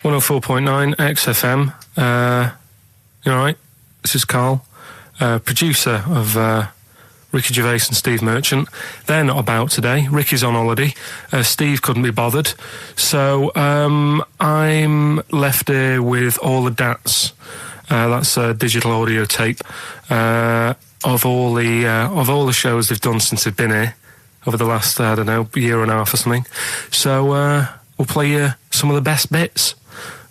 104.9 XFM. You alright? This is Karl, producer of Ricky Gervais and Steve Merchant. They're not about today. Ricky's on holiday. Steve couldn't be bothered. So I'm left here with all the DATs. That's a digital audio tape of all the shows they've done since they've been here over the last, I don't know, year and a half or something. So we'll play you some of the best bits.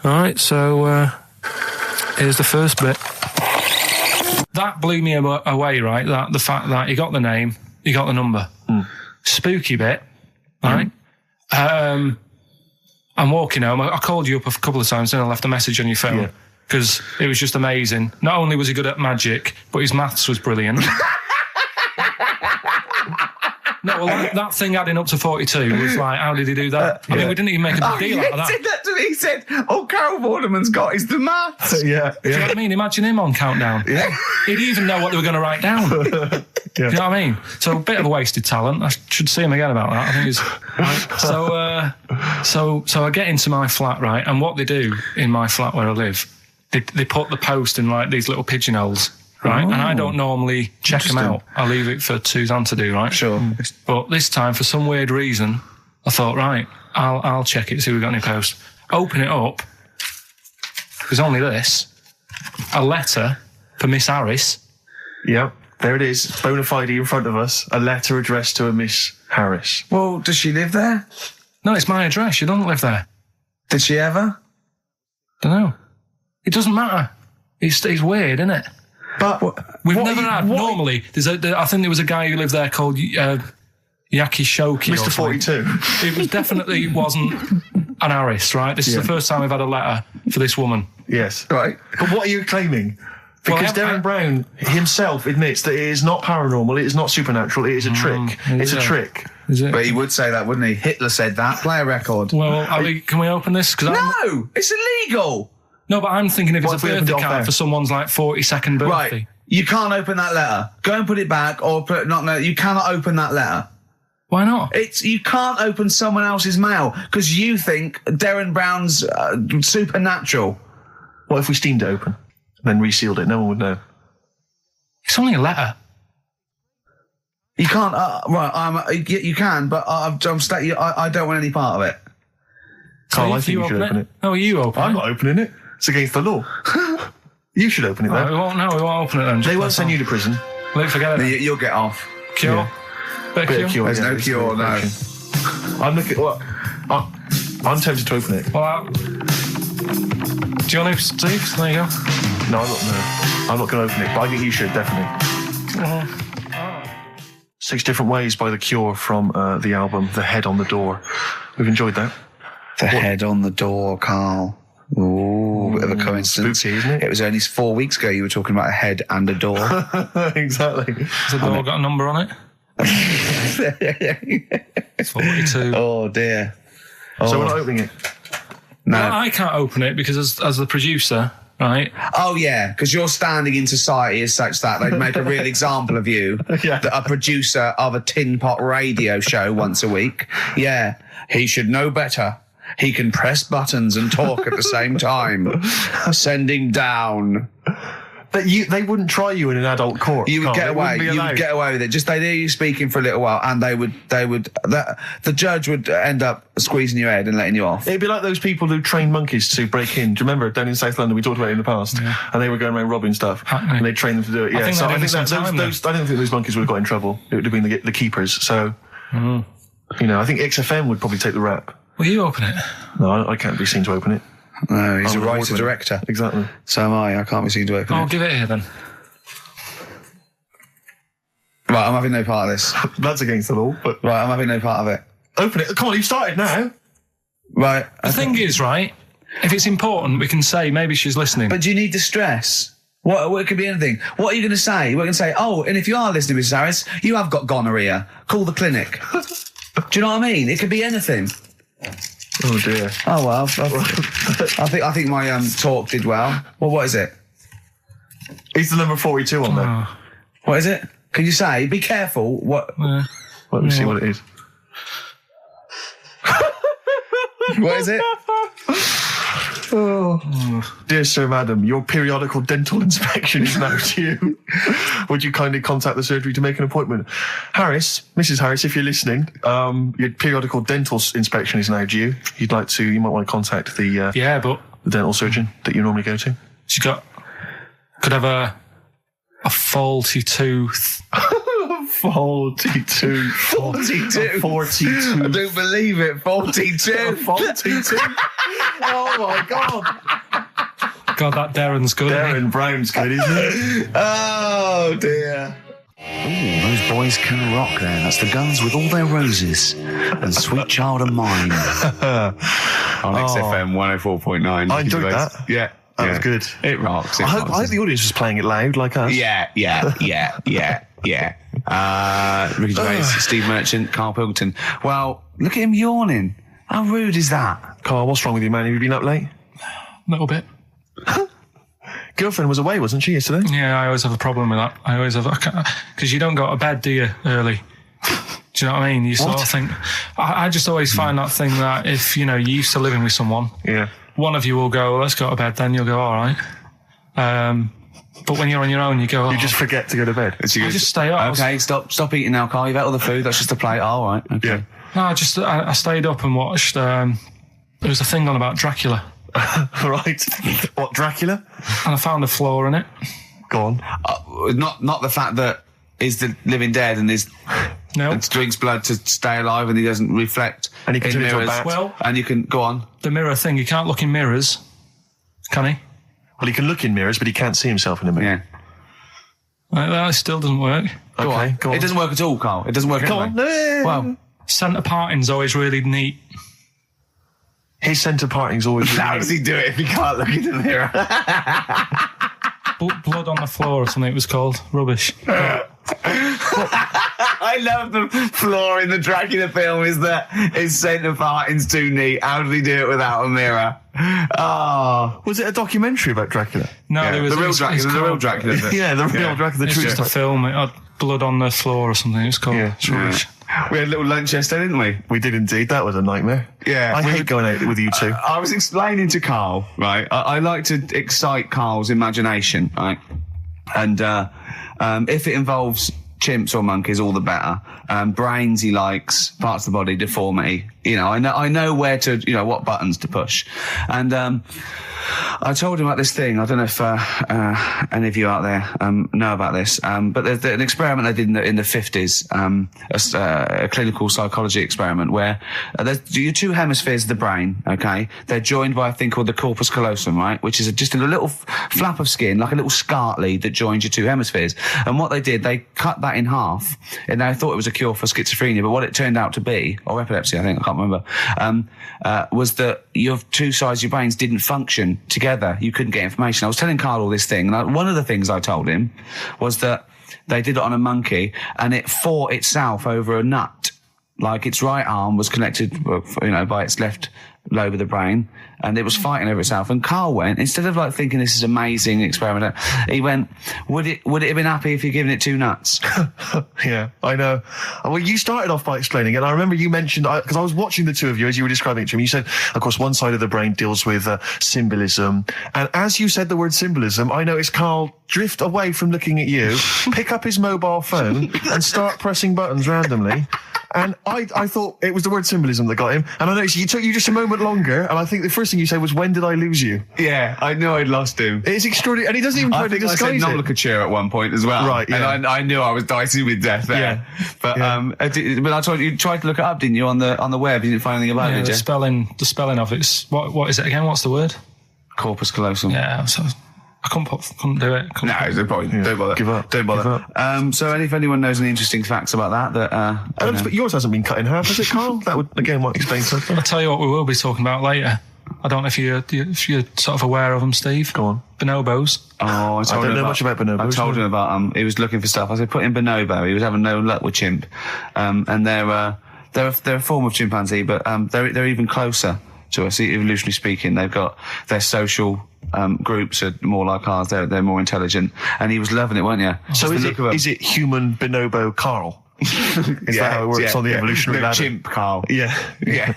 Alright, so here's the first bit. That blew me away, right? That the fact that he got the name, he got the number. Spooky bit, right? I'm walking home. I called you up a couple of times and I left a message on your phone because it was just amazing. Not only was he good at magic, but his maths was brilliant. No, well, that thing adding up to 42 was like, how did he do that? I mean, we didn't even make a big deal out of that. He said that to me. He said, all Carol Vorderman's got is the maths. Do you know what I mean? Imagine him on Countdown. Yeah. He'd even know what they were going to write down. Do you know what I mean? So a bit of a wasted talent. I should see him again about that. I think he's... Right. So I get into my flat, right, and what they do in my flat where I live, they put the post in like these little pigeonholes. Right, and I don't normally check them out. I leave it for Suzanne to do, right? Sure. But this time, for some weird reason, I thought, right, I'll check it, see if we've got any posts. Open it up. There's only this. A letter for Miss Harris. Yep, there it is. Bona fide in front of us. A letter addressed to a Miss Harris. Well, does she live there? No, it's my address. She doesn't live there. Did she ever? Don't know. It doesn't matter. It's weird, isn't it? But we've never had. Normally, I think there was a guy who lived there called Yaki Shoki. Mr. 42. It was definitely wasn't an Harris, right? This is the first time we've had a letter for this woman. Yes. Right. But what are you claiming? Because Darren Brown himself admits that it is not paranormal, it is not supernatural, it is a trick. It's a trick. Is it? But he would say that, wouldn't he? Hitler said that. Play a record. Well, can we open this? No! It's illegal! No, but I'm thinking if it's a birthday card for someone's like 42nd birthday. Right, you can't open that letter. Go and put it back, or you cannot open that letter. Why not? You can't open someone else's mail because you think Darren Brown's supernatural. What if we steamed it open, then resealed it? No one would know. It's only a letter. You can't. You can, but I don't want any part of it. Carl, I think you should open it. No, you open it. I'm not opening it. It's against the law. You should open it, though. We won't open it then. They won't send you to prison. Forget it. You'll get off. Cure? Yeah. Bit of cure? There's no cure, no. I'm looking... Well, I'm tempted to open it. Well, do you want to, Steve? There you go. No, I'm not going to open it, but I think you should, definitely. 6 Different Ways by The Cure from the album The Head on the Door. We've enjoyed that. The Head on the Door, Carl. Ooh, bit of a coincidence. Spooky, isn't it? It was only 4 weeks ago you were talking about a head and a door. Exactly. Has the door got a number on it? 42. Oh, dear. So we're not opening it? No. Well, I can't open it because as the producer, right? Oh, yeah, because your standing in society is such that they'd make a real example of you, a producer of a tin pot radio show once a week. Yeah, he should know better. He can press buttons and talk at the same time. Sending down. But they wouldn't try you in an adult court. You would get away. You would get away with it. Just they'd hear you speaking for a little while, and the judge would end up squeezing your head and letting you off. It'd be like those people who train monkeys to break in. Do you remember down in South London? We talked about it in the past, and they were going around robbing stuff, and they trained them to do it. Yeah, I don't think those monkeys would have got in trouble. It would have been the keepers. So, I think XFM would probably take the rap. Will you open it? No, I can't be seen to open it. No, he's a writer-director. Exactly. So am I. I can't be seen to open it. I'll give it here then. Right, I'm having no part of this. That's against the law, but... Right, I'm having no part of it. Open it. Come on, you've started now. Right. The thing is, right, if it's important, we can say maybe she's listening. But do you need the stress? What it could be anything. What are you going to say? We're going to say, oh, and if you are listening, Mrs. Harris, you have got gonorrhea. Call the clinic. Do you know what I mean? It could be anything. Oh dear. Oh well, I think my talk did well. Well, what is it? Is the number 42 on there? What is it? Can you say? Be careful. What? Let me see what it is. What is it? Dear Sir, Madam, your periodical dental inspection is now due. Would you kindly contact the surgery to make an appointment? Harris, Mrs. Harris, if you're listening, your periodical dental inspection is now due. You might want to contact the dental surgeon that you normally go to. She could have a faulty tooth. 42. 42. 42. I don't believe it. 42. 42. Oh my God. God, that Darren's good. Darren Brown's good, isn't it? Oh dear. Ooh, those boys can rock there. That's the Guns with All Their Roses and Sweet Child of Mine. On XFM 104.9. I enjoyed that. Yeah. That was good. It rocks. I hope the audience was playing it loud like us. Yeah. Ricky Gervais, Steve Merchant, Karl Pilkington. Well, look at him yawning. How rude is that? Carl, what's wrong with you, man? Have you been up late? A little bit. Girlfriend was away, wasn't she, yesterday? Yeah, I always have a problem with that. Because you don't go to bed, do you, early? Do you know what I mean? You sort of think... I just always find that thing that if, you're used to living with someone... Yeah. One of you will go, let's go to bed, then you'll go, all right. But when you're on your own, you go... You just forget to go to bed. I just stay up. Okay, stop eating now, Carl. You've ate all the food. That's just a plate. All right. Okay. Yeah. No, I stayed up and watched... there was a thing on about Dracula. Right. What, Dracula? And I found a flaw in it. Go on. Not the fact that he's the living dead and and drinks blood to stay alive and he doesn't reflect and he can in mirrors. Well, and you can go on. The mirror thing, you can't look in mirrors, can he? Well, he can look in mirrors, but he can't see himself in a mirror. Yeah. That still doesn't work. Go on. It doesn't work at all, Carl. It doesn't work at all. Go on. Well, centre parting's always really neat. His centre parting's always really how does he do it if he can't look in the mirror? Blood on the floor or something it was called. Rubbish. I love the flaw in the Dracula film is that his centre parting's too neat. How did he do it without a mirror? Oh. Was it a documentary about Dracula? No, yeah, there was the real Dracula. Yeah, the real Dracula. It's just a film. It had blood on the floor or something. It was called. Yeah. It's rubbish. We had a little lunch yesterday, didn't we? We did indeed. That was a nightmare. Yeah. I hate going out with you two. I was explaining to Carl, right? I like to excite Carl's imagination, right? And if it involves chimps or monkeys, all the better. Brains he likes, parts of the body, deformity. I know where to, what buttons to push. And I told him about this thing. I don't know if any of you out there know about this, but there's an experiment they did in the 50s, a clinical psychology experiment where there's your two hemispheres of the brain, okay? They're joined by a thing called the corpus callosum, right? Which is just a little flap of skin, like a little scarlet lead that joins your two hemispheres. And what they did, they cut that in half, and they thought it was a cure for schizophrenia, but what it turned out to be, or epilepsy, I think, I can't remember, was that your two sides of your brains didn't function together. You couldn't get information. I was telling Carl all this thing, and one of the things I told him was that they did it on a monkey, and it fought itself over a nut. Like its right arm was connected, by its left lobe of the brain, and it was fighting over itself. And Carl went, instead of thinking this is amazing experiment, he went, would it have been happy if you'd given it two nuts? Yeah, I know. Well, you started off by explaining it. And I remember you mentioned, because I was watching the two of you as you were describing it to me, you said, of course, one side of the brain deals with symbolism. And as you said the word symbolism, I noticed Carl drift away from looking at you, pick up his mobile phone and start pressing buttons randomly. And I thought it was the word symbolism that got him. And I noticed you took you just a moment longer. And I think the first thing you said was, when did I lose you? Yeah, I knew I'd lost him. It's extraordinary. And he doesn't even try to disguise it. I said nomenclature at one point as well. Right, yeah. And I knew I was dicey with death there. Yeah. But, but I told you tried to look it up, didn't you, on the web? You didn't find anything about it, did you? The spelling of it's, what is it again? What's the word? Corpus callosum. Yeah, so I couldn't do it. No, it's no point. Yeah. Don't bother. Give up. Don't bother. Give up. So if anyone knows any interesting facts about that, but yours hasn't been cut in half, has it, Carl? That would again might explain something. I'll tell you what we will be talking about later. I don't know if you're sort of aware of them, Steve. Go on. Bonobos. Oh, I don't know much about bonobos. I told him about he was looking for stuff. I said, put in bonobo. He was having no luck with chimp. And they're a form of chimpanzee, but they're even closer to us, evolutionarily speaking. They've got their social groups are more like ours. They're more intelligent. And he was loving it, weren't you? So is it human bonobo Carl? Is that how it works on the evolutionary ladder? Chimp, Carl. Yeah. Yeah.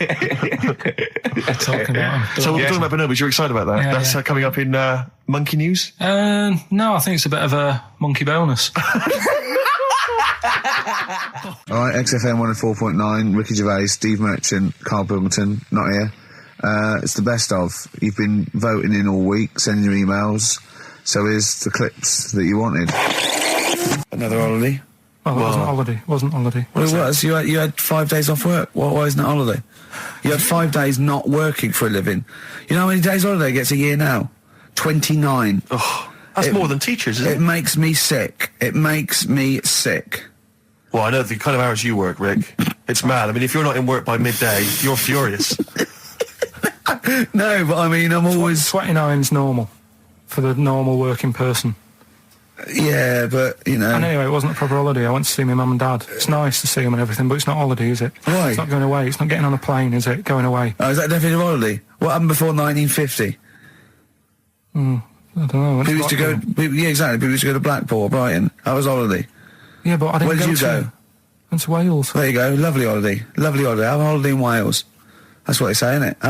Talking about them. So we're talking about bonobos. You're excited about that? That's coming up in Monkey News? No, I think it's a bit of a monkey bonus. All right, XFM 104.9, Ricky Gervais, Steve Merchant, Karl Pilkington, not here. It's the best of. You've been voting in all week, sending your emails. So here's the clips that you wanted. Another holiday. Well, it wasn't holiday. Well, it was. You had 5 days off work. Why isn't it holiday? You had 5 days not working for a living. You know how many days holiday gets a year now? 29. Oh, that's more than teachers, isn't it? It makes me sick. It makes me sick. Well, I know the kind of hours you work, Rick. It's mad. I mean, if you're not in work by midday, you're furious. No, but I mean, I'm always... 29's normal for the normal working person. Yeah, but, you know... And anyway, it wasn't a proper holiday. I went to see my mum and dad. It's nice to see them and everything, but it's not holiday, is it? Why? It's not going away. It's not getting on a plane, is it? Going away. Oh, is that definitely a holiday? What happened before 1950? I don't know. People used to go... Yeah, exactly. People used to go to Blackpool or Brighton. That was holiday. Yeah, but I didn't Where did you go? Went to Wales. There you go. Lovely holiday. Lovely holiday. Have a holiday in Wales. That's what they say, innit?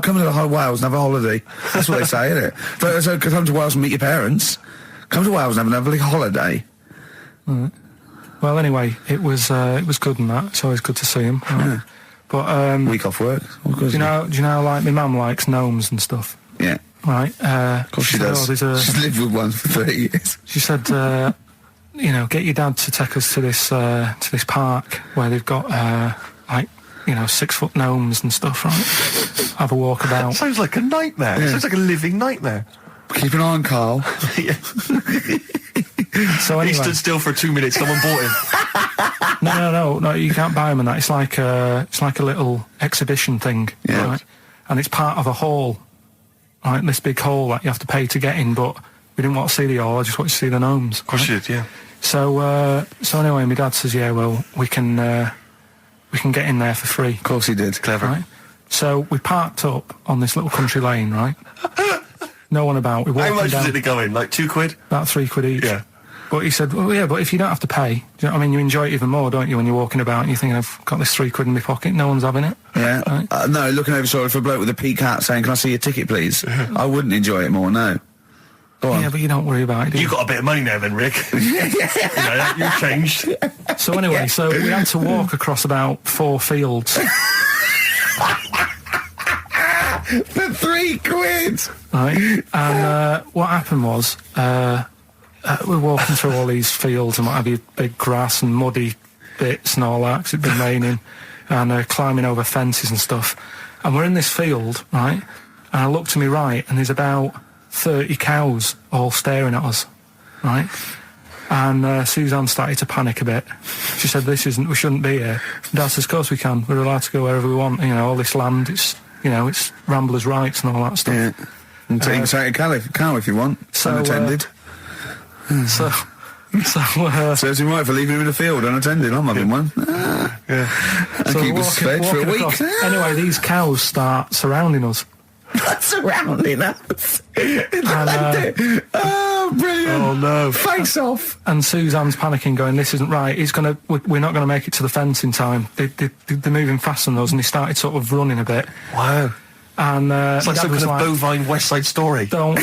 Come to Wales and have a holiday. That's what they say, innit? So come to Wales and meet your parents. Come to Wales and have a lovely holiday. Right. Well, anyway, it was good and that. It's always good to see him. Right? Yeah. But week off work. Do you know? Like my mum likes gnomes and stuff. Yeah. Right. Of course she does. She's lived with one for 30 years. She said, get your dad to take us to this park where they've got 6-foot gnomes and stuff. Right. Have a walk about. Sounds like a nightmare. Yeah. Sounds like a living nightmare. Keep an eye on Carl. Yeah. So anyway. He stood still for 2 minutes. Someone bought him. No. You can't buy him and that. It's like a little exhibition thing. Yeah. Right? And it's part of a hall. Right, this big hall that you have to pay to get in. But we didn't want to see the hall. I just wanted to see the gnomes. Of course you did. Yeah. So anyway, my dad says, yeah, well, we can get in there for free. Of course he did. Clever. Right? So we parked up on this little country lane, right? No one about. How much was it to go in? Like £2? About £3 each. Yeah. But he said, well, yeah, but if you don't have to pay, do you know what I mean? You enjoy it even more, don't you, when you're walking about and you're thinking, I've got this £3 in my pocket, no one's having it. Yeah. Right? No, looking over sort of for a bloke with a peak hat saying, can I see your ticket, please? I wouldn't enjoy it more, no. Go on. Yeah, but you don't worry about it, do you? You got a bit of money now then, Rick. You've changed. So anyway, so we had to walk across about 4 fields. For £3? Right. And what happened was, we're walking through all these fields and what have you, big grass and muddy bits and all that, 'cause it'd been raining, and climbing over fences and stuff. And we're in this field, right? And I look to my right, and there's about 30 cows all staring at us, right? And Suzanne started to panic a bit. She said, we shouldn't be here. Dad says, of course we can. We're allowed to go wherever we want. All this land, it's ramblers' rights and all that stuff. Yeah. And take a cow if you want, unattended. Serves him right for leaving him in the field unattended. I'm having one. Yeah. And keep us fed for a week. Anyway, these cows start surrounding us. Surrounding us. Oh, brilliant. Oh, no. Face off. And Suzanne's panicking, going, this isn't right. We're not going to make it to the fence in time. They're moving faster than us, and he started sort of running a bit. Wow. And it's like some kind of bovine West Side Story. A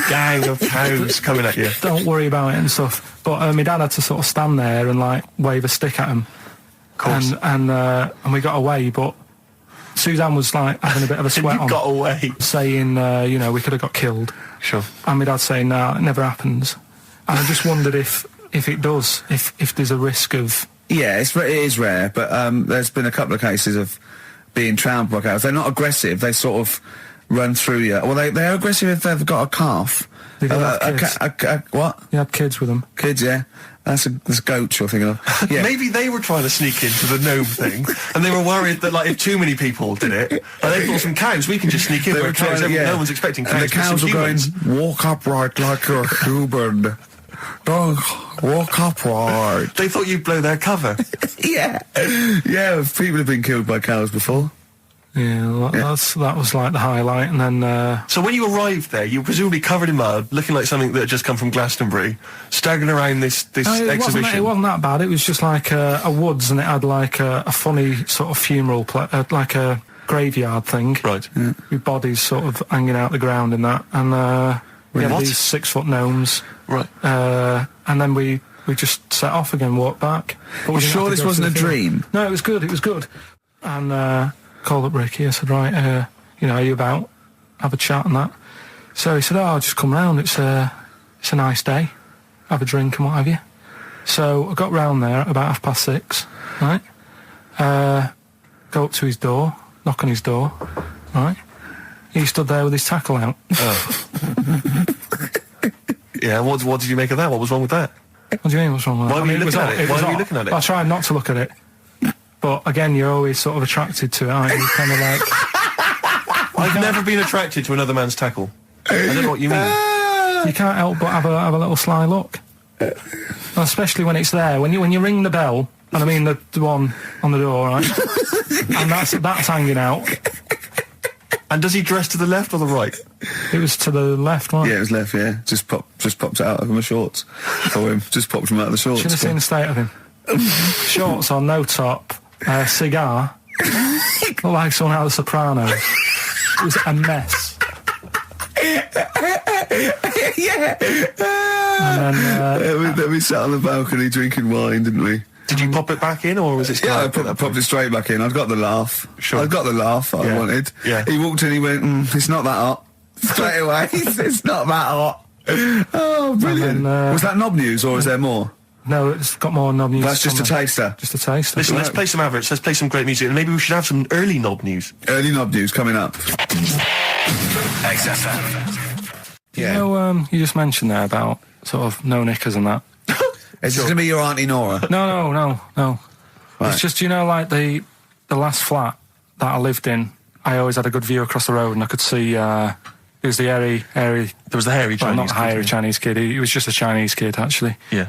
gang of cows coming at you. Don't worry about it and stuff. But my dad had to sort of stand there and wave a stick at him. Of course. And we got away, but Suzanne was having a bit of a sweat on. Got away. Saying, we could have got killed. Sure. And my dad saying, no, it never happens. And I just wondered if it does, if there's a risk of... Yeah, it is rare, but there's been a couple of cases of being trampled by cows. They're not aggressive. They sort of run through you. Well, they're aggressive if they've got a calf. They've got kids. What? You had kids with them. Kids, yeah. That's goats you're thinking of. Yeah. Maybe they were trying to sneak into the gnome thing, and they were worried that if too many people did it, and they thought some cows, we can just sneak in. They were cows, no one's expecting cows. And the cows were going, walk upright like you're human. Don't walk upright. They thought you'd blow their cover. Yeah. Yeah, people have been killed by cows before. Yeah, that was like the highlight, and then... So when you arrived there, you were presumably covered in mud, looking like something that had just come from Glastonbury, staggering around this exhibition. It wasn't that bad. It was just like a woods, and it had like a funny sort of funeral, like a graveyard thing. Right. Yeah. With bodies sort of hanging out the ground and that, and we had these 6-foot gnomes. Right. And then we just set off again, walked back. But you sure this wasn't a dream? No, it was good. It was good. And called up Ricky. I said, right, are you about? Have a chat and that. So he said, I'll just come round. It's a nice day. Have a drink and what have you. So I got round there at about 6:30, right? Go up to his door, knock on his door, right? He stood there with his tackle out. Oh. Yeah, what did you make of that? What was wrong with that? What do you mean, what's wrong with that? Why were you looking at it? Why were you looking at it? I tried not to look at it. But again, you're always sort of attracted to it, aren't you? Kind of like... I've never been attracted to another man's tackle. I don't know what you mean. You can't help but have a little sly look. And especially when it's there. When you ring the bell, and I mean the one on the door, right? And that's hanging out. And does he dress to the left or the right? It was to the left, right? Yeah, it was left, yeah. Just popped it out of my shorts for him. Just popped him out of the shorts. Should have seen the state of him. Shorts on, no top, cigar. Looked like someone out of The Sopranos. It was a mess. Yeah. And then... we sat on the balcony drinking wine, didn't we? Did you pop it back in, or was it... Yeah, I popped it straight back in. I'd got the laugh. Sure. I'd got the laugh I wanted. Yeah. He walked in, he went, it's not that hot. Straight away, it's not that hot. Oh, brilliant. Then, was that knob news, or is there more? No, it's got more knob news. That's just a taster. Just a taster. Listen, let's play some adverts, let's play some great music, and maybe we should have some early knob news. Early knob news coming up. XFM. Yeah. You know, you just mentioned there about sort of no knickers and that. Is this going to be your Auntie Nora? No. Right. It's just, like the last flat that I lived in, I always had a good view across the road, and I could see, it was the hairy... There was the hairy Chinese not the hairy Chinese kid, he was just a Chinese kid, actually. Yeah.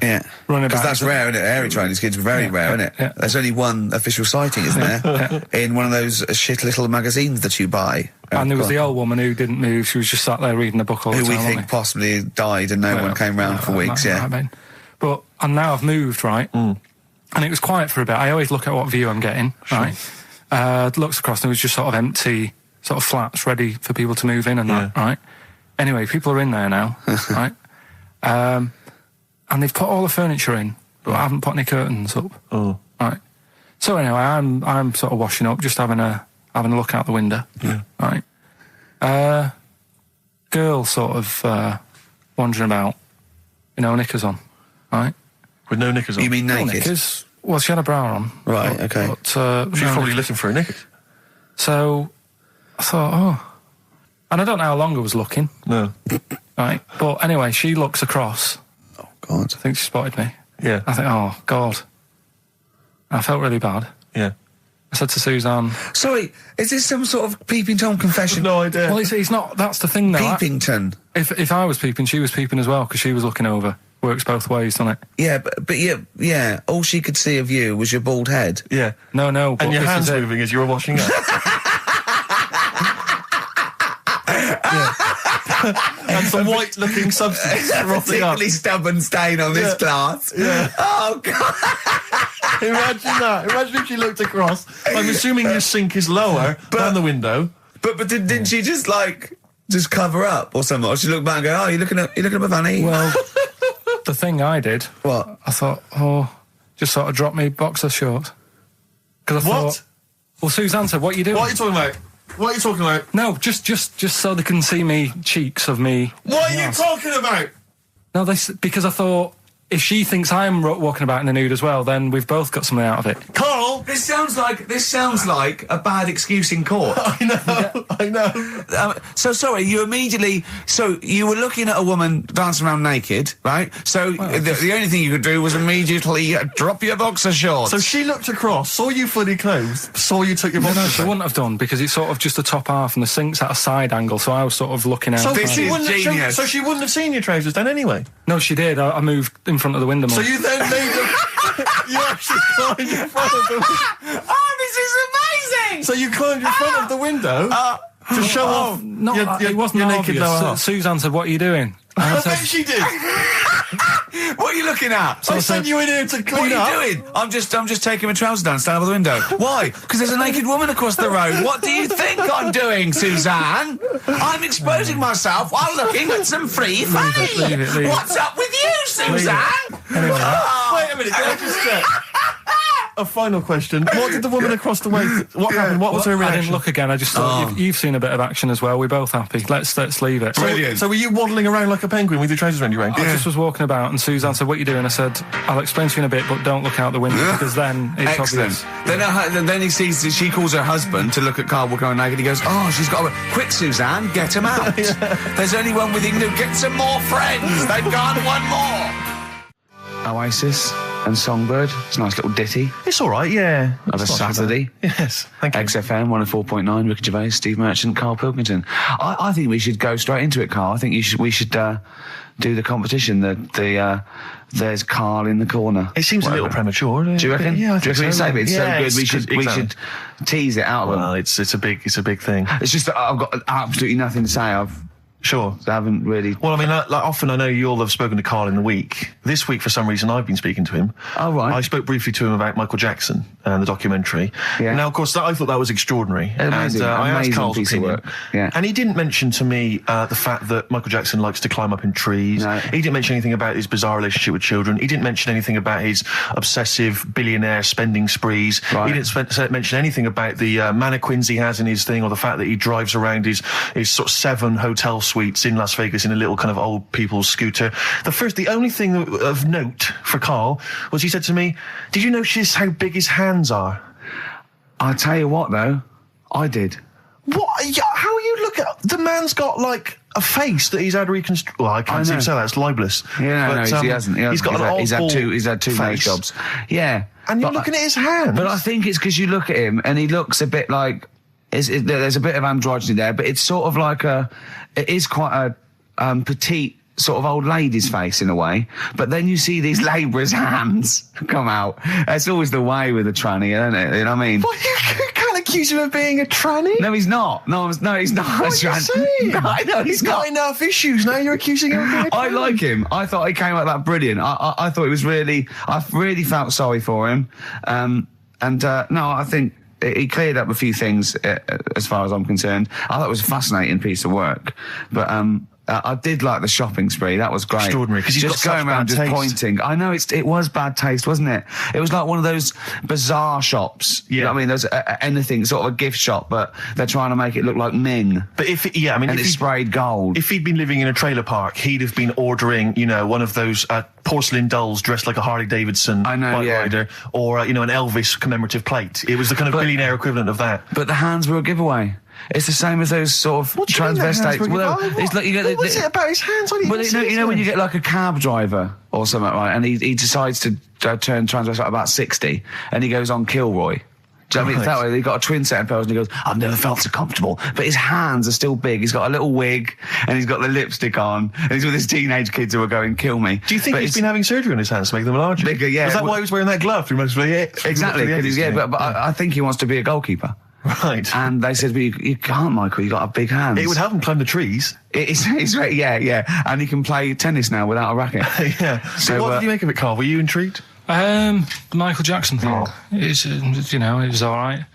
Running about. Because that's rare, isn't it? Hairy Chinese kids are very rare, isn't it? Yeah. There's only one official sighting, isn't there? In one of those shit little magazines that you buy. And there was the old woman who didn't move, she was just sat there reading a book all the time. Who we think possibly died and no one came round for weeks, But, and now I've moved, right? And it was quiet for a bit. I always look at what view I'm getting, right? Looks across, and it was just sort of empty, sort of flats ready for people to move in and that, right? Anyway, people are in there now, right? And they've put all the furniture in, but I haven't put any curtains up. Oh. Right. So anyway, I'm sort of washing up, just having a look out the window. Yeah. Right. Girl sort of wandering about, knickers on. Right. With no knickers on? You mean naked? No knickers. Well, she had a bra on. Right, okay. But, she was probably looking for a knickers. So I thought, and I don't know how long I was looking. No. Right. But anyway, she looks across. Oh, God. I think she spotted me. Yeah. I think, oh, God. I felt really bad. Yeah. I said to Suzanne... Sorry, is this some sort of Peeping Tom confession? No idea. Well, he's not... That's the thing, though. Peepington. If I was peeping, she was peeping as well, because she was looking over. Works both ways, doesn't it? Yeah, but yeah, all she could see of you was your bald head. Yeah. No. And your hands moving as you were washing up. And some white-looking substance frothing up. Particularly stubborn stain on this glass. Yeah. Oh, God. Imagine that. Imagine if she looked across. I'm assuming your sink is lower than the window. But didn't she just cover up or something? Or she looked back and go, oh, you looking at my fanny? Well, the thing I did... What? I thought, just sort of drop me boxer short. Because I thought... Well, Suzanne said, what are you doing? What are you talking about? What are you talking about? No, just so they can see me cheeks of me. What are you talking about? No, because I thought if she thinks I'm walking about in the nude as well, then we've both got something out of it. Carl, This sounds like a bad excuse in court. I know. So sorry, you were looking at a woman dancing around naked, right? So the only thing you could do was immediately drop your boxer shorts. So she looked across, saw you fully clothed, saw you took your boxer No, she wouldn't have done, because it's sort of just the top half and the sink's at a side angle, so I was sort of looking out. So she wouldn't have seen your trousers then anyway? No, she did. I moved in front of the window more. So you then made them... You actually climbed in front of them. I'm This is amazing! So you climbed in front of the window to show off It wasn't your naked lower half. Suzanne said, "What are you doing?" I bet she did. What are you looking at? I sent you in here to clean up. What are you doing? I'm just taking my trousers down, standing by the window. Why? Because there's a naked woman across the road. What do you think I'm doing, Suzanne? I'm exposing myself while looking at some free fame. Leave it. What's up with you, Suzanne? Anyway, Wait a minute, can I just check? A final question. What did the woman across the way... What happened? What was her reaction? I didn't look again. I just thought you've seen a bit of action as well. We're both happy. Let's leave it. Brilliant. So were you waddling around like a penguin with your trousers around your ankles? I just was walking about, and Suzanne said, "What are you doing?" I said, "I'll explain to you in a bit, but don't look out the window because then it's Excellent. obvious." Then he sees that she calls her husband to look at Karl walking around naked. He goes, "Oh, she's got a... Quick, Suzanne, get him out. There's only one with him. Get some more friends. They've gone one more." Oasis and Songbird. It's a nice little ditty It's all right, yeah. of a Saturday. Yes, thank you. XFM 104.9, Ricky Gervais, Steve Merchant, Karl Pilkington. I think we should go straight into it, Karl. I think we should do the competition. There's Karl in the corner. It seems a little premature. Do you reckon? Yeah, I Do you think reckon so. it's so good? We should tease it out of them. Well, it's a big thing. It's just that I've got absolutely nothing to say. Sure. I haven't really... Well, I mean, like often I know you all have spoken to Karl in the week. This week, for some reason, I've been speaking to him. Oh, right. I spoke briefly to him about Michael Jackson and the documentary. Yeah. Now, of course, I thought that was extraordinary. Amazing. And I asked Amazing Karl's piece of opinion. work. Yeah. And he didn't mention to me the fact that Michael Jackson likes to climb up in trees. No. He didn't mention anything about his bizarre relationship with children. He didn't mention anything about his obsessive billionaire spending sprees. Right. He didn't mention anything about the mannequins he has in his thing, or the fact that he drives around his sort of 7 hotel suites in Las Vegas in a little kind of old people's scooter. The only thing of note for Karl was he said to me, "Did you notice how big his hands are?" I'll tell you what, though. I did. What? How are you looking at... The man's got, like, a face that he's had reconstructed. Well, I can't seem to say that. It's libelous. Yeah, but, he hasn't. He's got an odd He's had two nose jobs. Yeah. And you're looking at his hands. But I think it's because you look at him and he looks a bit like... there's a bit of androgyny there, but it's sort of like it is quite a petite sort of old lady's face in a way, but then you see these labourers' hands come out. That's always the way with a tranny, isn't it? You know what I mean? Well, you can't accuse him of being a tranny. No, he's not. No, he's not. What are you saying? No, I know he's got enough issues. Now you're accusing him of being a tranny. I like him. I thought he came out that brilliant. I thought it was really... I really felt sorry for him. No, I think he cleared up a few things as far as I'm concerned. I thought it was a fascinating piece of work. But I did like the shopping spree. That was great. Extraordinary, because he's just got going such around bad just taste. pointing. I know it was bad taste, wasn't it? It was like one of those bizarre shops. Yeah. You know what I mean? There's anything, sort of a gift shop, but they're trying to make it look like Ming. But and it's sprayed gold. If he'd been living in a trailer park, he'd have been ordering, one of those porcelain dolls dressed like a Harley Davidson bike rider, or an Elvis commemorative plate. It was the kind of billionaire equivalent of that. But the hands were a giveaway. It's the same as those sort of transvestites. Well, it's like you get. What was it about his hands? Well, you know when you get like a cab driver or something, right? And he decides to turn transvestite at about 60, and he goes on Kilroy. Do you know what I mean? That way, he got a twin set of pearls, and he goes, "I've never felt so comfortable." But his hands are still big. He's got a little wig, and he's got the lipstick on, and he's with his teenage kids who are going, "Kill me." Do you think he's been having surgery on his hands to make them larger? Bigger, yeah. Is that why he was wearing that glove through most of the Exactly, but I think he wants to be a goalkeeper. Right. And they said, "You can't, Michael. You got a big hands." It would help him climb the trees. It's right, yeah. And he can play tennis now without a racket. Yeah. So what did you make of it, Karl? Were you intrigued? The Michael Jackson thing. It's it was all right.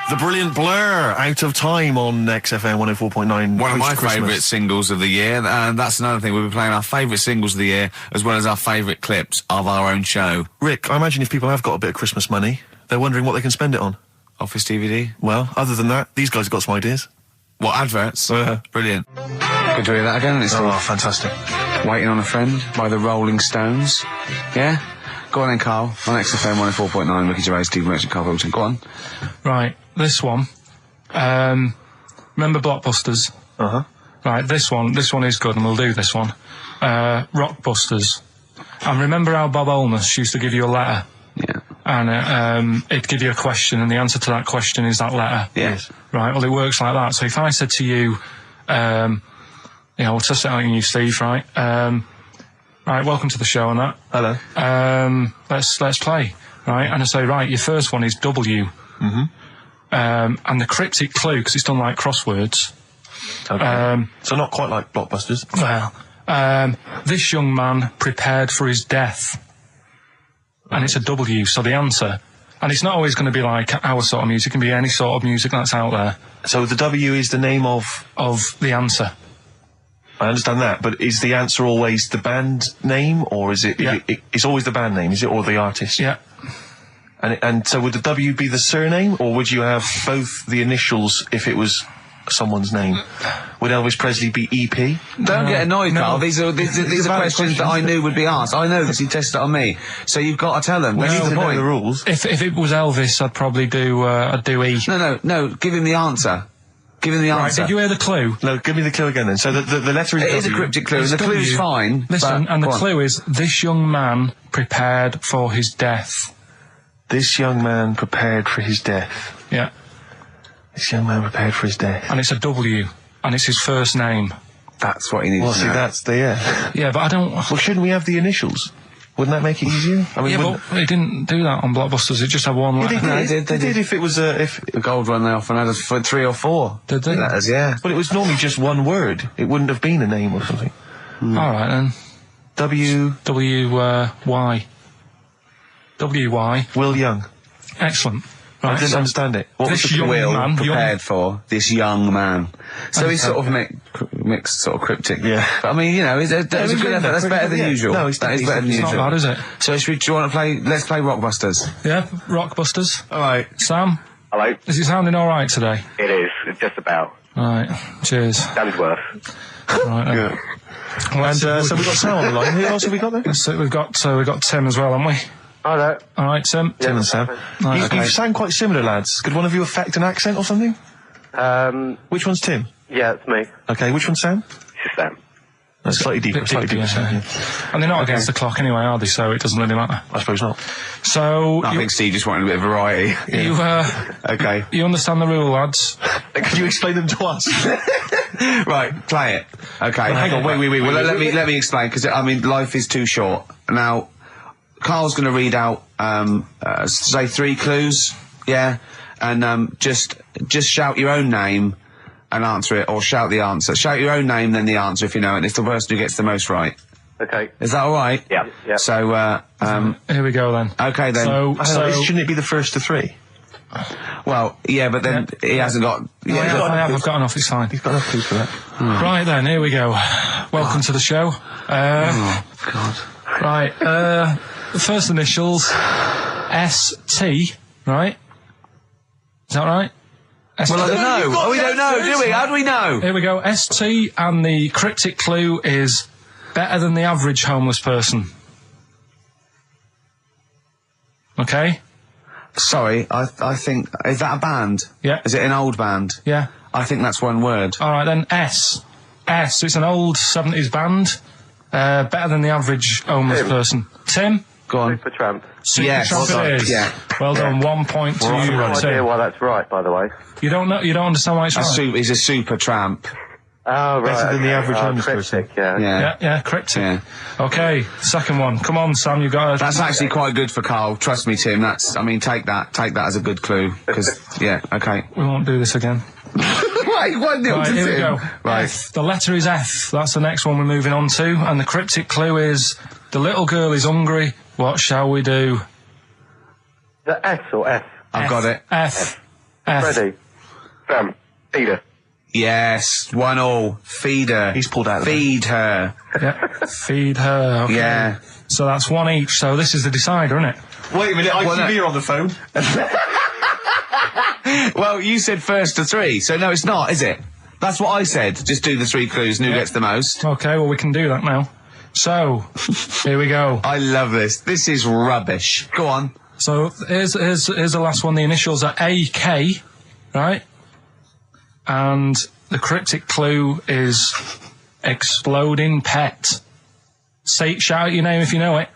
The brilliant Blur, Out of Time on XFM 104.9. One of my favourite singles of the year, and that's another thing. We'll be playing our favourite singles of the year, as well as our favourite clips of our own show. Rick, I imagine if people have got a bit of Christmas money, they're wondering what they can spend it on. Office DVD. Well, other than that, these guys have got some ideas. What, adverts? Brilliant. Good to hear that again. It's fantastic. Waiting on a Friend by the Rolling Stones. Yeah? Go on then, Karl. On XFM 104.9, Ricky Gervais, Steve Merchant, Karl Pilkington. Go on. Right, this one. Remember Blockbusters? Uh-huh. Right, this one is good, and we'll do this one. Rockbusters. And remember how Bob Holness used to give you a letter? Yeah. And it'd give you a question, and the answer to that question is that letter. Yes. Right, well, it works like that. So if I said to you, we'll test it out on you, Steve, right? Right, welcome to the show and that. Hello. Let's play, right? And I say, right, your first one is W. And the cryptic clue, because it's done like crosswords. Okay. So not quite like Blockbusters. Well, this young man prepared for his death. And it's a W, so the answer... And it's not always going to be like our sort of music. It can be any sort of music that's out there. So the W is the name of the answer. I understand that, but is the answer always the band name, or is it... Yeah. It's always the band name, is it, or the artist? Yeah. And so would the W be the surname, or would you have both the initials if it was someone's name? Would Elvis Presley be EP? Don't get annoyed, Carl. These are questions that I knew would be asked. I know this. You tested it on me, so you've got to tell them. We need to know point. the rules. If it was Elvis, I'd probably do E. No. Give him the answer. Give him the answer. Did you hear the clue? No, give me the clue again then. So the letter is It W. is a cryptic clue, and the clue's fine. Listen, and the clue is, this young man prepared for his death. This young man prepared for his death. Yeah. This young man prepared for his death. And it's a W, and it's his first name. That's what he needs to know. That's the... Yeah, but I don't... Well, shouldn't we have the initials? Wouldn't that make it easier? I mean, yeah, but they didn't do that on Blockbusters. It just had one letter. They did if it was a... The gold one, they often had us for 3 or 4. Did they? Letters, yeah. But it was normally just one word. It wouldn't have been a name or something. All right, then. Y. W-Y. Will Young. Excellent. I Right, didn't understand it. What was this the young Will man... prepared for this young man. So he's sort of mixed sort of cryptic. Yeah. But I mean, you know, that's a good effort. That's better than usual. No, that is better than It's not usual. bad, is it? So do you want to play? Let's play Rockbusters. Yeah, Rockbusters. All right. Sam, Hello? is it sounding all right today? It is. It's just about. All right. Cheers. That is worth. Right, then. Good. And so we've got Sam on the line. Who else have we got there? So we've got Tim as well, haven't we? Hello. All right, Tim. Tim and Sam. Right, You sound quite similar, lads. Could one of you affect an accent or something? Which one's Tim? Yeah, it's me. Okay, which one's Sam? It's Sam. That's slightly deeper. Slightly deeper. Sam, yeah. And they're not against the clock anyway, are they? So it doesn't really matter. I suppose not. So I think Steve just wanted a bit of variety. Okay. You understand the rule, lads? Could you explain them to us? Right, play it. Okay. Hang on, wait. Well, let me explain, because I mean, life is too short. Now, Carl's going to read out, say 3 clues, yeah, and just shout your own name and answer it, or shout the answer. Shout your own name, then the answer if you know it. And it's the person who gets the most right. Okay. Is that all right? Yeah. So, Here we go then. okay then. So Shouldn't it be the first to 3? Well, yeah, but then he hasn't got. I've got enough. It's fine. He's got enough clues for that. Right then, here we go. Welcome to the show. Oh God. Right. The first initials ST. Right. Is that right? ST. Well, I don't know. We don't know, do we? How do we know? Here we go. ST, and the cryptic clue is better than the average homeless person. Okay? Sorry, I think... Is that a band? Yeah. Is it an old band? Yeah. I think that's one word. All right, then S. It's an old 70s band. Better than the average homeless person. Tim? Go on. Supertramp. Yes. Supertramp Well it done. is. Yeah. Well done. 1 point to I have you, no idea Tim. why that's right, by the way. You don't know. You don't understand why it's right. He's a super tramp. Oh, right. Better than the average homeless cryptic, person. yeah. Yeah, cryptic. Yeah. Okay, second one. Come on, Sam. You got. That's actually quite good for Carl. Trust me, Tim. I mean, take that as a good clue. Because, yeah, okay. We won't do this again. Wait, 1-0 to Right, here we Tim. go. Right. F. The letter is F. That's the next one we're moving on to. And the cryptic clue is: the little girl is hungry. What shall we do? The S or F? I've got it. F. Ready. Sam. Peter. Yes, 1-1. Feed her. He's pulled out of Feed her. Yeah. Feed her. Okay. Yeah. So that's 1 each. So this is the decider, isn't it? Wait a minute, ITV are on the phone. Well, you said first to 3, so no, it's not, is it? That's what I said. Just do the 3 clues and who gets the most. Okay. Well, we can do that now. So here we go. I love this. This is rubbish. Go on. So here's the last one. The initials are AK, right? And the cryptic clue is exploding pet. Shout out your name if you know it.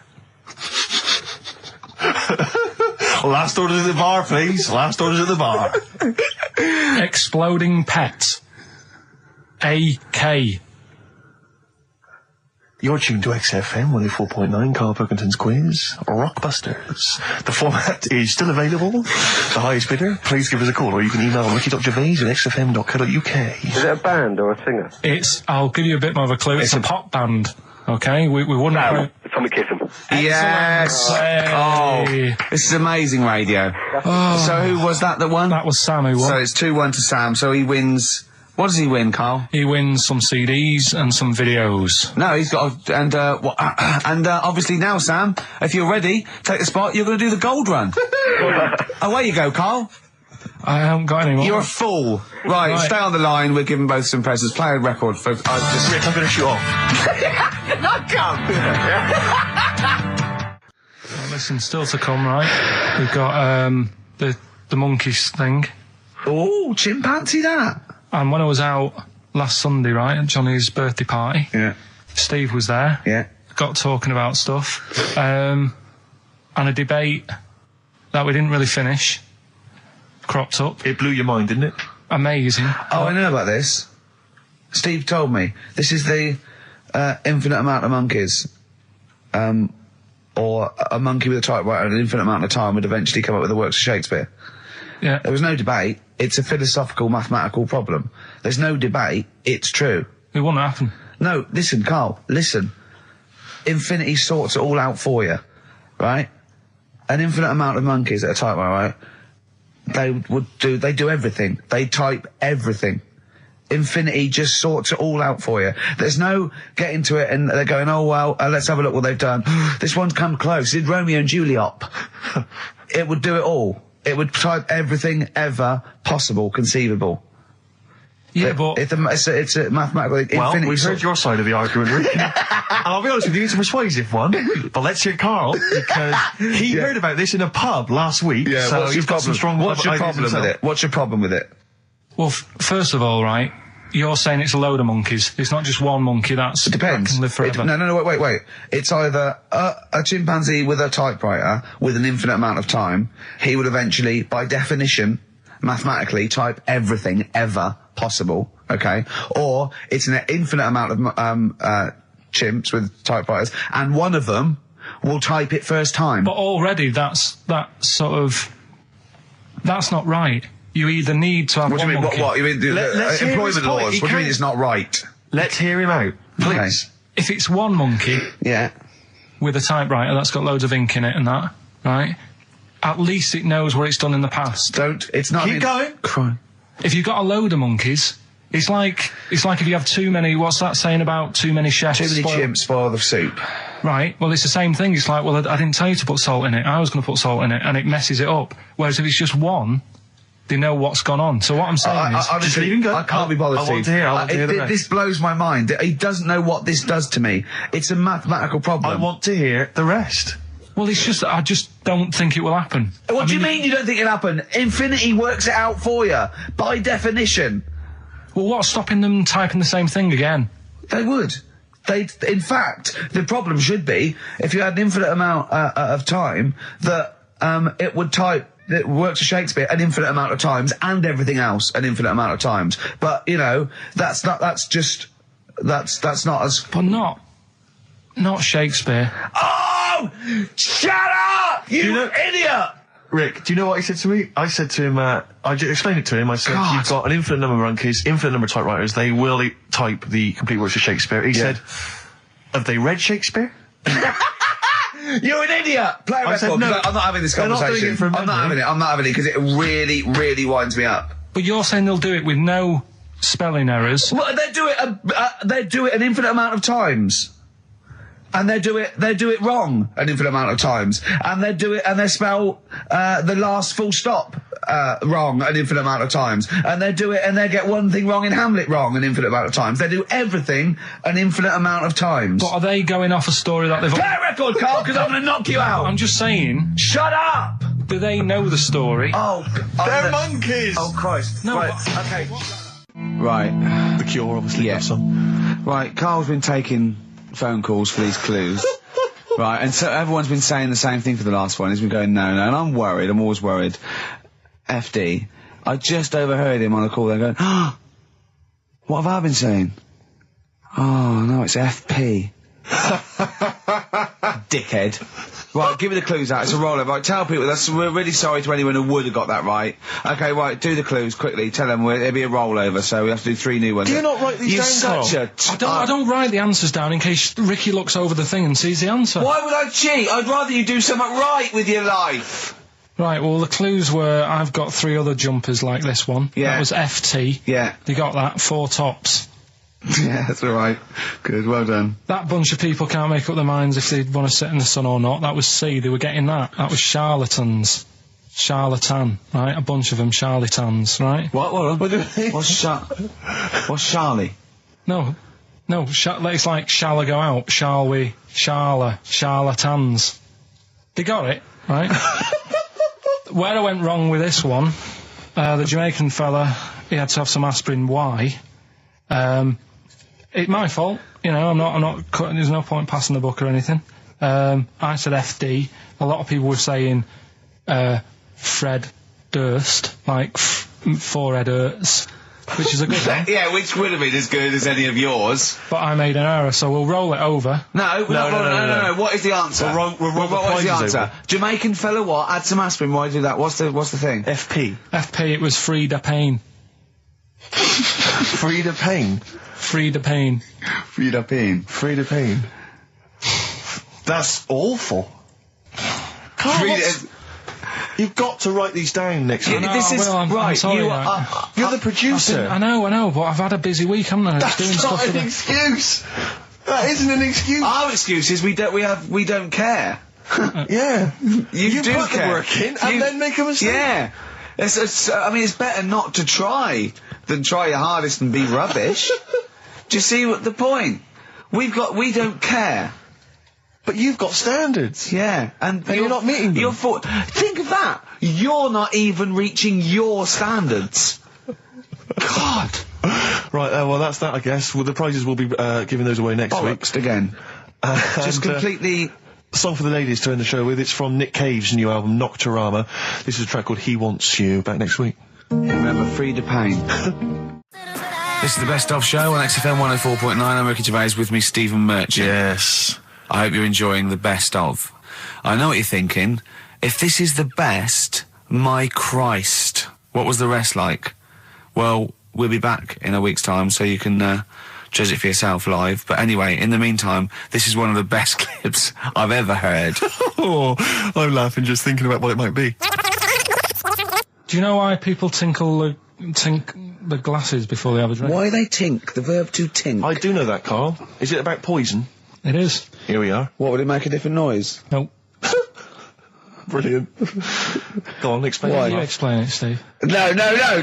Last orders at the bar, please. Last orders at the bar. Exploding pet. AK. You're tuned to XFM 104.9, Karl Pilkington's quiz, Rockbusters. The format is still available. The highest bidder, please give us a call, or you can email ricky.gervais@xfm.co.uk. Is it a band or a singer? I'll give you a bit more of a clue. It's a pop band. Okay, we wouldn't. No, Tommy Kissam. Yes. Hey. Oh, this is amazing radio. So who was that won? That was Sam who won. So it's 2-1 to Sam. So he wins. What does he win, Karl? He wins some CDs and some videos. No, he's got obviously now, Sam, if you're ready, take the spot. You're going to do the gold run. Away you go, Karl. I haven't got any more. You're a fool. Right, stay on the line. We're giving both some presents. Play a record, folks. Rick, I'm going to shoot off. I can't. Well, listen, still to come, right? We've got the monkeys thing. Oh, chimpanzee that. And when I was out last Sunday, right, at Johnny's birthday party, Steve was there. Yeah. Got talking about stuff. And a debate that we didn't really finish cropped up. It blew your mind, didn't it? Amazing. Oh, I know about this. Steve told me. This is the infinite amount of monkeys. Or a monkey with a typewriter and an infinite amount of time would eventually come up with the works of Shakespeare. Yeah. There was no debate. It's a philosophical, mathematical problem. There's no debate. It's true. It wouldn't happen. No, listen, Karl, listen. Infinity sorts it all out for you, right? An infinite amount of monkeys at a typewriter, right? They do everything. They type everything. Infinity just sorts it all out for you. There's no getting to it and they're going, oh, well, let's have a look what they've done. This one's come close. Did Romeo and Juliet. It would do it all. It would type everything ever possible, conceivable. Yeah, but it's a mathematical. Well, we've heard your side of the argument, Rick. And I'll be honest with you, it's a persuasive one. But let's hear Karl, because he heard about this in a pub last week. Yeah, so he's got some strong. What's your problem with it? What's your problem with it? Well, first of all, right, you're saying it's a load of monkeys. It's not just one monkey. It depends. That can live forever. No, wait. It's either a chimpanzee with a typewriter with an infinite amount of time. He would eventually, by definition, mathematically, type everything ever possible. Okay, or it's an infinite amount of chimps with typewriters, and one of them will type it first time. But already, that's not right. You either need to have what one do you mean? monkey. What you mean? Employment laws. What do you mean it's not right? Let's hear him out, please. Okay. If it's one monkey, with a typewriter that's got loads of ink in it and that, right? At least it knows what it's done in the past. It's not. Keep going. Cry. If you've got a load of monkeys, it's like if you have too many. What's that saying about too many chefs? Too many chimps spoil the soup. Right. Well, it's the same thing. It's like, well, I didn't tell you to put salt in it. I was going to put salt in it, and it messes it up. Whereas if it's just one, they know what's gone on. So what I'm saying is, just leave him go. I can't be bothered. I want to hear the rest. This blows my mind. He doesn't know what this does to me. It's a mathematical problem. I want to hear the rest. Well, it's just I just don't think it will happen. What do you mean you don't think it'll happen? Infinity works it out for you by definition. Well, what's stopping them typing the same thing again? They would. In fact, the problem should be if you had an infinite amount of time that it would type. That works for Shakespeare an infinite amount of times and everything else an infinite amount of times. But that's not as. But not Shakespeare. Oh, shut up, you idiot! Rick, do you know what he said to me? I said to him, I explained it to him. I said, you've got an infinite number of monkeys, infinite number of typewriters. They will type the complete works of Shakespeare. He said, have they read Shakespeare? You're an idiot! Play a record. Said, no, I'm not having this conversation. I'm not having it because it really, really winds me up. But you're saying they'll do it with no spelling errors. Well, they do it an infinite amount of times. And they do it wrong an infinite amount of times. And they spell the last full stop wrong an infinite amount of times. And they get one thing wrong in Hamlet wrong an infinite amount of times. They do everything an infinite amount of times. But are they going off a story that they've... Play a record, Karl, because I'm going to knock you out. I'm just saying... Shut up! Do they know the story? Oh, they're monkeys! Oh, Christ. No, right, okay. Right. The Cure, obviously. Yeah. Right, Carl's been taking phone calls for these clues. Right, and so everyone's been saying the same thing for the last one. He's been going, no, and I'm worried. I'm always worried. FD. I just overheard him on a call. They're going, what have I been saying? Oh, no, it's FP. Dickhead. Right, give me the clues out. It's a rollover. Right, tell people, we're really sorry to anyone who would have got that right. Okay, right, do the clues quickly. Tell them it'll be a rollover, so we have to do 3 new ones. Do you not write these down, I don't write the answers down in case Ricky looks over the thing and sees the answer. Why would I cheat? I'd rather you do something right with your life. Right, well, the clues were I've got 3 other jumpers like this one. Yeah. That was FT. Yeah. They got that, 4 tops. Yeah, that's all right. Good, well done. That bunch of people can't make up their minds if they want to sit in the sun or not. That was C, they were getting that. That was charlatans. Charlatan, right? A bunch of them charlatans, right? What do you mean? What's Charlie? No, it's like, shall I go out? Shall we? Charlatans. They got it, right? Where I went wrong with this one, the Jamaican fella, he had to have some aspirin. Why? It's my fault, you know, I'm not cutting, there's no point passing the buck or anything. I said FD, a lot of people were saying, Fred Durst, like, forehead hurts, which is a good one. Yeah, which would have been as good as any of yours. But I made an error, so we'll roll it over. No. What is the answer? What is the answer? Over. Jamaican fella what? Add some aspirin, why do that? What's the thing? FP, it was Frida Payne. Frida Payne? Frida Payne. Frida Payne. Frida Payne. That's awful. Carl, you've got to write these down next week. This is I'm right. sorry, You're the producer. I know, but I've had a busy week, haven't I? That's not an excuse. That isn't an excuse. Our excuse is we don't care. Yeah. You do put care. the work in and then make a mistake. Yeah. It's better not to try than try your hardest and be rubbish. Do you see what the point? We don't care. But you've got standards. Yeah, and you're not meeting them. Think of that. You're not even reaching your standards. God. Right, well, that's that, I guess. Well, the prizes will be giving those away next week. Again. Just completely... Song for the ladies to end the show with. It's from Nick Cave's new album, Nocturama. This is a track called He Wants You. Back next week. Remember, Frida Payne. This is the Best Of Show on XFM 104.9. I'm Ricky Gervais, with me, Stephen Merchant. Yes. I hope you're enjoying the Best Of. I know what you're thinking. If this is the best, my Christ, what was the rest like? Well, we'll be back in a week's time, so you can judge it for yourself live. But anyway, in the meantime, this is one of the best clips I've ever heard. Oh, I'm laughing just thinking about what it might be. Do you know why people tink the glasses before they have a drink? Why they tink? The verb to tink. I do know that, Carl. Is it about poison? It is. Here we are. What, would it make a different noise? Nope. Brilliant. Go on, explain Why? it. You explain it, Steve. No,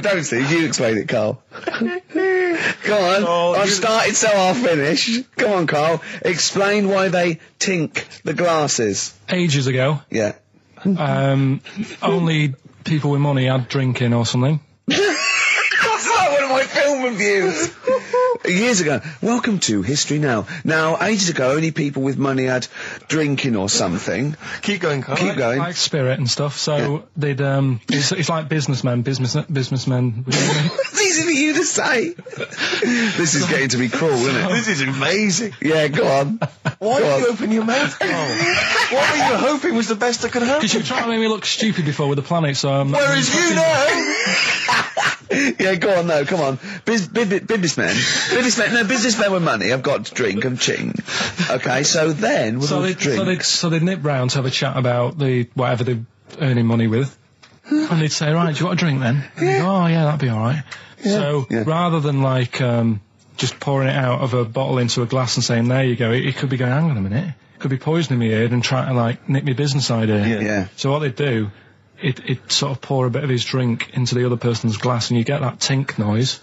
don't, Steve. You explain it, Carl. Go on. Oh, I've started, so I'll finish. Go on, Carl. Explain why they tink the glasses. Ages ago, Yeah. only people with money had drinking or something. That's like one of my film reviews. Years ago. Welcome to History Now. Now, ages ago, only people with money had drinking or something. Keep going, Carl. Keep going. Like spirit and stuff. So they'd it's like businessmen. Businessmen. It's easy for you to say. This is getting to be cruel, isn't it? This is amazing. Yeah, go on. Why did you open your mouth, Carl? What were you hoping was the best that could happen? Because you were trying to make me look stupid before with the planet, so I'm not... Whereas you know... Yeah, go on, no, come on. Businessmen with money. I've got to drink and ching. Okay, so then with all the drinks. So they'd nip round to have a chat about whatever they're earning money with, and they'd say, right, do you want a drink then? And they'd go, oh yeah, that'd be all right. Yeah. So rather than like just pouring it out of a bottle into a glass and saying, there you go, it could be going, hang on a minute, it could be poisoning me head and trying to like nip my business idea. Yeah. So what they'd do, it sort of pour a bit of his drink into the other person's glass, and you get that tink noise,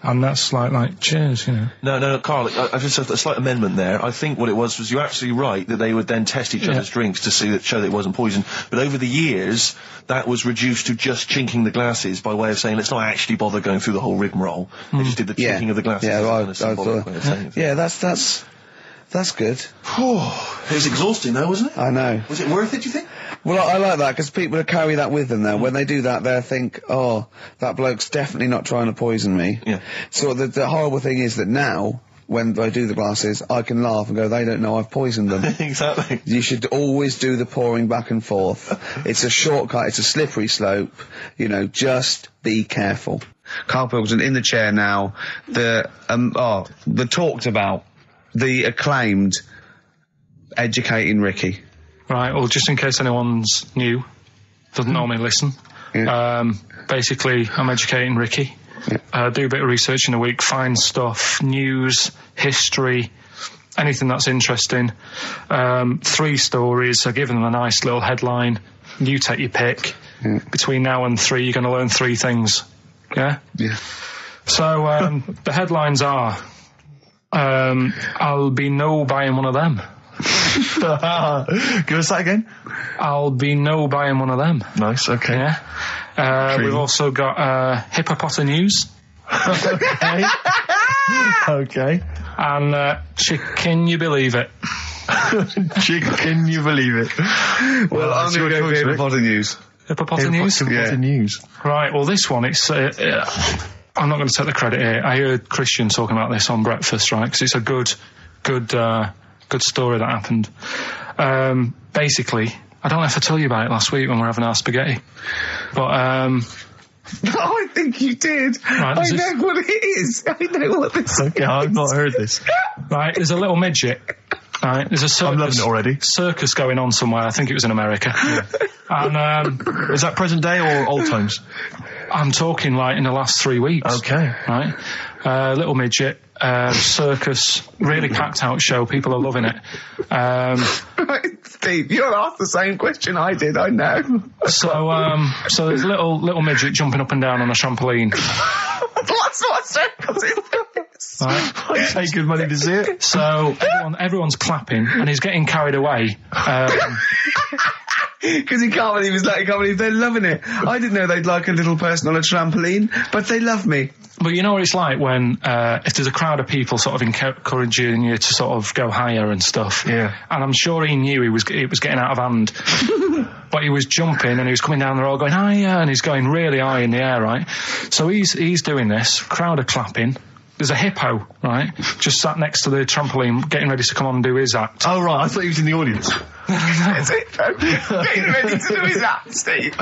and that's like cheers, you know. No, Carl, I just have a slight amendment there. I think what it was you're absolutely right that they would then test each other's drinks to show that it wasn't poison. But over the years, that was reduced to just chinking the glasses by way of saying, let's not actually bother going through the whole rigmarole. They just did the chinking of the glasses. Yeah, that's good. It was exhausting though, wasn't it? I know. Was it worth it, do you think? Well, I like that, because people carry that with them now. When they do that, they'll think, oh, that bloke's definitely not trying to poison me. Yeah. So the horrible thing is that now, when I do the glasses, I can laugh and go, they don't know I've poisoned them. Exactly. You should always do the pouring back and forth. It's a shortcut, it's a slippery slope, you know, just be careful. Karl Pilkington in the chair now, the talked about, the acclaimed Educating Ricky. Right, well, just in case anyone's new, doesn't normally listen, basically, I'm educating Ricky. Do a bit of research in a week, find stuff, news, history, anything that's interesting. 3 stories, I give them a nice little headline. You take your pick. Between now and 3, you're going to learn 3 things. Yeah? Yeah. So, the headlines are, I'll be no buying one of them. Give us that again. I'll be no buying one of them. Nice, okay. Yeah. We've also got hippopotamus news. Okay. Okay. And can you believe it? Can you believe it? Well, I'm going to go for hippopotamus news. Hippopotamus news? Hippopotamus news. Right, well, this one, it's... I'm not going to take the credit here. I heard Christian talking about this on breakfast, right? Because it's a good story that happened. Basically, I don't know if I told you about it last week when we were having our spaghetti, but I think you did. Right, I know what it is. I know what this is. Okay, I've not heard this. Right, there's a little midget. Right, there's a circus. I'm loving it already. Circus going on somewhere. I think it was in America. Yeah. And is that present day or old times? I'm talking like in the last 3 weeks. Okay. Right, little midget. Circus, really packed out show. People are loving it. Steve, you'll ask the same question I did. I know. So there's a little midget jumping up and down on a trampoline. That's what circus is. Right. I pay good money to see it. So everyone's clapping, and he's getting carried away. Because he can't believe they're loving it. I didn't know they'd like a little person on a trampoline, but they love me. But you know what it's like when, if there's a crowd of people sort of encouraging you to sort of go higher and stuff. Yeah. And I'm sure he knew it was getting out of hand. But he was jumping and he was coming down the road going higher, and he's going really high in the air, right? So he's doing this, crowd are clapping. There's a hippo, right, just sat next to the trampoline, getting ready to come on and do his act. Oh, right, I thought he was in the audience. There's a hippo getting ready to do his act, Steve.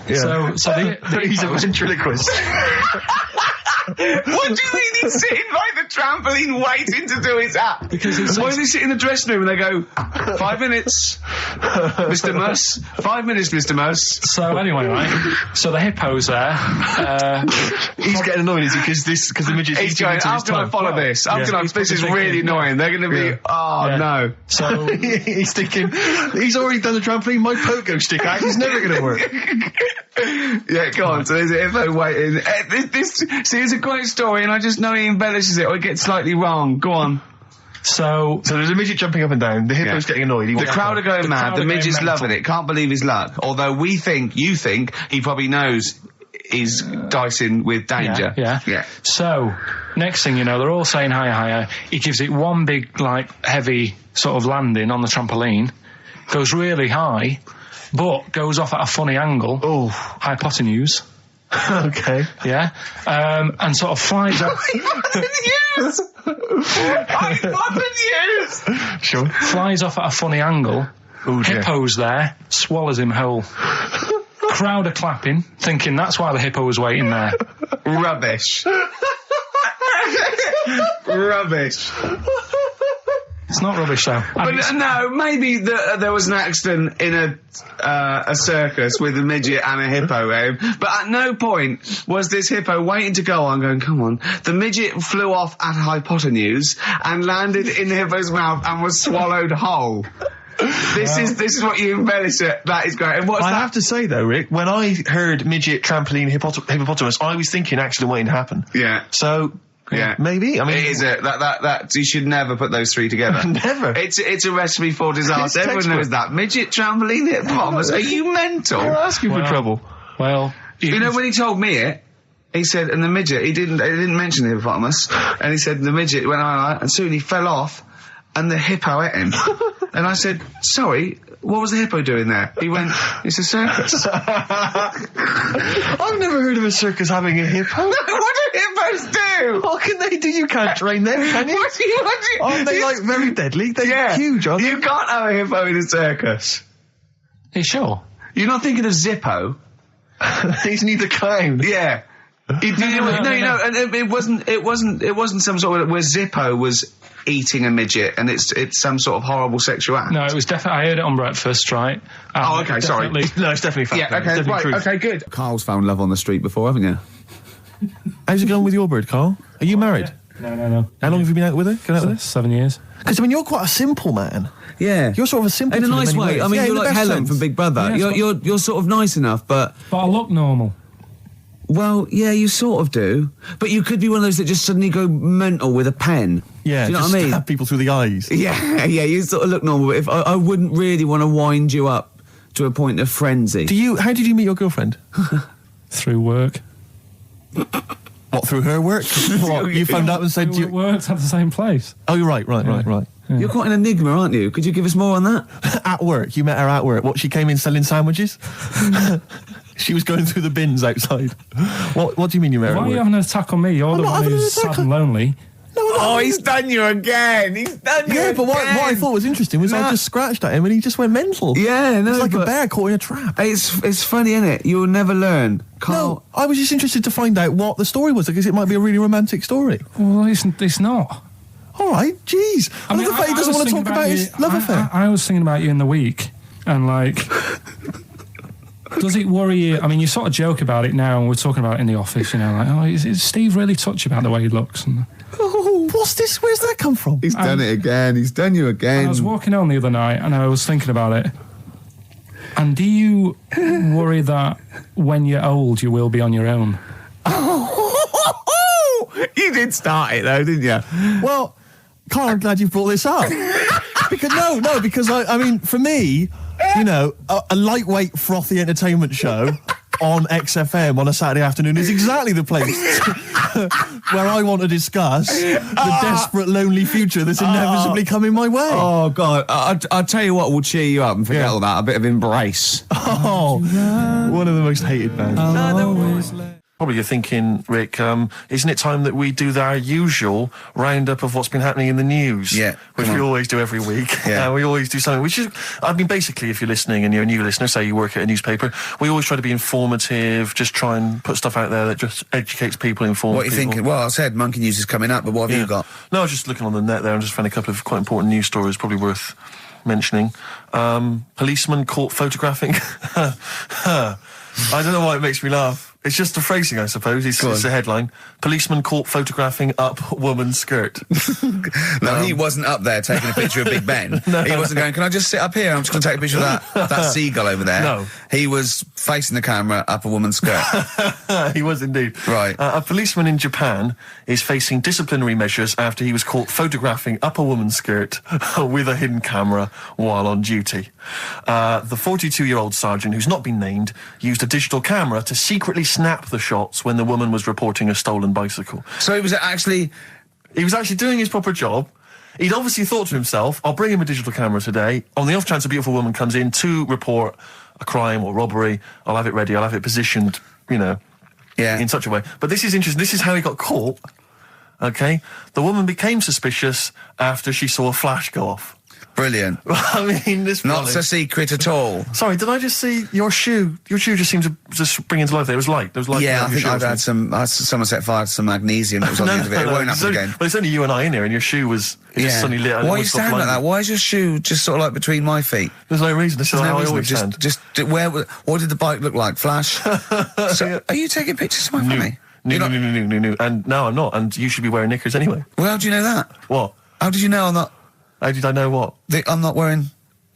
Yeah. So he's a ventriloquist. What do you mean he's sitting by the trampoline waiting to do his act? Because why does he sit in the dressing room and they go, 5 minutes, Mr. Mus, 5 minutes, Mr. Mus. So anyway, right, so the hippo's there. He's getting annoyed, is he? Because the midget's he's going, how can I follow this? This is really annoying. They're going to be, no. So he's thinking, he's already done the trampoline, my pogo stick act is never going to work. Yeah, go on. So there's a hippo waiting. Here's a great story, and I just know he embellishes it or it gets slightly wrong. Go on. So there's a midget jumping up and down. The hippo's getting annoyed. The crowd are going mad. The midget's loving it. Can't believe his luck. Although you think he probably knows he's dicing with danger. Yeah. So next thing you know, they're all saying higher. He gives it one big, heavy sort of landing on the trampoline. Goes really high, but goes off at a funny angle. Oh, hypotenuse. Okay. Yeah. And sort of flies up. Hypotenuse! Sure. Flies off at a funny angle. Ooh, Hippo's there, swallows him whole. Crowd are clapping, thinking that's why the hippo was waiting there. Rubbish. Rubbish. It's not rubbish, though. But no, maybe there was an accident in a circus with a midget and a hippo, but at no point was this hippo waiting to go on, going, come on. The midget flew off at hypotenuse and landed in the hippo's mouth and was swallowed whole. This is what you embellish it. That is great. And I have to say though, Rick, when I heard midget, trampoline, hippopotamus, I was thinking accident waiting to happen. Yeah. So. Yeah, maybe. I mean, it is that you should never put those three together. Never. It's a recipe for disaster. Everyone knows that. Midget, trampoline, hippopotamus. Are you mental? You're asking for trouble. Well, you know when he told me it, he said, and the midget. He didn't mention the hippopotamus, and he said the midget went on, and soon he fell off, and the hippo ate him. And I said, sorry. What was the hippo doing there? He went, it's a circus. I've never heard of a circus having a hippo. No, what do zippos do? What can they do? You can't train them, can you? What do you? Aren't they like very deadly? They're huge, aren't they? You can't have a hippo in a circus. Are you sure? You're not thinking of Zippo? He's neither kind. Yeah. No, and it wasn't some sort of where Zippo was eating a midget, and it's some sort of horrible sexual act. No, it was definitely. I heard it on breakfast, right? Oh, okay, sorry. No, it's definitely fact. Yeah, okay, right, okay, good. Carl's found love on the street before, haven't you? How's it going with your bird, Carl? Are you married? No. How long have you been out with her? 7 years. Because, I mean, you're quite a simple man. Yeah. You're sort of a simple In a nice way. ways. I mean, yeah, you're like Helen from Big Brother. Yeah, you're sort of nice enough, but I look normal. Well, yeah, you sort of do. But you could be one of those that just suddenly go mental with a pen. Yeah, do you know just what I mean? Stab people through the eyes. Yeah, you sort of look normal. But if I wouldn't really want to wind you up to a point of frenzy. How did you meet your girlfriend? Through work. What, through her work? What, you phoned up and said... We worked at the same place. Oh, you're right. Yeah. You're quite an enigma, aren't you? Could you give us more on that? At work. You met her at work. What, she came in selling sandwiches? She was going through the bins outside. What do you mean you met her Why at are you work? having an attack on me? You're the one who's sad and lonely. Oh, he's done you again. Yeah, but what I thought was interesting was I just scratched at him and he just went mental. Yeah, no, it's like a bear caught in a trap. It's funny, isn't it? You'll never learn. No, I was just interested to find out what the story was, because it might be a really romantic story. Well, it's not. All right, jeez. I love the fact he doesn't want to talk about his love affair. I was thinking about you in the week, and like, does it worry you? I mean, you sort of joke about it now, and we're talking about it in the office, you know, like, oh, is Steve really touchy about the way he looks? And, what's this? Where's that come from? He's done it again. He's done you again. I was walking home the other night, and I was thinking about it. And do you worry that when you're old, you will be on your own? You did start it though, didn't you? Well, Carl, I'm glad you've brought this up. because I mean, for me, you know, a lightweight, frothy entertainment show on XFM on a Saturday afternoon is exactly the place where I want to discuss the desperate, lonely future that's inevitably coming my way. Oh, God. I'll tell you what will cheer you up and forget all that. A bit of Embrace. Oh, one of the most hated bands. Probably you're thinking, Rick, isn't it time that we do our usual roundup of what's been happening in the news? Yeah. Which we always do every week. Yeah. We always do something, which is, I mean, basically, if you're listening and you're a new listener, say you work at a newspaper, we always try to be informative, just try and put stuff out there that just educates people, informs What are you people. thinking? Well, I said Monkey News is coming up, but what have you got? No, I was just looking on the net there and just found a couple of quite important news stories, probably worth mentioning. Policeman caught photographing. I don't know why it makes me laugh. It's just the phrasing, I suppose. It's a headline. Policeman caught photographing up woman's skirt. No, he wasn't up there taking a picture of Big Ben. He wasn't going, can I just sit up here? I'm just going to take a picture of that seagull over there. No. He was facing the camera up a woman's skirt. He was indeed. Right. A policeman in Japan is facing disciplinary measures after he was caught photographing up a woman's skirt with a hidden camera while on duty. The 42-year-old sergeant, who's not been named, used a digital camera to secretly snap the shots when the woman was reporting a stolen bicycle. So he was actually doing his proper job. He'd obviously thought to himself, I'll bring him a digital camera today. On the off chance a beautiful woman comes in to report a crime or robbery, I'll have it ready, I'll have it positioned, you know, in such a way. But this is interesting. This is how he got caught. Okay? The woman became suspicious after she saw a flash go off. brilliant. I mean, this not a secret at all. Sorry, did I just see your shoe? Your shoe just seemed to just spring into life there. It was light. There was light. Yeah, I think I've had someone set fire to some magnesium that was on the end of it. It won't happen again. But it's only you and I in here, and your shoe was just suddenly lit. Why are you standing like that? Why is your shoe just sort of like between my feet? There's no reason. This is how I always stand. What did the bike look like? Flash? So, are you taking pictures of my family? No. And no, I'm not. And you should be wearing knickers anyway. Well, how do you know that? What? How did you know I'm not? How did I know what? I'm not wearing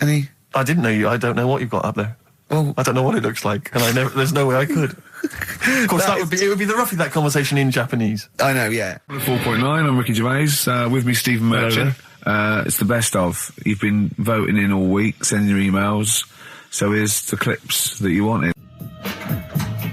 any... I didn't know you. I don't know what you've got up there. Well, I don't know what it looks like, and there's no way I could. Of course, it would be roughly that conversation in Japanese. I know, yeah. 4.9, I'm Ricky Gervais, with me Stephen Merchant. It's the best of. You've been voting in all week, sending your emails, so here's the clips that you wanted.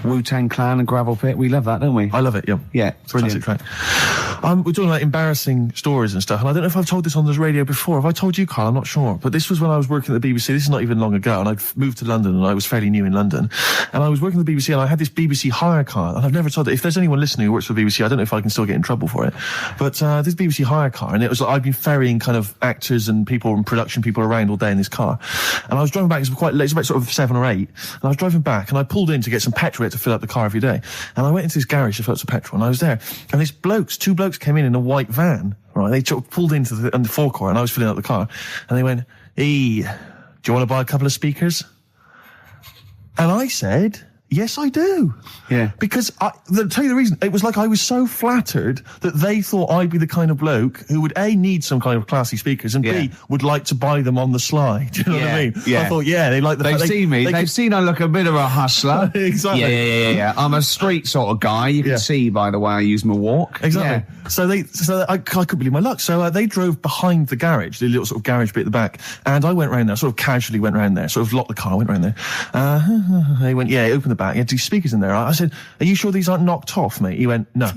Wu-Tang Clan and Gravel Pit, we love that, don't we? I love it, yeah. Yeah, brilliant. Classic track. We're talking about embarrassing stories and stuff, and I don't know if I've told this on the radio before. Have I told you, Carl? I'm not sure. But this was when I was working at the BBC. This is not even long ago, and I'd moved to London, and I was fairly new in London. And I was working at the BBC, and I had this BBC hire car, and I've never told it. If there's anyone listening who works for the BBC, I don't know if I can still get in trouble for it. But this BBC hire car, and it was like I'd been ferrying kind of actors and people and production people around all day in this car. And I was driving back, it was quite late, it was about sort of 7 or 8, and I was driving back, and I pulled in to get some petrol to fill up the car every day. And I went into this garage to fill up some petrol, and I was there, and this two blokes came in a white van, right? They pulled into the forecourt, and I was filling up the car, and they went, "Hey, do you want to buy a couple of speakers?" And I said, "Yes, I do." Yeah. Because I'll tell you the reason. It was like I was so flattered that they thought I'd be the kind of bloke who would A, need some kind of classy speakers, and B, would like to buy them on the sly. Do you know what I mean? Yeah. I thought, they like the They've seen me. They've seen I look a bit of a hustler. Exactly. Yeah. I'm a street sort of guy. You can see by the way I use my walk. Exactly. Yeah. So I couldn't believe my luck. So they drove behind the garage, the little sort of garage bit at the back, and I went round there, sort of casually went round there, sort of locked the car, went round there. They went, open the back. You had 2 speakers in there. I said, "Are you sure these aren't knocked off, mate?" He went, No.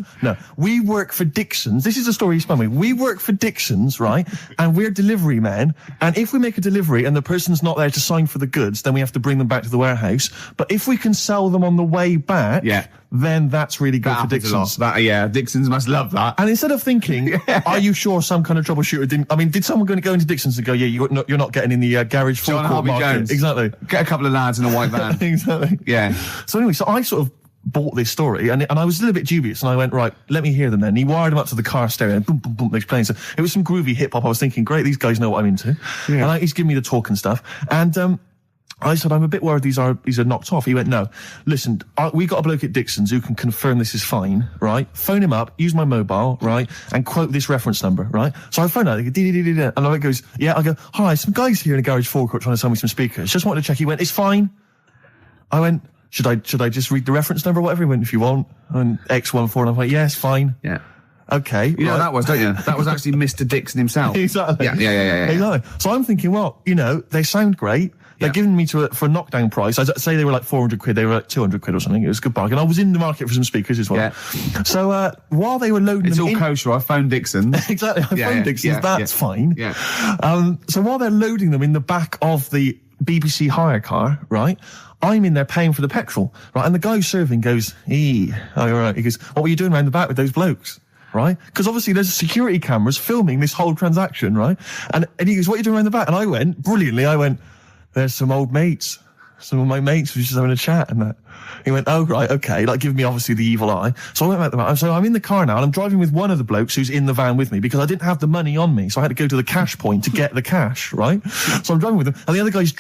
We work for Dixon's. This is the story he spun me. We work for Dixon's, right? And we're delivery men. And if we make a delivery and the person's not there to sign for the goods, then we have to bring them back to the warehouse. But if we can sell them on the way back, then that's really good for Dixon's. Dixon's must love that. And instead of thinking, are you sure some kind of troubleshooter did someone going to go into Dixon's and go, you're not getting in the garage forecourt market? Jones. Exactly. Get a couple of lads in a white van. Exactly. Yeah. So anyway, so I sort of bought this story, and I was a little bit dubious, and I went, right, let me hear them then. And he wired them up to the car stereo, and boom, boom, boom, they're playing. So it was some groovy hip-hop. I was thinking, great, these guys know what I'm into. Yeah. And he's giving me the talk and stuff. And I said, I'm a bit worried these are knocked off. He went, no, listen, we got a bloke at Dixon's who can confirm this is fine, right? Phone him up, use my mobile, right? And quote this reference number, right? So I phone out, they go, and I goes, I go, hi, some guys here in the garage forecourt trying to sell me some speakers. Just wanted to check. He went, it's fine. I went, should I just read the reference number or whatever? He went, if you want. And X14, and I'm like, yes, fine. Yeah. Okay. You know what that was, don't you? That was actually Mr. Dixon himself. Exactly. Yeah. Exactly. So I'm thinking, well, they sound great. They're giving me for a knockdown price. I'd say they were like 400 quid. They were like 200 quid or something. It was a good bargain. I was in the market for some speakers as well. Yeah. So while they were loading it's them all kosher. I phoned Dixon. Exactly. I phoned Dixon. That's fine. Yeah. So while they're loading them in the back of the BBC hire car, right, I'm in there paying for the petrol, right, and the guy who's serving goes, all right. He goes, what were you doing around the back with those blokes? Right? Because obviously there's security cameras filming this whole transaction, right? And he goes, what are you doing around the back? And I went, brilliantly, there's some old mates. Some of my mates were just having a chat and that. He went, oh, right, okay, like giving me obviously the evil eye. So I went back to the van. So I'm in the car now and I'm driving with one of the blokes who's in the van with me because I didn't have the money on me. So I had to go to the cash point to get the cash, right? So I'm driving with him and the other guy's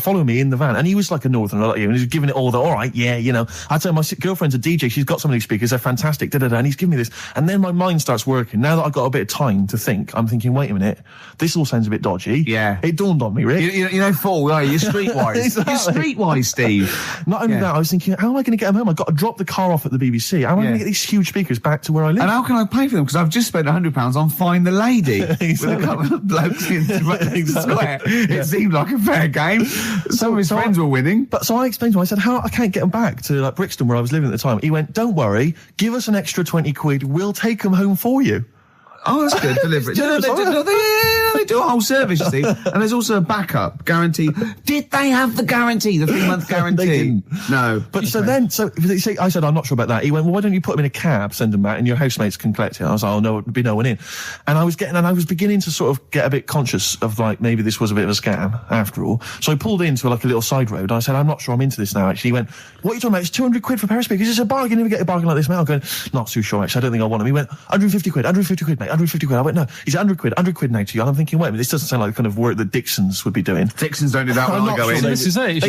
following me in the van and he was like a northerner like you and he was giving it all all right, I tell my girlfriend's a DJ, she's got some of these speakers, they're fantastic, and he's giving me this. And then my mind starts working. Now that I've got a bit of time to think, I'm thinking, wait a minute, this all sounds a bit dodgy. Yeah. It dawned on me, Rick. You're you're streetwise. Exactly. You're streetwise, Steve. Not only that, I was thinking, how am I going to get them home? I've got to drop the car off at the BBC. How am I going to get these huge speakers back to where I live? And how can I pay for them? Because I've just spent £100 on Find the Lady with a couple of blokes in the square. It seemed like a fair game. Some of his friends were winning. But so I explained to him, I said, I can't get them back to like Brixton where I was living at the time. He went, don't worry, give us an extra 20 quid, we'll take them home for you. Oh, that's good. Delivery. They do a whole service, you see. And there's also a backup guarantee. Did they have the guarantee, the 3-month guarantee? They didn't. No. But I said, I'm not sure about that. He went, well, why don't you put them in a cab, send them back, and your housemates can collect it? I was like, oh, no, there'd be no one in. And I was beginning to sort of get a bit conscious of like, maybe this was a bit of a scam after all. So I pulled into like a little side road. I said, I'm not sure I'm into this now, actually. He went, what are you talking about? It's 200 quid for pair of speakers. It's a bargain. You never get a bargain like this, mate. I'm going, not too sure, actually. I don't think I want them. He went, 150 quid, mate. 150 quid. I went, no, he's 100 quid now to you. And I'm thinking, wait a minute, this doesn't sound like the kind of work that Dixon's would be doing. Dixon's don't do that when I go in. This is it.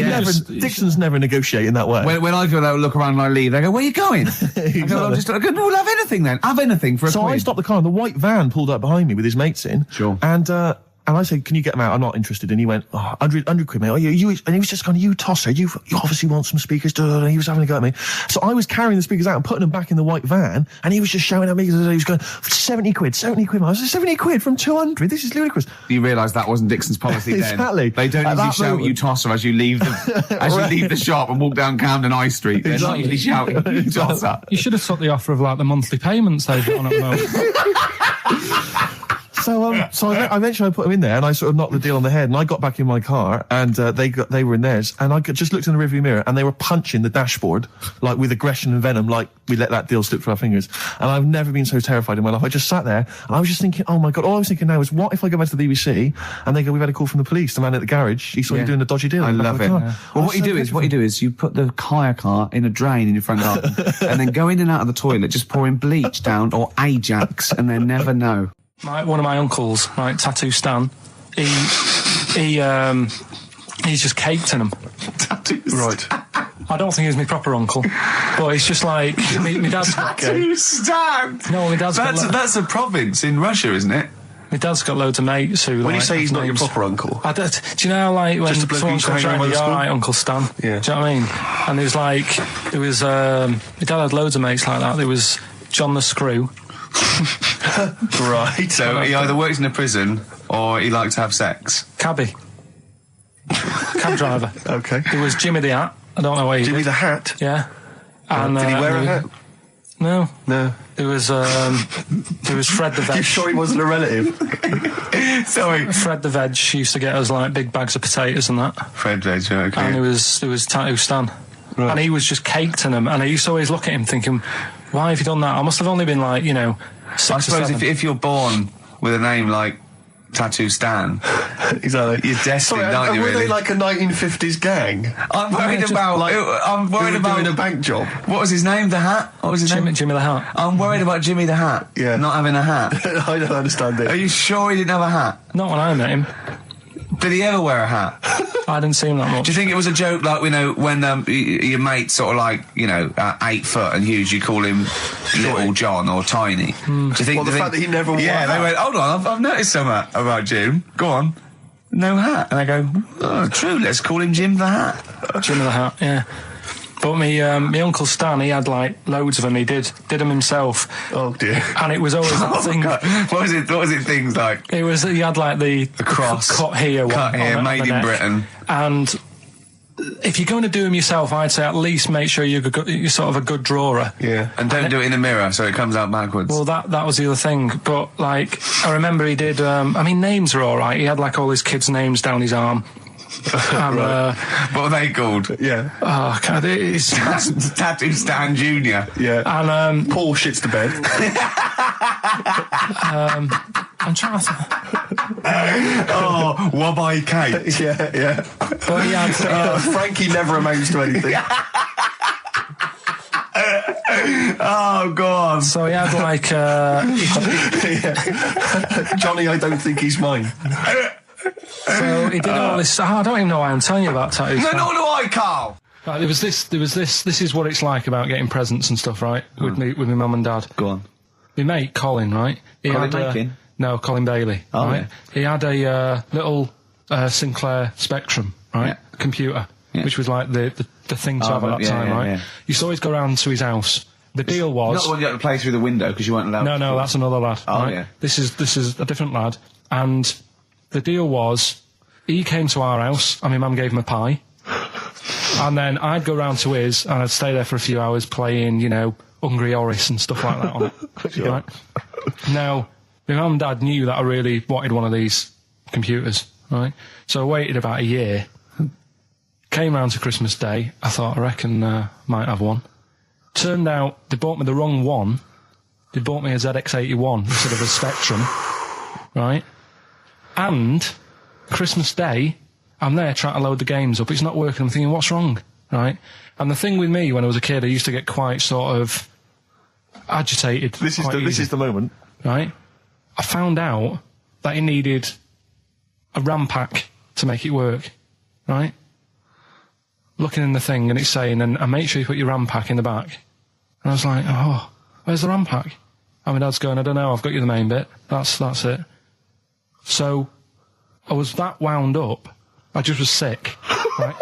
Dixon's never negotiate in that way. When I go there, look around and I leave, they go, where are you going? Exactly. I go, we'll have anything then. Have anything for a quid. I stopped the car and the white van pulled up behind me with his mates in. Sure. And And I said, can you get them out? I'm not interested. And he went, 100 quid, mate. Oh, you, and he was just going, you tosser, you obviously want some speakers. And he was having a go at me. So I was carrying the speakers out and putting them back in the white van. And he was just shouting at me. He was going, 70 quid. I was like, 70 quid from 200? This is ludicrous. You realise that wasn't Dixon's policy then. Exactly. They don't usually shout you tosser as you leave the shop and walk down Camden High Street. They're not usually shouting you tosser. You should have took the offer of like the monthly payments they've got on at the moment. So I eventually put them in there, and I sort of knocked the deal on the head, and I got back in my car, and they were in theirs, and I just looked in the rearview mirror, and they were punching the dashboard, like with aggression and venom, like we let that deal slip through our fingers. And I've never been so terrified in my life. I just sat there, and I was just thinking, oh my God, all I was thinking now is, what if I go back to the BBC, and they go, we've had a call from the police, the man at the garage, he saw you doing a dodgy deal. I love it. Yeah. Well, what you do is you put the hire car in a drain in your front garden, and then go in and out of the toilet, just pouring bleach down, or Ajax, and they never know. One of my uncles, right, Tattoo Stan, he's just caked in them. Tattoos. Right. I don't think he's my proper uncle, but he's just like my dad's got Tattoo Stan. No, my dad's that's a province in Russia, isn't it? My dad's got loads of mates who. When you say he's not your proper uncle, do you know, like when someone comes around, you're all right, Uncle Stan. Yeah. Do you know what I mean? And there was my dad had loads of mates like that. There was John the Screw. Right. So he either works in a prison or he likes to have sex. Cab driver. Okay. There was Jimmy the Hat. I don't know where he Jimmy the Hat? Yeah. And, did he wear a hat? No. There was Fred the Veg. You sure he wasn't a relative? Sorry. Fred the Veg used to get us like big bags of potatoes and that. Fred Veg, okay. And there was Tattoo Stan. Right. And he was just caked in them, and I used to always look at him thinking, why have you done that? I must have only been like, 6 I or suppose 7. if you're born with a name like Tattoo Stan, exactly, you're destined, aren't you? Were really? they like a 1950s gang? I'm worried about doing a bank job. What was his name? The Hat? What was his name? Jimmy the Hat. I'm worried about Jimmy the Hat. Yeah, not having a hat. I don't understand it. Are you sure he didn't have a hat? Not when I met him. Did he ever wear a hat? I didn't see him that much. Do you think it was a joke, like, when your mate's sort of like, 8 foot and huge, you call him Little John or Tiny? Do you think the fact that he never wore a hat? Yeah, they went, hold on, I've noticed something about Jim. Go on. No hat. And I go, oh, true, let's call him Jim the Hat. Jim the Hat, yeah. But my Uncle Stan, he had like loads of them. He did them himself. Oh dear! And it was always that thing. God. What was it? Things like he had like the cross cut here, made in Britain. And if you're going to do them yourself, I'd say at least make sure you're sort of a good drawer. Yeah, and don't do it in the mirror so it comes out backwards. Well, that was the other thing. But like, I remember he did. Names are all right. He had like all his kids' names down his arm. And, what are they called? Yeah. Oh, God, it's Tattoo Stan Jr. Yeah. And Paul shits to bed. I'm trying to. Wabbai Kate. Yeah. But he had Frankie never amounts to anything. Oh God! So he had like Johnny, I don't think he's mine. So he did all this. I don't even know why I'm telling you about tattoos. No, nor do I, Carl. Right, there was this. This is what it's like about getting presents and stuff, right? With my mum and dad. Go on. My mate Colin, right? Colin Makin? No, Colin Bailey. Oh, right? Yeah. He had a little Sinclair Spectrum, right? Yeah. Computer, which was like the thing to have at that time, right? Yeah. You used to always go round to his house. The deal was not the one you had to play through the window because you weren't allowed. No, that's another lad. Oh right? yeah. This is a different lad, and the deal was he came to our house and my mum gave him a pie, and then I'd go round to his and I'd stay there for a few hours playing, Hungry Horace and stuff like that on it. Sure. Right? Now, my mum and dad knew that I really wanted one of these computers, right? So I waited about a year. Came round to Christmas Day. I thought, I reckon might have one. Turned out they bought me the wrong one. They bought me a ZX81 instead of a Spectrum, right? And Christmas Day, I'm there trying to load the games up. It's not working. I'm thinking, what's wrong, right? And the thing with me when I was a kid, I used to get quite sort of agitated. This is the moment, right? I found out that he needed a RAM pack to make it work, right? Looking in the thing and it's saying, and make sure you put your RAM pack in the back. And I was like, oh, where's the RAM pack? And my dad's going, I don't know, I've got you the main bit. That's it. So I was that wound up, I just was sick. Right?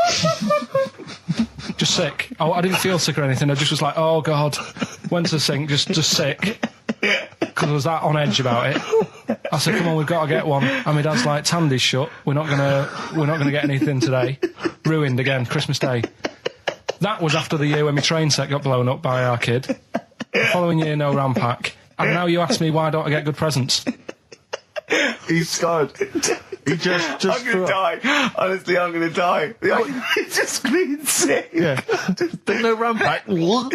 Just sick. I didn't feel sick or anything. I just was like, oh God. Went to the sink, just sick. Because I was that on edge about it. I said, come on, we've got to get one. And my dad's like, Tandy's shut. We're not gonna get anything today. Ruined again, Christmas Day. That was after the year when my train set got blown up by our kid. The following year, no RAM pack. And now you ask me why don't I get good presents? He's scarred. He just I'm gonna die. Honestly, I'm gonna die. He's just screaming sick. Yeah. There's no RAM pack. What?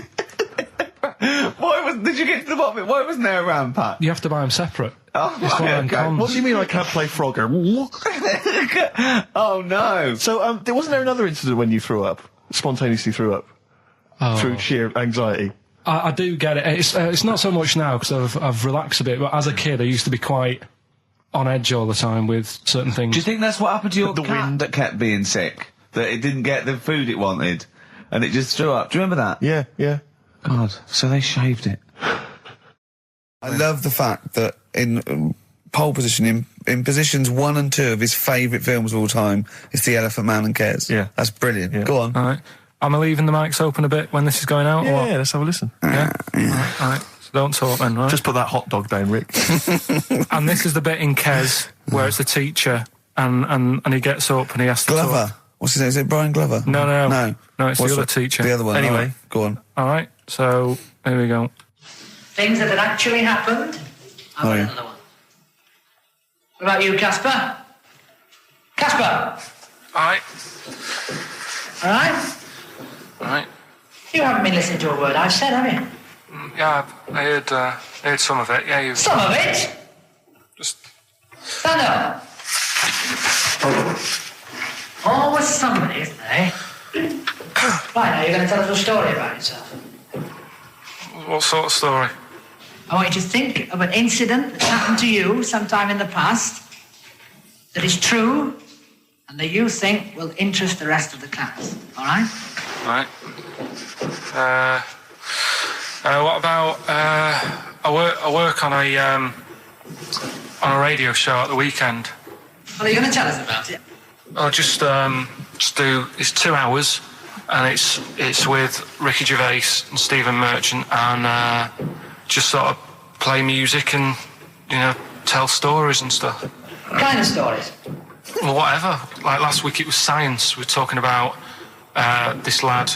Did you get to the bottom of it? Why wasn't there a RAM pack? You have to buy them separate. Oh, It's one of them okay. cons. What do you mean I can't play Frogger? Oh no. So, wasn't there another incident when you threw up? Spontaneously threw up? Through sheer anxiety? I do get it. It's not so much now because I've relaxed a bit, but as a kid I used to be quite on edge all the time with certain things. Do you think that's what happened to your cat that kept being sick? That it didn't get the food it wanted and it just threw up? Do you remember that? Yeah. God, so they shaved it. I love the fact that in pole position, in positions 1 and 2 of his favourite films of all time, it's The Elephant Man and Kes. Yeah. That's brilliant. Yeah. Go on. All right. Am I leaving the mics open a bit when this is going out? or what? Yeah, let's have a listen. Yeah. All right. So don't talk then, right? Just put that hot dog down, Rick. And this is the bit in Kes where it's the teacher and he gets up and he has to Glover. talk. What's his name? Is it Brian Glover? No, it's What's the other teacher. The other one. Anyway. All right, go on. All right, so here we go. Things that had actually happened. I've got another one. What about you, Casper? Casper! All right. All right? All right. You haven't been listening to a word I've said, have you? Yeah, I heard some of it. Yeah, you Some of it? just... Stand up. Always somebody, isn't there, eh? Right, now you're going to tell us a story about yourself. What sort of story? I want you to think of an incident that happened to you sometime in the past that is true and that you think will interest the rest of the class. All right? All right. What about... I work on a radio show at the weekend. Well, are you going to tell us about it? I'll just do... It's 2 hours, and it's with Ricky Gervais and Stephen Merchant, and just sort of play music and, tell stories and stuff. What kind of stories? Well, whatever. Like last week it was science. We were talking about this lad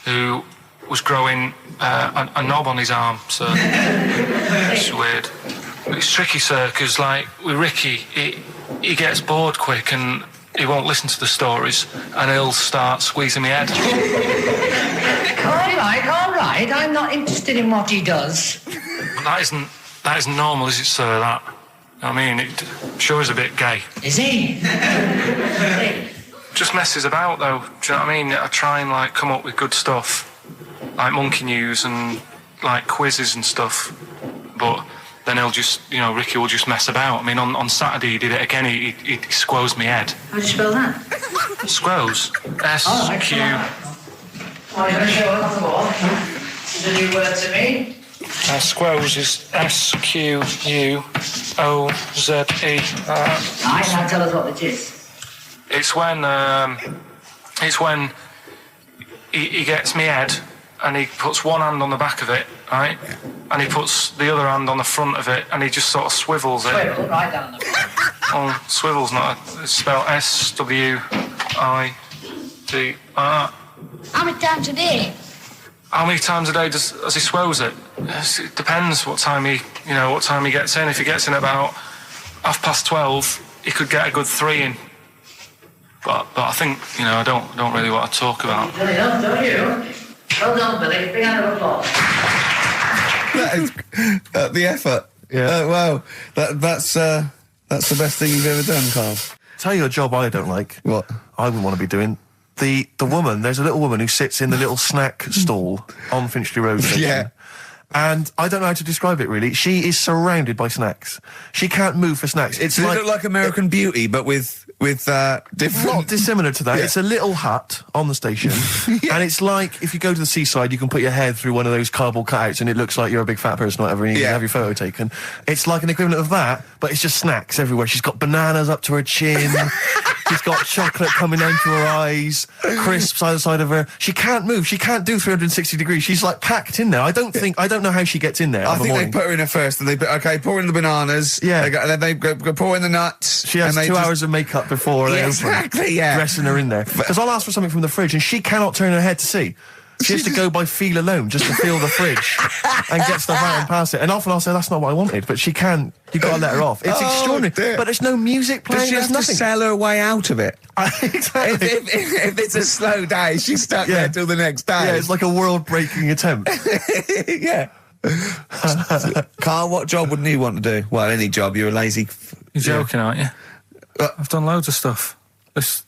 who was growing a knob on his arm, so it's weird. It's tricky, sir, because like with Ricky, he gets bored quick and he won't listen to the stories and he'll start squeezing my head. All right. I'm not interested in what he does. That isn't normal, is it, sir? That. I mean, it sure is a bit gay. Is he? Just messes about, though. Do you know what I mean? I try and like come up with good stuff, like monkey news and like quizzes and stuff. But then he'll just, Ricky will just mess about. I mean, on Saturday he did it again. He squoze my head. How do you spell that? Squoze. S-Q. Oh, you're going to show it on the wall? It's a new word to me. Squoze is S-Q-U-O-Z-E. Right, now tell us what it is. It's when he gets me head and he puts one hand on the back of it, right? And he puts the other hand on the front of it and he just sort of swivels it. Swivel, right down the Oh, swivel's not it's spelled S-W-I-D. How many times a day? How many times a day does he swells it? It depends what time he gets in. If he gets in about 12:30, he could get a good 3 in. But I think, I don't really want to talk about. Well done, don't you? Well done, Billy. Big hand of applause. That is the effort. Yeah. Wow. That's the best thing you've ever done, Carl. Tell you a job I don't like. What? I wouldn't want to be doing. The woman, there's a little woman who sits in the little snack stall on Finchley Road. Yeah. And I don't know how to describe it, really. She is surrounded by snacks. She can't move for snacks. It's Does like... it look like American Beauty, but with with different... Not dissimilar to that. Yeah. It's a little hut on the station, and it's like if you go to the seaside, you can put your head through one of those cardboard cutouts, and it looks like you're a big fat person, whatever, and you can have your photo taken. It's like an equivalent of that, but it's just snacks everywhere. She's got bananas up to her chin. She's got chocolate coming down to her eyes, crisps either side of her. She can't move. She can't do 360 degrees. She's like packed in there. I don't know how she gets in there. I think they put her in there first, and they pour in the bananas. Yeah. And then they go pour in the nuts. She has 2 hours of makeup before they open, dressing her in there. Because I'll ask for something from the fridge, and she cannot turn her head to see. She has to go by feel alone, just to feel the fridge and get stuff out and pass it. And often I'll say, that's not what I wanted, but she can. You've got to let her off. It's extraordinary. Dear. But there's no music playing. Does she have nothing. to sell her way out of it? Exactly. If it's a slow day, she's stuck there till the next day. Yeah, it's like a world-breaking attempt. Yeah. Carl, what job wouldn't you want to do? Well, any job. You're a lazy... You're joking, aren't you? I've done loads of stuff.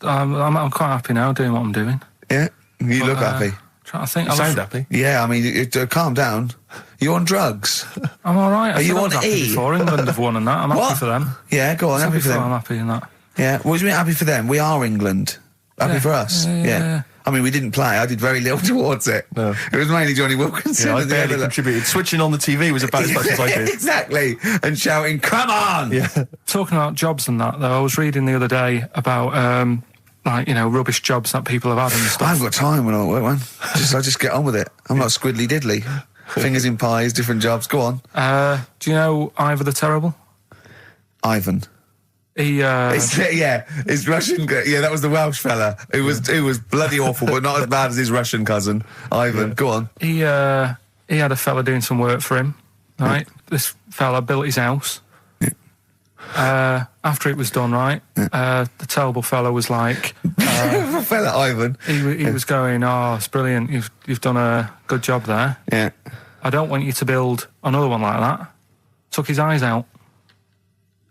I'm quite happy now doing what I'm doing. Yeah? You look happy. Trying to think. You sound happy. Yeah, I mean, calm down. You're on drugs. I'm all right. Are you on E? Before England have won and that. I'm happy for them. Yeah, go on. Happy for them. I'm happy in that. Yeah. What do you mean happy for them? We are England. Happy for us. Yeah. I mean, we didn't play. I did very little towards it. No. It was mainly Johnny Wilkinson. Yeah, I barely contributed. Switching on the TV was about as much as I did. Exactly. And shouting, come on! Yeah. Talking about jobs and that, though, I was reading the other day about, rubbish jobs that people have had and stuff. I haven't got time when I'm at work, man. I just get on with it. I'm not squiddly diddly. Fingers in pies, different jobs. Go on. Do you know Ivor the Terrible? Ivan. His Russian. Yeah, that was the Welsh fella. It was bloody awful, but not as bad as his Russian cousin, Ivan. Yeah. Go on. He had a fella doing some work for him. Right, this fella built his house. Yeah. After it was done, right, the terrible fella was like, fella Ivan. He was going, "Oh, it's brilliant. You've done a good job there. Yeah. I don't want you to build another one like that." Took his eyes out.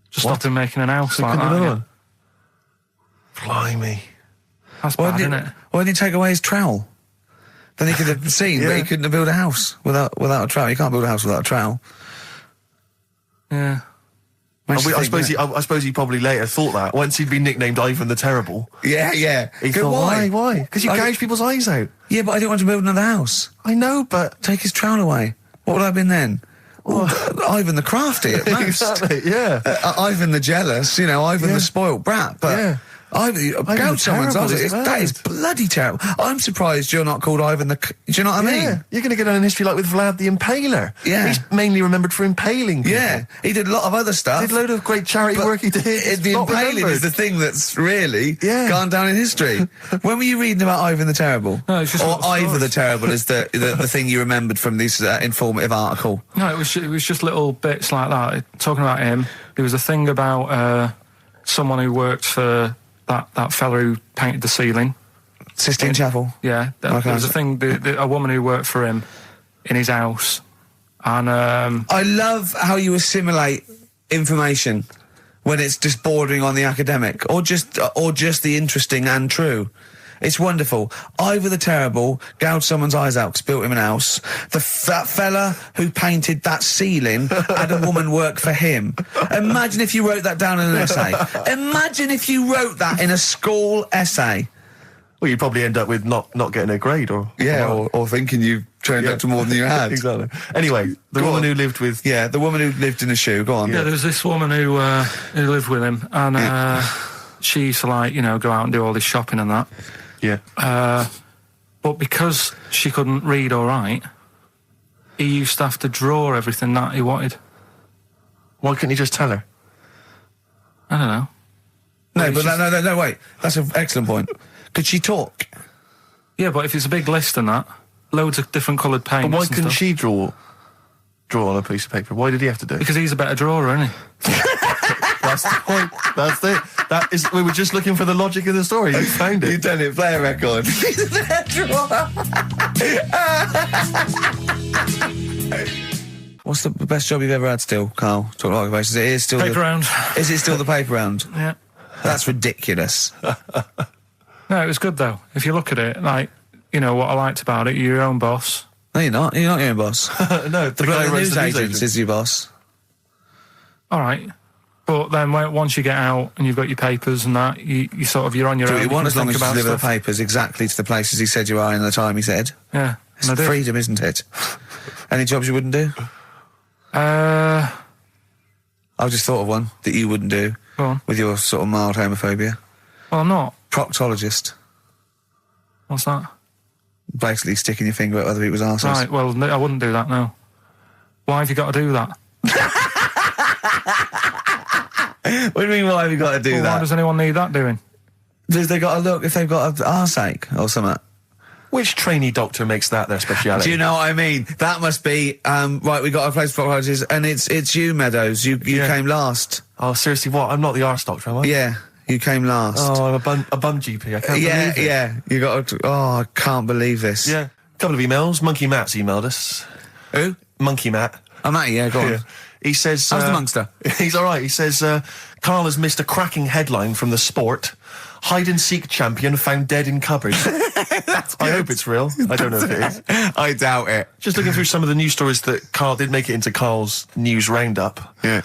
Just stopped him making an house like that. Again. Blimey. That's bad, isn't it? Why didn't he take away his trowel? Then he could have seen, but he couldn't have built a house without a trowel. You can't build a house without a trowel. Yeah. I suppose he probably later thought that, once he'd been nicknamed Ivan the Terrible. Yeah. He thought, why? Because you gouge people's eyes out. Yeah, but I didn't want to build another house. I know, but... Take his trowel away. What would I have been then? Ivan the Crafty at most. Exactly, yeah. Ivan the Jealous, Ivan the spoilt brat. But Ivan someone's eyes. That is bloody terrible. I'm surprised you're not called Ivan the... Do you know what I mean? You're going to get on in history like with Vlad the Impaler. Yeah. He's mainly remembered for impaling people. Yeah. He did a lot of other stuff. Did a load of great charity work he did. The impaling is the thing that's really gone down in history. When were you reading about Ivan the Terrible? No, it's just... Or Ivor the Terrible is the thing you remembered from this informative article? No, it was just little bits like that. Talking about him, there was a thing about someone who worked for that fella who painted the ceiling. Sistine Chapel? Yeah. There was a thing, a woman who worked for him in his house. And I love how you assimilate information when it's just bordering on the academic or just the interesting and true. It's wonderful. Ivor the Terrible gouged someone's eyes out because built him an house. That fella who painted that ceiling had a woman work for him. Imagine if you wrote that down in an essay. Imagine if you wrote that in a school essay. Well, you'd probably end up with not getting a grade or thinking you turned up to more than you had. Exactly. Anyway, the woman who lived with... Yeah, the woman who lived in a shoe. Go on. Yeah, there was this woman who lived with him and she used to go out and do all this shopping and that. Yeah. But because she couldn't read or write, he used to have to draw everything that he wanted. Why couldn't he just tell her? I don't know. No, wait. That's an excellent point. Could she talk? Yeah, but if it's a big list and that, loads of different coloured paints. But why couldn't she draw on a piece of paper? Why did he have to do it? Because he's a better drawer, isn't he? That's the point. That's it. We were just looking for the logic of the story. You found it. You've done it. Play a record. He's a better drawer. What's the best job you've ever had still, Carl? Talk about occupations. It is still paper round. Is it still the paper round? Yeah. That's ridiculous. No, it was good though. If you look at it, what I liked about it, you're your own boss. No, you're not. You're not your own boss. No, the guy who runs the news agents is your boss. All right. But then once you get out and you've got your papers and that, you're on your Do own. what you want as long think as you about deliver the stuff. papers exactly to the places he said you are in the time he said. Yeah. It's and I do. freedom, isn't it? Any jobs you wouldn't do? Go I've just thought of one that you wouldn't do on. with your sort of mild homophobia. Well, I'm not. Proctologist. What's that? Basically sticking your finger at other people's arses. Right, well, no, I wouldn't do that, no. Why have you got to do that? What do you mean, why have you got to do Well, that? why does anyone need that doing? Because they got to look if they've got an arseache or something. Which trainee doctor makes that their speciality? Do you know what I mean? That must be, right, we got a place for proctologists, and it's you, Meadows. You came last. Oh, seriously, what? I'm not the arse doctor, am I? Yeah, you came last. Oh, I'm a bum GP. I can't believe it. Yeah, you got to, I can't believe this. Yeah. Couple of emails. Monkey Matt's emailed us. Who? Monkey Matt. Oh, Matty, yeah, go on. Yeah. He says... How's the Monkster? He's all right. He says, Carl has missed a cracking headline from The Sport. Hide-and-seek champion found dead in cupboard. I hope it's real. I don't know if it is. I doubt it. Just looking through some of the news stories that Carl did make it into Carl's news roundup. Yeah.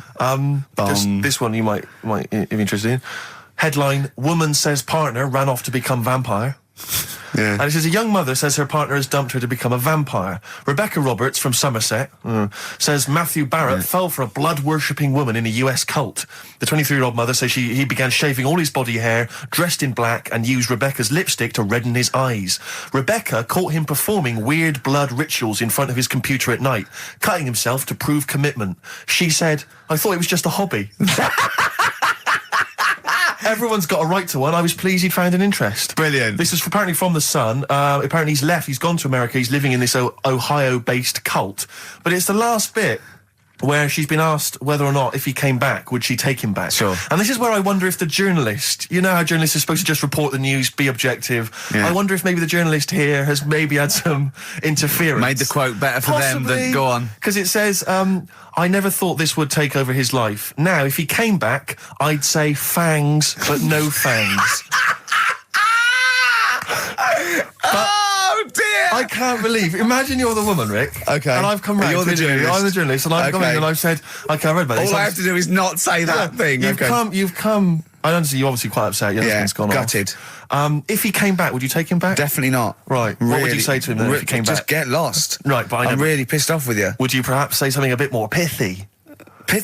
Just this one you might be interested in. Headline, woman says partner ran off to become vampire. Yeah. And it says a young mother says her partner has dumped her to become a vampire. Rebecca Roberts from Somerset says Matthew Barrett fell for a blood-worshipping woman in a US cult. The 23-year-old mother says he began shaving all his body hair, dressed in black, and used Rebecca's lipstick to redden his eyes. Rebecca caught him performing weird blood rituals in front of his computer at night, cutting himself to prove commitment. She said, I thought it was just a hobby. Everyone's got a right to one. I was pleased he'd found an interest. Brilliant. This is apparently from The Sun. Apparently he's left. He's gone to America. He's living in this Ohio-based cult. But it's the last bit where she's been asked whether or not, if he came back, would she take him back? Sure. And this is where I wonder if the journalist, you know how journalists are supposed to just report the news, be objective. Yeah. I wonder if maybe the journalist here has maybe had some interference. Made the quote better for them than go on. Because it says, I never thought this would take over his life. Now, if he came back, I'd say fangs, but no fangs. Oh, dear! I can't believe. Imagine you're the woman, Rick. Okay. And I've come round. You're the to interview you. journalist. I'm the journalist, and I've come in and I've said, okay, I read about this. All I have to do is not say that thing. You've come. I understand you're obviously quite upset. Your husband's gone gutted. off. If he came back, would you take him back? Definitely not. Right. Really, What would you say to him then if he came back? Just get lost. Right, but I'm really pissed off with you. Would you perhaps say something a bit more pithy?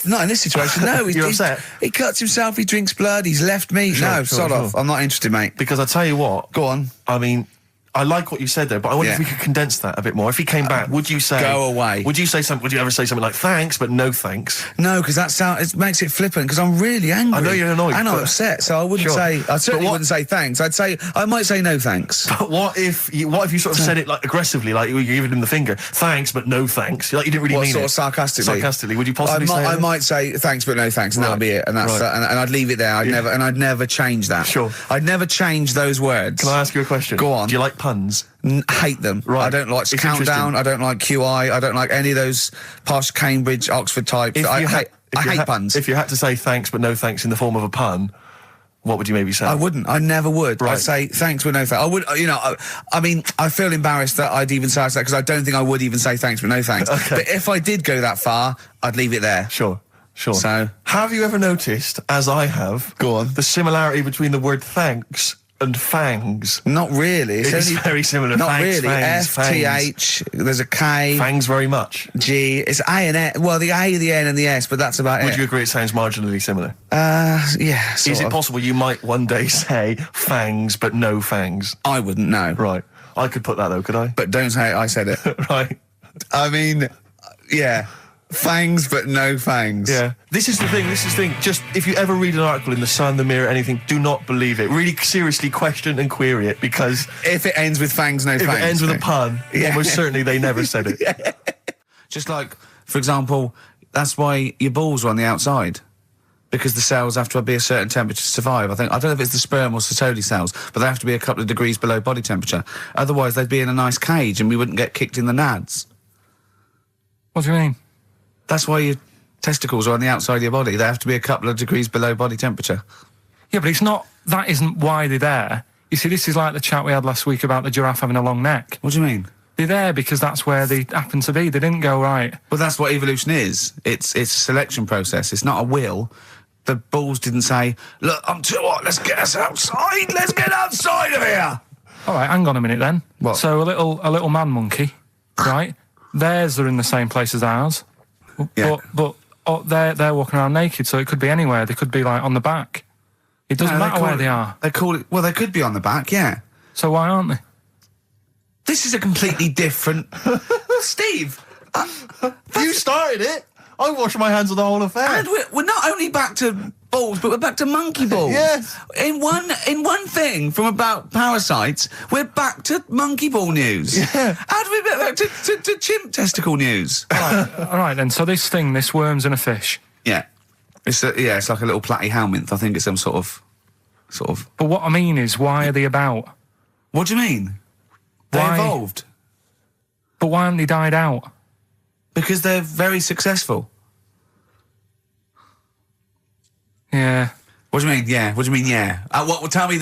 Not in this situation, no. You're upset? He cuts himself, he drinks blood, he's left me. No, sod off. I'm not interested, mate. Because I tell you what. Go on. I mean, I like what you said there, but I wonder if we could condense that a bit more. If he came back, would you say... Go away. Would you ever say something like, thanks, but no thanks? No, because it makes it flippant, because I'm really angry. I know you're annoyed. And I'm upset, so I wouldn't say... I certainly wouldn't say thanks. I might say no thanks. But what if you sort of said it like aggressively, like you were giving him the finger, thanks, but no thanks? Like you didn't really mean sort it. of sarcastically? Sarcastically, would you possibly say I might say thanks, but no thanks, and that'll be it. And that's and I'd leave it there. I'd never change that. Sure. I'd never change those words. Can I ask you a question? Go on. Do you like puns? Hate them. Right. I don't like It's Countdown. I don't like QI. I don't like any of those posh Cambridge, Oxford types. I hate puns. If you had to say thanks but no thanks in the form of a pun, what would you maybe say? I wouldn't. I never would. Right. I'd say thanks but no thanks. I would. I mean, I feel embarrassed that I'd even say that because I don't think I would even say thanks but no thanks. Okay. But if I did go that far, I'd leave it there. Sure. So, have you ever noticed, as I have, go on, the similarity between the word thanks and fangs? Not really. It's very similar. Not thanks, really. Fangs, F-T-H, there's a K. Fangs very much. G, it's A and S. Well, the A, the N and the S, but that's about it. Would you agree it sounds marginally similar? Yeah, Is it possible you might one day say fangs but no fangs? I wouldn't know. Right. I could put that though, could I? But don't say I said it. Right. I mean, yeah. Fangs, but no fangs. Yeah. This is the thing. Just, if you ever read an article in The Sun, The Mirror, anything, do not believe it. Really seriously question and query it, because... If it ends with fangs, no fangs. If it ends with a pun, almost certainly they never said it. Yeah. Just like, for example, that's why your balls are on the outside. Because the cells have to be a certain temperature to survive. I don't know if it's the sperm or Sertoli cells, but they have to be a couple of degrees below body temperature. Otherwise, they'd be in a nice cage and we wouldn't get kicked in the nads. What do you mean? That's why your testicles are on the outside of your body. They have to be a couple of degrees below body temperature. Yeah, but that isn't why they're there. You see, this is like the chat we had last week about the giraffe having a long neck. What do you mean? They're there because that's where they happen to be. They didn't go, right. Well, that's what evolution is. It's a selection process. It's not a will. the balls didn't say, look, I'm too hot, let's get us outside, let's get outside of here. All right, hang on a minute then. What? So a little man monkey, right? Theirs are in the same place as ours. Yeah. But they're walking around naked, so it could be anywhere. They could be, like, on the back. It doesn't matter where they are. They call it... Well, they could be on the back, yeah. So why aren't they? This is a completely different... Steve! You started it. I wash my hands of the whole affair. And we're not only back to balls, but we're back to monkey balls. Yes. In one thing from about parasites, we're back to monkey ball news. Yeah. How do we get back to chimp testicle news? All right, then. So this worms in a fish. Yeah. It's like a little platyhelminth. I think it's some sort of. But what I mean is, why are they about? What do you mean? They Why? evolved. But why haven't they died out? Because they're very successful. Yeah. What do you mean? Yeah. What do you mean? Yeah. Tell me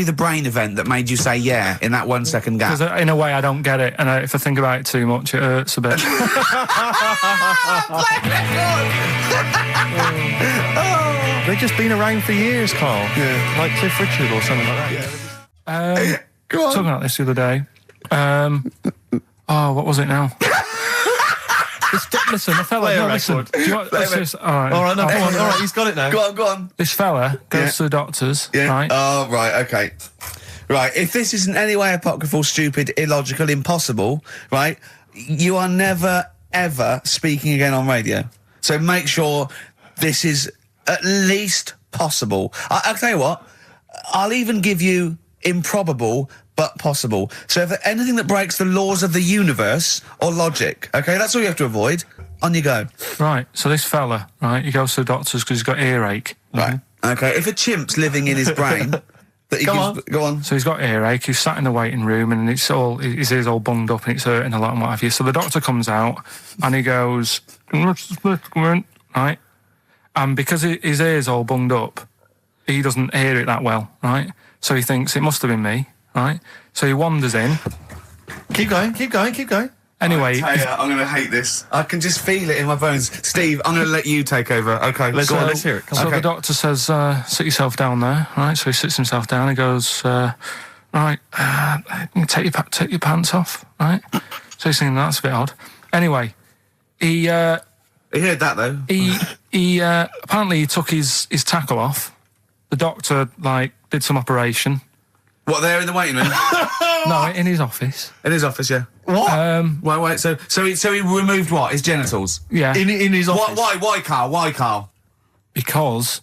the brain event that made you say yeah in that 1 second gap. Because in a way I don't get it, and if I think about it too much, it hurts a bit. They've just been around for years, Carl. Yeah. Like Cliff Richard or something like that. Go on. Talking about this the other day. What was it now? Listen, the fella. No, listen. Do you want, All right, no, come on. All right, he's got it now. Go on. This fella goes to the doctors, right? Oh, right, okay. Right, if this is in any way apocryphal, stupid, illogical, impossible, right, you are never, ever speaking again on radio. So make sure this is at least possible. I'll tell you what, I'll even give you improbable but possible. So if anything that breaks the laws of the universe or logic, okay, that's all you have to avoid. On you go. Right, so this fella, right, he goes to the doctors because he's got earache. Right, okay, if a chimp's living in his brain... Go on. So he's got earache, he's sat in the waiting room and his ear's all bunged up and it's hurting a lot and what have you. So the doctor comes out and he goes, right? And because his ear's all bunged up, he doesn't hear it that well, right? So he thinks it must have been me, right? So he wanders in. Keep going. I'm Anyway, going to hate this. I can just feel it in my bones. Steve, I'm going to let you take over. Okay, let's hear it. So the doctor says, sit yourself down there, right? So he sits himself down and goes, right, take your pants off, right? So he's thinking, that's a bit odd. Anyway, he heard that, though. He apparently he took his tackle off. The doctor, did some operation. What, there in the waiting room? No, in his office. In his office, yeah. What? Wait, so he removed what? His genitals? Yeah. In his office? Why, Carl? Because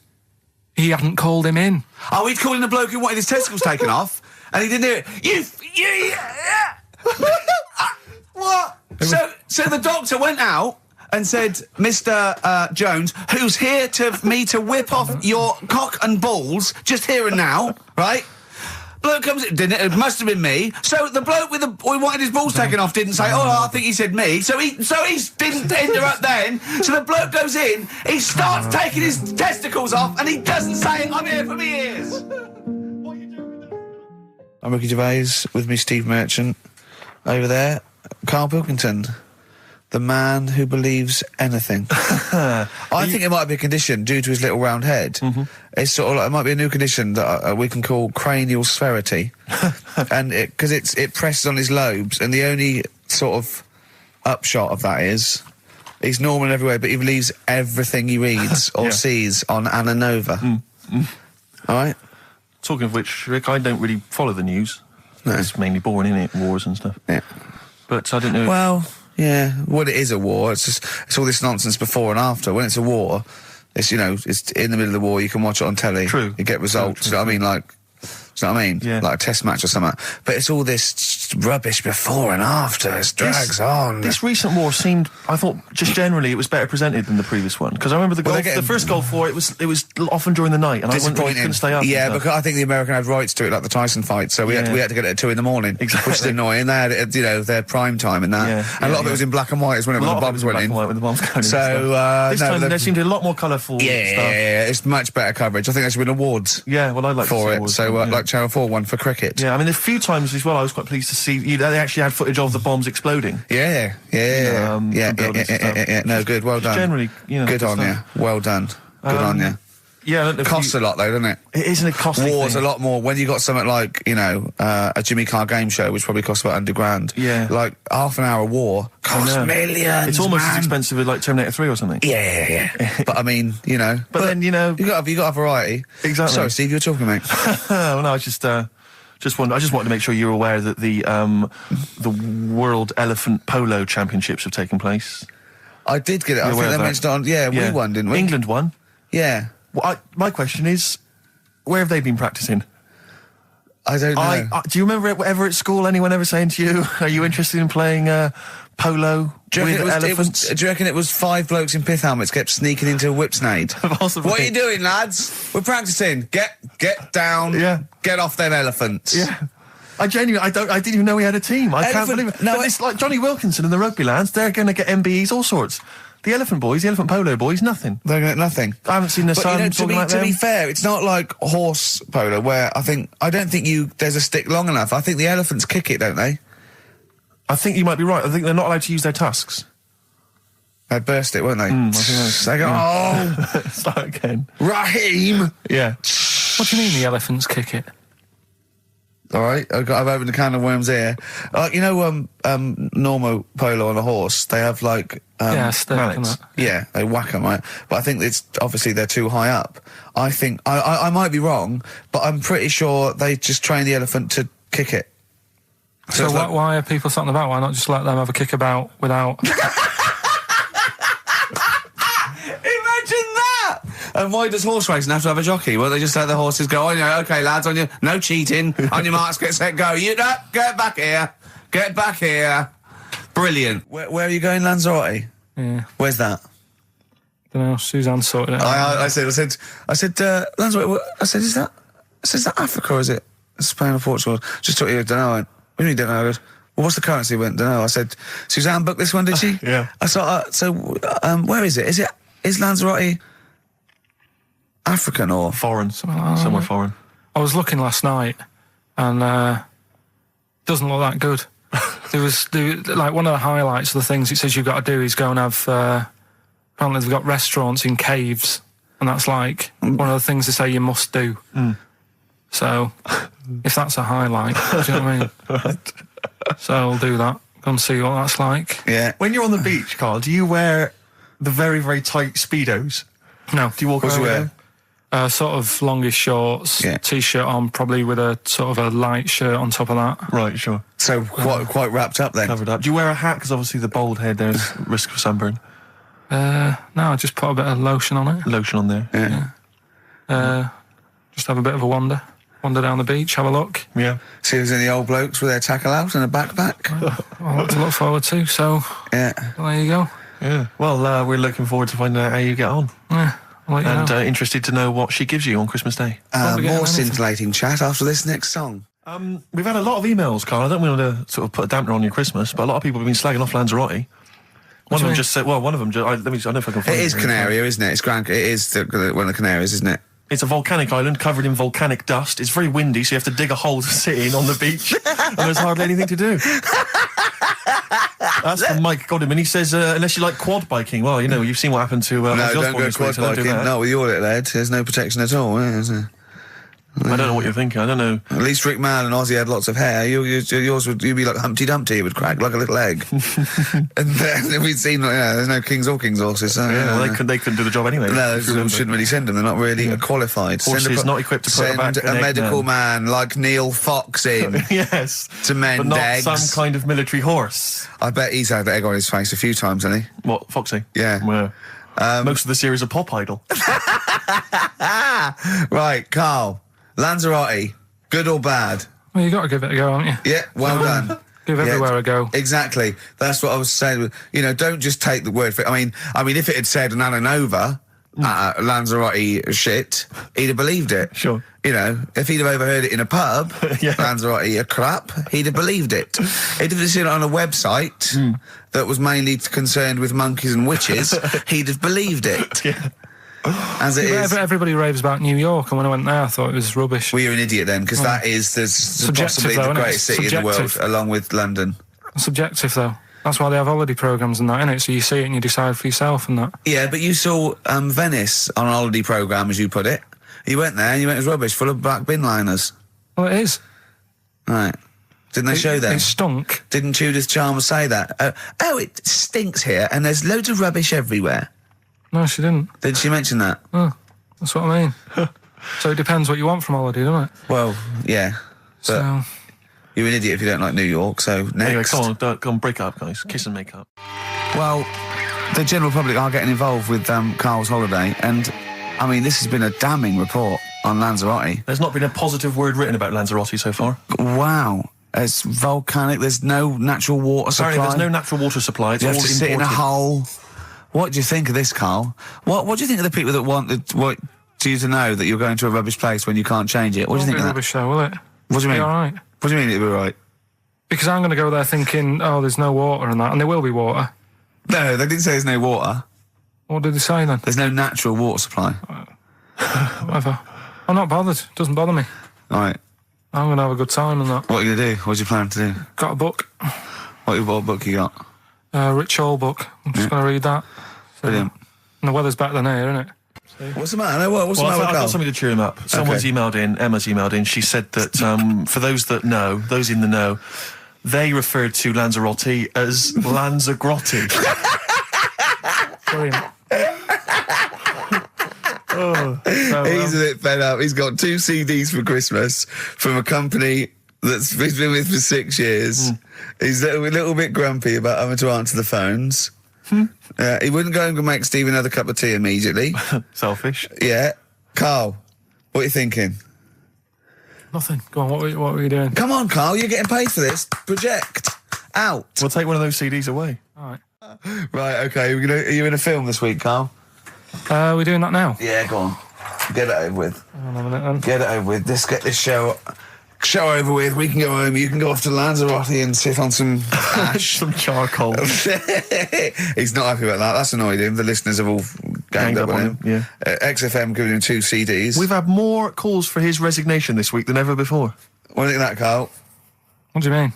he hadn't called him in. Oh, he'd called in the bloke who wanted his testicles taken off, and he didn't hear it. What? So the doctor went out and said, Mr. Jones, who's here to whip off your cock and balls, just here and now, right? Bloke comes in, didn't it? It must have been me. So the bloke who wanted his balls taken off didn't say, I think he said me. So he didn't interrupt then. So the bloke goes in, he starts taking his testicles off, and he doesn't say, I'm here for me ears. I'm Ricky Gervais, with me Steve Merchant. Over there, Karl Pilkington. The man who believes anything. I think it might be a condition due to his little round head. Mm-hmm. It's sort of it might be a new condition that we can call cranial spherity, and because it presses on his lobes, and the only sort of upshot of that is he's normal in every way, but he believes everything he reads or sees on Anna Nova. All right. Talking of which, Rick, I don't really follow the news. No. It's mainly boring, isn't it? Wars and stuff. Yeah. But I don't know. Well. Yeah, it is a war. It's all this nonsense before and after. When it's a war, it's it's in the middle of the war. You can watch it on telly. True. You get results. True. You know what I mean? Do you know what I mean? Yeah. Like a test match or something. But it's all this rubbish before and after. It drags on. This recent war seemed, I thought, just generally, it was better presented than the previous one. Because I remember the first Gulf War, it was often during the night, and I couldn't stay up. Yeah, because I think the American had rights to it, like the Tyson fight, so we had to get it at 2 in the morning, exactly. Which is annoying. They had it, their prime time and that. And a lot of it was in black and white, when the bombs went in. When the bombs went in. So this time there seemed to be a lot more colourful stuff. Yeah, it's much better coverage. I think there should win awards. Yeah, well, I'd like for to see it. awards, So like Channel 4 won for cricket. Yeah, I mean, a few times as well, I was quite pleased to see they actually had footage of the bombs exploding. Yeah. No, good. Well done. Generally, good on you. Well done. Good on you. Yeah, I don't know if costs a lot though, doesn't it? It isn't a costly War's thing. a lot more. When you got something like, you know, a Jimmy Carr game show, which probably costs about $100,000. Yeah. Like half an hour of War costs millions. It's almost man. as expensive as like Terminator 3 or something. Yeah. But I mean, you know. But then, you know, you got a variety. Exactly. Sorry, Steve, you were talking, mate. Well, no, I just wanted to make sure you're aware that the World Elephant Polo Championships have taken place. I did get it. I think they mentioned it on. Yeah, we won, didn't we? England won. Yeah. Well, my question is, where have they been practicing? I don't know. Do you remember ever at school anyone ever saying to you, "Are you interested in playing polo with elephants?" Do you reckon it was 5 blokes in pith helmets kept sneaking into a whipsnade? Possibly. What are you doing, lads? We're practicing. Get down. Yeah. Get off them elephants. Yeah. I didn't even know we had a team. I can't believe it. No, it's like Johnny Wilkinson and the rugby lads. They're going to get MBEs, all sorts. The elephant boys, the elephant polo boys, nothing. They're going to get nothing. I haven't seen the sun talking like them. To be fair, it's not like horse polo where I don't think there's a stick long enough. I think the elephants kick it, don't they? I think you might be right. I think they're not allowed to use their tusks. They'd burst it, won't they? I think they go, start again. Raheem! Yeah. What do you mean the elephants kick it? All right, I've opened a can of worms here. You know, normal polo on a horse, they have like mallets. Yeah, they whack them, right? But I think it's obviously they're too high up. I think I might be wrong, but I'm pretty sure they just train the elephant to kick it. So why are people something about? Why not just let them have a kick about without? Imagine that! And why does horse racing have to have a jockey? Well, they just let the horses go, okay, lads, on your, no cheating, on your marks, get set, go. Get back here. Brilliant. Where are you going, Lanzarote? Yeah. Where's that? Don't know, Suzanne sorted it out. I said, Lanzarote, is that Africa or is it Spain or Portugal? Just thought you don't know. What do you mean don't know? I goes, well, what's the currency? Don't know. I said, Suzanne booked this one, did she? Yeah. I thought, where is it? Is Lanzarote African or foreign? Somewhere foreign. I was looking last night, and doesn't look that good. There was like one of the highlights of the things it says you've got to do is go and have. Apparently, they've got restaurants in caves, and that's like one of the things they say you must do. So, if that's a highlight, do you know what I mean? Right. So I'll do that. Go and see what that's like. Yeah. When you're on the beach, Carl, do you wear the very, very tight Speedos? No. Do you walk around with them? Sort of longish shorts, t-shirt on, probably with a sort of a light shirt on top of that. Right, sure. So quite wrapped up then. Covered up. Do you wear a hat? Because obviously the bald head there's risk of sunburn. No, I just put a bit of lotion on it. Lotion on there. Yeah. Just have a bit of a wander down the beach, have a look. Yeah. See if there's any old blokes with their tackle out and a backpack. A lot to look forward to. So yeah, there you go. Yeah. Well, we're looking forward to finding out how you get on. Yeah. And interested to know what she gives you on Christmas Day. More scintillating chat after this next song. We've had a lot of emails, Carl. I don't want to sort of put a dampener on your Christmas, but a lot of people have been slagging off Lanzarote. One of them just said, I don't know if I can find it. It is Canaria, isn't it? It is one of the Canaries, isn't it? It's a volcanic island covered in volcanic dust. It's very windy, so you have to dig a hole to sit in on the beach, and there's hardly anything to do. That's from Mike Godham, he says, unless you like quad biking, well, you've seen what happened to... no, don't go quad biking. Not with your little head. There's no protection at all, is there? I don't know what you're thinking. I don't know. At least Rick Mann and Ozzy had lots of hair. Yours would be like Humpty Dumpty. It would crack like a little egg. And then we'd seen, there's no kings or kings horses. So, well, they couldn't do the job anyway. No, shouldn't really send them. They're not really qualified. Horses not equipped to put back a medical man like Neil Fox in. Yes. To mend eggs. Not some kind of military horse. I bet he's had egg on his face a few times, hasn't he? What, Foxy? Yeah. Well, most of the series are Pop Idol. Right, Carl. Lanzarote, good or bad? Well, you got to give it a go, haven't you? Yeah, well done. Give everywhere a go. Exactly. That's what I was saying. Don't just take the word for it. I mean, if it had said an Alanova, Lanzarote shit, he'd have believed it. Sure. If he'd have overheard it in a pub, Lanzarote a crap, he'd have believed it. He'd have seen it on a website that was mainly concerned with monkeys and witches, he'd have believed it. Yeah. As it is. Everybody raves about New York, and when I went there, I thought it was rubbish. Well, you're an idiot then, because that is possibly the greatest city in the world, along with London. Subjective, though. That's why they have holiday programmes and that, innit? So you see it and you decide for yourself and that. Yeah, but you saw Venice on a holiday programme, as you put it. You went there and you went, it was rubbish, full of black bin liners. Well, it is. Right. Didn't they show them? It stunk. Didn't Judith Chalmers say that? Oh, it stinks here and there's loads of rubbish everywhere. No, she didn't. Did she mention that? Oh, that's what I mean. So it depends what you want from holiday, doesn't it? Well, yeah. So... You're an idiot if you don't like New York, so next. Anyway, come on, break up, guys. Kiss and make up. Well, the general public are getting involved with Carl's holiday, and, I mean, this has been a damning report on Lanzarote. There's not been a positive word written about Lanzarote so far. Wow. It's volcanic, there's no natural water supply. Sorry, there's no natural water supply. It's you all have to imported. sit in a hole. What do you think of this, Carl? What do you think of the people that want you to know that you're going to a rubbish place when you can't change it? What do you think of that? Rubbish show, will it? What do you mean? All right. What do you mean it'll be right? Because I'm going to go there thinking, oh, there's no water and that, and there will be water. No, they didn't say there's no water. What did they say then? There's no natural water supply. Whatever. I'm not bothered. Doesn't bother me. All right. I'm going to have a good time and that. What are you going to do? What do you plan to do? Got a book. What book you got? Rich Hall book. I'm just going to read that. So, Brilliant. And the weather's better than here, isn't it? What's the matter? What's the matter with I've Carl? got something to cheer him up. Someone's emailed in, Emma's emailed in, she said that for those in the know, they referred to Lanzarote as Lanzagrotte. Brilliant. He's a bit fed up. He's got 2 CDs for Christmas from a company that's he's been with for 6 years. He's a little bit grumpy about having to answer the phones. He wouldn't go and make Steve another cup of tea immediately. Selfish. Yeah. Carl, what are you thinking? Nothing. Go on, what were you doing? Come on, Carl, you're getting paid for this. Project. Out. We'll take one of those CDs away. All right. Right, okay. Are you in a film this week, Carl? We're doing that now? Yeah, go on. Get it over with. Hang on a minute then. Get it over with. Let's get this show over with. We can go home. You can go off to Lanzarote and sit on some ash. Some charcoal. He's not happy about that. That's annoyed him. The listeners have all ganged up on him. Yeah. XFM giving him 2 CDs. We've had more calls for his resignation this week than ever before. What do you think of that, Carl? What do you mean?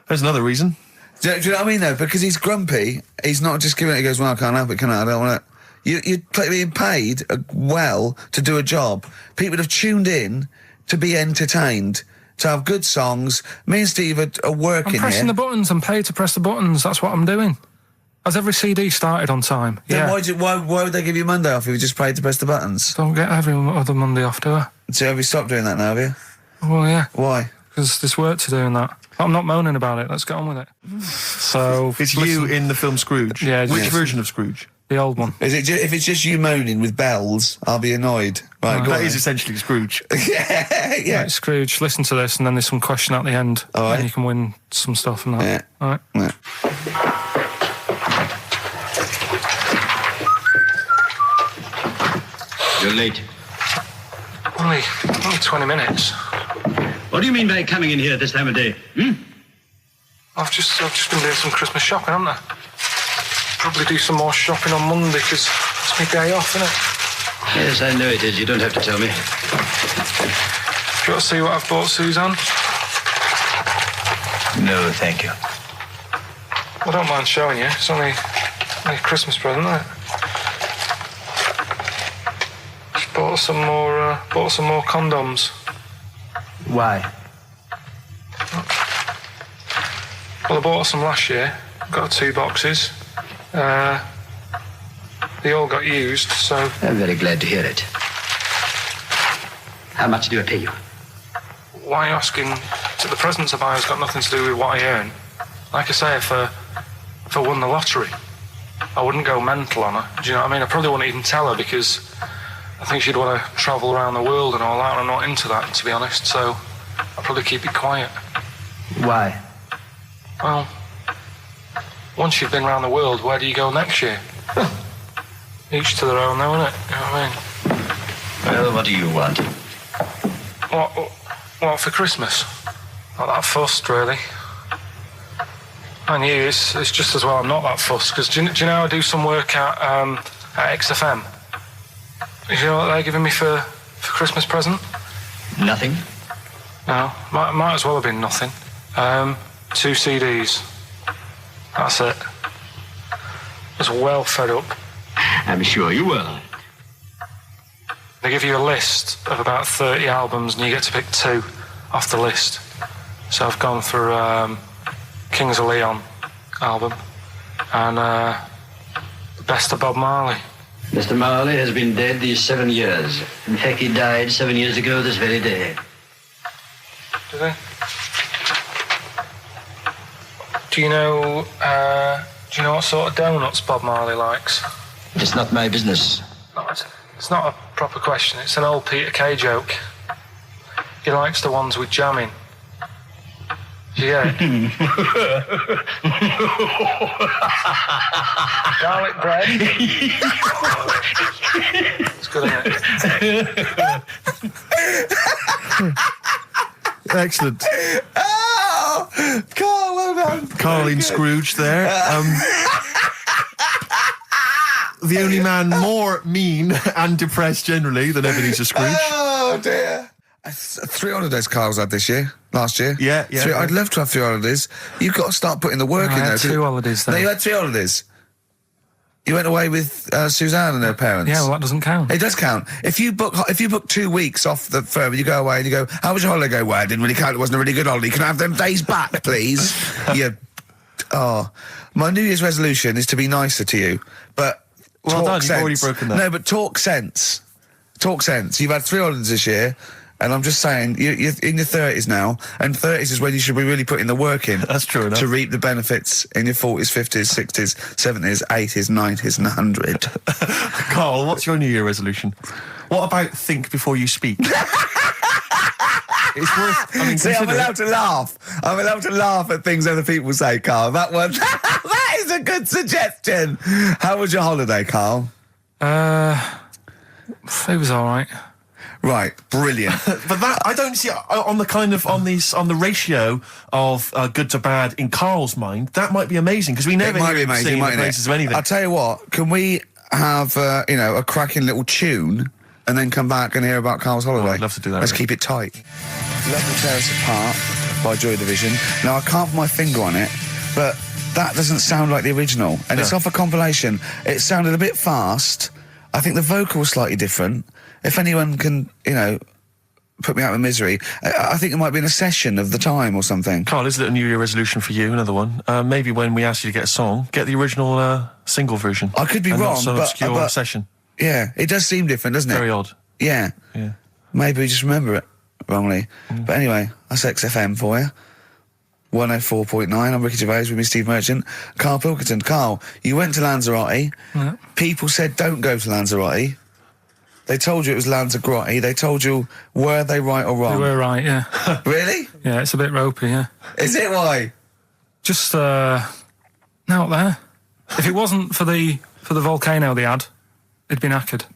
There's another reason. Do you know what I mean, though? Because he's grumpy. He's not just giving it. He goes, well, I can't help it, can I? I don't want it. You're being paid well to do a job. People have tuned in to be entertained, to have good songs. Me and Steve are working here. I'm pressing the buttons. I'm paid to press the buttons. That's what I'm doing. Has every CD started on time? Then why would they give you Monday off if you just paid to press the buttons? Don't get every other Monday off, do I? So have you stopped doing that now, have you? Well, yeah. Why? Because there's work to do in that. I'm not moaning about it. Let's get on with it. So it's you in the film Scrooge. Yeah. Which version of Scrooge? The old one. Is it? If it's just you moaning with bells, I'll be annoyed. Right, that is essentially Scrooge. yeah. Right, Scrooge, listen to this, and then there's some question at the end. All right. And you can win some stuff and that. Yeah. All right. Yeah. You're late. Only 20 minutes. What do you mean by coming in here at this time of day? I've just been doing some Christmas shopping, haven't I? Probably do some more shopping on Monday because it's my day off, isn't it? Yes, I know it is. You don't have to tell me. Do you want to see what I've bought Suzanne? No, thank you. I don't mind showing you. It's only a Christmas present, isn't it? Just bought some more condoms. Why? Well, I bought some last year. Got 2 boxes. They all got used, so... I'm very glad to hear it. How much do I pay you? Why are you asking? The presents I buy has got nothing to do with what I earn. Like I say, if I won the lottery, I wouldn't go mental on her. Do you know what I mean? I probably wouldn't even tell her because I think she'd want to travel around the world and all that, and I'm not into that, to be honest, so I'd probably keep it quiet. Why? Well, once you've been around the world, where do you go next year? Each to their own, though, innit? You know what I mean? Well, what do you want? What for Christmas? Not that fussed, really. And you, it's just as well I'm not that fussed, because do you know I do some work at XFM? Do you know what they're giving me for Christmas present? Nothing? No, might as well have been nothing. 2 CDs. That's it. I was well fed up. I'm sure you will. They give you a list of about 30 albums and you get to pick 2 off the list. So I've gone for Kings of Leon album and the best of Bob Marley. Mr. Marley has been dead these 7 years. In fact, he died 7 years ago this very day. Did he? Do you know what sort of donuts Bob Marley likes? It's not my business. No, it's not a proper question. It's an old Peter Kay joke. He likes the ones with jam in. Do you get it? Garlic bread. It's good, isn't it? Excellent. Oh, Carl, well done. Carl in Scrooge there. The only man more mean and depressed generally than Ebenezer Scrooge. Oh, dear. 3 holidays Carl's had this year, last year. Yeah. I'd love to have 3 holidays. You've got to start putting the work in I there. had 2 holidays then. No, you had 3 holidays. You went away with Suzanne and her parents. Yeah, well, that doesn't count. It does count. If you book 2 weeks off the firm, you go away and you go, how was your holiday? Go, well, it didn't really count. It wasn't a really good holiday. Can I have them days back, please? My New Year's resolution is to be nicer to you, but well talk done, sense. You've already broken that. No, but talk sense. Talk sense. You've had 3 holidays this year. And I'm just saying, you're in your 30s now, and 30s is when you should be really putting the work in. That's true enough. To reap the benefits in your 40s, 50s, 60s, 70s, 80s, 90s, and 100. Carl, what's your New Year resolution? What about think before you speak? It's worth. See, I'm allowed to laugh. I'm allowed to laugh at things other people say, Carl. That one, that is a good suggestion. How was your holiday, Carl? It was all right. Right, brilliant. But that I don't see on the ratio of good to bad in Carl's mind. That might be amazing because we never it might hear be amazing, singing the mightn't praises it? of anything. I'll tell you what. Can we have a cracking little tune and then come back and hear about Carl's holiday? I'd love to do that. Let's keep it tight. Love to Tear Us Apart by Joy Division. Now I can't put my finger on it, but that doesn't sound like the original, and it's off a compilation. It sounded a bit fast. I think the vocal was slightly different. If anyone can, put me out of misery, I think it might be in a session of the time or something. Carl, is it a New Year resolution for you? Another one. Maybe when we ask you to get a song, get the original single version. I could be and wrong, not some but obscure session. Yeah, it does seem different, doesn't it? Very odd. Yeah. Maybe we just remember it wrongly. But anyway, that's XFM for you. 104.9. I'm Ricky Gervais with me, Steve Merchant. Karl Pilkington. Karl, you went to Lanzarote. Yeah. People said don't go to Lanzarote. They told you it was Lanzarote. They told you, were they right or wrong? They were right, yeah. Really? Yeah, it's a bit ropey, yeah. Is it? Why? Just out there. If it wasn't for the volcano they had, it'd been knackered.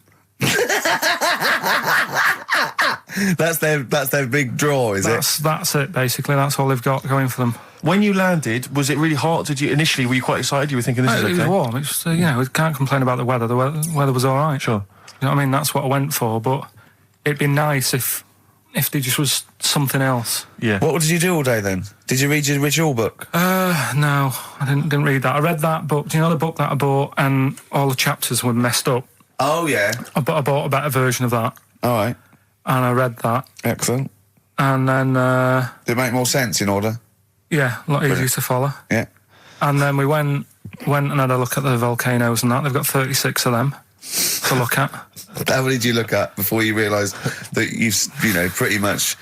That's their big draw, is it? That's it, basically. That's all they've got going for them. When you landed, was it really hot? Were you quite excited? You were thinking this is okay? It was warm. It's we can't complain about the weather. The weather was all right. Sure. You know what I mean? That's what I went for, but it'd been nice if there just was something else. Yeah. What did you do all day then? Did you read your ritual book? No, I didn't read that. I read that book. Do you know the book that I bought and all the chapters were messed up? Oh, yeah. I bought a better version of that. All right. And I read that. Excellent. And then... Did it make more sense in order? Yeah, a lot easier to follow. Yeah. And then we went and had a look at the volcanoes and that. They've got 36 of them to look at. How many did you look at before you realised that pretty much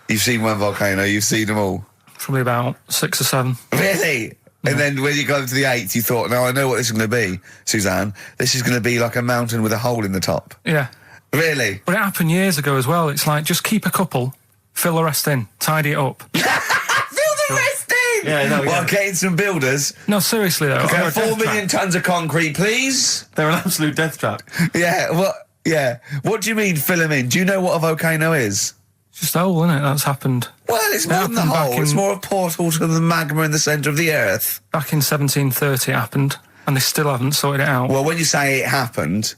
you've seen one volcano, you've seen them all? Probably about 6 or 7. Really? Yeah. And then when you got to the 8th, you thought, now I know what this is going to be, Suzanne. This is going to be like a mountain with a hole in the top. Yeah. Really? But it happened years ago as well. It's like, just keep a couple, fill the rest in, tidy it up. Fill the rest in? Yeah, no, Well, getting some builders. No, seriously though. Okay, 4 million tons of concrete, please. They're an absolute death trap. Yeah, what do you mean fill them in? Do you know what a volcano is? It's just a hole, isn't it? That's happened. Well, it's more than the hole. It's more a portal to the magma in the centre of the earth. Back in 1730 it happened, and they still haven't sorted it out. Well, when you say it happened,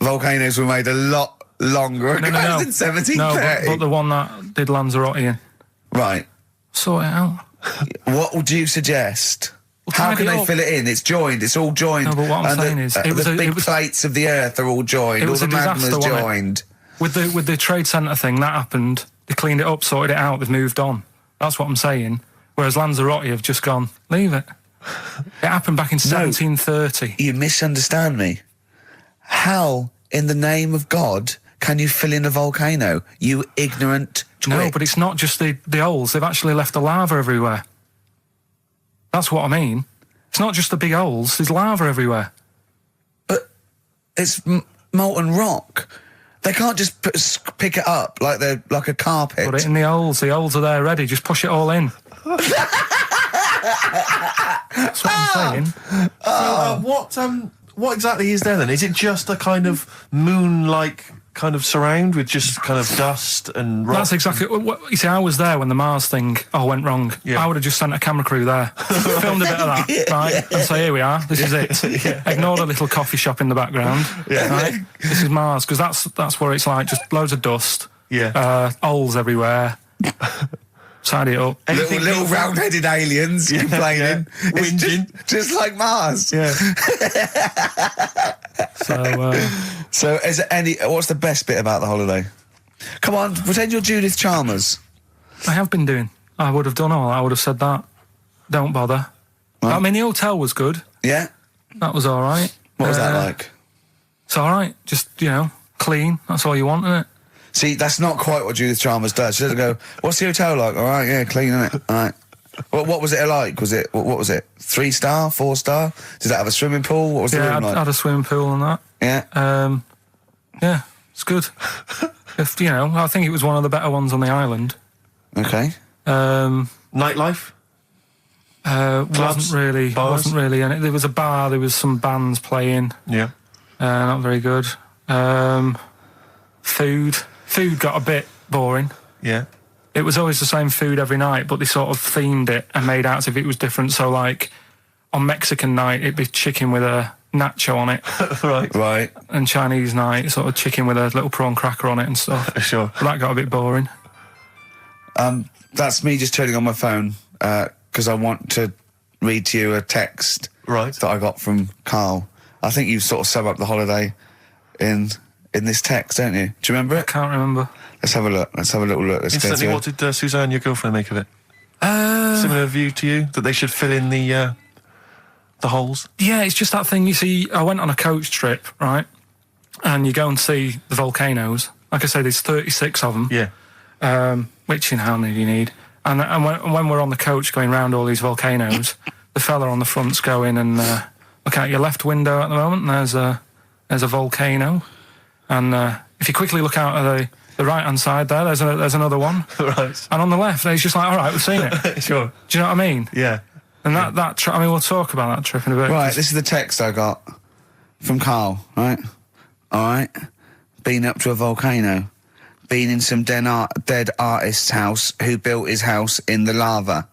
volcanoes were made a lot longer ago than 1730. No, but the one that did Lanzarote in. Right. Sort it out. What would you suggest? How can they fill it in? It's joined. It's all joined. No, but what I'm saying is, the big plates of the earth are all joined. All the magma's joined. With the trade centre thing, that happened. They cleaned it up, sorted it out. They've moved on. That's what I'm saying. Whereas Lanzarote have just gone, leave it. It happened back in 1730. You misunderstand me. How, in the name of God, can you fill in a volcano? You ignorant twit. No, but it's not just the holes. They've actually left the lava everywhere. That's what I mean. It's not just the big holes. There's lava everywhere. But it's molten rock. They can't just pick it up like they're like a carpet. Put it in the holes. The holes are there ready. Just push it all in. That's what I'm saying. What exactly is there then? Is it just a kind of moon-like kind of surround with just kind of dust and rock? That's exactly what you see. I was there when the Mars thing went wrong. Yeah. I would have just sent a camera crew there, filmed a bit of that, right, and say, here we are, this is it. Ignore the little coffee shop in the background. Right? This is Mars, because that's where it's like just loads of dust, holes everywhere. Tidy it up. Little round-headed aliens complaining. Whinging. Just like Mars. Yeah. So is there what's the best bit about the holiday? Come on, pretend you're Judith Chalmers. I have been doing. I would have done all. I would have said that. Don't bother. Right. I mean, the hotel was good. Yeah. That was all right. What was that like? It's all right. Just, clean. That's all you want, isn't it? See, that's not quite what Judith Chalmers does. She doesn't go, what's the hotel like? All right, yeah, clean, isn't it? All right. What was it like? What was it? 3-star, 4-star? Did that have a swimming pool? What was the room like? Yeah, had a swimming pool and that. Yeah. Yeah, it's good. I think it was one of the better ones on the island. Okay. Nightlife? Wasn't really in it. There was a bar, there was some bands playing. Yeah. Not very good. Food got a bit boring. Yeah. It was always the same food every night, but they sort of themed it and made out as if it was different. So, like, on Mexican night, it'd be chicken with a nacho on it. Right. And Chinese night, sort of chicken with a little prawn cracker on it and stuff. Sure. But that got a bit boring. That's me just turning on my phone, because I want to read to you a text that I got from Karl. I think you sort of sum up the holiday in this text, don't you? Do you remember it? I can't remember. Let's have a look. Let's have a little look. Instantly, what did Suzanne, your girlfriend, make of it? Similar view to you, that they should fill in the holes? Yeah, it's just that thing. You see, I went on a coach trip, right? And you go and see the volcanoes. Like I say, there's 36 of them. Yeah. Which, how many do you need? And when we're on the coach going round all these volcanoes, the fella on the front's going and look out your left window at the moment, and there's a volcano. And if you quickly look out at the right-hand side there, there's another one. Right. And on the left, it's just like, all right, we've seen it. Sure. Do you know what I mean? Yeah. And that trip, we'll talk about that trip in a bit. Right, this is the text I got from Karl, right? All right. Been up to a volcano. Been in some dead artist's house who built his house in the lava.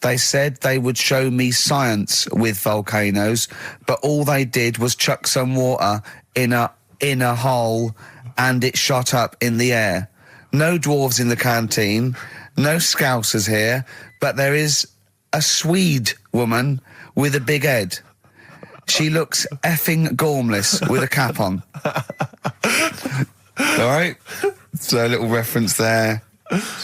They said they would show me science with volcanoes, but all they did was chuck some water in a hole and it shot up in the air. No dwarves in the canteen, no scousers here, but there is a Swede woman with a big head. She looks effing gormless with a cap on. All right? So a little reference there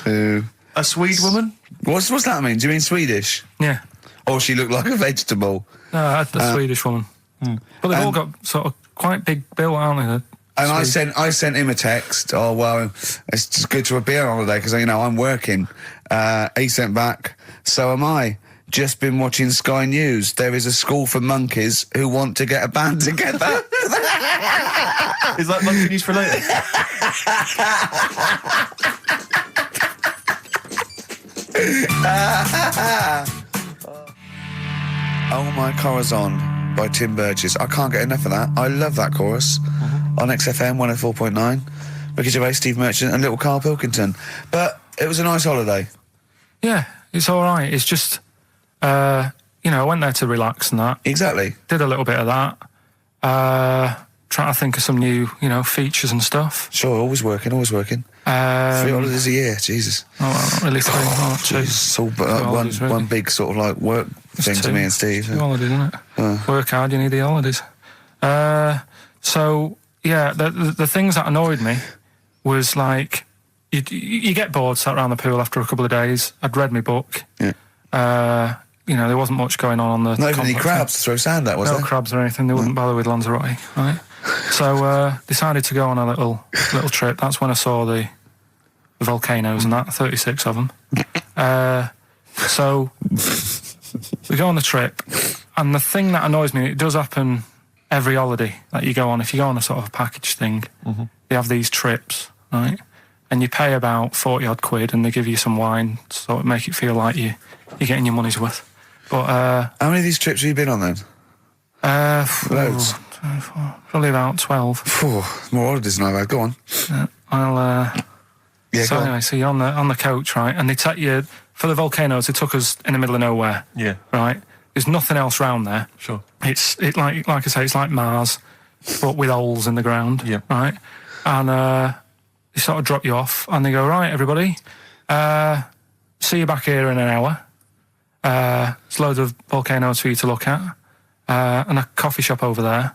to... A Swede woman? What's that mean? Do you mean Swedish? Yeah. Or she looked like a vegetable? No, the Swedish woman. But they've all got sort of quite big bill, aren't they? And I sent him a text. Oh, well, it's just good to be on holiday because, I'm working. He sent back, so am I. Just been watching Sky News. There is a school for monkeys who want to get a band together. Is that monkey news for later? Oh My Corazon by Tim Burgess. I can't get enough of that. I love that chorus. On XFM 104.9. Ricky Gervais, Steve Merchant and little Karl Pilkington. But it was a nice holiday. Yeah, it's all right. It's just, I went there to relax and that. Exactly. Did a little bit of that. trying to think of some new, features and stuff. Sure, always working. 3 holidays a year, Jesus. Oh, well, not really 3, not 2. It's all one big sort of like work thing to me and Steve. 2 holidays, isn't it? Work hard, you need the holidays. So, yeah, the things that annoyed me was like, you get bored sat around the pool after a couple of days. I'd read my book. Yeah. There wasn't much going on the... Not even any crabs to throw sand at, was there? No crabs or anything. They wouldn't bother with Lanzarote, right? So, decided to go on a little trip. That's when I saw the volcanoes and that, 36 of them. So, we go on the trip, and the thing that annoys me, it does happen every holiday that you go on. If you go on a sort of a package thing, they have these trips, right? And you pay about 40-odd quid, and they give you some wine, so it make it feel like you're getting your money's worth. But how many of these trips have you been on then? Loads. Probably about 12. More holidays than I've had. Go on. Anyway, so you're on the coach, right? And they take you for the volcanoes. They took us in the middle of nowhere. Yeah. Right. There's nothing else round there. Sure. It's like I say, it's like Mars, but with holes in the ground. Yeah. Right. And they sort of drop you off, and they go, right, everybody, see you back here in an hour. There's loads of volcanoes for you to look at, and a coffee shop over there.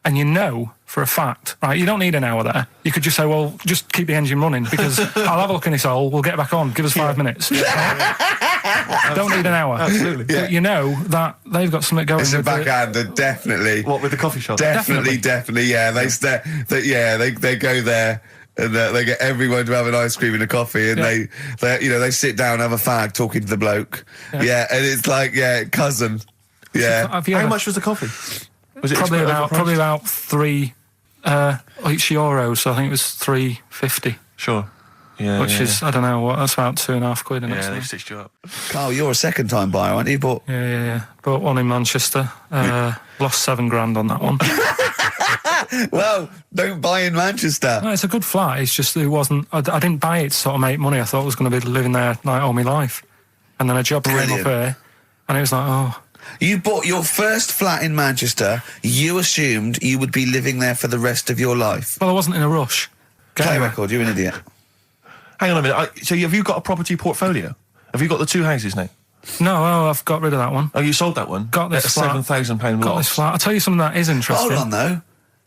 And you know for a fact, right, you don't need an hour there. You could just say, well, just keep the engine running, because I'll have a look in this hole, we'll get back on, give us 5 minutes. Don't need an hour. Absolutely. Yeah. But you know that they've got something going. It's a backhander, definitely. What, with the coffee shop? Definitely, yeah. They go there. And they get everyone to have an ice cream and a coffee, and they sit down, have a fag, talking to the bloke. Yeah, and it's like, cousin. Yeah. How much was the coffee? Was it probably about €3 each euro? So I think it was $3.50. Sure. Yeah. Which is, I don't know what. That's about £2.5. Yeah, they stitched you up. Carl, you're a second-time buyer, aren't you? Yeah. Bought one in Manchester. Lost $7,000 on that one. Well, don't buy in Manchester. No, it's a good flat. It's just it wasn't. I didn't buy it to sort of make money. I thought I was going to be living there like all my life, and then a job came up here, and it was like, oh. You bought your first flat in Manchester. You assumed you would be living there for the rest of your life. Well, I wasn't in a rush. Play a record. You're an idiot. Hang on a minute. So have you got a property portfolio? Have you got the 2 houses now? No, I've got rid of that one. Oh, you sold that one? Got this at flat. £7,000 loss. Got this flat. I'll tell you something that is interesting. Hold on, though.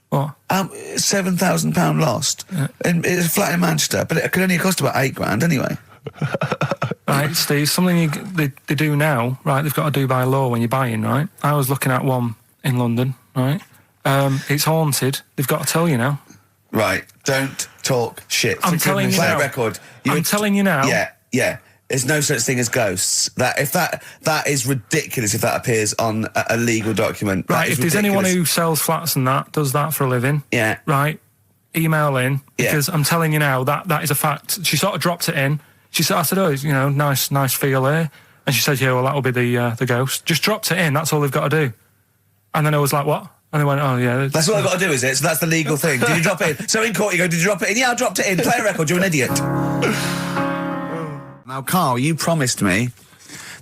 What? £7,000 lost. Yeah. It's a flat in Manchester, but it could only cost about £8,000 anyway. Right, Steve, something they do now, right, they've got to do by law when you're buying, right? I was looking at one in London, right? It's haunted. They've got to tell you now. Right, don't talk shit. I'm telling you now. Play a record. I'm telling you now. Yeah. There's no such thing as ghosts. That is ridiculous if that appears on a legal document. Right, if there's anyone who sells flats and does that for a living, yeah, right, email in, because I'm telling you now that is a fact. She sort of dropped it in. She said, I said, oh, nice feel here. And she said, yeah, well, that'll be the ghost. Just dropped it in, that's all they've got to do. And then I was like, what? And they went, oh, yeah. That's what I've got to do, is it? So that's the legal thing. Did you drop it in? So in court you go, did you drop it in? Yeah, I dropped it in. Play a record, you're an idiot. Now, Carl, you promised me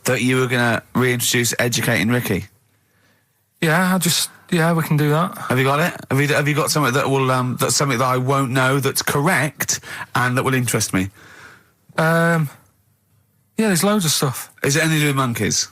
that you were going to reintroduce Educating Ricky. Yeah, we can do that. Have you got it? Have you got something that will that's something that I won't know that's correct and that will interest me? Yeah, there's loads of stuff. Is it anything to do with monkeys?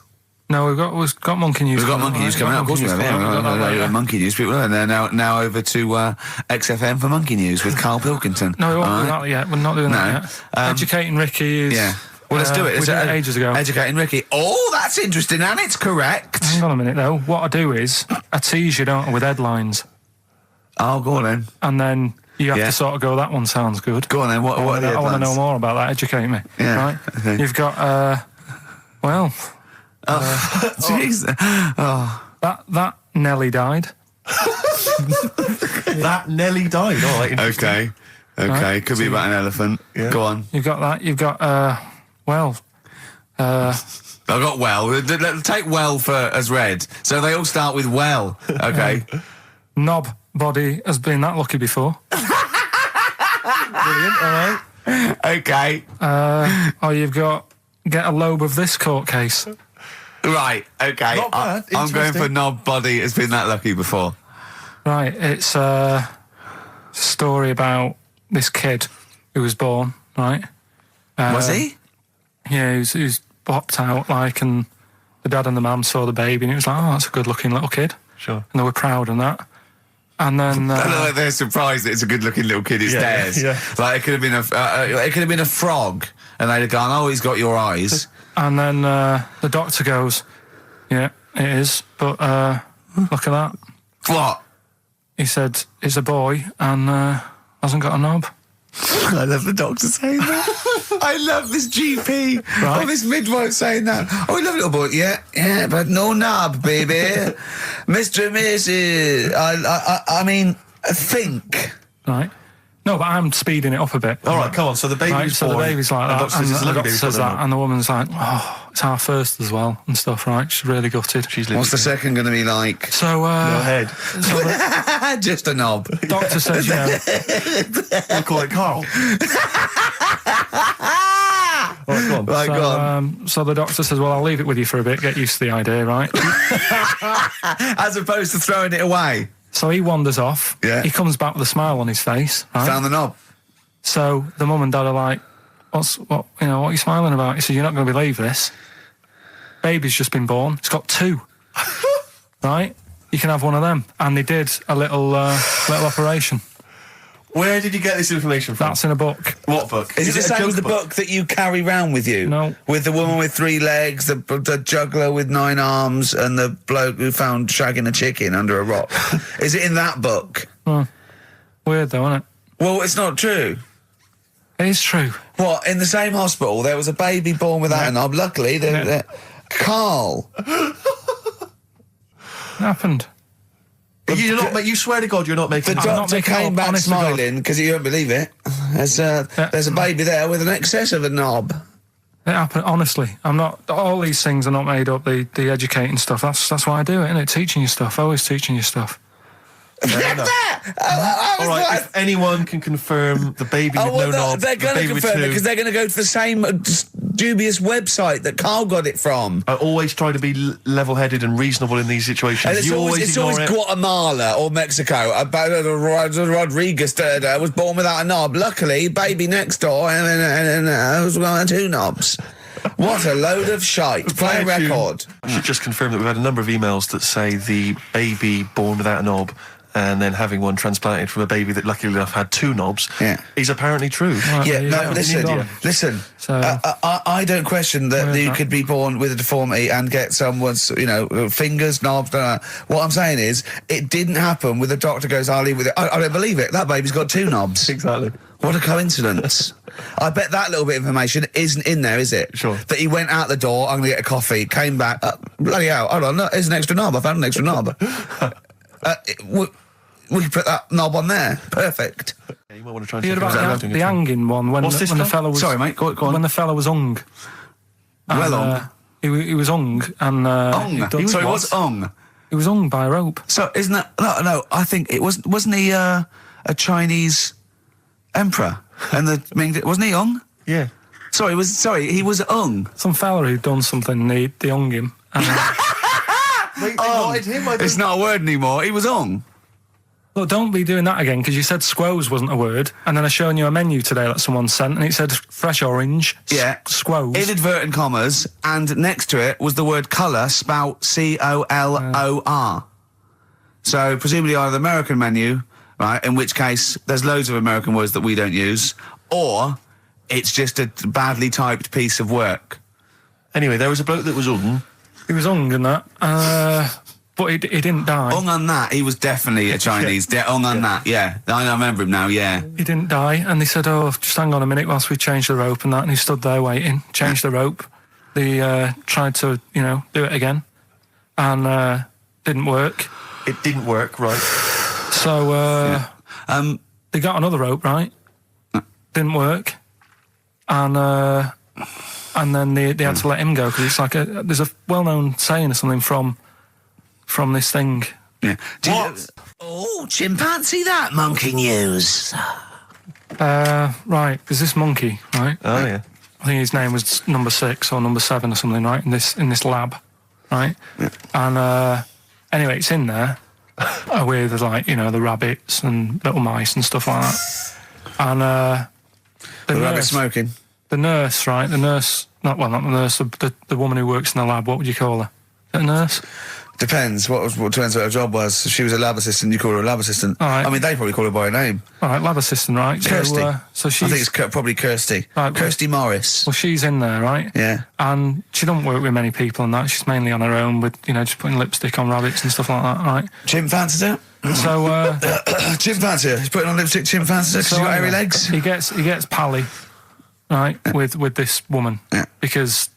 No, we've got monkey news. We've got monkey news coming out. Of course we have. Yeah, monkey news people. And they're now over to XFM for monkey news with Karl Pilkington. No, we won't do that yet. We're not doing that yet. Educating Ricky is. Yeah. Well, let's do it. We did it ages ago. Educating Ricky. Oh, that's interesting, and it's correct. Hang on a minute, though. What I do is I tease you, don't I, with headlines. Oh, go on then. And then you have to sort of go, that one sounds good. Go on then. What are the headlines? I want to know more about that. Educate me. Yeah. Right? Okay. You've got, jeez. That Nelly died. That Nelly died. All right. Okay. Right. Could be about an elephant. Yeah. Go on. You've got that. You've got, I've got well. Take well as read. So they all start with well. Okay. Knob body has been that lucky before. Brilliant. All right. Okay. You've got get a lobe of this court case. Right. Okay. Not bad. I'm going for knob body has been that lucky before. Right, it's a story about this kid who was born, right? Was he? Yeah, he was popped out, like, and the dad and the mum saw the baby, and it was like, oh, that's a good-looking little kid. Sure. And they were proud and that. And then they're surprised that it's a good-looking little kid. It's theirs. Yeah. Like it could have been a frog, and they'd have gone, "Oh, he's got your eyes." And then the doctor goes, "Yeah, it is, but look at that." What? He said, "It's a boy and hasn't got a knob." I love the doctor saying that. I love this GP or this midwife saying that. Oh, we love little boy. Yeah, but no knob, baby. Mr. and Mrs. I mean, think. Right. No, but I'm speeding it up a bit. All right, come on. So the baby's born. So the baby's like that, and the doctor says that, and the woman's like, oh, it's our first as well, and stuff, right? She's really gutted. What's the second going to be like? So, no head. So just a knob. Doctor says, you know. We'll call it Karl. All right, go on. Right, go on. So the doctor says, well, I'll leave it with you for a bit, get used to the idea, right? As opposed to throwing it away. So he wanders off. Yeah. He comes back with a smile on his face. Right? Found the knob. So the mum and dad are like, what are you smiling about? He said, you're not going to believe this. Baby's just been born. It's got 2. Right? You can have one of them. And they did a little operation. Where did you get this information from? That's in a book. What book? Is it the same as the book that you carry round with you? No. With the woman with 3 legs, the juggler with 9 arms, and the bloke who found shagging a chicken under a rock. Is it in that book? Weird though, isn't it? Well, it's not true. It is true. What, in the same hospital, there was a baby born without a knob. Luckily, Karl. It happened. You swear to God you're not making... The doctor came back smiling, because you won't believe it. There's a baby there with an excess of a knob. It happened, honestly. I'm not... All these things are not made up, the educating stuff. That's why I do it, isn't it? Teaching you stuff. Always teaching you stuff. All right, if anyone can confirm the baby with no knob, they're going to confirm it because they're going to go to the same dubious website that Karl got it from. I always try to be level-headed and reasonable in these situations. And it's always Guatemala or Mexico. Rodriguez was born without a knob. Luckily, baby next door and was one 2 knobs. What a load of shite. Play a record. I should just confirm that we've had a number of emails that say the baby born without a knob and then having one transplanted from a baby that luckily enough had 2 knobs is apparently true. Listen. So, I don't question that you could be born with a deformity and get someone's, fingers, knobs. What I'm saying is, it didn't happen with the doctor goes, I'll leave with it. I don't believe it. That baby's got 2 knobs. Exactly. What a coincidence. I bet that little bit of information isn't in there, is it? Sure. That he went out the door, I'm going to get a coffee, came back, bloody hell, hold on, look, here's an extra knob, I found an extra knob. We put that knob on there. Perfect. Yeah, you might want to try and you heard about the hanging one when the fella was... Sorry, mate, go on. When the fella was hung. Hung? He was hung and... hung? Sorry, what's hung? He was hung by a rope. So, isn't that... No, I think it wasn't he a Chinese emperor? And wasn't he hung? Yeah. Sorry, he was hung. Some fella who'd done something, they hung him. And, it's not a word anymore, he was hung. Look, don't be doing that again, because you said squoze wasn't a word, and then I shown you a menu today that someone sent, and it said fresh orange, squoze. Inadvertent commas, and next to it was the word colour, spelt C-O-L-O-R. So, presumably either the American menu, right, in which case there's loads of American words that we don't use, or it's just a badly typed piece of work. Anyway, there was a bloke that was hung. He was hung and that, but he didn't die. Hung on that, he was definitely a Chinese. Hung on that, yeah. I remember him now, yeah. He didn't die, and they said, oh, just hang on a minute whilst we change the rope and that, and he stood there waiting, changed the rope. They tried to, do it again, and didn't work. It didn't work, right. So, they got another rope, right? Didn't work. And then they had to let him go, because it's like there's a well-known saying or something from this thing. Yeah. Chimpanzee that monkey news. Right, there's this monkey, right? Oh, yeah. I think his name was number 6 or number 7 or something, right? In this lab, right? Yeah. And anyway, it's in there, with like the rabbits and little mice and stuff like that. And the rabbit smoking. The nurse, right? The nurse, not the nurse. The woman who works in the lab. What would you call her? A nurse? Depends. Depends what her job was. If she was a lab assistant, you call her a lab assistant. All right. I mean, they probably call her by her name. All right, lab assistant, right? Kirsty. So she's, I think it's probably Kirsty. Right, Kirsty Morris. Well, she's in there, right? Yeah. And she don't work with many people and that. She's mainly on her own with, just putting lipstick on rabbits and stuff like that, right? Chimp fancies her. So, chimp fancy her. He's putting on lipstick, chimp fancies her because she's got hairy legs. He gets pally, right, with this woman. Yeah. Because,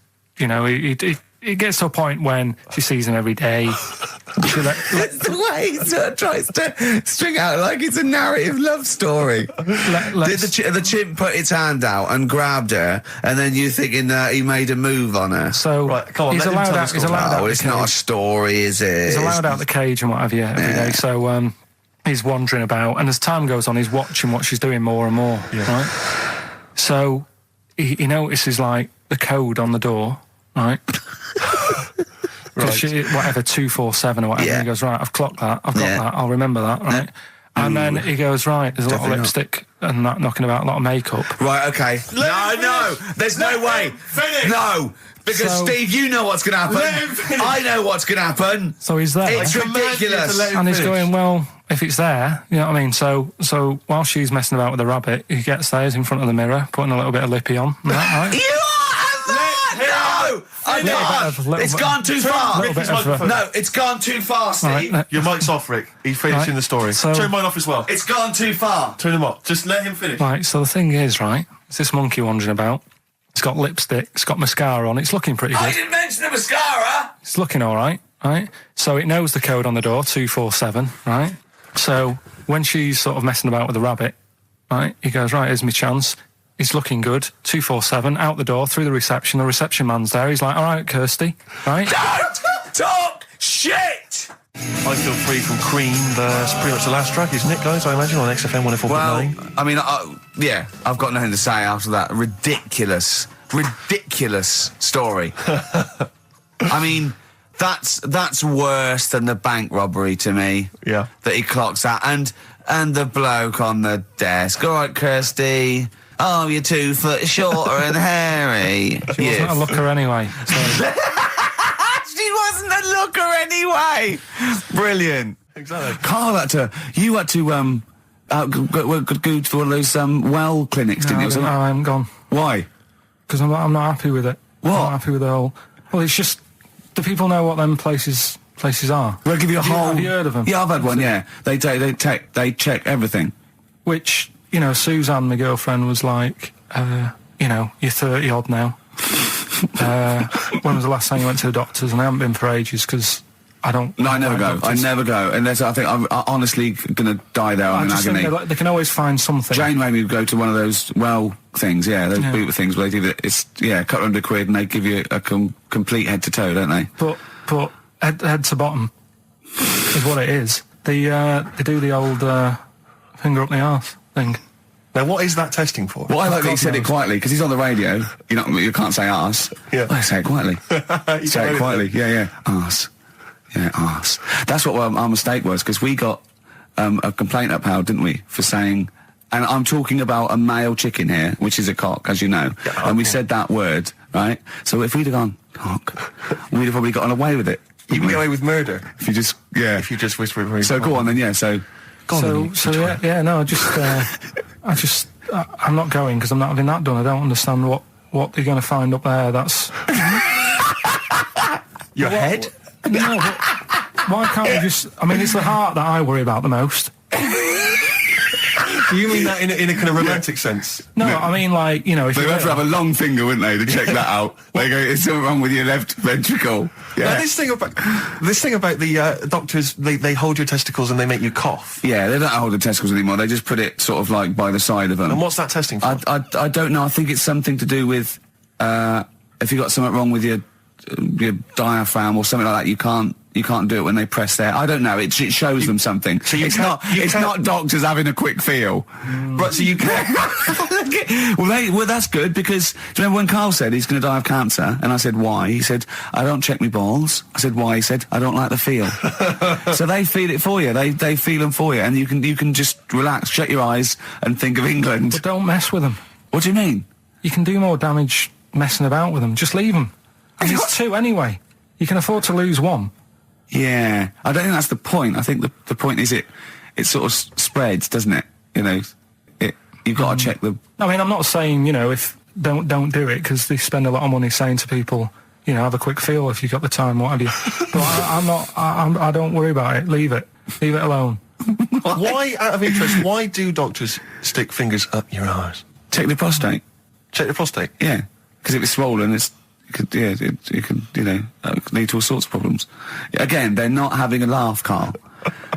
it gets to a point when she sees him every day. It's the way he sort of tries to string out like it's a narrative love story. Did the chimp put its hand out and grabbed her, and then you thinking that he made a move on her? So right, come on, he's allowed out. He's allowed out. It's not a story, is it? He's allowed out the cage and what have you every day. So he's wandering about, and as time goes on, he's watching what she's doing more and more. Yeah. Right. So he notices like the code on the door. Right. Right. Whatever 247 or whatever. Yeah. And he goes, right, I've clocked that. I've got that. I'll remember that. Right. Yeah. And then he goes, right, there's a lot of lipstick and that knocking about, a lot of makeup. Right. Okay. No. There's no way. Finish. No. Because Steve, you know what's going to happen. I know what's going to happen. So he's there. It's ridiculous. And he's going, well, if it's there, you know what I mean? So while she's messing about with the rabbit, he gets there, he's in front of the mirror, putting a little bit of lippy on. Right? You No! I know! It's gone too far! No, it's gone too far, Steve. Right, your mic's off, Rick. He's finishing the story. So, turn mine off as well. It's gone too far. Turn him off. Just let him finish. Right, so the thing is, right, it's this monkey wandering about. It's got lipstick, it's got mascara on, it's looking pretty good. I didn't mention the mascara! It's looking all right? So it knows the code on the door, 247, right? So when she's sort of messing about with the rabbit, right, he goes, right, here's my chance. He's looking good. 247, out the door, through the reception man's there. He's like, all right, Kirsty, right? Don't talk shit! I Feel Free from Cream. That's pretty much the last track, isn't it, guys? I imagine on XFM 104.9. Well, I mean, yeah, I've got nothing to say after that ridiculous story. I mean, that's worse than the bank robbery to me. Yeah. That he clocks that. And the bloke on the desk. All right, Kirsty. Oh, you're 2 foot shorter and hairy. She wasn't a looker anyway. So. She wasn't a looker anyway. Brilliant. Exactly. Carl had to go to one of those well clinics, didn't you? No, I haven't gone. Why? Because I'm not happy with it. What? I'm not happy with the whole. Well, it's just the people know what them places are. They'll give you a whole. Have you heard of them? Yeah, I've had one. Yeah, they check everything. Which Suzanne, my girlfriend, was like, you're 30 odd now. When was the last time you went to the doctors? And I haven't been for ages because I don't. No, I never go. Doctors. I never go unless I think I'm honestly going to die there in agony. They can always find something. Jane made me go to one of those things. Yeah, those boot things where they do that. It's couple £100 and they give you a complete head to toe, don't they? But head to bottom is what it is. They do the old finger up the arse thing. Now, what is that testing for? Well, I like that he said it quietly, because he's on the radio. You can't say arse. Yeah. I say it quietly. Say it quietly. Yeah. Arse. Yeah, arse. That's what our mistake was, because we got a complaint upheld, didn't we, for saying... And I'm talking about a male chicken here, which is a cock, as you know. Yeah, and we said that word, right? So if we'd have gone, cock, we'd have probably gotten away with it. You can get away with murder. If you just... Yeah. If you just whisper it very So go on then, yeah, so... I'm not going because I'm not having that done. I don't understand what they're going to find up there. That's your head. No, but why can't we just? I mean, it's the heart that I worry about the most. Do you mean that in a kind of romantic sense? No, I mean if they have to have a long finger, wouldn't they, to check that out? They go, "It's something wrong with your left ventricle." Yeah. Now, this thing about the doctors, they hold your testicles and they make you cough. Yeah, they don't hold the testicles anymore. They just put it sort of like by the side of them. And what's that testing for? I don't know. I think it's something to do with if you got something wrong with your diaphragm or something like that. You can't You can't do it when they press there. I don't know. It shows them something. So it's not doctors having a quick feel. Right, so you can. Well, that's good because do you remember when Carl said he's going to die of cancer? And I said, why? He said, I don't check my balls. I said, why? He said, I don't like the feel. So they feel it for you. They feel them for you. And you can just relax, shut your eyes and think of England. But don't mess with them. What do you mean? You can do more damage messing about with them. Just leave them. And there's two anyway. You can afford to lose one. Yeah, I don't think that's the point. I think the point is it sort of spreads, doesn't it? You know, you've got to check the. I mean, I'm not saying if don't do it because they spend a lot of money saying to people, have a quick feel if you've got the time, what have you. But I don't worry about it. Leave it alone. Why, out of interest, why do doctors stick fingers up your arse? Check the prostate. Check the prostate. Yeah, because if it's swollen, it could lead to all sorts of problems. Again, they're not having a laugh, Carl.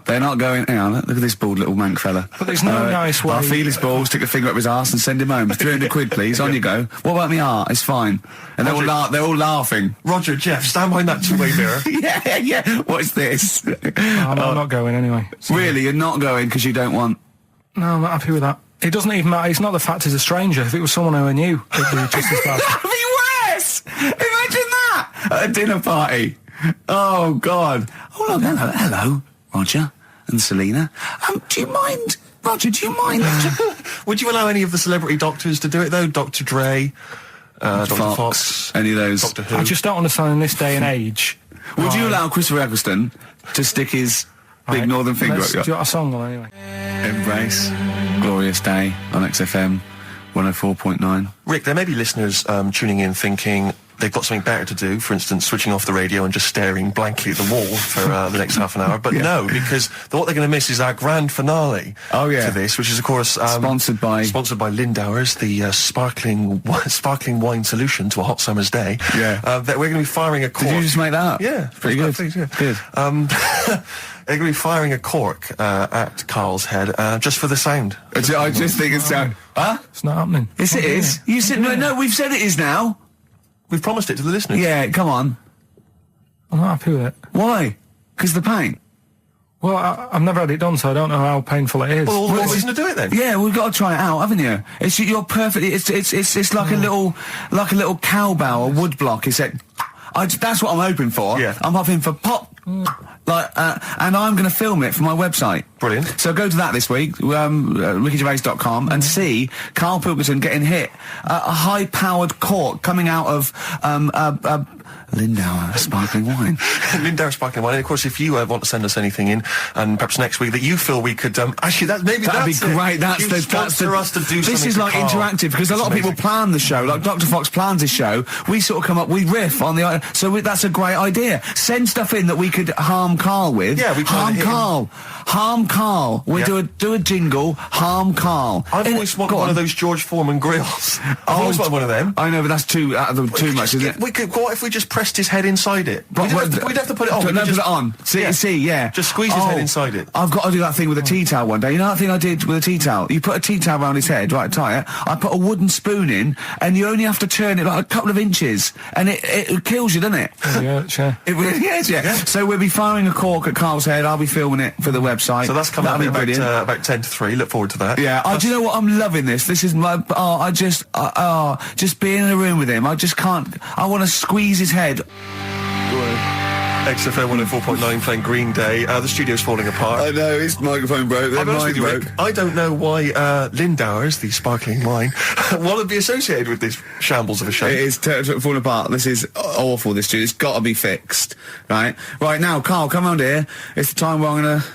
They're not going, hang on, look at this bald little mank fella. But there's no nice way. I'll feel his balls, stick a finger up his arse and send him home. 300 quid, please, on you go. What about me art? It's fine. And they're all laughing. Roger, Jeff, stand behind that two-way mirror. yeah. What's this? I'm not going anyway. So. Really? You're not going because you don't want... No, I'm not happy with that. It doesn't even matter. It's not the fact he's a stranger. If it was someone who I knew, it'd be just as bad. That'd be worse! Imagine that! At a dinner party. Oh, God. Oh, look, hello, Roger and Selena. Do you mind... Roger, do you mind... Would you allow any of the celebrity doctors to do it, though? Dr. Dre, Dr. Fox, any of those. Doctor Who. I just don't understand in this day and age. Would you allow Christopher Eccleston to stick his big northern finger up your... Do you want a song on anyway? Embrace. Glorious Day on XFM 104.9. Rick, there may be listeners tuning in thinking they've got something better to do, for instance, switching off the radio and just staring blankly at the wall for the next half an hour. But no, because what they're going to miss is our grand finale to this, which is, of course... sponsored by Lindauer's, the sparkling wine solution to a hot summer's day. Yeah. That we're going to be firing a cork. Did you just make that up? Yeah. Pretty good. Please, yeah. Good. They're going to be firing a cork at Carl's head just for the sound. I just think it's... Huh? It's not happening. Yes, it is. You said... No, we've said it is now. We've promised it to the listeners. Yeah, come on. I'm not happy with it. Why? Because the pain? Well, I've never had it done, so I don't know how painful it is. Well, all the more reason to do it then. Yeah, we've got to try it out, haven't you? You're perfectly... It's like a little cowbell, a wood block. That's what I'm hoping for. Yeah. I'm hoping for pop... and I'm going to film it for my website. Brilliant. So go to that this week, rickygervais.com, and see Karl Pilkington getting hit. A high-powered cork coming out of Lindauer sparkling wine. Lindauer sparkling wine. And of course, if you want to send us anything in, and perhaps next week that you feel we could actually that'd be great. That's us to do. This is like interactive because a lot of people plan the show. Like Dr. Fox plans his show. We sort of come up, we riff on the. So that's a great idea. Send stuff in that we could harm Carl with. Yeah, we harm Carl. Harm Carl. We do a jingle. Harm Carl. I've always wanted one of those George Foreman grills. I've always wanted one of them. I know, but that's too much, isn't it? What if we just pressed his head inside it? We'd have to put it on. Put it on. See, yeah. Just squeeze his head inside it. I've got to do that thing with a tea towel one day. You know that thing I did with a tea towel? You put a tea towel around his head, right, tie it. I put a wooden spoon in, and you only have to turn it like a couple of inches, and it kills you, doesn't it? Yeah, sure. It really is, yeah. So we'll be firing a cork at Carl's head. I'll be filming it for the website. So that's coming up about 10 to 3. Look forward to that. Yeah. Do you know what? I'm loving this. This is my... just being in a room with him. I just can't... I want to squeeze his head. XFM 104.9 playing Green Day. The studio's falling apart. I know, his microphone broke. I'll be honest with you, Rick, I don't know why Lindauer's, the sparkling wine, want to be associated with this shambles of a show. It is falling apart. This is awful, this studio. It's got to be fixed. Right now, Carl, come round here. It's the time where I'm going to...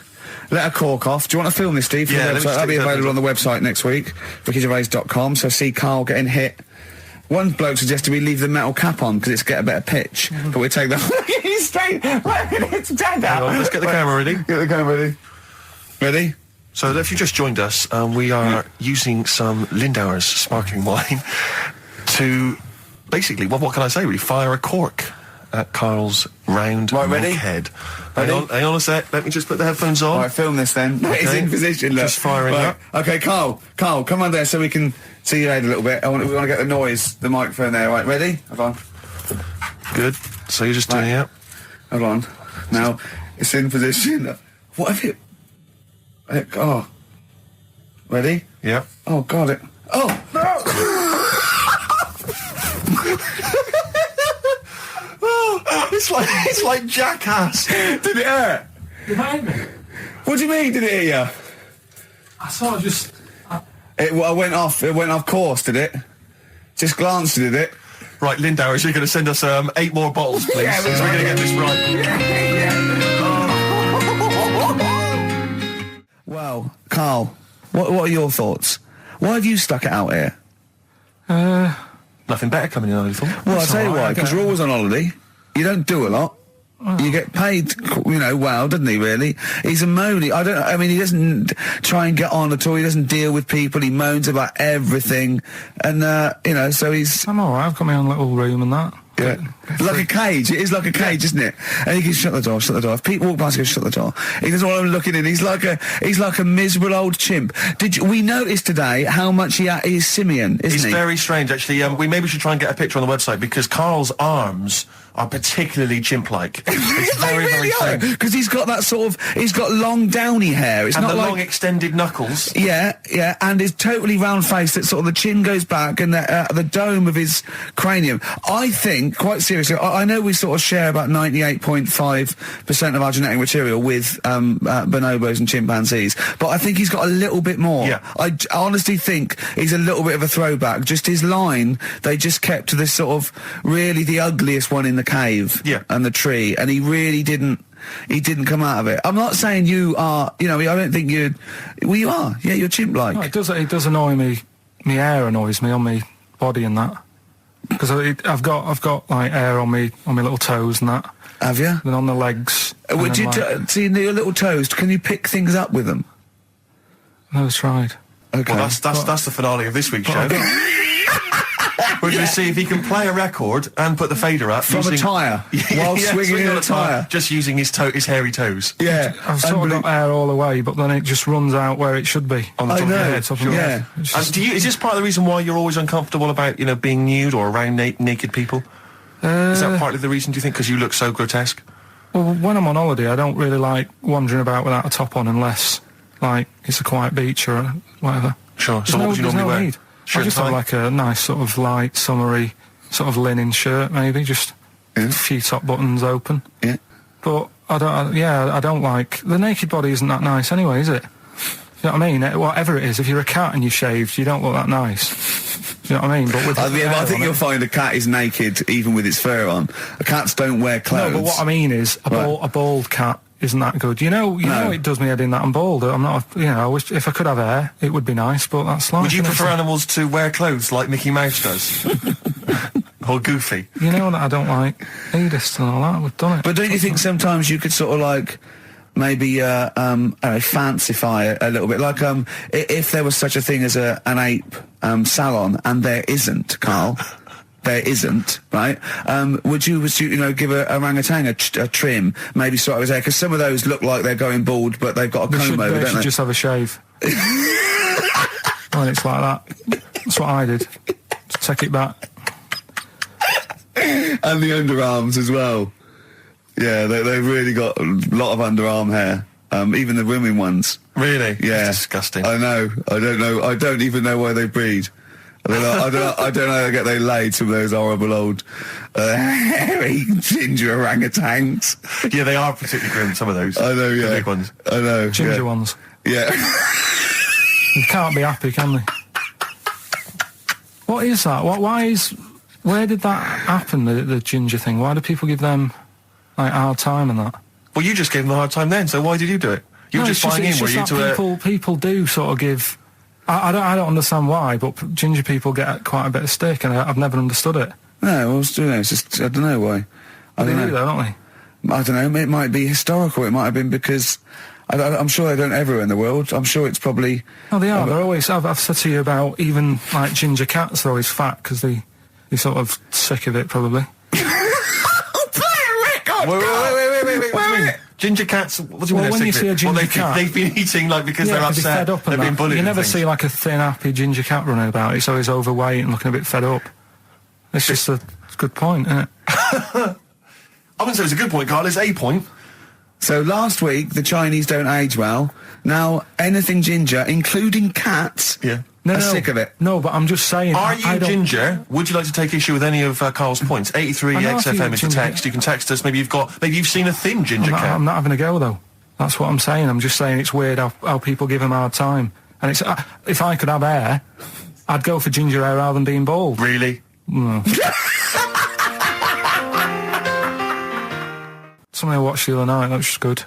let a cork off. Do you want to film this, Steve? Yeah, that'll be available on the website next week, rickygervais.com. So see Carl getting hit. One bloke suggested we leave the metal cap on because it's get a better pitch, but we take that. He's straight. It's dead out. Let's get the camera ready. Get the camera ready. Ready? So if you just joined us, we are using some Lindauer's sparkling wine to basically, what can I say? Really, fire a cork at Carl's round head. Hang on a sec. Let me just put the headphones on. All right, film this then. Okay. He's in position. Look. Just firing up. Okay, Carl, come on there so we can see your head a little bit. We want to get the microphone there. Right, ready? Hold on. Good. So you're just doing it. Hold on. Now, it's in position. What have it... Oh. Ready? Yeah. Oh, got it. Oh, no! It's like Jackass. Did it hurt? You hate me? What do you mean, did it hit you? I sort of just... It went off course, did it? Just glanced at it. Right, Lindauer, is you going to send us 8 more bottles, please? Yeah, we're going to get this right. Well, Carl, what are your thoughts? Why have you stuck it out here? Nothing better coming in, I thought. Well, I'll tell you why, because you're always on holiday. You don't do a lot. You get paid, well, doesn't he, really? He's a moany. He doesn't try and get on at all. He doesn't deal with people. He moans about everything. And, so he's... I'm alright. I've got my own little room and that. Yeah. Like a cage. It is like a cage, isn't it? And he can shut the door. If people walk past, he goes, shut the door. He doesn't want them looking in. He's like a miserable old chimp. We noticed today how much he is simian, isn't he? He's very strange, actually. We maybe should try and get a picture on the website, because Carl's arms are particularly chimp-like. It's very, very strange. Because he's got that he's got long downy hair. It's and not the like long extended knuckles. Yeah, and his totally round face that sort of the chin goes back and the dome of his cranium. I think, quite seriously, I know we sort of share about 98.5% of our genetic material with bonobos and chimpanzees, but I think he's got a little bit more. Yeah. I honestly think he's a little bit of a throwback. Just his line, they just kept to this sort of really the ugliest one in the cave and the tree, and he really didn't come out of it. I'm not saying you are, I don't think you are. Yeah, you're chimp-like. No, it does annoy me. My hair annoys me on my body and that. Because I've got like hair on me little toes and that. Have you? And on the legs. Would you see your little toes? Can you pick things up with them? No, tried. Okay. Well, that's the finale of this week's show. We're going to see if he can play a record and put the fader up from a tyre while swinging in a tyre, just using his hairy toes. Yeah, I've sort of got hair all the way, but then it just runs out where it should be on the top of your head. Yeah. Is this part of the reason why you're always uncomfortable about being nude or around naked people? Is that partly the reason, do you think? Because you look so grotesque? Well, when I'm on holiday, I don't really like wandering about without a top on unless like it's a quiet beach or whatever. Sure. So what would you normally wear? Need. I just have like a nice sort of light, summery sort of linen shirt, maybe, just a few top buttons open. Yeah. But I don't like... The naked body isn't that nice anyway, is it? You know what I mean? Whatever it is, if you're a cat and you're shaved, you don't look that nice. You know what I mean? But with I think you'll find a cat is naked even with its fur on. Cats don't wear clothes. No, but what I mean is a bald cat isn't that good. You know it does me head in that I'm bald. I'm not, I wish if I could have hair, it would be nice, but that's life. Would you prefer animals to wear clothes like Mickey Mouse does? Or Goofy? You know that I don't like nudist and all that, we've done it. But don't you think sometimes you could sort of like, maybe, fancify a little bit? Like, if there was such a thing as an ape, salon, and there isn't, Carl, there isn't, right? Would you give a orangutan a trim, maybe sort of his hair? Because some of those look like they're going bald, but they've got a comb over, don't they? They should just have a shave. When it's like that. That's what I did. Just take it back. And the underarms as well. Yeah, they've really got a lot of underarm hair. Even the women ones. Really? Yeah. That's disgusting. I know. I don't know. I don't even know why they breed. I don't know how they get they laid, some of those horrible old hairy ginger orangutans. Yeah, they are particularly grim, some of those. I know, yeah. The big ones. I know. Ginger ones. Yeah. You can't be happy, can they? What is that? Where did that happen, the ginger thing? Why do people give them, like, a hard time and that? Well, you just gave them a hard time then, so why did you do it? You were just buying in, were you, to people do sort of give... I don't understand why, but ginger people get quite a bit of stick, and I've never understood it. No, well, it's just, I don't know why. They do, though, don't they? I don't know, it might be historical, it might have been because... I'm sure they don't everywhere in the world. I'm sure it's probably... Oh, they are. They're always... I've said to you about even, like, ginger cats are always fat, because they're sort of sick of it, probably. Play a record! Wait. Ginger cats, what do you mean? When you see a ginger cat... They've been eating, like, because they're upset, fed up and they've been bullied. You never see, like, a thin, happy ginger cat running about. It's always overweight and looking a bit fed up. It's just a good point, isn't it? I wouldn't say it's a good point, Carl. It's a point. So last week, the Chinese don't age well. Now, anything ginger, including cats, are sick of it. No, but I'm just saying... Are you ginger? Would you like to take issue with any of Carl's points? 83 XFM is the text. You can text us. Maybe you've seen a thin ginger cat. I'm not having a go, though. That's what I'm saying. I'm just saying it's weird how people give him a hard time. And it's if I could have hair, I'd go for ginger hair rather than being bald. Really? No. Something I watched the other night, that was just good.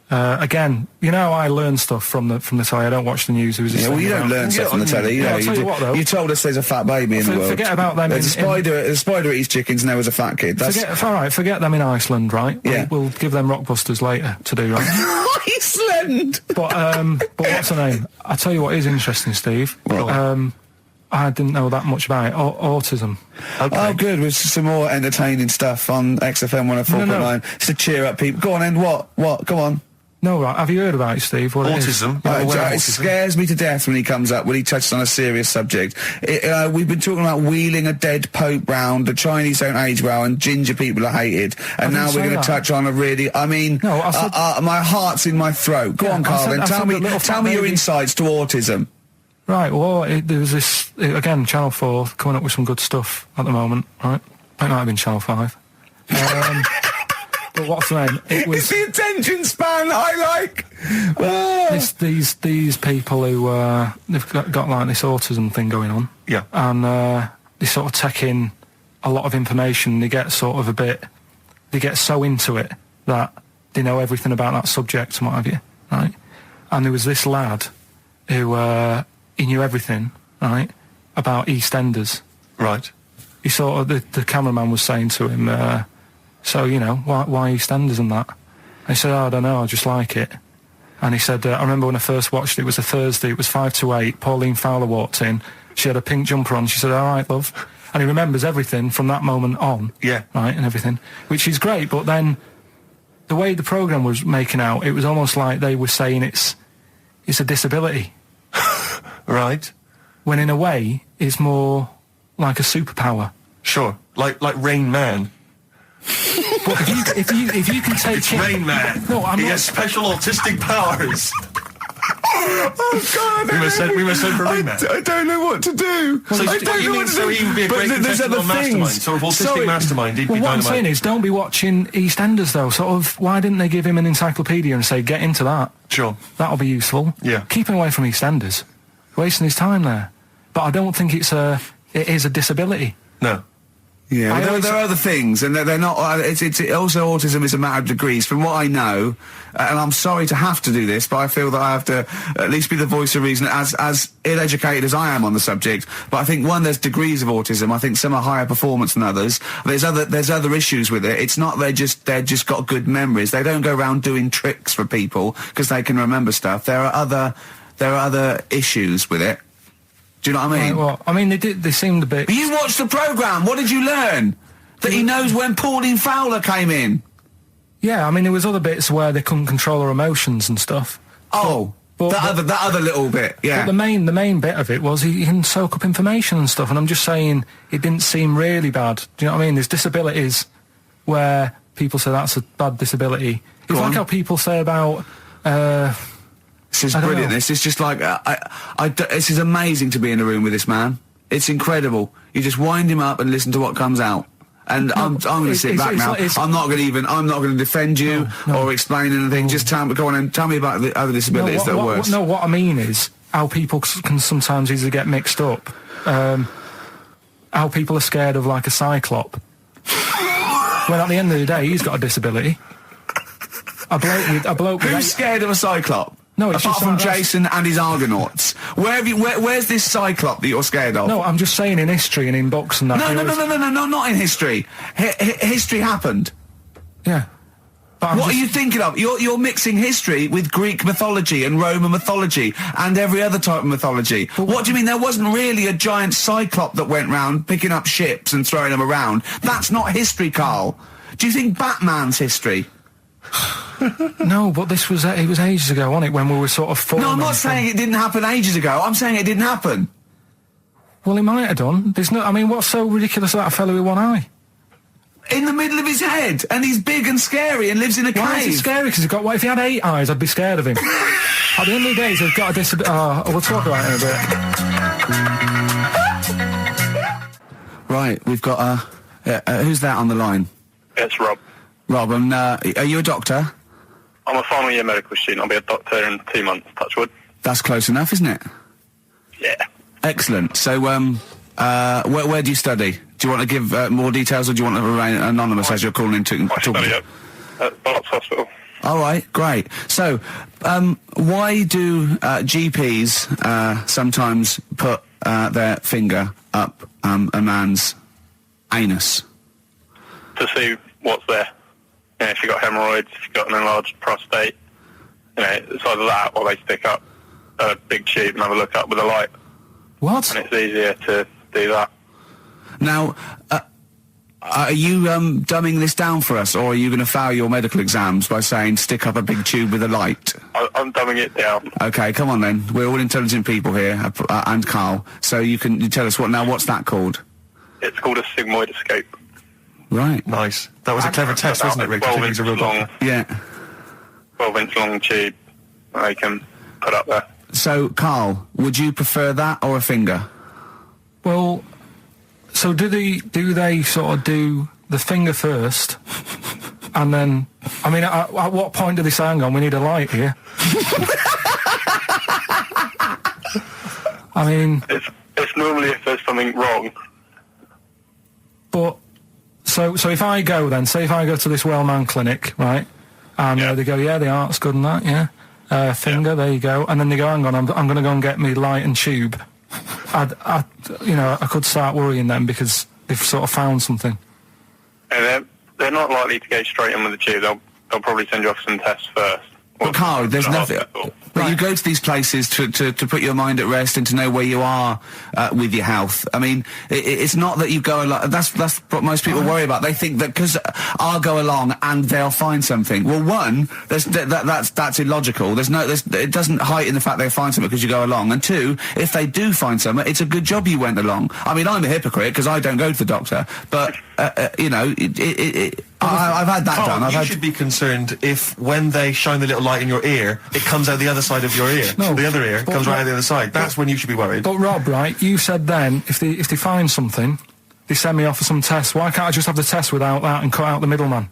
Again, you know, I learn stuff from the telly. I don't watch the news. You don't learn stuff from the telly. You told us there's a fat baby in the world. Forget about them. There's a spider eats chickens, and there was a fat kid. Forget them in Iceland, right? Yeah. We'll give them Rockbusters later to do, right? Iceland! But what's her name? I tell you what is interesting, Steve. I didn't know that much about it. Autism. Okay. Oh, good. With some more entertaining stuff on XFM 104.9. Just to cheer up people. Go on, then. What? Go on. No, right. Have you heard about it, Steve? What autism? It scares me to death when he comes up, when he touches on a serious subject. We've been talking about wheeling a dead pope round, the Chinese don't age well, and ginger people are hated. And now we're going to touch on a really... I mean, my heart's in my throat. Go on, Carl, tell me your insights to autism. Right, well, there was this... again, Channel 4 coming up with some good stuff at the moment, right? It might have been Channel 5. But what's the name? It's the attention span I like. These people who they've got like this autism thing going on. Yeah. And they sort of take in a lot of information. They get sort of they get so into it that they know everything about that subject and what have you, right? And there was this lad who he knew everything, right, about EastEnders. Right. He sort of the cameraman was saying to him. So, you know, why EastEnders and that? And he said, I don't know, I just like it. And he said, I remember when I first watched it was a Thursday, it was 5 to 8, Pauline Fowler walked in, she had a pink jumper on, she said, all right, love. And he remembers everything from that moment on. Yeah. Right, and everything, which is great, but then the way the programme was making out, it was almost like they were saying it's a disability. Right. When in a way, it's more like a superpower. Sure, like Rain Man. But if you can take it's Rain Man. No, he has special autistic powers. Oh God! We must send for Rain Man. I don't know what to do. So he would be a great contestant on Mastermind, sort of autistic mastermind. He'd be what I'm saying is, don't be watching EastEnders though. Sort of, why didn't they give him an encyclopedia and say, get into that? Sure. That'll be useful. Yeah. Keep him away from EastEnders. Wasting his time there. But I don't think it is a disability. No. Yeah, there are other things, and they're not. It's also autism is a matter of degrees. From what I know, and I'm sorry to have to do this, but I feel that I have to at least be the voice of reason, as ill-educated as I am on the subject. But I think there's degrees of autism. I think some are higher performance than others. There's other issues with it. It's not they're just got good memories. They don't go around doing tricks for people because they can remember stuff. There are other issues with it. Do you know what I mean? Right, well, I mean, they seemed a bit... But you watched the programme. What did you learn? That he knows when Pauline Fowler came in. Yeah, I mean, there was other bits where they couldn't control their emotions and stuff. Oh, that other little bit, yeah. But the main bit of it was he can soak up information and stuff, and I'm just saying it didn't seem really bad. Do you know what I mean? There's disabilities where people say that's a bad disability. It's like how people say about... This is brilliant. This is just like this is amazing to be in a room with this man. It's incredible. You just wind him up and listen to what comes out. And I'm going to sit back now. I'm not going to defend you or explain anything. Just go on and tell me about the other disabilities that are worse. What I mean is how people can sometimes easily get mixed up. How people are scared of like a cyclop. When at the end of the day, he's got a disability. A bloke. Who's scared of a cyclop? No, it's apart just from Jason and his Argonauts. Where's this cyclop that you're scared of? No, I'm just saying in history and in books and that. No, not in history. History happened. Yeah. What are you thinking of? You're mixing history with Greek mythology and Roman mythology and every other type of mythology. What do you mean there wasn't really a giant cyclop that went round picking up ships and throwing them around? That's not history, Carl. Do you think Batman's history? No, but it was ages ago, wasn't it, when we were sort of forming... No, I'm not saying it didn't happen ages ago. I'm saying it didn't happen. Well, it might have done. There's no... I mean, what's so ridiculous about a fellow with one eye? in the middle of his head, and he's big and scary and lives in a cave. Why is he scary? Because he's got. What if he had 8 eyes? I'd be scared of him. At the end of the day, he's got a disability. Oh, we'll talk about it in a bit. Right, we've got who's that on the line? It's Rob. Rob, and are you a doctor? I'm a final year medical student. I'll be a doctor in 2 months, touch wood. That's close enough, isn't it? Yeah. Excellent. So, where do you study? Do you want to give more details, or do you want to remain anonymous as you're calling in to I study at Barts Hospital. All right, great. So, why do GPs sometimes put their finger up a man's anus? To see what's there. You know, if you've got hemorrhoids, if you've got an enlarged prostate, you know, it's either that or they stick up a big tube and have a look up with a light. What? And it's easier to do that. Now, are you dumbing this down for us, or are you going to fail your medical exams by saying stick up a big tube with a light? I'm dumbing it down. Okay, come on then. We're all intelligent people here, and Carl. So you tell us what's that called? It's called a sigmoidoscope. Right. Nice. That was a clever test, wasn't it, Rick? 12 inch long. Yeah. 12-inch long tube they can put up there. So, Carl, would you prefer that or a finger? Well, so do they sort of do the finger first, and then? I mean, at what point do they say, "Hang on, we need a light here"? I mean, it's normally if there's something wrong. But so if I go then, say if I go to this well-known clinic, right, and they go, yeah, the art's good and that, yeah, finger, there you go, and then they go, hang on, I'm going to go and get me light and tube. I could start worrying then because they've sort of found something. And they're not likely to go straight in with the tube. They'll probably send you off some tests first. But Carl, there's nothing. But you go to these places to put your mind at rest and to know where you are with your health. I mean, it's not that you go along. That's what most people worry about. They think that because I'll go along and they'll find something. Well, one, that's illogical. It doesn't heighten the fact they'll find something because you go along. And two, if they do find something, it's a good job you went along. I mean, I'm a hypocrite because I don't go to the doctor, but I've had that Carl, done. You should be concerned if when they shine the little light in your ear, it comes out the other side of your ear. No, the other ear comes right out the other side. That's when you should be worried. But Rob, right, you said then, if they find something, they send me off for some tests. Why can't I just have the test without that and cut out the middleman?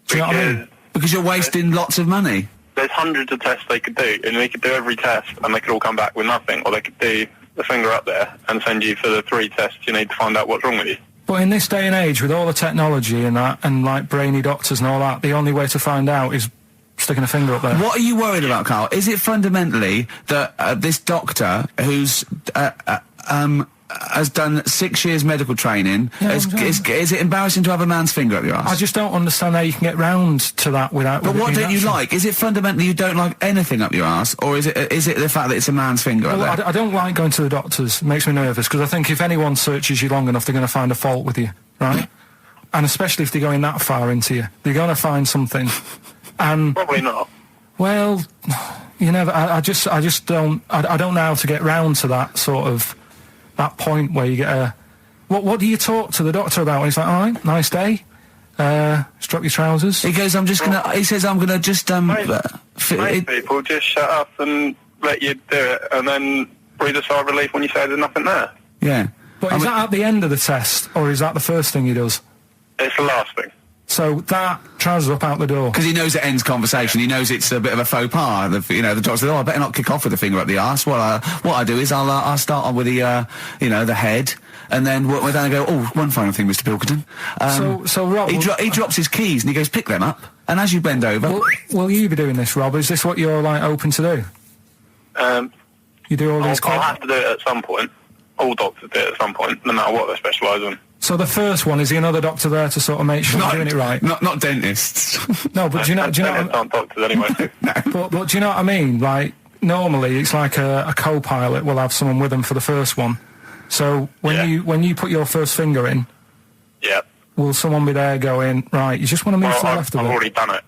Do you know what I mean? Because you're wasting lots of money. There's hundreds of tests they could do, and they could do every test, and they could all come back with nothing. Or they could do the finger up there and send you for the 3 tests you need to find out what's wrong with you. But in this day and age, with all the technology and that, and like brainy doctors and all that, the only way to find out is sticking a finger up there. What are you worried about, Carl? Is it fundamentally that this doctor who's has done 6 years medical training, is it embarrassing to have a man's finger up your ass? I just don't understand how you can get round to that without... But what don't you like? Is it fundamentally you don't like anything up your ass, or is it the fact that it's a man's finger up there? I don't like going to the doctors. It makes me nervous, because I think if anyone searches you long enough, they're going to find a fault with you, right? And especially if they're going that far into you. They're going to find something. And probably not. Well, you never... I just don't... I don't know how to get round to that sort of... that point where you get a... What do you talk to the doctor about? And he's like, all right, nice day. Strap your trousers. He goes, I'm just gonna... He says, I'm gonna just, Most people just shut up and let you do it, and then breathe a sigh of relief when you say there's nothing there. Yeah. But is that at the end of the test, or is that the first thing he does? It's the last thing. So that trousers up out the door. Because he knows it ends conversation. He knows it's a bit of a faux pas. The doctor says, "Oh, I better not kick off with the finger up the arse." Well, what I do is I'll start on with the the head, and then then I go, "Oh, one final thing, Mr. Pilkington." So Rob, he drops his keys and he goes, "Pick them up." And as you bend over, will you be doing this, Rob? Is this what you're like open to do? You do all these. I'll have to do it at some point. All doctors do it at some point, no matter what they specialise in. So the first one, is he another doctor there to sort of make sure you're doing it right? Not dentists. No, but do you know? Dentists aren't doctors anyway. But do you know what I mean? Like normally, it's like a co-pilot will have someone with them for the first one. So when you put your first finger in, will someone be there going, right? You just want to move to the left of it. I've already done it.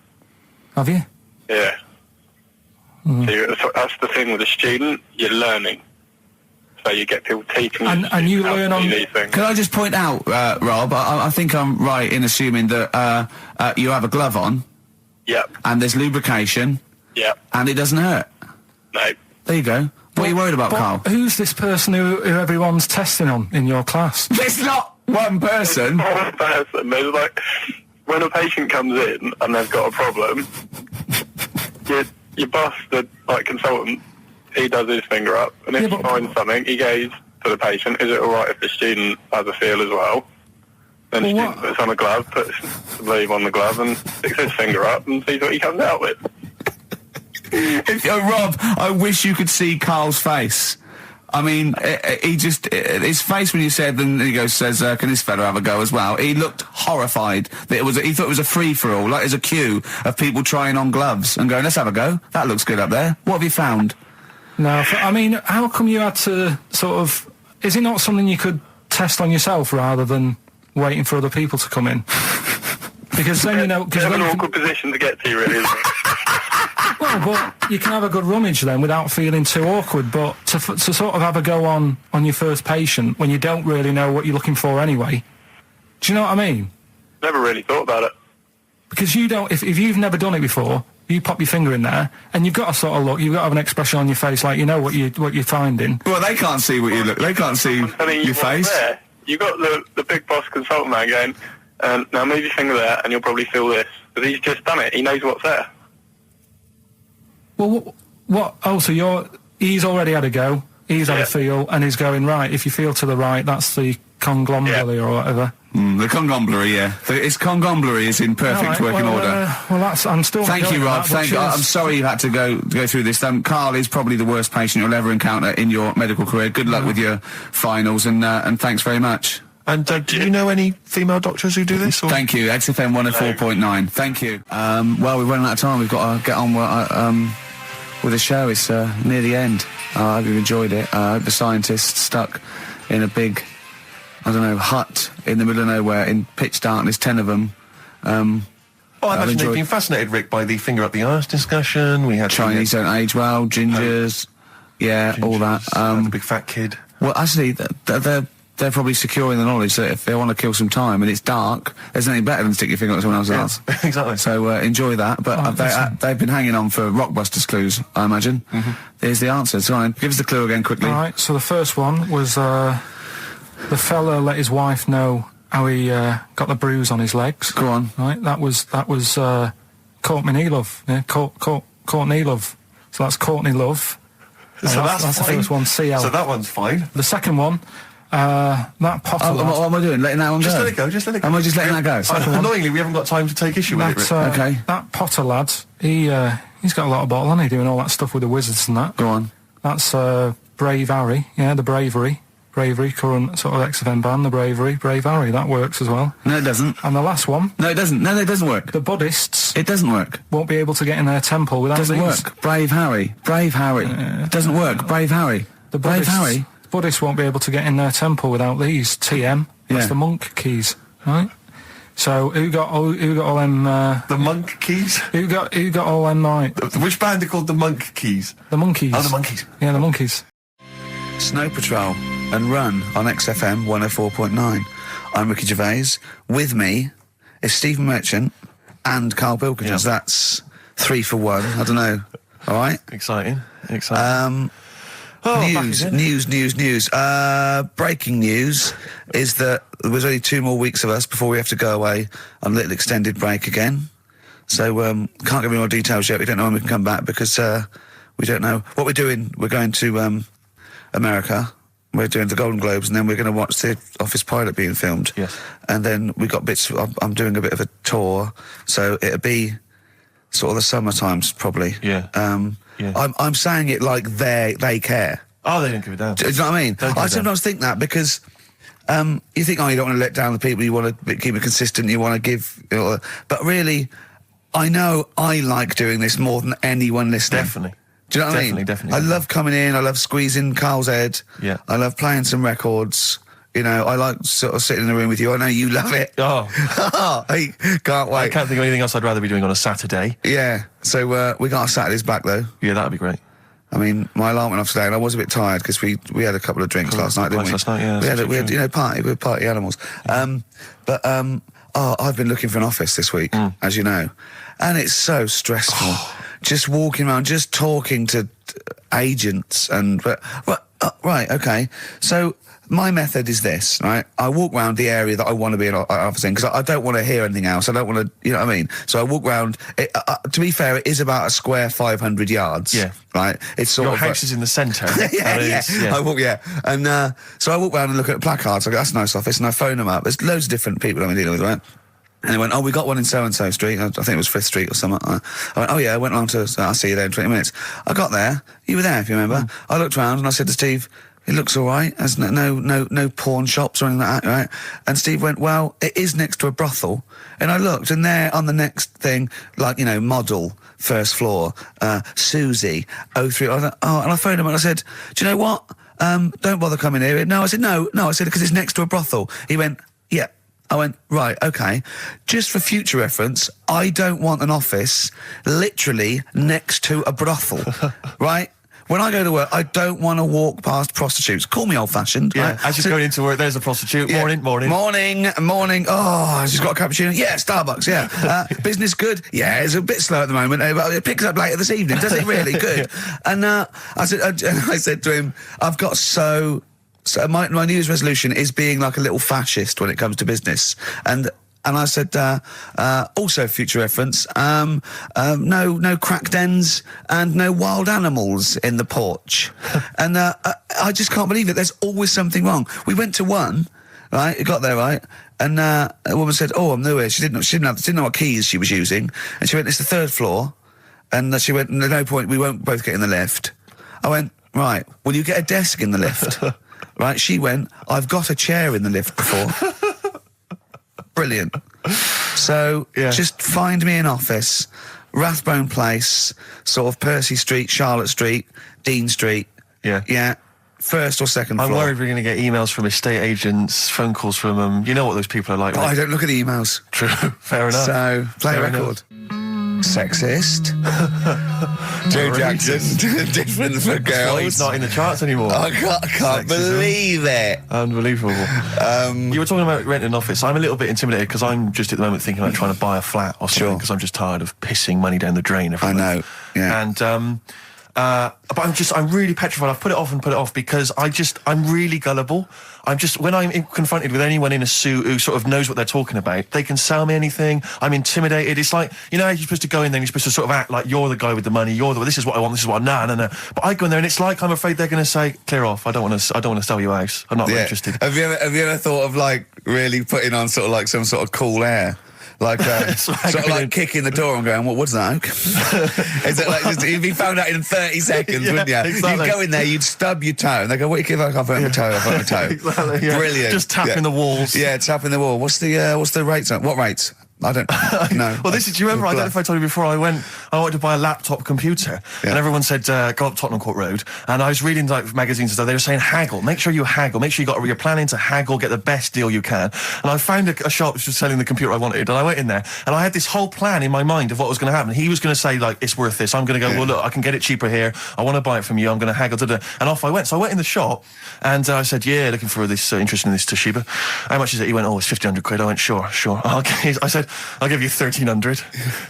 Have you? Yeah. So that's the thing with a student. You're learning. so you get people teaching and you learn on these things. Can I just point out, Rob, I think I'm right in assuming that you have a glove on. Yep. And there's lubrication. Yep. And it doesn't hurt. No. There you go. What are you worried about, Carl? Who's this person who everyone's testing on in your class? It's not one person. It's not one person. There's like, when a patient comes in and they've got a problem, your boss, the consultant, he does his finger up, and if he finds something, he goes to the patient, is it alright if the student has a feel as well? Then the student puts on a glove, puts the leave on the glove, and sticks his finger up and sees what he comes out with. Rob, I wish you could see Carl's face. I mean, his face when you said, and he says, can this fella have a go as well? He looked horrified that he thought it was a free-for-all, like there's a queue of people trying on gloves and going, let's have a go. That looks good up there. What have you found? No, I mean, how come you had to sort of... Is it not something you could test on yourself rather than waiting for other people to come in? Because then, you know... It's an awkward position to get to, really, isn't it? Well, but you can have a good rummage then without feeling too awkward, but to sort of have a go on your first patient when you don't really know what you're looking for anyway, do you know what I mean? Never really thought about it. Because you don't... If you've never done it before... You pop your finger in there, and you've got to sort of look. You've got to have an expression on your face, like you know what you're finding. Well, they can't see what you look. They can't see your face. There. You got the big boss consultant man going. Now move your finger there, and you'll probably feel this. But he's just done it. He knows what's there. Well, what? Oh, so he's already had a go. He's had a feel, and he's going right. If you feel to the right, that's the conglomerate or whatever. The conglomerate, yeah. Its conglomerate is in perfect working order. I'm still. Thank you, Rob. I'm sorry you had to go through this. Carl is probably the worst patient you'll ever encounter in your medical career. Good luck with your finals, and thanks very much. And do you know any female doctors who do this? Or? Thank you. XFM 104.9. Thank you. Well, we've run out of time. We've got to get on with the show. It's near the end. I hope you've enjoyed it. I hope the scientists stuck in a big, hut in the middle of nowhere in pitch darkness, 10 of them. I imagine they've been fascinated, Rick, by the finger up the arse discussion. We had Chinese don't age well, gingers, all that. The big fat kid. Well, actually, they're probably securing the knowledge that if they want to kill some time and it's dark, there's nothing better than stick your finger up someone else's arse. Exactly. So enjoy that. But they've been hanging on for Rockbusters clues, I imagine. Here's the answer. So give us the clue again quickly. All right. So the first one was the fella let his wife know how he got the bruise on his legs. Go on. Right. That was Courtney Love. Yeah. Courtney Love. So that's Courtney Love. So that's the first one. CL. So that one's fine. The second one. That Potter lad. What am I doing? Letting that one go? Just let it go. Am I just letting that go? Annoyingly, we haven't got time to take issue with it, Rick. Okay. That Potter lad, he's got a lot of bottle, hasn't he, doing all that stuff with the wizards and that. Go on. That's Brave Harry, the Bravery, current sort of XFM band, the Brave Harry, that works as well. No, it doesn't. And the last one. No, it doesn't. No, it doesn't work. The Buddhists. It doesn't work. Won't be able to get in their temple without these. Doesn't work. Brave Harry. It doesn't work. Brave Harry. The Brave Harry. Buddhists won't be able to get in their temple without these. TM. That's the monk keys, right? So who got all them? The monk keys. Who got all them? Right. Which band are called the Monk Keys? The Monkeys. Oh, the Monkeys. Yeah, the Monkeys. Snow Patrol and Run on XFM 104.9. I'm Ricky Gervais. With me is Stephen Merchant and Karl Pilkington. Yep. That's 3 for 1. I don't know. All right. Exciting. News. Breaking news is that there's only 2 more weeks of us before we have to go away on a little extended break again. So, can't give any more details yet. We don't know when we can come back because, we don't know what we're doing. We're going to, America. We're doing the Golden Globes and then we're going to watch the Office pilot being filmed. Yes. And then we got bits, I'm doing a bit of a tour. So it'll be sort of the summer times probably. Yeah. I'm saying it like they care. Oh, they don't give a damn. Do you know what I mean? I sometimes think that because you think, you don't want to let down the people, you want to keep it consistent, you want to give... but really, I know I like doing this more than anyone listening. Definitely. Do you know what I mean? Definitely. I love coming in, I love squeezing Carl's head. Yeah. I love playing some records. I like sort of sitting in the room with you. I know you love it. Oh. I can't wait. I can't think of anything else I'd rather be doing on a Saturday. Yeah. So we got our Saturdays back though. Yeah, that'd be great. I mean, my alarm went off today, and I was a bit tired because we had a couple of drinks last night, didn't we? Last night, yeah. We had we're party animals. I've been looking for an office this week, as you know, and it's so stressful. Just walking around, just talking to agents, right, okay. So my method is this, right? I walk around the area that I want to be an office in, because I don't want to hear anything else. I don't want to, you know what I mean? So I walk around. To be fair, it is about a square 500 yards. Yeah. Right? It's sort Your of... house is in the centre. yeah. I walk, And so I walk around and look at placards. I go, that's a nice office. And I phone them up. There's loads of different people I'm dealing with, right? And they went, we got one in so-and-so street. I think it was 5th Street or something. I went, I went along to... I'll see you there in 20 minutes. I got there. You were there, if you remember. I looked around and I said to Steve... It looks all right. There's no pawn shops or anything like that, right? And Steve went, well, it is next to a brothel. And I looked, and there on the next thing, like, model, first floor, Susie, 03. I thought, and I phoned him and I said, do you know what? Don't bother coming here. No, I said, no, I said, because it's next to a brothel. He went, yeah. I went, right, okay. Just for future reference, I don't want an office literally next to a brothel, right? When I go to work, I don't want to walk past prostitutes. Call me old-fashioned. Yeah, right? as you're going into work, there's a prostitute. Yeah. Morning. Oh, she's got a cappuccino. Yeah, Starbucks, yeah. Business good? Yeah, it's a bit slow at the moment, but it picks up later this evening. Does it really? Good. And I said to him, I've got so my New Year's resolution is being like a little fascist when it comes to business. And I said, also future reference, no crack dens and no wild animals in the porch. And I just can't believe it. There's always something wrong. We went to one, right? It got there, right? And a woman said, I'm new here. She didn't know what keys she was using. And she went, it's the 3rd floor. And she went, there's no point, we won't both get in the lift. I went, right, will you get a desk in the lift? Right? She went, I've got a chair in the lift before. Brilliant. So, just find me an office, Rathbone Place, sort of Percy Street, Charlotte Street, Dean Street. Yeah. 1st or 2nd floor. I'm worried we're going to get emails from estate agents, phone calls from them. You know what those people are like. But I don't look at the emails. True. Fair enough. So, play a record. Sexist. Joe Jackson, different for girls. He's not in the charts anymore. I can't believe it. Unbelievable. You were talking about renting an office. I'm a little bit intimidated because I'm just at the moment thinking about trying to buy a flat or something because I'm just tired of pissing money down the drain every month. I know. Yeah. And but I'm really petrified. I've put it off because I'm really gullible. When I'm confronted with anyone in a suit who sort of knows what they're talking about, they can sell me anything. I'm intimidated. It's like, you're supposed to go in there and you're supposed to sort of act like you're the guy with the money. This is what I want. This is what no. But I go in there and it's like I'm afraid they're going to say, clear off. I don't want to sell you a house. I'm not interested. Have you ever thought of like really putting on sort of like some sort of cool air? Like, sort of like kicking the door and going, what's that? Is it like, you'd be found out in 30 seconds, wouldn't you? Exactly. You'd go in there, you'd stub your toe, and they go, what do you give? I've hurt my toe, Exactly, yeah. Brilliant. Just tapping the walls. Yeah, tapping the wall. What's the rates? What rates? I don't know. Well, do you remember, I don't know if I told you before, I wanted to buy a laptop computer, and everyone said, go up Tottenham Court Road, and I was reading like magazines and stuff, they were saying haggle, make sure you haggle, make sure you're planning to haggle, get the best deal you can. And I found a shop which was selling the computer I wanted, and I went in there, and I had this whole plan in my mind of what was going to happen. He was going to say, like, it's worth this. I'm going to go, well, look, I can get it cheaper here, I want to buy it from you, I'm going to haggle, and off I went. So I went in the shop, and I said, looking for this, interested in this Toshiba. How much is it? He went, it's 1,500 quid. I went, sure. Okay. I said, I'll give you 1,300.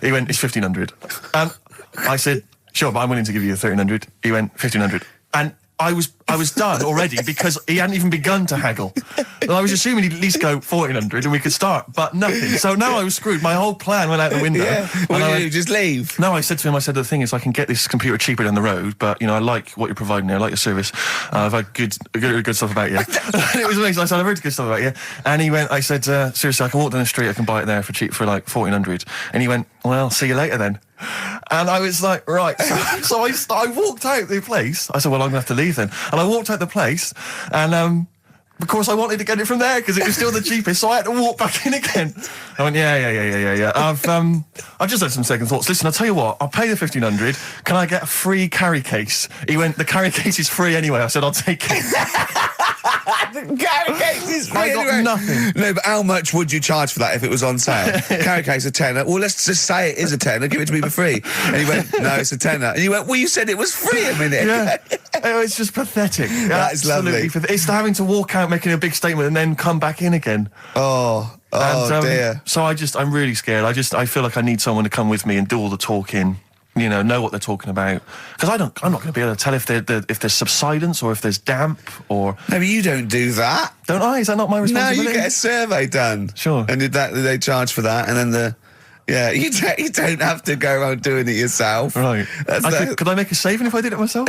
He went, it's 1,500. And I said, sure, but I'm willing to give you 1,300. He went, 1,500. And I was done already because he hadn't even begun to haggle. And I was assuming he'd at least go 1,400 and we could start, but nothing. So now I was screwed. My whole plan went out the window. What did you do? Just leave? No, I said to him, the thing is I can get this computer cheaper down the road, but, I like what you're providing there, I like your service. I've had good stuff about you. And it was amazing. I said, I've heard good stuff about you. And he went, I said, seriously, I can walk down the street, I can buy it there for cheap for like 1,400. And he went, well, see you later then. And I was like, right. So I walked out the place. I said, well, I'm going to have to leave then. And I walked out the place, and of course I wanted to get it from there because it was still the cheapest, so I had to walk back in again. I went, yeah. I've just had some second thoughts. Listen, I'll tell you what, I'll pay the 1,500. Can I get a free carry case? He went, the carry case is free anyway. I said, I'll take it. Carrot cakes is free. I got anyway. nothing. No, but how much would you charge for that if it was on sale? Carrot cakes a tenner. Well, let's just say it is a tenner. Give it to me for free. And he went, no, it's a tenner. And you went, well, you said it was free a minute. Yeah. Oh, it's just pathetic. That's lovely. It's having to walk out making a big statement and then come back in again. Oh dear. So I'm really scared. I feel like I need someone to come with me and do all the talking. Know what they're talking about. Because I'm not going to be able to tell if there's subsidence or if there's damp or... No, but you don't do that. Don't I? Is that not my responsibility? No, you get a survey done. Sure. And they charge for that, and then you don't have to go around doing it yourself. Right. Could I make a saving if I did it myself?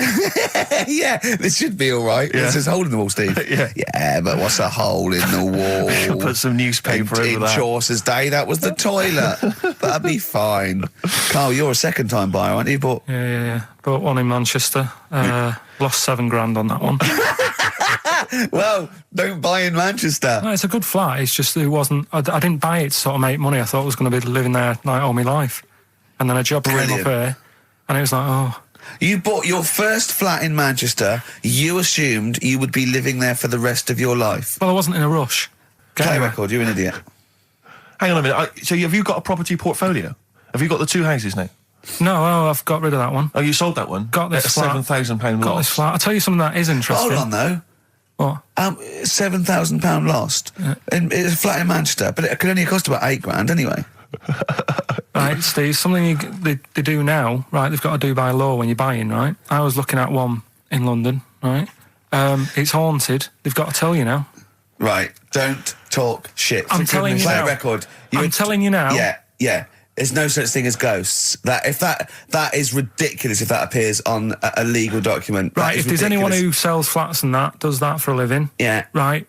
Yeah, this should be all right. Yeah. This is a hole in the wall, Steve. Yeah, but what's a hole in the wall? Put some newspaper over that. In Chaucer's day, that was the toilet. That'd be fine. Carl, you're a second-time buyer, aren't you? But Yeah. Bought one in Manchester. Lost $7,000 on that one. Well, don't buy in Manchester. No, it's a good flat. It's just it wasn't. I didn't buy it to sort of make money. I thought I was going to be living there like all my life, and then a job came up here, and it was like, oh. You bought your first flat in Manchester. You assumed you would be living there for the rest of your life. Well, I wasn't in a rush. Play record. You're an idiot. Hang on a minute. So have you got a property portfolio? Have you got the 2 houses now? No, I've got rid of that one. Oh, you sold that one? Got this flat. £7,000 Got loss. this flat. I'll tell you something that is interesting. Hold on, though. What? £7,000 lost. Yeah. It's a flat in Manchester, but it could only cost about £8,000 anyway. Right, Steve, something they do now, right, they've got to do by law when you're buying, right? I was looking at one in London, right? It's haunted. They've got to tell you now. Right, don't talk shit. I'm telling you now. Play a record. I'm telling you now. Yeah. There's no such thing as ghosts. That is ridiculous if that appears on a legal document. Right, if there's anyone who sells flats and does that for a living, yeah, right,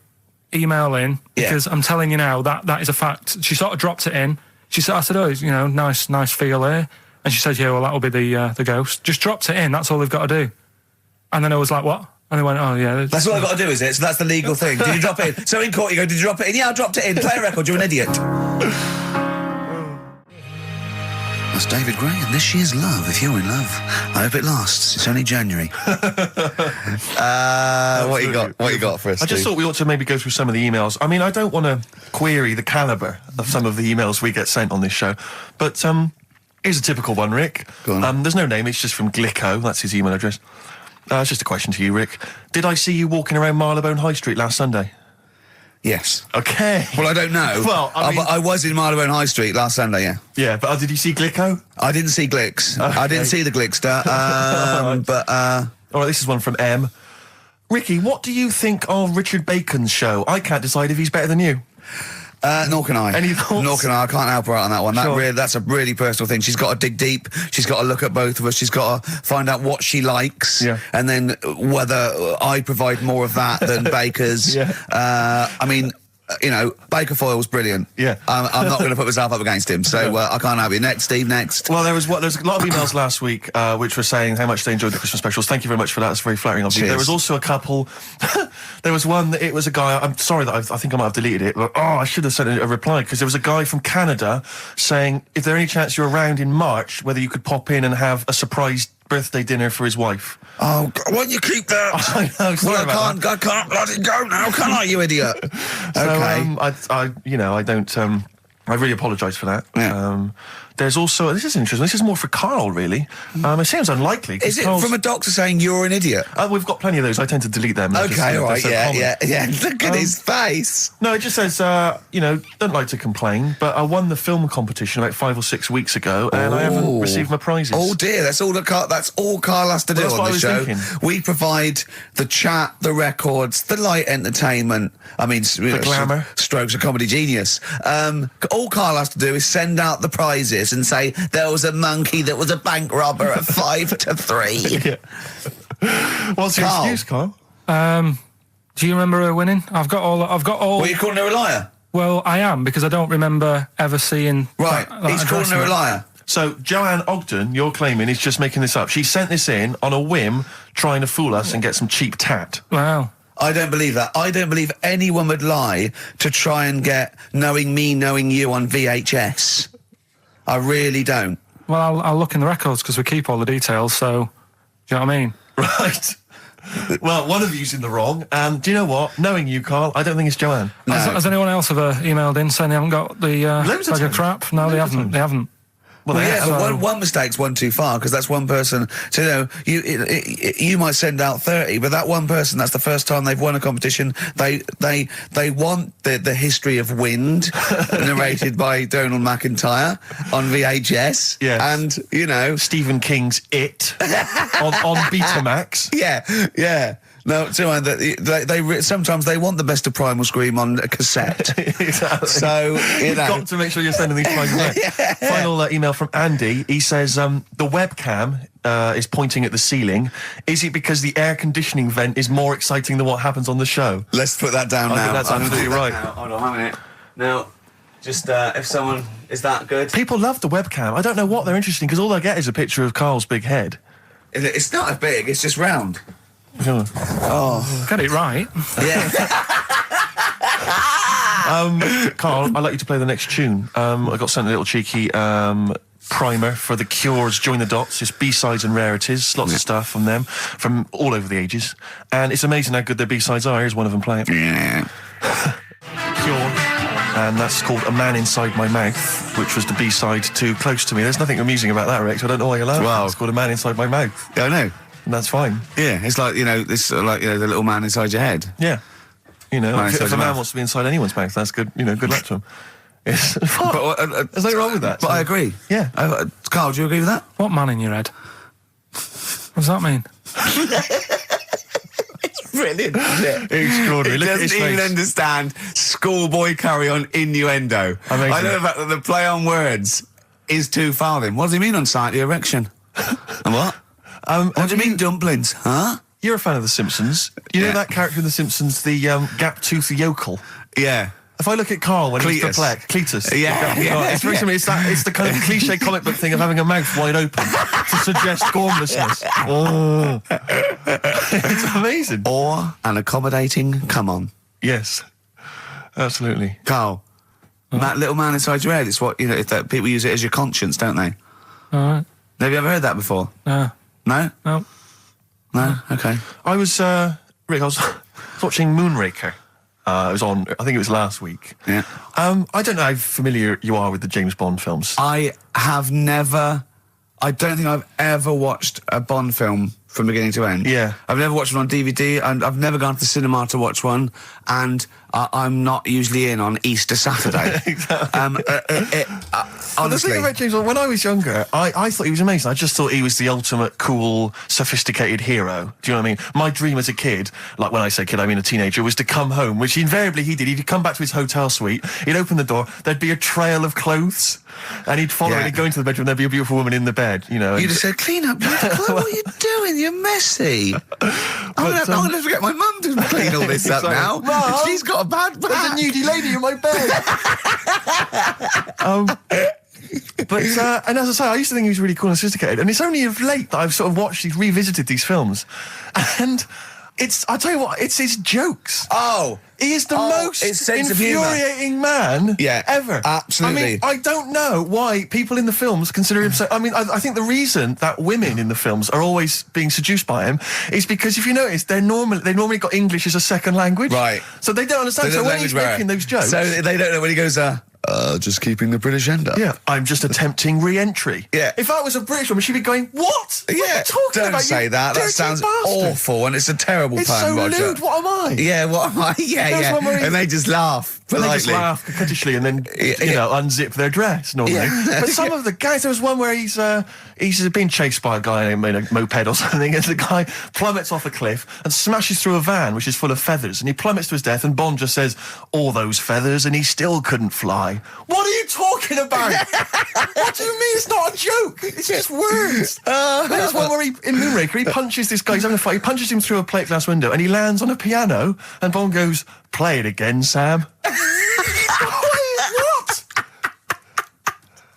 email in, because I'm telling you now that is a fact. She sort of dropped it in. I said, oh, nice feel here. And she said, yeah, well, that'll be the ghost. Just dropped it in. That's all they've got to do. And then I was like, what? And they went, oh, yeah. That's all I've got to do, is it? So that's the legal thing. Did you drop it in? So in court you go, did you drop it in? Yeah, I dropped it in. Play a record. You're an idiot. That's David Gray, and this year's Love. If you're in love, I hope it lasts. It's only January. What you got for us, I just thought we ought to maybe go through some of the emails. I mean, I don't want to query the calibre of some of the emails we get sent on this show, but here's a typical one, Rick. Go on. There's no name, it's just from Glicko. That's his email address. It's just a question to you, Rick. Did I see you walking around Marylebone High Street last Sunday? Yes. Okay. Well, I don't know. Well, I was in Marylebone High Street last Sunday, yeah. Yeah, but did you see Glicko? I didn't see Glicks. Okay. I didn't see the Glickster. All right, this is one from M. Ricky, what do you think of Richard Bacon's show? I can't decide if he's better than you. Nor can I. Any thoughts? Nor can I. I can't help her out on that one. Sure. That's a really personal thing. She's got to dig deep. She's got to look at both of us. She's got to find out what she likes, and then whether I provide more of that than Baker's. I mean, Baker Foyle's brilliant. Yeah. I'm not going to put myself up against him, so I can't have you. Next, Steve, next. Well, there's a lot of emails last week which were saying how much they enjoyed the Christmas specials. Thank you very much for that. It's very flattering of you. There was also a couple. There was one that it was a guy. I'm sorry that I think I might have deleted it. But, I should have sent a reply, because there was a guy from Canada saying if there any chance you're around in March, whether you could pop in and have a surprise birthday dinner for his wife. Oh, why don't you keep that? I know. Well, I can't let it go now, can I, you idiot? Okay. So, I really apologise for that. Yeah. There's also, this is interesting, this is more for Carl, really. It seems unlikely. Is it from a doctor saying you're an idiot? We've got plenty of those. I tend to delete them. Okay, all right, yeah. Look at his face. No, it just says, don't like to complain, but I won the film competition about 5 or 6 weeks ago, and I haven't received my prizes. Oh dear, that's all Carl has to do on the show. We provide the chat, the records, the light entertainment. I mean, the glamour. Strokes of comedy genius. All Carl has to do is send out the prizes and say there was a monkey that was a bank robber at 5 to 3. What's your excuse, Carl? Do you remember her winning? I've got all. Well, you calling her a liar? Well, I am, because I don't remember ever seeing. Right, he's calling her a liar. So Joanne Ogden, you're claiming, is just making this up. She sent this in on a whim, trying to fool us and get some cheap tat. Wow. I don't believe that. I don't believe anyone would lie to try and get knowing me, knowing you on VHS. I really don't. Well, I'll look in the records, because we keep all the details, so... Do you know what I mean? Right. Well, one of you's in the wrong, and do you know what? Knowing you, Carl, I don't think it's Joanne. No. Has anyone else ever emailed in saying they haven't got the bag of crap? No, they haven't. They haven't. Well, yeah, but one mistake's one too far, because that's one person. So you might send out 30, but that one person, that's the first time they've won a competition. They want the history of Wind narrated by Donald McIntyre on VHS. Yes. And Stephen King's It on Betamax. Yeah. No, they sometimes they want the best of Primal Scream on a cassette. Exactly. So you've got to make sure you're sending these prizes out. Yeah. Final email from Andy. He says the webcam is pointing at the ceiling. Is it because the air conditioning vent is more exciting than what happens on the show? Let's put that down now. I think that's absolutely right. Hold on, 1 minute. Now, just if someone is that good. People love the webcam. I don't know what they're interested in, because all they get is a picture of Carl's big head. It's not as big. It's just round. Oh, got it right. Yeah. Carl, I'd like you to play the next tune. I got sent a little cheeky primer for The Cure's Join the Dots. It's B-sides and rarities, lots of stuff from them, from all over the ages. And it's amazing how good their B-sides are. Here's one of them playing. Yeah. Cure. And that's called A Man Inside My Mouth, which was the B-side to Close to Me. There's nothing amusing about that, Rex. I don't know why you're laughing. Well, it's called A Man Inside My Mouth. I know. And that's fine. Yeah, it's like, the little man inside your head. Yeah. If a man mouth. wants to be inside anyone's mouth, that's good. Good luck to him. Yes. But, there's nothing wrong with that. But I agree. Yeah. Carl, do you agree with that? What man in your head? What does that mean? It's brilliant, isn't it? Extraordinary. It doesn't even understand schoolboy carry-on innuendo. Amazing. I know the fact that the play on words is too far then. What does he mean on site the erection? And what? What do you mean dumplings? Huh? You're a fan of The Simpsons. You know that character in The Simpsons, the gap-toothed yokel? Yeah. If I look at Carl when he's Cletus. perplexed, Cletus. Yeah. It's the kind of cliche comic book thing of having a mouth wide open to suggest gormlessness. Oh. It's amazing. Or an accommodating come on. Yes. Absolutely. Carl, that little man inside your head, it's what, that people use it as your conscience, don't they? All right. Have you ever heard that before? No. No? No. No? Okay. I was watching Moonraker. It was on, I think it was last week. Yeah. I don't know how familiar you are with the James Bond films. I don't think I've ever watched a Bond film from beginning to end. Yeah. I've never watched one on DVD, and I've never gone to the cinema to watch one, and I'm not usually in on Easter Saturday. Exactly. Honestly. The thing about James Bond, when I was younger, I thought he was amazing. I just thought he was the ultimate cool, sophisticated hero. Do you know what I mean? My dream as a kid, like when I say kid, I mean a teenager, was to come home, which invariably he did. He'd come back to his hotel suite, he'd open the door, there'd be a trail of clothes, and he'd follow and he'd go into the bedroom, there'd be a beautiful woman in the bed, You'd have said, clean up, what are you doing? You're messy. I'm going to get my mum to clean all this up now. Mum, she's got a bad back. There's a nudie lady in my bed. But and as I say, I used to think he was really cool and sophisticated, and it's only of late that I've sort of revisited these films, and I tell you what, it's his jokes. Oh, he is the most infuriating man ever. Absolutely. I mean, I don't know why people in the films consider him so. I mean, I think the reason that women in the films are always being seduced by him is because if you notice, they've normally got English as a second language, right? So they don't understand. So when he's making those jokes, so they don't know when he goes, just keeping the British end up. Yeah, I'm just attempting re-entry. Yeah. If I was a British woman, she'd be going, what? What are you talking about? Don't say that. That sounds awful, and it's a terrible pun, It's so Roger. lewd. What am I? Yeah, what am I? Yeah. And they just laugh politely. They just laugh coquettishly and then, unzip their dress normally. Yeah. But some of the guys, there was one where he's being chased by a guy in a moped or something, and the guy plummets off a cliff and smashes through a van which is full of feathers, and he plummets to his death, and Bond just says, all those feathers, and he still couldn't fly. What are you talking about? What do you mean? It's not a joke. It's just words. There's one where in Moonraker, he punches this guy, he's having a fight, he punches him through a plate glass window, and he lands on a piano, and Bond goes, play it again, Sam. What?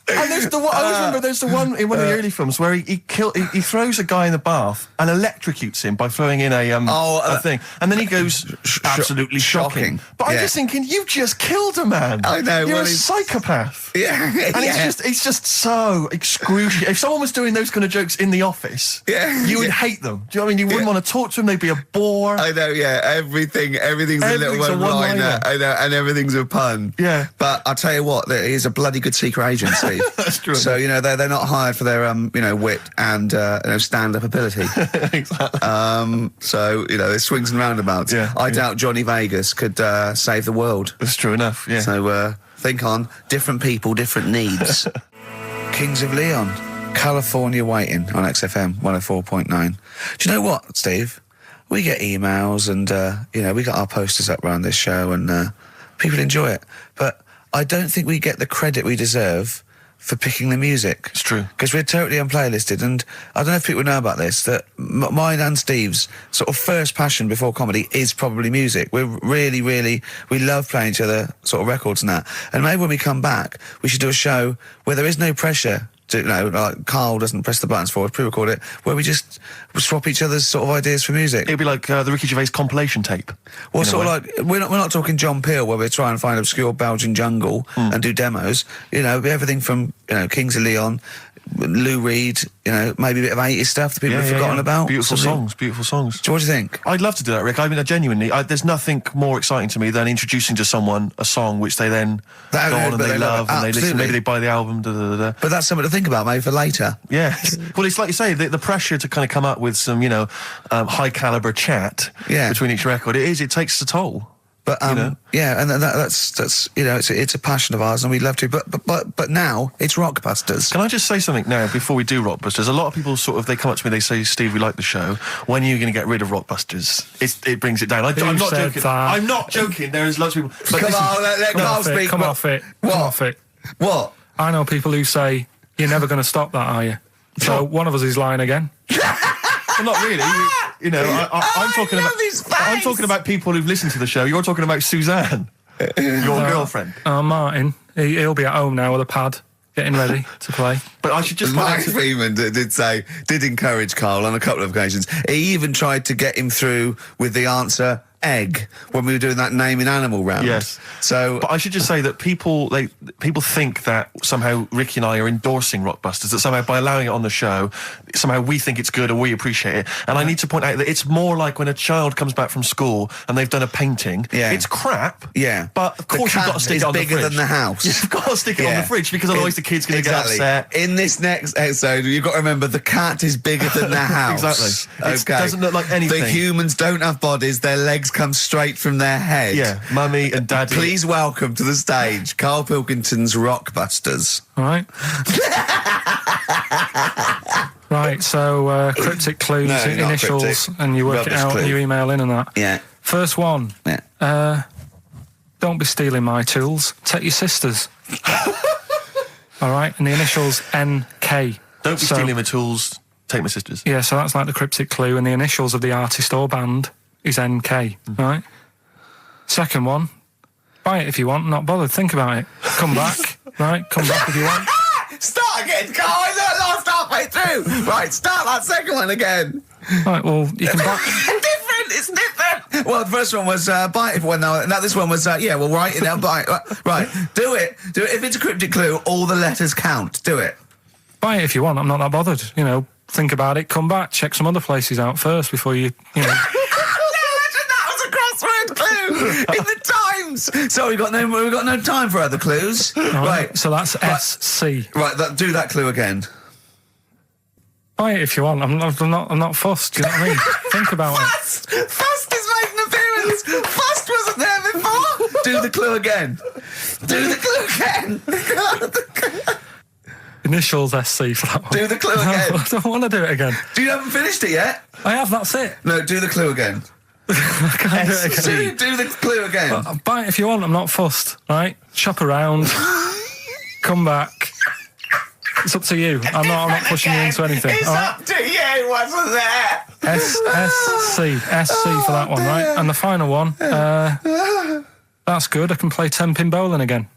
And There's the one. I always remember. There's the one in one of the early films where he throws a guy in the bath and electrocutes him by throwing in a thing, and then he goes absolutely shocking. But I'm just thinking, you just killed a man. I know. You're a psychopath. Yeah, and it's just so excruciating. If someone was doing those kind of jokes in the office, you would hate them. Do you know what I mean? You wouldn't want to talk to them. They'd be a bore. I know. Yeah, everything's a little one-liner. I know, and everything's a pun. Yeah. But I'll tell you what, he's a bloody good secret agent, Steve. That's true. So they're not hired for their wit and stand-up ability. Exactly. So there's swings and roundabouts. Yeah, I doubt Johnny Vegas could save the world. That's true enough. Yeah. So think on different people, different needs. Kings of Leon, California Waiting on XFM 104.9. Do you know what, Steve? We get emails and we got our posters up around this show and people enjoy it, but I don't think we get the credit we deserve for picking the music. It's true. Because we're totally unplaylisted, and I don't know if people know about this, that mine and Steve's sort of first passion before comedy is probably music. We're really, we love playing each other sort of records and that. And maybe when we come back, we should do a show where there is no pressure to, like Carl doesn't press the buttons for us, pre-record it, where we just swap each other's sort of ideas for music. It'd be like the Ricky Gervais compilation tape. Well, sort of like, we're not talking John Peel, where we try and find obscure Belgian jungle and do demos. It'd be everything from, Kings of Leon, Lou Reed, maybe a bit of 80s stuff that people have forgotten about. Beautiful songs. What do you think? I'd love to do that, Rick. I mean, genuinely, there's nothing more exciting to me than introducing to someone a song which they then go on and they love and they listen. Maybe they buy the album. But that's something to think about, maybe for later. Yeah. Well, it's like you say, the pressure to kind of come up with some, high caliber chat between each record. It takes a toll. But and that's it's a passion of ours, and we love to. But now it's Rockbusters. Can I just say something now before we do Rockbusters? A lot of people they come up to me, they say, "Steve, we like the show. When are you going to get rid of Rockbusters?" It brings it down. I'm not joking. I'm not joking. There is lots of people. But come on, let Carl speak. Come off it. Come off it. What? I know people who say you're never going to stop that, are you? So one of us is lying again. Well, not really. I'm talking about people who've listened to the show. You're talking about Suzanne, your girlfriend. Martin, he'll be at home now with a pad, getting ready to play. But I should just... Mike Freeman did encourage Carl on a couple of occasions. He even tried to get him through with the answer egg when we were doing that naming animal round. Yes. So, but I should just say that people think that somehow Ricky and I are endorsing Rockbusters, that somehow by allowing it on the show, somehow we think it's good or we appreciate it. And I need to point out that it's more like when a child comes back from school and they've done a painting. Yeah. It's crap. Yeah. But of course you've got to stick it on the fridge. It's bigger than the house. You've got to stick it on the fridge because otherwise the kid's going to get upset. In this next episode, you've got to remember the cat is bigger than the house. Exactly. It doesn't look like anything. The humans don't have bodies. Their legs come straight from their head. Yeah, Mummy and Daddy. Please welcome to the stage Karl Pilkington's Rockbusters. All right. Right, so cryptic clues, initials, and you work it out and you email in and that. Yeah. First one. Yeah. Don't be stealing my tools. Take your sister's. All right, and the initials NK. Don't be stealing my tools. Take my sister's. Yeah, so that's like the cryptic clue, and the initials of the artist or band is NK, right? Second one, buy it if you want, not bothered, think about it. Come back, right? Come back if you want. Start again, Carl, I lost halfway through. Right, start that second one again. Right, well, you can buy... It's different. Well, the first one was buy it if you want. Now this one was, we'll write it down, buy it. Right, do it. If it's a cryptic clue, all the letters count. Do it. Buy it if you want, I'm not that bothered. Think about it, come back, check some other places out first before you in the Times. So we've got no time for other clues. Right. So that's SC. Right. Do that clue again. Buy it if you want. I'm not fussed. Do you know what I mean? Think about it. Fussed is making an appearance. Fussed wasn't there before. Do the clue again. Do the clue again. Initials SC for that one. Do the clue again. I don't want to do it again. You haven't finished it yet? I have. That's it. No. Do the clue again. I can't do it again. Do the clue again. Buy it if you want, I'm not fussed, right? Shop around, come back. It's up to you. I'm not pushing you into anything. It's up to you, wasn't there? SC for that one, right? And the final one, that's good, I can play 10-pin bowling again.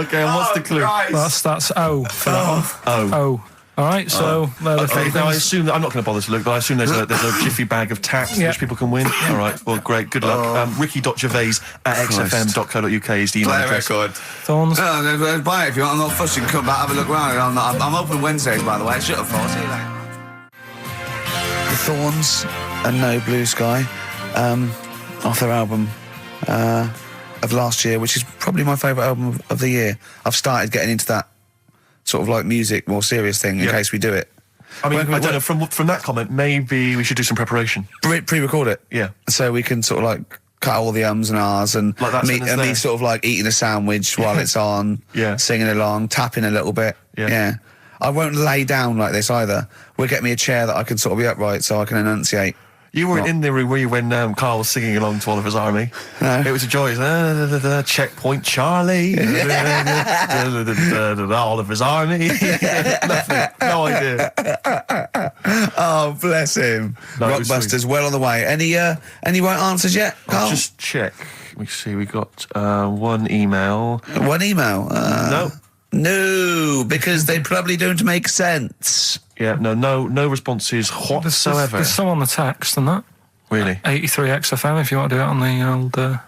Okay, and what's the clue? Christ. That's O for that one. Oh. All right, so Okay, now I assume that I'm not going to bother to look, but I assume there's a jiffy bag of tax which people can win. All right, well, great, good luck. Ricky.gervais@xfm.co.uk is the email address. Record. Thorns. No, buy it if you want. I'm not fussing. Come back, have a look around. I'm open Wednesdays, by the way. Shut up, for. See you later. The Thorns and No Blue Sky, off their album of last year, which is probably my favourite album of the year. I've started getting into that sort of like music, more serious thing in case we do it. I mean, I don't know, from that comment, maybe we should do some preparation. Pre-record it. Yeah. So we can sort of like cut all the ums and ahs and like me sort of like eating a sandwich while it's on, singing along, tapping a little bit. Yeah. I won't lay down like this either. We'll get me a chair that I can sort of be upright so I can enunciate. You weren't in the room, were you, when Carl was singing along to Oliver's Army? No. It was a joy. Checkpoint Charlie. Oliver's Army. Nothing. No idea. Oh, bless him. No, Rockbusters, well on the way. Any right answers yet, Carl? I'll just check. Let me see. We got one email. One email? No. No, because they probably don't make sense. Yeah, no responses whatsoever. There's some on the text and that. Really? 83 XFM if you want to do it on the old text.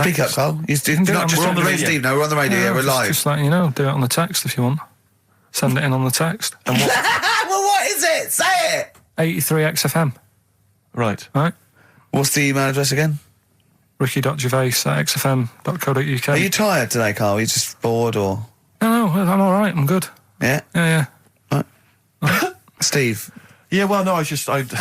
Speak up, Carl. We're on the radio. Steve, no, we're on the radio. Yeah, we're live. Just letting you know, do it on the text if you want. Send it in on the text. And what? Well, what is it? Say it! 83 XFM. Right. What's the email address again? Ricky.gervais@xfm.co.uk. Are you tired today, Carl? Are you just bored or...? No, I'm all right. I'm good. Yeah? Yeah. Right. Steve? Yeah, well, no, I just wanted to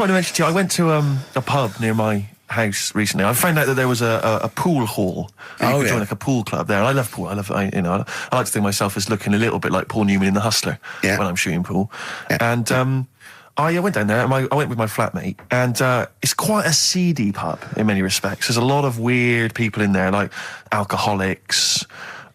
mention to you, I went to a pub near my house recently. I found out that there was a pool hall. You could join like a pool club there. And I love pool. I like to think of myself as looking a little bit like Paul Newman in The Hustler when I'm shooting pool. Yeah. And I went down there, and I went with my flatmate, and it's quite a seedy pub in many respects. There's a lot of weird people in there, like alcoholics.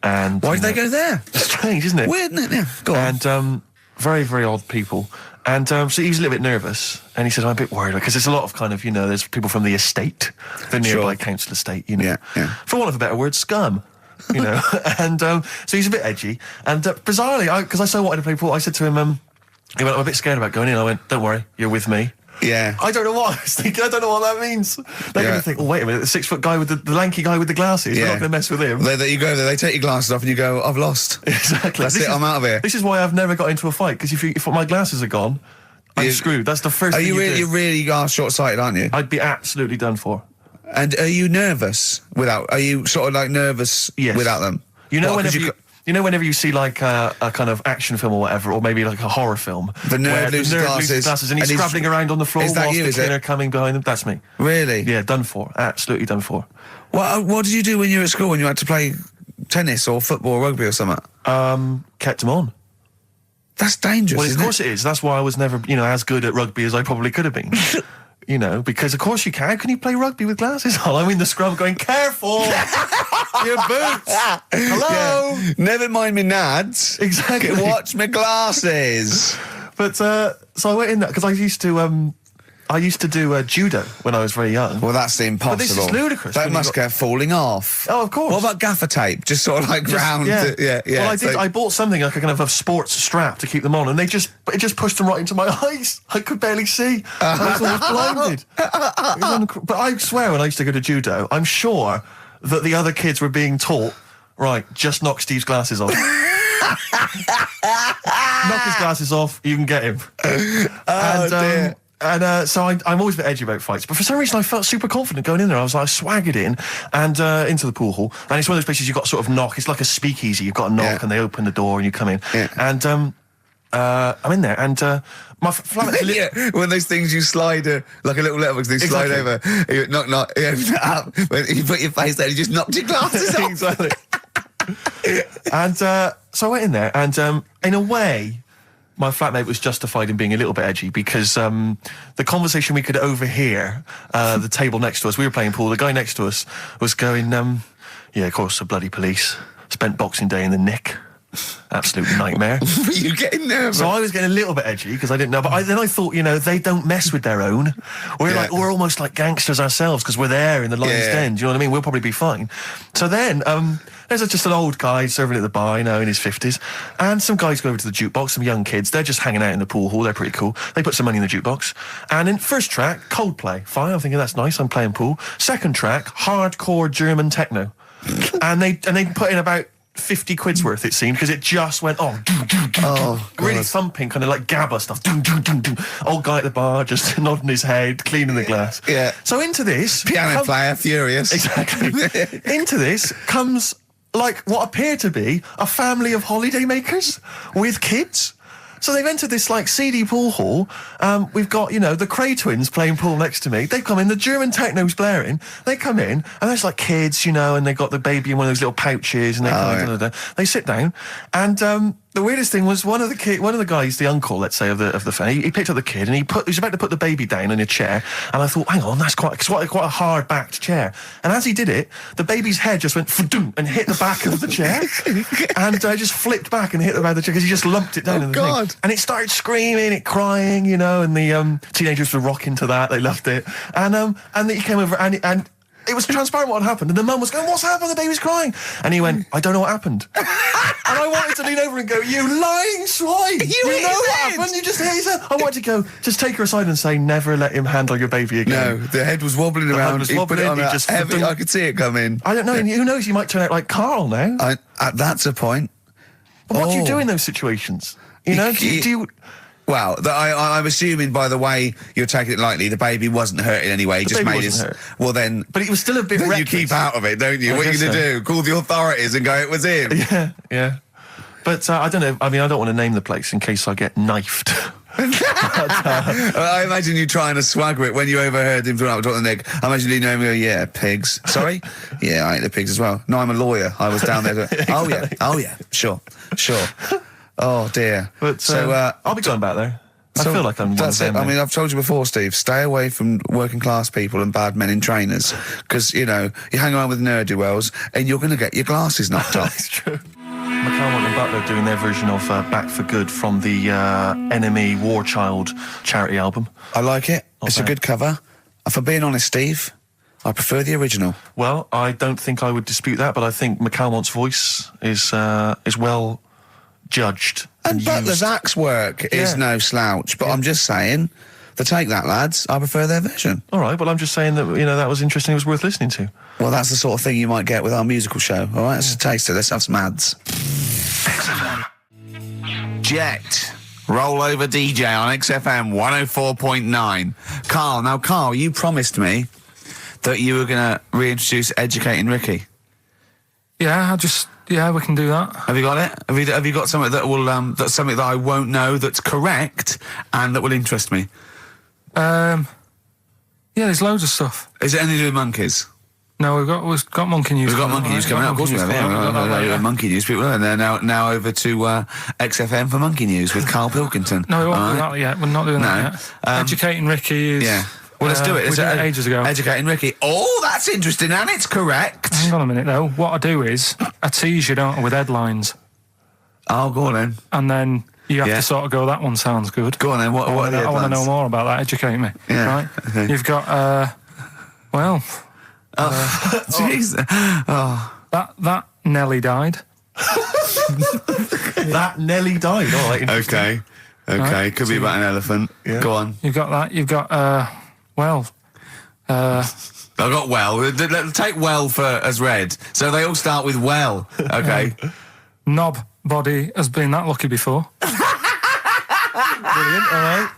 And why did they go there? Strange, isn't it? Weird, isn't it? Yeah, go on. And very, very odd people. And so he was a little bit nervous, and he said, I'm a bit worried, because there's a lot of kind of, there's people from the estate, the nearby council estate, Yeah. For want of a better word, scum. And so he's a bit edgy. And bizarrely, because I so wanted to play pool, I said to him, he went, I'm a bit scared about going in. I went, don't worry, you're with me. Yeah. I don't know what I was thinking. I don't know what that means. They're going to think, wait a minute, the 6-foot guy with the lanky guy with the glasses. We're not going to mess with him. You go there, they take your glasses off and you go, I've lost. Exactly. That's it, I'm out of here. This is why I've never got into a fight, because if my glasses are gone, I'm screwed. That's the first thing you do. You really are short-sighted, aren't you? I'd be absolutely done for. And are you nervous without... Are you sort of like nervous without them? Whenever you see like a kind of action film or whatever, or maybe like a horror film, the nerd loses glasses and he's scrabbling around on the floor whilst the killer coming behind him. That's me. Really? Yeah, done for. Absolutely done for. What did you do when you were at school, when you had to play tennis or football or rugby or something? Kept them on. That's dangerous, Well, of course it is. That's why I was never, as good at rugby as I probably could have been. Because of course you can. How can you play rugby with glasses on? I'm in the scrum going, careful! Your boots! Hello! Yeah. Never mind me nads. Exactly. Watch my glasses. But, so I went in that, because I used to do judo when I was very young. Well, that's impossible. But this is ludicrous. That must get falling off. Oh, of course. What about gaffer tape? Just sort of like round. Yeah. Well, I bought something like a kind of a sports strap to keep them on, and it just pushed them right into my eyes. I could barely see. I was almost blinded. But I swear, when I used to go to judo, I'm sure that the other kids were being taught, right, just knock Steve's glasses off. Knock his glasses off, you can get him. Dear. And so I'm always a bit edgy about fights, but for some reason I felt super confident going in there. I swaggered in and into the pool hall, and it's one of those places you've got to sort of knock. It's like a speakeasy. You've got to knock, and they open the door, and you come in. Yeah. And I'm in there, and my flatmate. One of those things you slide like a little letterbox. They slide over. You knock. You open it up. When you put your face there, you just knocked your glasses off. Exactly. And so I went in there, and in a way, my flatmate was justified in being a little bit edgy, because the conversation we could overhear, the table next to us, we were playing pool, the guy next to us was going, yeah, of course, the bloody police spent Boxing Day in the Nick. Absolute nightmare. Were you getting nervous? So I was getting a little bit edgy because I didn't know, but then I thought, they don't mess with their own. We're almost like gangsters ourselves because we're there in the lion's den. Do you know what I mean? We'll probably be fine. So then, there's just an old guy serving at the bar, in his 50s, and some guys go over to the jukebox, some young kids. They're just hanging out in the pool hall. They're pretty cool. They put some money in the jukebox, and in first track, Coldplay. Fine, I'm thinking that's nice. I'm playing pool. Second track, hardcore German techno, and they put in about 50 quid's worth, it seemed, because it just went really thumping, kind of like GABA stuff. Old guy at the bar just nodding his head, cleaning the glass. Yeah. So into this piano player, furious. Exactly. Into this comes like what appear to be a family of holidaymakers with kids. So they've entered this like seedy pool hall. We've got, the Cray twins playing pool next to me. They've come in, the German techno's blaring. They come in, and there's like kids, and they've got the baby in one of those little pouches, and they sit down, and the weirdest thing was one of the guys, the uncle, let's say, of the family, he picked up the kid and he was about to put the baby down in a chair, and I thought, hang on, that's quite a hard backed chair. And as he did it, the baby's head just went and hit the back of the chair, and just flipped back and hit the back of the chair because he just lumped it down in the thing. And it started screaming, it crying, and the teenagers were rocking to that. They loved it, and he came over and it was transparent what had happened, and the mum was going, "What's happened? The baby's crying." And he went, "I don't know what happened." And I wanted to lean over and go, "You lying swine! You know what happened? You just hit his head." I wanted to go, just take her aside and say, "Never let him handle your baby again." No, the head was wobbling around. He put it on heavy. I could see it coming. I don't know. Who knows? You might turn out like Karl now. That's a point. But what do you do in those situations? Do you? Well, I'm assuming by the way you're taking it lightly, the baby wasn't hurt in any way. Just made his. Well, then. But it was still a bit. Then you keep out of it, don't you? What are you going to do? Call the authorities and go, "It was him." Yeah. But I don't know. I mean, I don't want to name the place in case I get knifed. I imagine you trying to swagger it when you overheard him talking about the neck. I imagine you know him go, "Yeah, pigs." Sorry? Yeah, I ate the pigs as well. No, I'm a lawyer. I was down there. Exactly. Oh yeah. Sure. Oh dear. But I'll be going back there. I feel like I'm one of them. I mean, I've told you before, Steve, stay away from working class people and bad men in trainers, because, you hang around with ne'er-do-wells and you're going to get your glasses knocked off. That's true. McCallum and Butler doing their version of Back for Good from the Enemy War Child charity album. I like it. It's a good cover. For being honest, Steve, I prefer the original. Well, I don't think I would dispute that, but I think McCalmont's voice is well judged. And Butler's axe work is no slouch, but I'm just saying, take that, lads. I prefer their version. All right, well, I'm just saying that, that was interesting, it was worth listening to. Well, that's the sort of thing you might get with our musical show, all right? Let's taste it. Let's have some ads. Jet. Rollover DJ on XFM 104.9. Carl, you promised me that you were going to reintroduce Educating Ricky. Yeah, we can do that. Have you got it? Have you got something that will that's something that I won't know that's correct and that will interest me? Yeah, there's loads of stuff. Is it anything to do with monkeys? No, we've got monkey news. We've got monkey news coming out. Of course we have. Monkey news people, and they're now over to XFM for monkey news with Karl Pilkington. No, we won't do that yet. We're not doing that yet. Educating Ricky is. Yeah. Well, let's do it. We did it ages ago. Educating Ricky. Oh, that's interesting, and it's correct. Hang on a minute, though. What I do is I tease you, don't I, with headlines. Oh, go on then. And then you have to sort of go, that one sounds good. Go on then. What are the headlines? I want to know more about that. Educate me. Yeah. Right? Okay. You've got, jeez. That Nelly died. That Nelly died. All right. Okay. Right. Could be about an elephant. Yeah. Go on. You've got that. You've got, I've got well. Take well as read. So they all start with well. Okay. Knob body has been that lucky before. Brilliant. All right.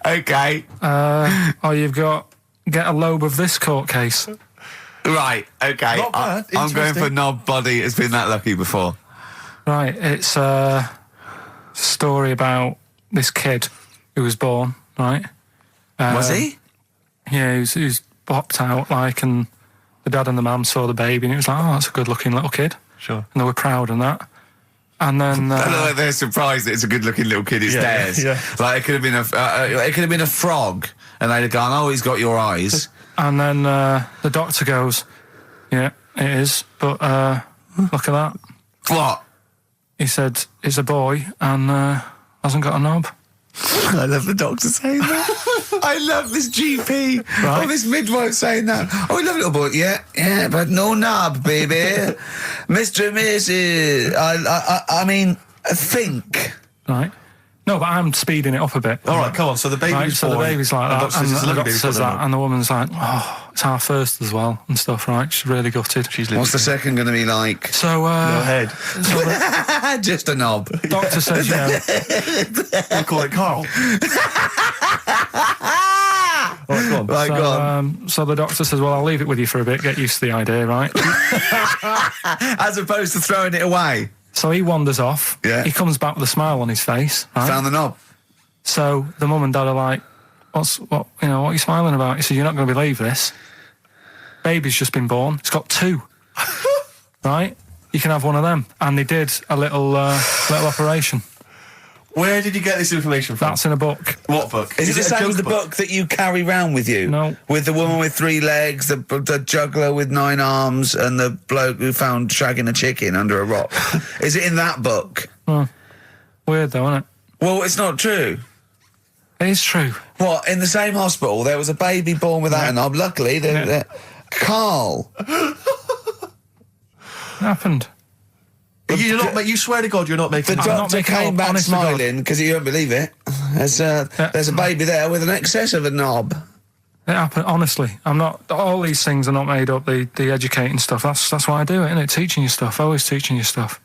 Okay. You've got get a lobe of this court case. Right. Okay. Not bad. I'm going for knob body has been that lucky before. Right. It's a story about this kid who was born. Right. Was he? Yeah, he was popped out, and the dad and the mum saw the baby, and it was like, oh, that's a good-looking little kid. Sure. And they were proud and that. And then they're surprised that it's a good-looking little kid. It's theirs. Yeah. Like it could have been a frog, and they'd have gone, "Oh, he's got your eyes." And then the doctor goes, "Yeah, it is, but look at that." What? he said, it's a boy and hasn't got a knob. I love the doctor saying that. I love this GP. Right. Oh, this midwife saying that. Oh, I love little boy. Yeah, but no knob, baby. Mr. and Mrs. I mean, think. Right. No, but I'm speeding it up a bit. All right, come on. So the baby's right, so the baby's like that, and the doctor says that, and the woman's like, oh, it's our first as well, and stuff, right? She's really gutted. What's the second going to be like? So, no head. So just a knob. Doctor says, you know. We'll call it Carl. So the doctor says, well, I'll leave it with you for a bit, get used to the idea, right? As opposed to throwing it away. So he wanders off. Yeah. He comes back with a smile on his face. Right? Found the knob. So the mum and dad are like, what are you smiling about? He said, you're not going to believe this. Baby's just been born. It's got 2. Right? You can have one of them. And they did a little operation. Where did you get this information from? That's in a book. What book? Is it the same as the book that you carry round with you? No. With the woman with 3 legs, the juggler with 9 arms, and the bloke who found shagging a chicken under a rock. Is it in that book? Weird though, isn't it? Well, it's not true. It is true. What, in the same hospital, there was a baby born without a knob. Luckily, Carl. It happened. You swear to God you're not making... The doctor came back smiling, because you won't believe it. There's a baby there with an excess of a knob. It happened, honestly. I'm not... All these things are not made up, the educating stuff. That's why I do it, innit? Teaching you stuff. Always teaching you stuff.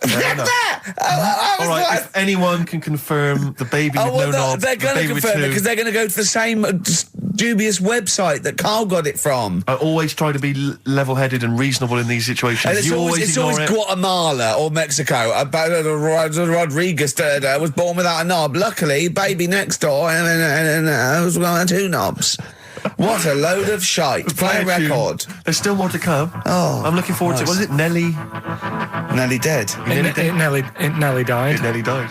All right, if anyone can confirm the baby with no knob, they're going to confirm it because they're going to go to the same dubious website that Carl got it from. I always try to be level-headed and reasonable in these situations. And it's always Guatemala or Mexico. Rodriguez was born without a knob. Luckily, baby next door and was one 2 knobs. What a load of shite. Play a record. There's still more to come. Oh, I'm looking forward to it. Was it Nelly? Nelly dead. It Nelly died. It Nelly died.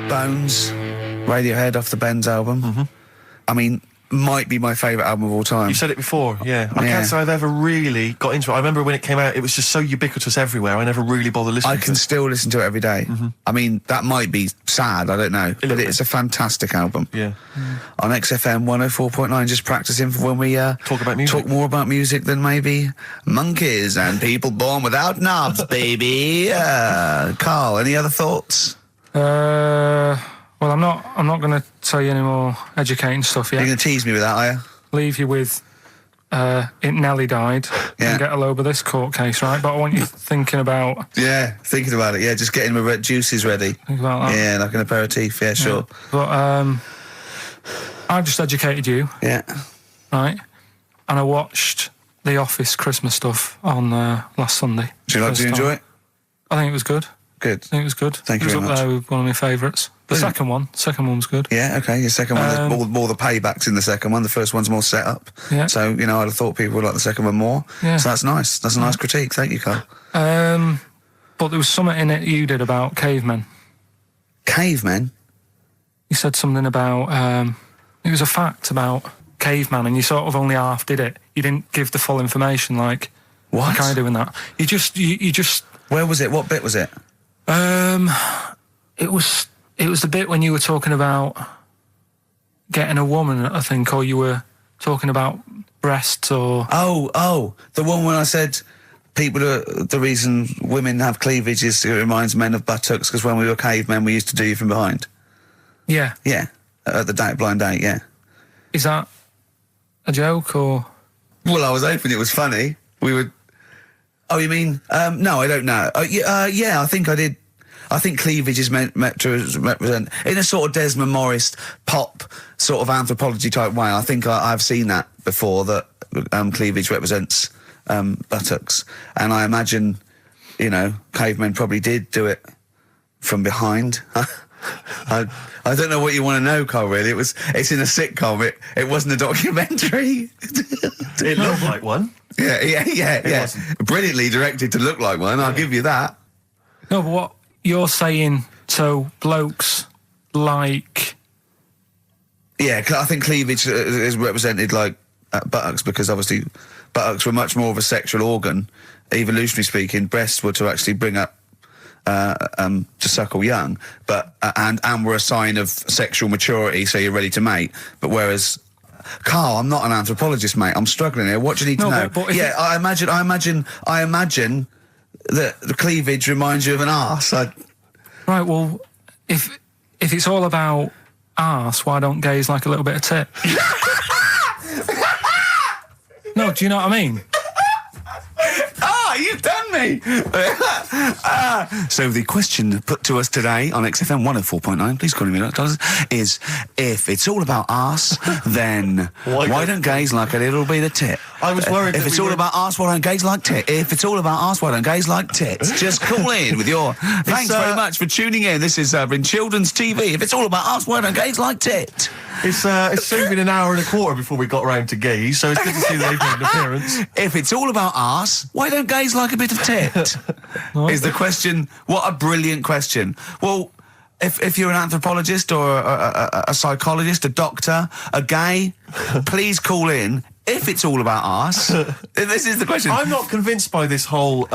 Bones, Radiohead off the Benz album. Mm-hmm. I mean, might be my favourite album of all time. You said it before, yeah. I can't say I've ever really got into it. I remember when it came out, it was just so ubiquitous everywhere. I never really bothered listening to it. I can still listen to it every day. Mm-hmm. I mean, that might be sad, I don't know. But it's a fantastic album. Yeah. On XFM 104.9, just practicing for when we talk more about music than maybe monkeys and people born without knobs, baby. Carl, any other thoughts? Well, I'm not going to tell you any more educating stuff yet. You're going to tease me with that, are you? Leave you with it Nelly died and get a load of this court case, right? But I want you thinking about... Yeah, thinking about it, yeah. Just getting my juices ready. Think about that. Yeah, like an aperitif, yeah, sure. But I've just educated you. Yeah. Right? And I watched The Office Christmas stuff on last Sunday. Did you enjoy it? I think it was good. Good. I think it was good. Thank you very much. It was up there with one of my favourites. The second one was good. Yeah, okay. Your second one, there's more the paybacks in the second one. The first one's more set up. Yeah. So, I'd have thought people would like the second one more. Yeah. So that's nice. That's a nice critique. Thank you, Carl. But there was something in it you did about cavemen. Cavemen? You said something about... it was a fact about caveman, and you sort of only half did it. You didn't give the full information, like... What? Like I do in that. You just... Where was it? What bit was it? It was the bit when you were talking about getting a woman, I think, or you were talking about breasts or... Oh, the one when I said the reason women have cleavage is it reminds men of buttocks because when we were cavemen we used to do you from behind. Yeah. Yeah, at the blind date, yeah. Is that a joke or...? Well, I was hoping it was funny. We would... Oh, you mean... no, I don't know. Yeah, I think I did... I think cleavage is meant to represent, in a sort of Desmond Morris pop sort of anthropology type way, I think I've seen that before, that cleavage represents buttocks. And I imagine, cavemen probably did do it from behind. I don't know what you want to know, Carl, really. It's in a sitcom. It wasn't a documentary. It looked like one. Yeah. Brilliantly directed to look like one, I'll give you that. No, but what you're saying, so blokes like... Yeah, I think cleavage is represented like buttocks because obviously buttocks were much more of a sexual organ. Evolutionary speaking, breasts were to actually bring up to suckle young, but and were a sign of sexual maturity, so you're ready to mate. But whereas, Carl, I'm not an anthropologist, mate. I'm struggling here. What do you need to know? But yeah, I imagine that the cleavage reminds you of an arse. Right. Well, if it's all about arse, why don't gays like a little bit of tit? No, do you know what I mean? You've done me! So the question put to us today on XFM 104.9, please call me $, is if it's all about arse, then why don't gays like a little bit of tit? I was worried if it's all about arse, why don't gays like tit? If it's all about arse, why don't gays like tits? Just call in with your... Thanks very much for tuning in. This is in Children's TV. If it's all about arse, why don't gays like tit? It's soon been an hour and a quarter before we got round to gays, so it's good to see they've made an appearance. If it's all about arse, why don't gays like a bit of tit? Is the question. What a brilliant question. Well, if you're an anthropologist or a psychologist, a doctor, a gay, please call in. If it's all about arse, this is the question. I'm not convinced by this whole...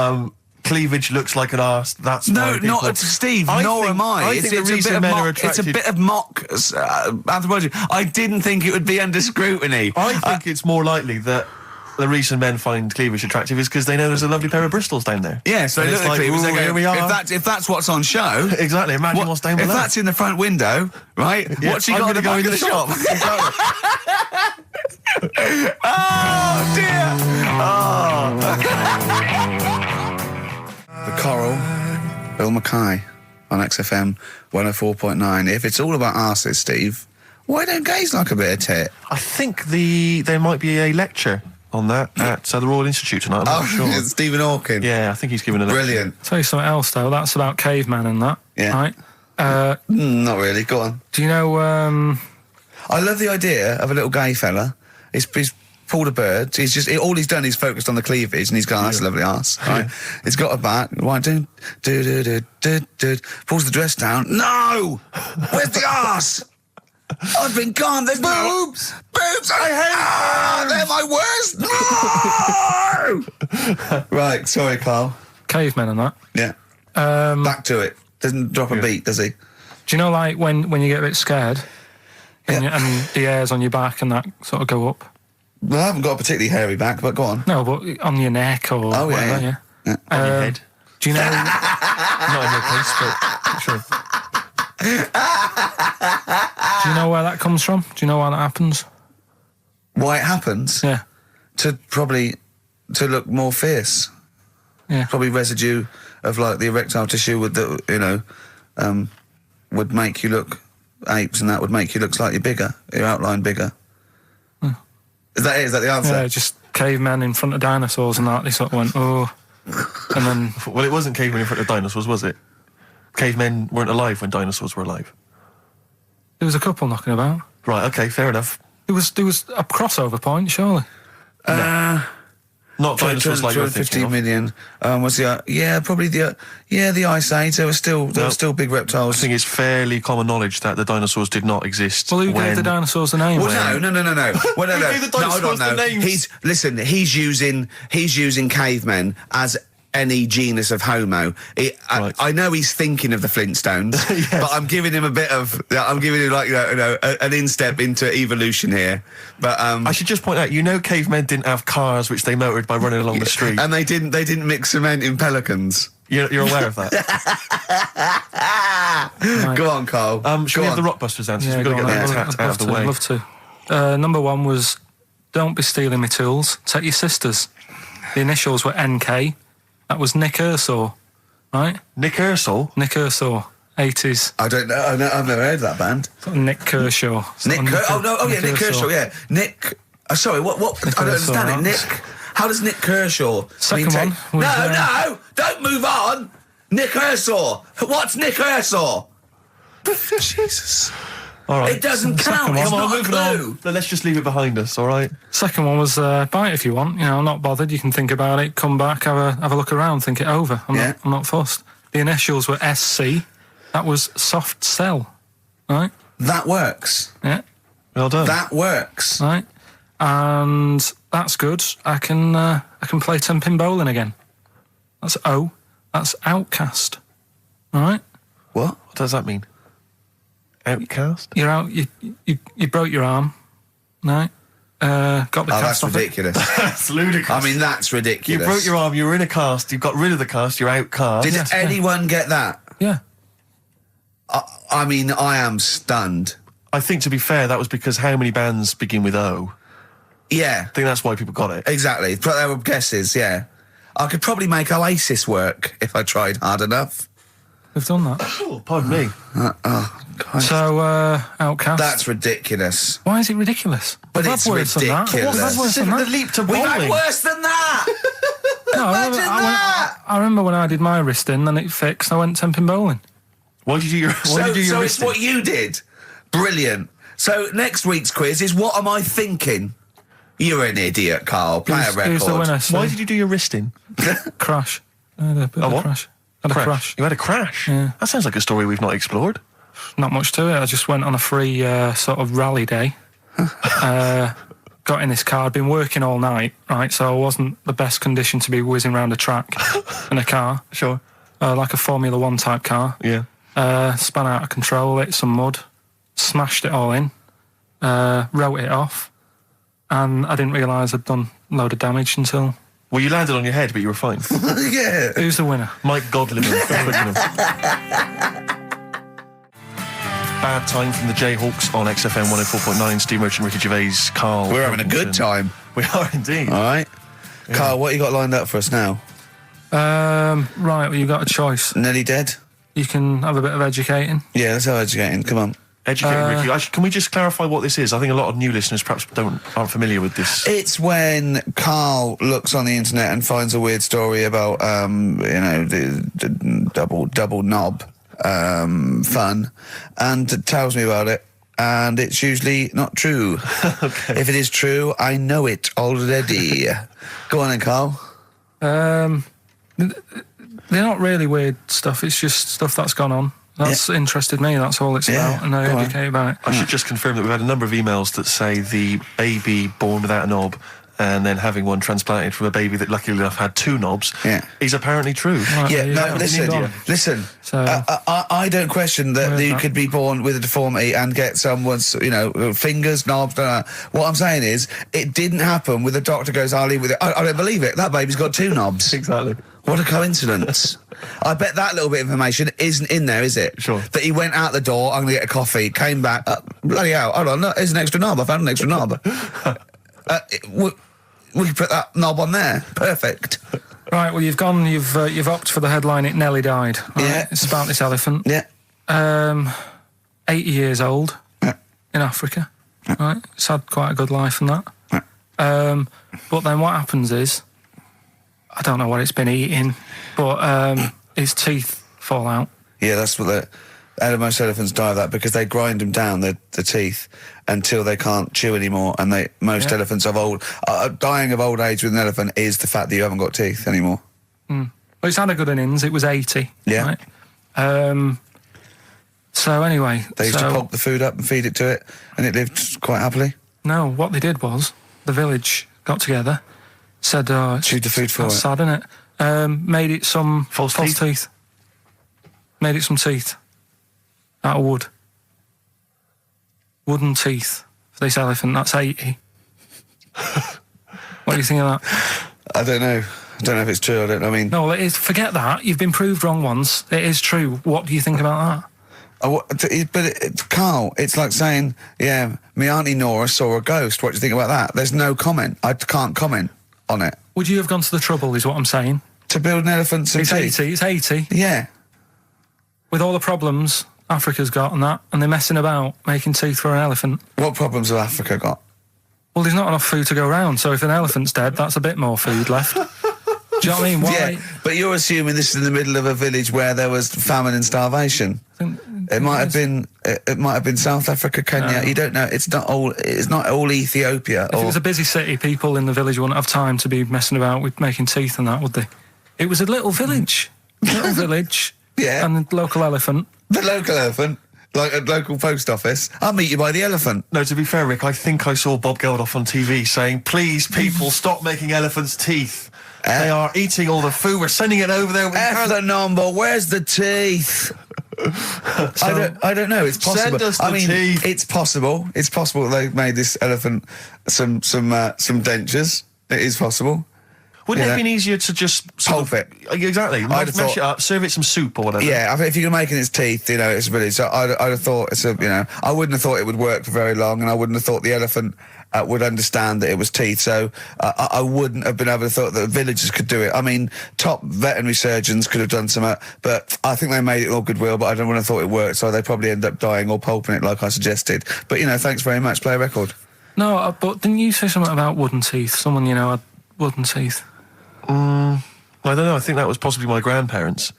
cleavage looks like an arse. That's not Steve. Nor am I. It's a bit of mock anthropology. I didn't think it would be under scrutiny. I think it's more likely that the reason men find cleavage attractive is because they know there's a lovely pair of Bristols down there. Yeah, so they look at cleavage. They go, here we are. If that's what's on show, exactly. Imagine what's down below. If that's in the front window, right? Yeah, what's he got to go in the shop? Oh dear. The Coral, Bill Mackay on XFM 104.9. If it's all about arses, Steve, why don't gays like a bit of tit? I think there might be a lecture on that at the Royal Institute tonight. I'm not sure. Stephen Hawking. Yeah, I think he's given a lecture. Brilliant. Tell you something else though. That's about cavemen and that. Yeah. Right. Not really. Go on. Do you know? I love the idea of a little gay fella. He's pulled a bird. All he's done is focused on the cleavage, and he's gone, that's a lovely arse. Right? He's got a bat. Right, pulls the dress down. No! Where's the arse? I've been gone. There's boobs. Boobs. I hate. They're my worst. No. Right. Sorry, Carl. Cavemen and that. Yeah. Back to it. Doesn't drop a beat, does he? Do you know, like when you get a bit scared, and the hairs on your back and that sort of go up? Well, I haven't got a particularly hairy back, but go on. No, but on your neck or whatever, yeah. On your head. Do you know... Not in your case, but sure. Do you know where that comes from? Do you know why that happens? Why it happens? Yeah. To look more fierce. Yeah. Probably residue of like the erectile tissue would make you look apes, and that would make you look slightly bigger, your outline bigger. Is that it? Is that the answer? Yeah, just cavemen in front of dinosaurs and that. They sort of went, oh. And then... Well, it wasn't cavemen in front of dinosaurs, was it? Cavemen weren't alive when dinosaurs were alive. There was a couple knocking about. Right, okay, fair enough. There was a crossover point, surely. Not dinosaurs like you're thinking 15 million. Was the probably the Ice Age. There were still big reptiles. I think it's fairly common knowledge that the dinosaurs did not exist. Well, who gave the dinosaurs the name? Well, no. Well, no. Who gave the dinosaurs the names? He's using cavemen as any genus of Homo. I know he's thinking of the Flintstones, yes. But I'm giving him an instep into evolution here. But I should just point out, cavemen didn't have cars which they motored by running along the street, and they didn't mix cement in pelicans. You're aware of that? Right. Go on, Carl. Should we have the Rockbusters answers? We've got to get that out of the way. I'd love to. Number one was, don't be stealing my tools. Take your sisters. The initials were NK. That was Nick Ershaw, right? Nick Ershaw? Nick Ershaw, 80s. I don't know. I've never heard of that band. Nick Kershaw. Nick Kershaw, yeah. Nick... sorry, what? I don't understand it. Nick... How does Nick Kershaw... Second one was... No! Don't move on! Nick Ershaw! What's Nick Ershaw? Jesus... All right. It doesn't count. It's not a clue. Let's just leave it behind us, all right? Second one was buy it if you want. I'm not bothered. You can think about it, come back, have a look around, think it over. I'm not fussed. The initials were SC. That was soft sell, right? That works. Yeah. Well done. That works. Right. And that's good. I can play 10-pin bowling again. That's O. That's Outcast. All right. What? What does that mean? Outcast? You're out. You broke your arm. Right. Got the cast that's off ridiculous. That's ludicrous. I mean, that's ridiculous. You broke your arm, you were in a cast, you got rid of the cast, you're outcast. Did anyone get that? Yeah. I mean, I am stunned. I think, to be fair, that was because how many bands begin with O? Yeah. I think that's why people got it. Exactly. But they were guesses, yeah. I could probably make Oasis work if I tried hard enough. We've done that. Oh, pardon me. So, Outcast. That's ridiculous. Why is it ridiculous? But We've it's had worse than that. ridiculous. We've had worse than that. The leap to We've had bowling. worse than that! No, Imagine that! I remember when I did my wristing, then it fixed, I went temping bowling. Why did you do your So it's wristing? what you did. Brilliant. So next week's quiz is what am I thinking? You're an idiot, Carl. Play a record. Who's the winner? Why did you do your wristing? Crash. I had a bit of a crash. Had a crash. You had a crash? Yeah. That sounds like a story we've not explored. Not much to it. I just went on a free sort of rally day. Got in this car. I'd been working all night, right? So I wasn't the best condition to be whizzing around a track in a car. Sure. Like a Formula 1 type car. Yeah. Spun out of control, hit some mud, smashed it all in, wrote it off, and I didn't realise I'd done a load of damage until... Well, you landed on your head, but you were fine. Yeah. Who's the winner? Mike Godliman. Bad Time from the Jayhawks on XFM 104.9. Steve Merchant, Ricky Gervais, Karl. We're having a good time. We are indeed. All right. Yeah. Carl, what you got lined up for us now? Right, well, you've got a choice. Nearly dead? You can have a bit of educating. Yeah, let's have educating. Come on. Educating, Ricky. Can we just clarify what this is? I think a lot of new listeners perhaps aren't familiar with this. It's when Carl looks on the internet and finds a weird story about, the double knob fun, and tells me about it. And it's usually not true. Okay. If it is true, I know it already. Go on then, Carl. They're not really weird stuff. It's just stuff that's gone on. That's interested me. That's all it's about, and I educate about it. I should just confirm that we've had a number of emails that say the baby born without a knob and then having one transplanted from a baby that luckily enough had two knobs is apparently true. Right, listen. So, I don't question that you could be born with a deformity and get someone's, fingers, knobs. What I'm saying is, it didn't happen with the doctor goes, I'll leave with it. I don't believe it. That baby's got two knobs. Exactly. What a coincidence. I bet that little bit of information isn't in there, is it? Sure. That he went out the door, I'm going to get a coffee, came back, bloody hell, hold on, look, there's an extra knob, I found an extra knob. We can put that knob on there. Perfect. Right, well, you've opted for the headline, It Nearly Died. Right? Yeah. It's about this elephant. Yeah. 80 years old in Africa. Right? It's had quite a good life and that. But then what happens is, I don't know what it's been eating, but his teeth fall out. Yeah, that's what most elephants die of that because they grind them down, the teeth, until they can't chew anymore. And most elephants dying of old age with an elephant is the fact that you haven't got teeth anymore. Well, it's had a good innings. It was 80. Yeah. Right? So anyway, they used to pulp the food up and feed it to it, and it lived quite happily. No, what they did was the village got together, said, chewed the food for it. That's sad, isn't it? Made it some false teeth. Made it some teeth out of wood. Wooden teeth for this elephant. That's 80. What do you think of that? I don't know. I don't know if it's true. No, well, it is. Forget that. You've been proved wrong once. It is true. What do you think about that? Carl, it's like saying, my Auntie Nora saw a ghost. What do you think about that? There's no comment. I can't comment on it. Would you have gone to the trouble, is what I'm saying? To build an elephant some teeth? It's 80. Yeah. With all the problems Africa's got and that, and they're messing about making teeth for an elephant. What problems has Africa got? Well, there's not enough food to go around, so if an elephant's dead, that's a bit more food left. Do you know what I mean? Why? Yeah, but you're assuming this is in the middle of a village where there was famine and starvation. It might have been South Africa, Kenya. No. You don't know. It's not all Ethiopia. If it was a busy city, people in the village wouldn't have time to be messing about with making teeth and that, would they? It was a little village. Yeah. And the local elephant. The local elephant? Like a local post office? I'll meet you by the elephant. No, to be fair, Rick, I think I saw Bob Geldof on TV saying, please, people, stop making elephants' teeth. They are eating all the food. We're sending it over there. F the number. Where's the teeth? I don't know. It's possible. Send us the teeth. It's possible. It's possible that they've made this elephant some dentures. It is possible. Wouldn't it have been easier to just pulp it? Exactly. Mash it up, serve it some soup or whatever. Yeah, I think if you're making its teeth, it's really. So I'd have thought I wouldn't have thought it would work for very long, and I wouldn't have thought the elephant would understand that it was teeth. So I wouldn't have been able to thought that villagers could do it. I mean, top veterinary surgeons could have done some, but I think they made it all goodwill. But I don't want to thought it worked, so they probably end up dying or pulping it like I suggested. But thanks very much. Play a record. No, but didn't you say something about wooden teeth? Someone had wooden teeth. I don't know. I think that was possibly my grandparents.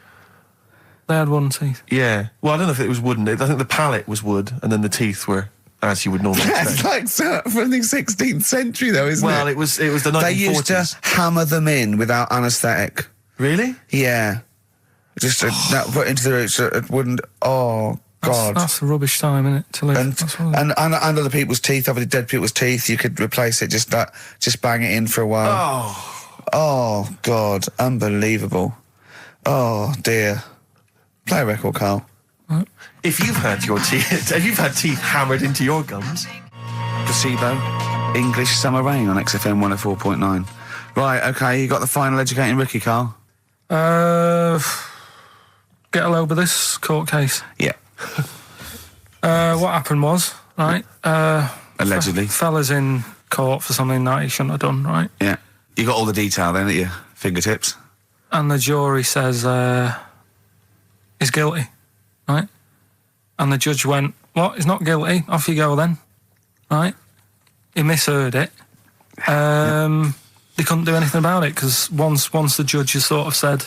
They had wooden teeth. Yeah. Well, I don't know if it was wooden. I think the palate was wood, and then the teeth were as you would normally expect. That's like from the 16th century, though, isn't it? Well, it was the 1940s. They used to hammer them in without anaesthetic. Really? Yeah. Just put into the roots. It wouldn't. Oh. God, that's a rubbish time, isn't it? To live. And other people's teeth, obviously dead people's teeth, you could replace it. Just bang it in for a while. Oh God, unbelievable. Oh dear. Play a record, Carl. If you've had teeth hammered into your gums. Placebo, English Summer Rain on XFM 104.9. Right, okay, you got the final educating Ricky, Carl. Get a load of this court case. Yeah. What happened was, right? Allegedly. Fella's in court for something that he shouldn't have done, right? Yeah. You got all the detail then at your fingertips. And the jury says he's guilty, right? And the judge went, what? He's not guilty? Off you go then, right? He misheard it. They couldn't do anything about it because once the judge has sort of said,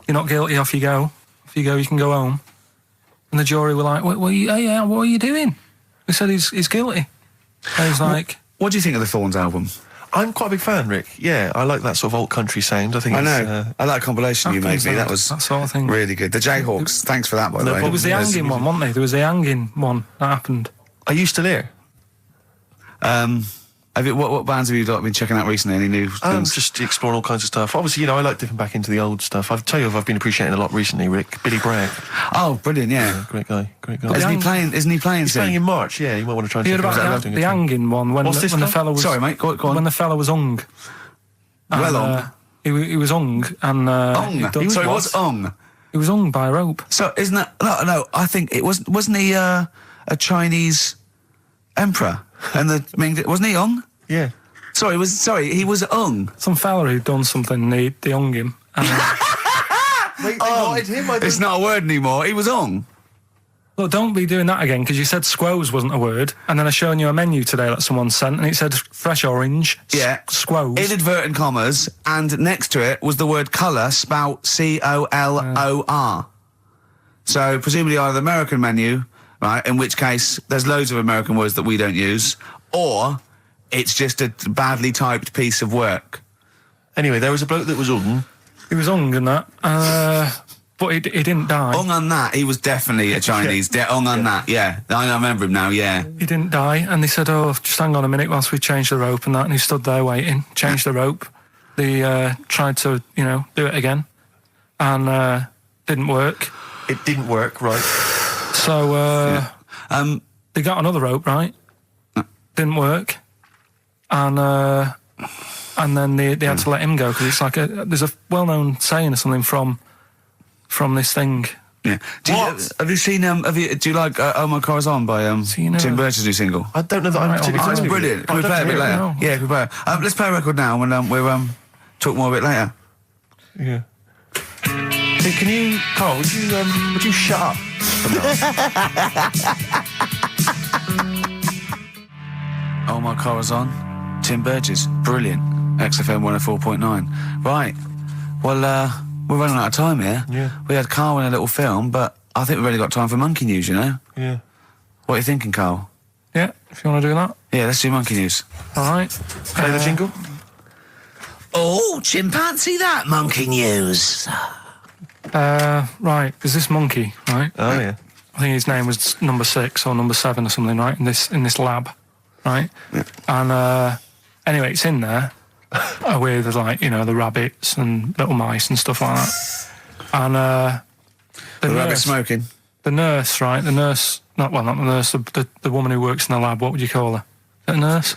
you're not guilty, off you go. Off you go, you can go home. And the jury were like, what are you doing? They said he's guilty. And he's like... What do you think of the Thorns album? I'm quite a big fan, Rick. Yeah, I like that sort of alt country sound. I know. I like a compilation you made me. That was that sort of thing. Really good. The Jayhawks. Thanks for that, by the way. It was the hanging one, wasn't there? There was the hanging one that happened. Are you still here? What bands have you been checking out recently? Any new things? Just exploring all kinds of stuff. Obviously, I like dipping back into the old stuff. I'll tell you I've been appreciating a lot recently, Rick. Billy Bragg. Oh, brilliant, yeah. Great guy. Isn't he playing He's playing in March, yeah. You might want to try and check it out. The hanging one, when the fella was... Sorry, mate, go on. When the fella was hung. He was hung, and... He was hung? He was hung by a rope. So, isn't that... No, I think it wasn't he a Chinese emperor? And wasn't he hung? Yeah. He was hung. Some fella who'd done something, they hung him. And, they wanted him, it's not a word anymore, he was hung. Look, don't be doing that again, because you said squoze wasn't a word, and then I shown you a menu today that someone sent, and it said fresh orange, squoze. Inadvertent commas, and next to it was the word colour, spelt C-O-L-O-R. So, presumably either the American menu, right, in which case there's loads of American words that we don't use, or... it's just a badly typed piece of work. Anyway, there was a bloke that was hung. He was hung and that, but he didn't die. Hung on that, he was definitely a Chinese. Hung on that, yeah. I remember him now, yeah. He didn't die, and they said, just hang on a minute whilst we change the rope and that, and he stood there waiting, changed the rope. They tried to, do it again, and didn't work. It didn't work, right. So, they got another rope, right? Didn't work. And then they had to let him go because it's like there's a well-known saying or something from this thing. Yeah. Have you seen? Do you like "Oh My Car's On" by Tim Burton's new single? I don't know that I'm particularly. It's brilliant. Can we play it a bit later? No. Yeah, can we play it? Let's play a record now, and we'll talk more a bit later. Yeah. Hey, can you, Carl? Would you shut up? Oh My Car's On. Tim Burgess, brilliant. XFM 104.9. Right. Well, we're running out of time here. Yeah. We had Carl in a little film, but I think we've only got time for Monkey News, Yeah. What are you thinking, Carl? Yeah, if you want to do that. Yeah, let's do Monkey News. All right. Play the jingle. Oh, chimpanzee that Monkey News. Right, there's this monkey, right? Oh, yeah. I think his name was number 6 or number 7 or something, right? In this lab, right? Yeah. And anyway, it's in there, with like the rabbits and little mice and stuff like that. And the rabbit smoking. The nurse, right? The nurse, not the nurse. The woman who works in the lab. What would you call her? Is that a nurse?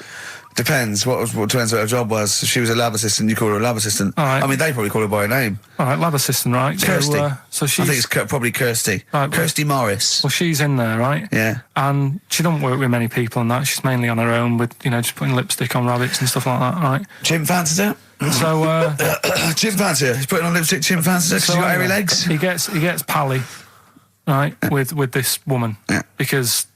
Depends. What depends what her job was. If she was a lab assistant, you call her a lab assistant. All right. I mean, they probably call her by her name. All right, lab assistant, right? Kirsty. So she's. I think it's probably Kirsty. Right, Kirsty Morris. Well, she's in there, right? Yeah. And she don't work with many people and that. She's mainly on her own with, just putting lipstick on rabbits and stuff like that, right? Chimp fancies her. So, chimp fancies her. He's putting on lipstick. Chimp fancies her because she's got hairy legs. He gets pally, right, with this woman because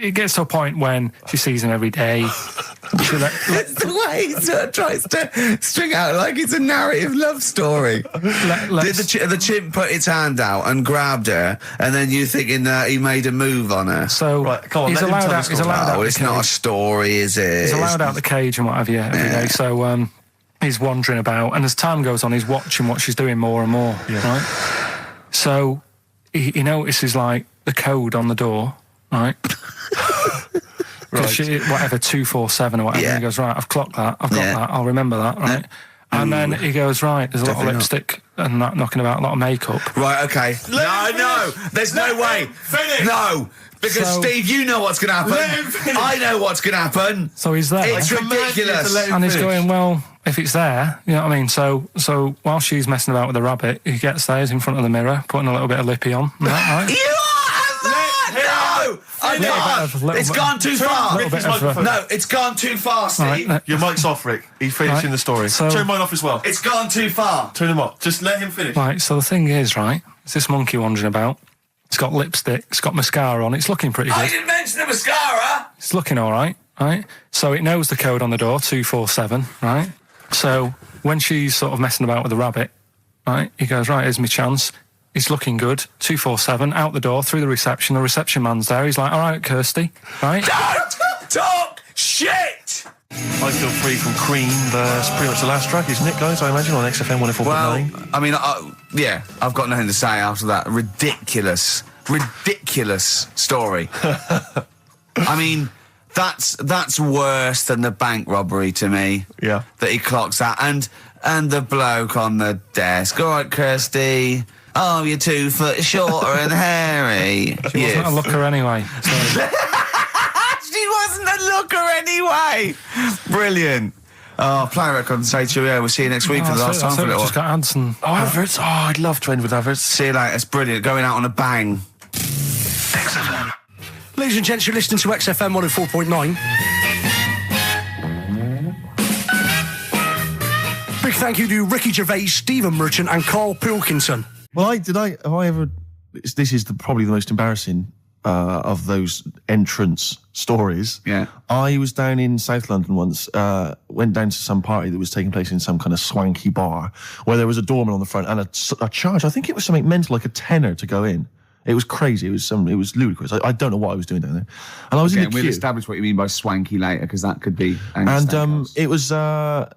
it gets to a point when she sees him every day. It's the way he sort of tries to string out like it's a narrative love story. Did the chimp put its hand out and grabbed her, and then you thinking that he made a move on her? So right, come on, he's allowed out. He's allowed out. It's not a story, is it? He's allowed out the cage and what have you every day. So he's wandering about, and as time goes on, he's watching what she's doing more and more. Yeah. Right. So he notices like the code on the door. Right. Right. Whatever, 247 or whatever. Yeah. He goes, right, I've clocked that. I've got that. I'll remember that, right? And then he goes, right, there's a lot of lipstick and that knocking about, a lot of makeup. Right, okay. No, there's no way. Finish. No. Because, Steve, you know what's going to happen. I know what's going to happen. So he's there. It's ridiculous. And he's going, well, if it's there, you know what I mean? So while she's messing about with the rabbit, he gets there, he's in front of the mirror, putting a little bit of lippy on. Right? No! It's gone too far. No, it's gone too far, Steve. Right, your mic's off, Rick. He's finishing the story. So, turn mine off as well. It's gone too far. Turn him off. Just let him finish. Right, so the thing is, right, it's this monkey wandering about. It's got lipstick, it's got mascara on, it's looking pretty good. I didn't mention the mascara! It's looking all right? So it knows the code on the door, 247, right? So when she's sort of messing about with the rabbit, right, he goes, right, here's my chance. He's looking good. 247, out the door, through the reception man's there. He's like, all right, Kirsty, right? Don't talk shit! I Feel Free from Cream. That's pretty much the last track, isn't it, guys? I imagine on XFM 104.9. Well, I mean, I've got nothing to say after that ridiculous story. I mean, that's worse than the bank robbery to me. Yeah. That he clocks that. And the bloke on the desk. All right, Kirsty. Oh, you're 2 foot shorter and hairy. She wasn't a looker anyway. She wasn't a looker anyway. Brilliant. Oh, play a record and say cheerio. We'll see you next week for the last time for a little while. Just got ads and adverts. Oh, I'd love to end with adverts. See you later. It's brilliant. Going out on a bang. XFM. Ladies and gents, you're listening to XFM 104.9. Big thank you to Ricky Gervais, Stephen Merchant and Karl Pilkington. Well, this is probably the most embarrassing of those entrance stories. Yeah. I was down in South London once, went down to some party that was taking place in some kind of swanky bar where there was a doorman on the front and a charge. I think it was something mental, like a tenner to go in. It was crazy. It was ludicrous. I don't know what I was doing down there. And I was in the queue. We'll establish what you mean by swanky later, because that could be. It was a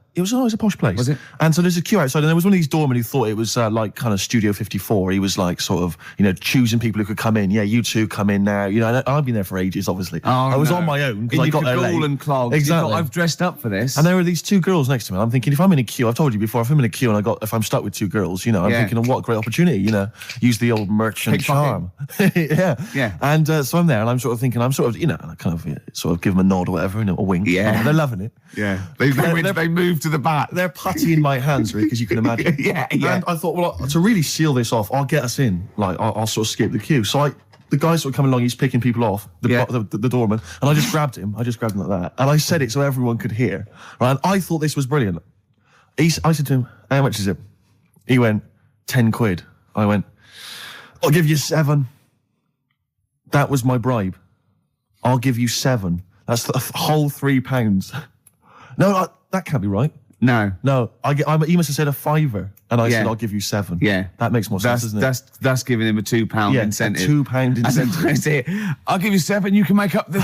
posh place. Was it? And so there's a queue outside, and there was one of these doormen who thought it was like kind of Studio 54. He was like sort of, choosing people who could come in. Yeah, you two come in now. And I've been there for ages, obviously. I was on my own because I got there late. And clogged. Exactly. I've dressed up for this. And there were these 2 girls next to me. I'm thinking, if I'm in a queue, I've told you before, if I'm in a queue and if I'm stuck with 2 girls, I'm thinking, what a great opportunity, use the old merchant charm. Yeah. And so I'm there, and I'm sort of thinking, I kind of give them a nod or whatever, a wink. Yeah. And they're loving it. Yeah. They move to the back. They're putty in my hands, Rick, as you can imagine. Yeah. And I thought, well, to really seal this off, I'll get us in. Like, I'll sort of skip the queue. So the guy sort of coming along, he's picking people off, the doorman, and I just grabbed him. like that. And I said it so everyone could hear. Right? And I thought this was brilliant. I said to him, how much is it? He went, 10 quid. I went, I'll give you 7. That was my bribe. I'll give you 7. That's the whole £3. No, that can't be right. No. He must have said a £5, and I said I'll give you 7. Yeah, that makes more sense, doesn't it? That's giving him a £2 incentive. A £2 incentive. I'll give you 7. You can make up the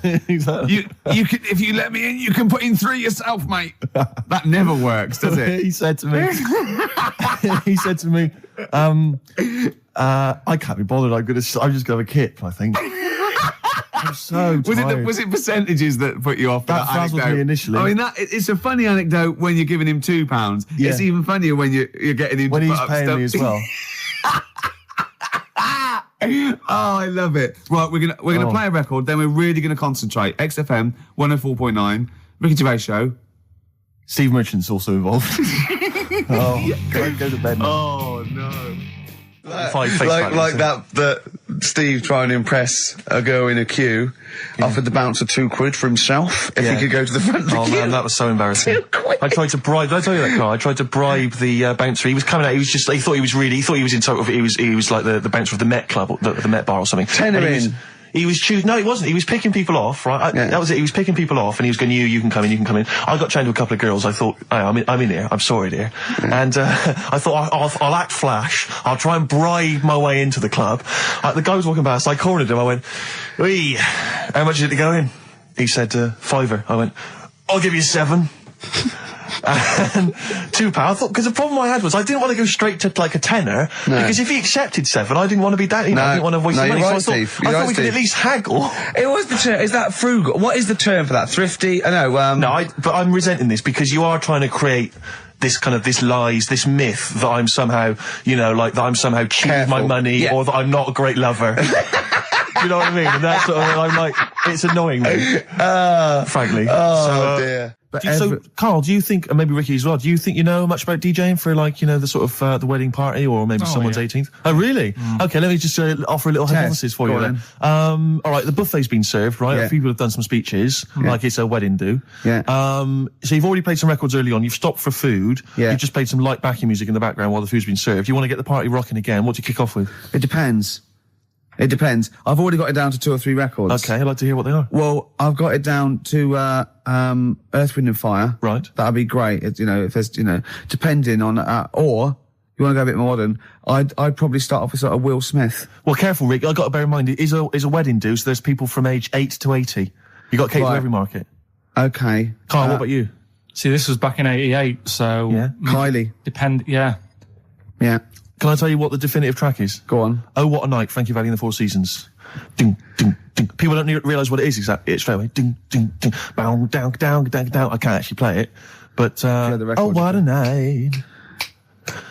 10. Exactly. You can, if you let me in, you can put in 3 yourself, mate. That never works, does it? He said to me. I can't be bothered. I'm just gonna have a kip, I think. I'm so tired. Was it percentages that put you off? That frazzled me initially. I mean, it's a funny anecdote when you're giving him £2. Yeah. It's even funnier when you're getting him when to he's put up paying stuff. me as well. Oh, I love it. Right, we're gonna play a record, then we're really gonna concentrate. XFM 104.9, Ricky Gervais Show. Steve Merchant's also involved. Go to bed now. Oh no. Like that Steve trying to impress a girl in a queue offered the bouncer £2 for himself if he could go to the front of the queue. Man, that was so embarrassing. I tried to bribe. Did I tell you that, Carl? I tried to bribe the bouncer. He was coming out. He thought he was in total. He was like the bouncer of the Met Club, the Met Bar or something. Tenner in. He was no, he wasn't. He was picking people off, right? That was it. He was picking people off, and he was going, you can come in, you can come in. I got chatting to a couple of girls. I thought, I'm in here. I'm sorry, dear. And I thought, I'll act flash. I'll try and bribe my way into the club. The guy was walking past. I cornered him. I went, "Oi, how much is it to go in?" He said, £5. I went, "I'll give you 7." And £2. I thought, because the problem I had was I didn't want to go straight to like a tenner, because if he accepted 7, I didn't want to be that. I didn't want to waste money. Right, so I thought we could at least haggle. It was the term. Is that frugal? What is the term for that? Thrifty? But I'm resenting this because you are trying to create this myth that I'm somehow, that I'm somehow cheating my money or that I'm not a great lover. Do you know what I mean? And that's sort of, I'm like, it's annoying me, frankly. Oh dear. So, Carl, do you think, and maybe Ricky as well, do you think you know much about DJing for, the sort of, the wedding party or maybe someone's 18th? Oh, really? Okay, let me just offer a little hypothesis for you then. All right, the buffet's been served, right? Yeah. A few people have done some speeches, like it's a wedding do. Yeah. So you've already played some records early on, you've stopped for food, you've just played some light backing music in the background while the food's been served. You want to get the party rocking again, what do you kick off with? It depends. I've already got it down to 2 or 3 records. Okay, I'd like to hear what they are. Well, I've got it down to Earth, Wind and Fire. Right. That'd be great. If there's, depending on, or you want to go a bit more modern, I'd probably start off with sort of Will Smith. Well, careful, Rick. I've got to bear in mind, it is a wedding do, so there's people from age 8 to 80. You got cake for every market. Okay. Carl, what about you? See, this was back in '88, so Kylie. Yeah. Can I tell you what the definitive track is? Go on. Oh, What a Night, Frankie Valli and the Four Seasons. Ding, ding, ding. People don't realise what it is exactly. It's straight away. Ding, ding, ding. Bow, down, down, down, down. I can't actually play it. But, Oh, What a Night.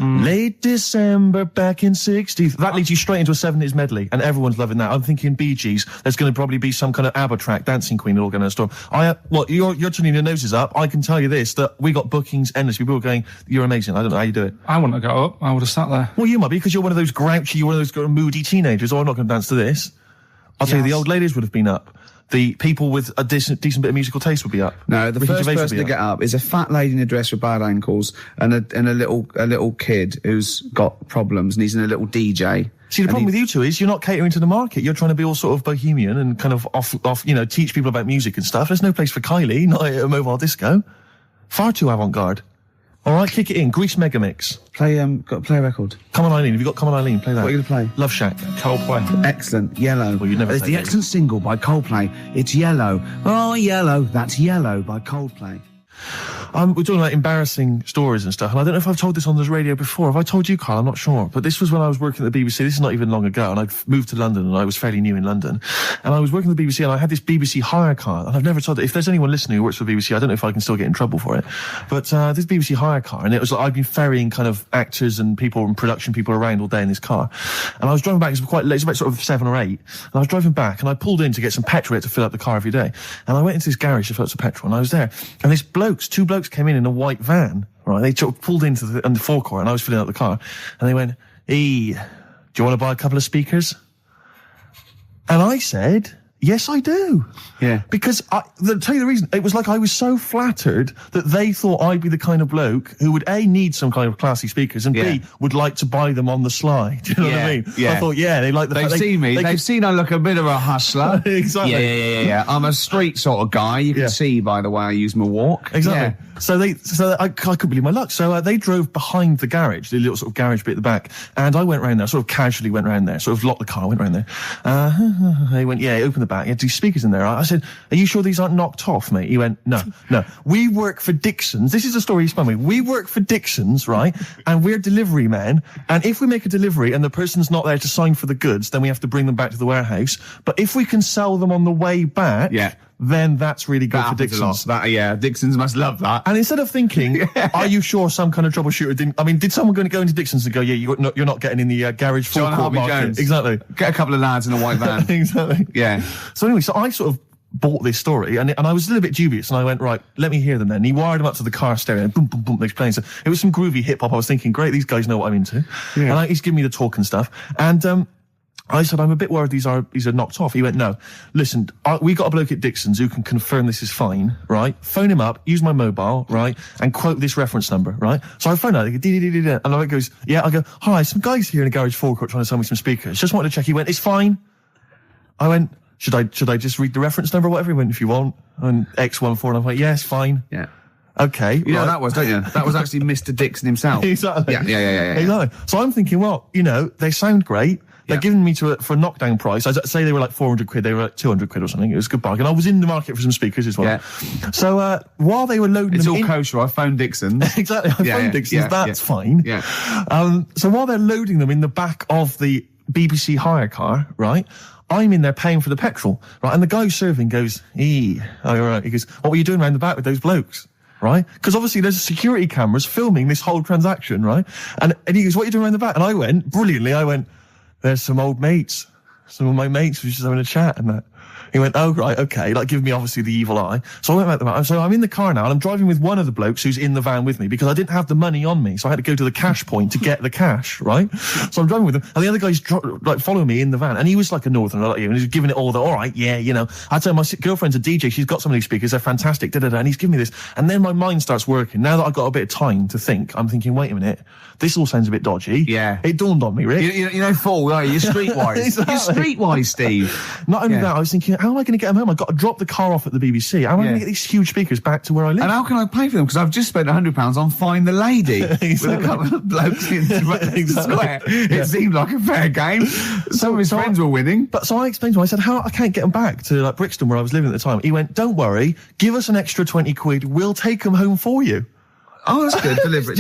Late December back in 60. That leads you straight into a 70s medley, and everyone's loving that. I'm thinking Bee Gees. There's going to probably be some kind of ABBA track, Dancing Queen, all going to storm. You're turning your noses up. I can tell you this, that we got bookings endless. People are going, "You're amazing." I don't know how you do it. I wouldn't have got up. I would have sat there. Well, you might be, because you're one of those grouchy, you're one of those moody teenagers. Oh, I'm not going to dance to this. I'll tell you, the old ladies would have been up. The people with a decent bit of musical taste would be up. No, the first person to get up is a fat lady in a dress with bad ankles and a little kid who's got problems and he's in a little DJ. See, the problem with you two is you're not catering to the market. You're trying to be all sort of bohemian and kind of off, teach people about music and stuff. There's no place for Kylie, not at a mobile disco. Far too avant-garde. All right, kick it in. Grease Megamix. Play a record. Come On Eileen. Have you got Come On Eileen? Play that. What are you going to play? Love Shack. Coldplay. Excellent. Yellow. Well, you never. It's the excellent single by Coldplay. It's Yellow. Oh, Yellow. That's Yellow by Coldplay. We're talking about embarrassing stories and stuff, and I don't know if I've told this on this radio before. Have I told you, Carl? I'm not sure. But this was when I was working at the BBC. This is not even long ago, and I'd moved to London, and I was fairly new in London. And I was working at the BBC, and I had this BBC hire car. And I've never told it. If there's anyone listening who works for the BBC, I don't know if I can still get in trouble for it. But this BBC hire car, and it was like I'd been ferrying kind of actors and people and production people around all day in this car. And I was driving back. It was quite late. It was about sort of 7 or 8. And I was driving back, and I pulled in to get some petrol to fill up the car every day. And I went into this garage to fill up some petrol, and I was there. And two blokes came in a white van, right? They pulled into the forecourt, and I was filling up the car, and they went, "Hey, do you want to buy a couple of speakers?" And I said, "Yes, I do." Yeah. Because I'll tell you the reason. It was like I was so flattered that they thought I'd be the kind of bloke who would A, need some kind of classy speakers, and B, would like to buy them on the sly. Do you know what I mean? Yeah. I thought, they like the They've seen me. They've seen I look a bit of a hustler. Exactly. Yeah. I'm a street sort of guy. You can see by the way I use my walk. Exactly. Yeah. So I couldn't believe my luck. So they drove behind the garage, the little sort of garage bit at the back, and I went round there, sort of casually went round there, sort of locked the car, went round there. They went, open the back. He had these speakers in there. I said, are you sure these aren't knocked off, mate? He went, no. We work for Dixon's. This is a story he spun me. We work for Dixon's, right? And we're delivery men. And if we make a delivery and the person's not there to sign for the goods, then we have to bring them back to the warehouse. But if we can sell them on the way back, then that's really good for Dixon's. Dixon's must love that. And instead of thinking, are you sure some kind of troubleshooter did someone going to go into Dixon's and go, you're not getting in the garage forecourt market? Jones. Exactly. Get a couple of lads in a white van. Exactly. Yeah. So anyway, I sort of bought this story and I was a little bit dubious and I went, right, let me hear them then. And he wired them up to the car stereo and boom, boom, boom, they're playing. So it was some groovy hip hop. I was thinking, great, these guys know what I'm into. Yeah. And he's giving me the talk and stuff. And, I said, I'm a bit worried these are knocked off. He went, no, listen, we got a bloke at Dixon's who can confirm this is fine, right? Phone him up, use my mobile, right? And quote this reference number, right? So I phone out, and I goes, yeah, I go, hi, some guys here in a garage forecourt trying to sell me some speakers. Just wanted to check. He went, it's fine. I went, should I just read the reference number or whatever? He went, if you want. And X14, and I went, yeah, it's fine. Yeah. Okay. You know that was, don't you? That was actually Mr. Dixon himself. Exactly. Yeah. Exactly. So I'm thinking, well, they sound great. They're giving me for a knockdown price. I'd say they were like 400 quid. They were like 200 quid or something. It was a good bargain. I was in the market for some speakers as well. Yeah. So, while they were loading them in... It's all kosher. I phoned Dixon. Exactly. I phoned Dixon. That's fine. Yeah. So while they're loading them in the back of the BBC hire car, right, I'm in there paying for the petrol, right, and the guy serving goes, all right. He goes, what were you doing around the back with those blokes? Right? Because obviously there's security cameras filming this whole transaction, right? And he goes, what are you doing around the back? And I went, brilliantly, there's some old mates. Some of my mates were just having a chat and that. He went, oh, right, okay, like giving me obviously the evil eye. So I went back there. So I'm in the car now and I'm driving with one of the blokes who's in the van with me because I didn't have the money on me. So I had to go to the cash point to get the cash, right? So I'm driving with him and the other guy's following me in the van and he was like a northerner like you and he's giving it all all right, yeah, I tell my girlfriend's a DJ, she's got some of these speakers, they're fantastic, and he's giving me this. And then my mind starts working. Now that I've got a bit of time to think, I'm thinking, wait a minute, this all sounds a bit dodgy. Yeah. It dawned on me, Rick. You know, fool, are you? You're streetwise. Exactly. You're streetwise, Steve. Not only that, I was thinking, how am I going to get them home? I've got to drop the car off at the BBC. How am I going to get these huge speakers back to where I live? And how can I pay for them? Because I've just spent £100 on Find the Lady with a couple of blokes in the square. It seemed like a fair game. Some of his friends were winning. So I explained to him, I said, I can't get them back to like Brixton where I was living at the time. He went, don't worry, give us an extra 20 quid, we'll take them home for you. Oh, that's good. Delivery.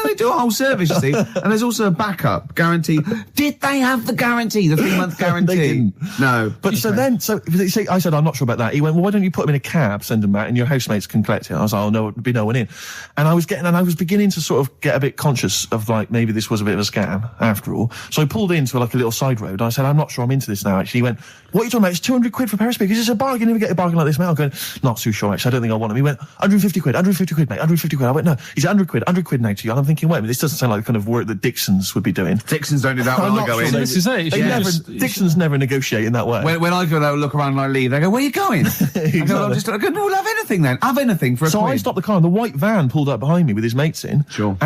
They do a whole service, you see. And there's also a backup guarantee. Did they have the guarantee, the 3-month guarantee? They didn't. No. But I said, I'm not sure about that. He went, well, why don't you put them in a cab, send them back, and your housemates can collect it? I was like, oh, no, there'd be no one in. And I was beginning to sort of get a bit conscious of like, maybe this was a bit of a scam after all. So I pulled into like a little side road. I said, I'm not sure I'm into this now, actually. He went, what are you talking about? It's 200 quid for a pair of speakers. It's a bargain. You never get a bargain like this, mate. I'm going, not too sure, actually. I don't think I want them. He went, 150 quid, mate. 150 quid. I went, no, he's 100 quid now to you. And I'm thinking, wait a minute, this doesn't sound like the kind of work that Dixon's would be doing. Dixon's don't do that when I go in. This is it. Dixon's never negotiate in that way. When I go there, look around and I leave, they go, where are you going? Exactly. I go, no, we'll have anything then. Have anything for a So quid. I stopped the car and the white van pulled up behind me with his mates in. Sure.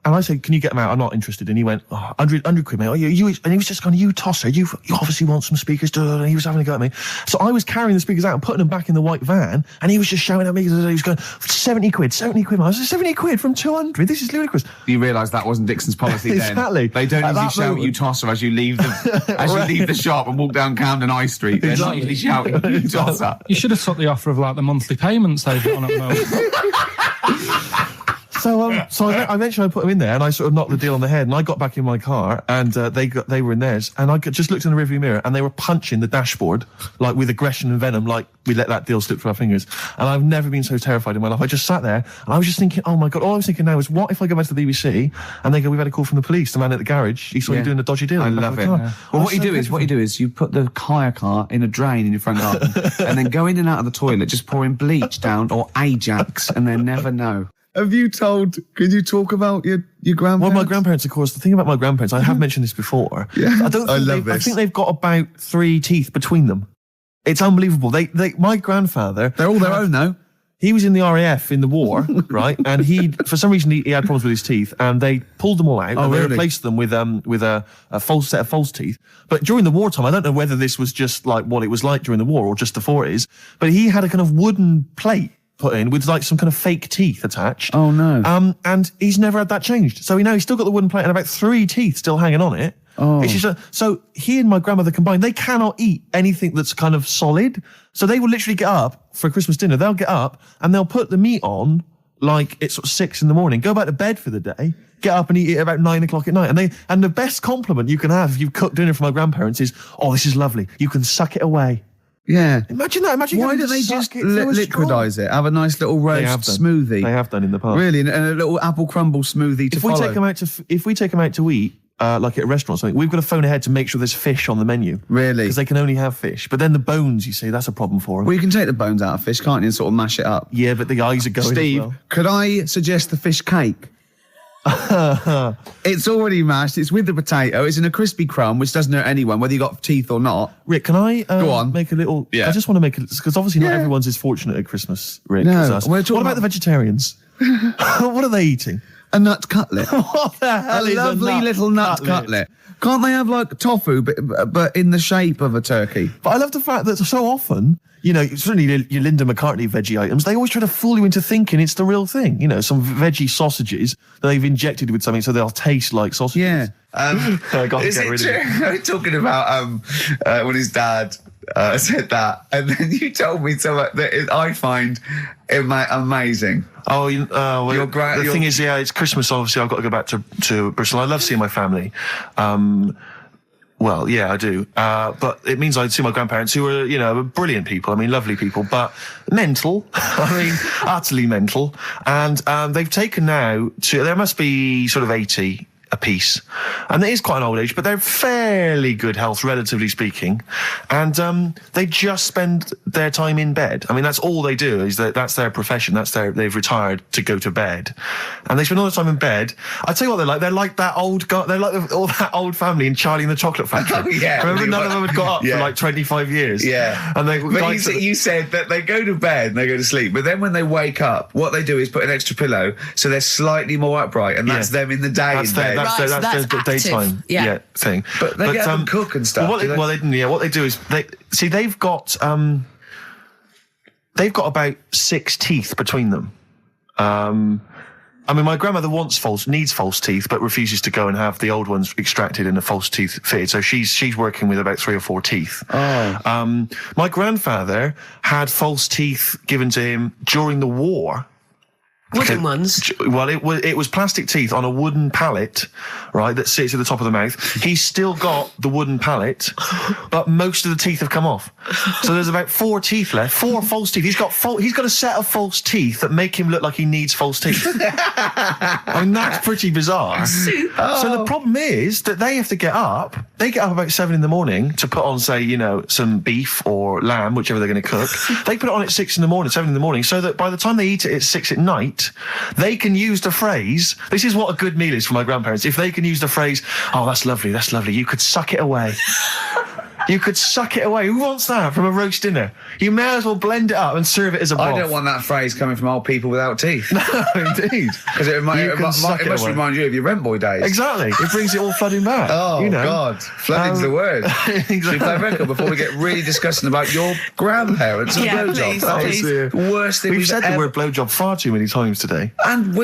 And I said, can you get them out? I'm not interested. And he went, 100 quid, mate. And he was just going, you tosser, you obviously want some speakers. And he was having a go at me. So I was carrying the speakers out and putting them back in the white van. And he was just shouting at me. He was going, 70 quid. I was like, 70 quid from 200? This is ludicrous. You realise that wasn't Dixon's policy then. Exactly. They don't usually shout, you tosser, as you leave the shop and walk down Camden High Street. They're not usually shouting, you tosser. You should have took the offer of like the monthly payments they've got on at the moment. So eventually I put them in there and I sort of knocked the deal on the head and I got back in my car and they were in theirs and I just looked in the rearview mirror and they were punching the dashboard like with aggression and venom, like we let that deal slip through our fingers. And I've never been so terrified in my life. I just sat there and I was just thinking, oh my God, all I was thinking now is what if I go back to the BBC and they go, we've had a call from the police, the man at the garage, he saw you doing a dodgy deal. I love it. Yeah. Well, what you do is you put the hire car in a drain in your front garden and then go in and out of the toilet, just pouring bleach down or Ajax and then never know. Could you talk about your grandparents? Well, my grandparents, of course, the thing about my grandparents, I have mentioned this before. Yeah. I think they've got about 3 teeth between them. It's unbelievable. My grandfather... They're all their own, though. He was in the RAF in the war, right? And for some reason, he had problems with his teeth, and they pulled them all out, and they replaced them with a false set of false teeth. But during the wartime, I don't know whether this was just like what it was like during the war or just the 40s, but he had a kind of wooden plate put in with like some kind of fake teeth attached. Oh no. And he's never had that changed. So he's still got the wooden plate and about 3 teeth still hanging on it. Oh. It's just so he and my grandmother combined, they cannot eat anything that's kind of solid. So they will literally get up for Christmas dinner. They'll get up and they'll put the meat on like it's sort of 6 a.m, go back to bed for the day, get up and eat it about 9 o'clock at night. And the best compliment you can have if you've cooked dinner for my grandparents is, oh, this is lovely. You can suck it away. Yeah. Imagine that. Why don't they just liquidize it? Have a nice little roast smoothie. They have done in the past. Really, and a little apple crumble smoothie to follow. If we take them out to eat, like at a restaurant or something, we've got to phone ahead to make sure there's fish on the menu. Really? Because they can only have fish. But then the bones, you see, that's a problem for them. Well, you can take the bones out of fish, can't you, and sort of mash it up? Yeah, but the eyes are going Steve, as well. could I suggest the fish cake? It's already mashed. It's with the potato. It's in a crispy crumb, which doesn't hurt anyone, whether you got teeth or not. Rick, can I go on? Make a little? Yeah. I just want to make it because obviously not everyone's as fortunate at Christmas. Rick, No. as us. What about the vegetarians? What are they eating? A nut cutlet. What the hell a is lovely little nut cutlet. Can't they have like tofu, but in the shape of a turkey? But I love the fact that so often, you know, certainly your Linda McCartney veggie items, they always try to fool you into thinking it's the real thing. You know, some veggie sausages that they've injected with something so they'll taste like sausages. Yeah. I got to get rid of it. Talking about when his dad said that, and then you told me something that I find amazing. Oh, the thing is, it's Christmas. Obviously, I've got to go back to Bristol. I love seeing my family. Well, yeah, I do. But it means I see my grandparents, who are, you know, brilliant people. I mean, lovely people, but mental. I mean, utterly mental. And they've taken now there must be sort of 80 a piece, and it is quite an old age, but they're fairly good health, relatively speaking, and they just spend their time in bed. I mean, that's all they do. That's their profession. They've retired to go to bed, and they spend all the time in bed. I tell you what, they're like. They're like that old guy. They're like all that old family in Charlie and the Chocolate Factory. Oh, yeah. Remember, none of them had got up for like 25 years. Yeah, and you said that they go to bed and they go to sleep, but then when they wake up, what they do is put an extra pillow so they're slightly more upright, and that's them in the day. That's their daytime thing. But they get up and cook and stuff. What they do is they've got about 6 teeth between them. I mean, my grandmother needs false teeth, but refuses to go and have the old ones extracted and the false teeth fitted. So she's working with about 3 or 4 teeth. Oh. My grandfather had false teeth given to him during the war. Wooden ones? Well, it was plastic teeth on a wooden pallet, right, that sits at the top of the mouth. He's still got the wooden pallet, but most of the teeth have come off. So there's about 4 teeth left, 4 false teeth. He's got a set of false teeth that make him look like he needs false teeth. I mean, that's pretty bizarre. So the problem is that they have to get up. They get up about 7 a.m. to put on, say, you know, some beef or lamb, whichever they're going to cook. They put it on at 6 a.m, 7 a.m, so that by the time they eat it at 6 at night, they can use the phrase, this is what a good meal is for my grandparents, if they can use the phrase, oh, that's lovely, you could suck it away. You could suck it away. Who wants that from a roast dinner? You may as well blend it up and serve it as a broth. I don't want that phrase coming from old people without teeth. No, indeed. Because it must remind you of your rent boy days. Exactly. It brings it all flooding back. Oh, you know. God. Flooding's the word. Exactly. Should we play a record before we get really discussing about your grandparents and blowjob? That is the worst thing we've said the word blowjob far too many times today. And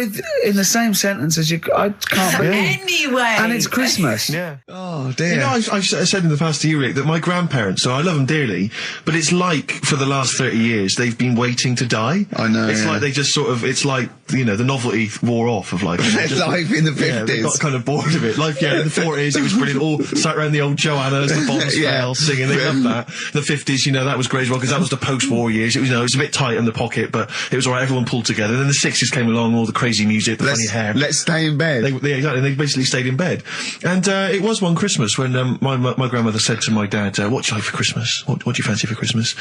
in the same sentence as I can't believe. Anyway. And it's Christmas. Yeah. Oh, dear. You know, I've said in the past to you, Rick, that my grandparents, so I love them dearly, but it's like for the last 30 years they've been waiting to die. I know. It's like they just sort of, it's like, you know, the novelty wore off of life. Life in the 50s. Yeah, they got kind of bored of it. Life, in the 40s, it was brilliant. All sat around the old Joannas, the Bombs Trail, singing. They loved that. The 50s, you know, that was great as well, because that was the post-war years. It was, you know, it was a bit tight in the pocket, but it was all right. Everyone pulled together. Then the 60s came along, all the crazy music, the funny hair. Let's stay in bed. Exactly. They basically stayed in bed. And it was one Christmas when my grandmother said to my dad, "What do you like for Christmas? What do you fancy for Christmas?"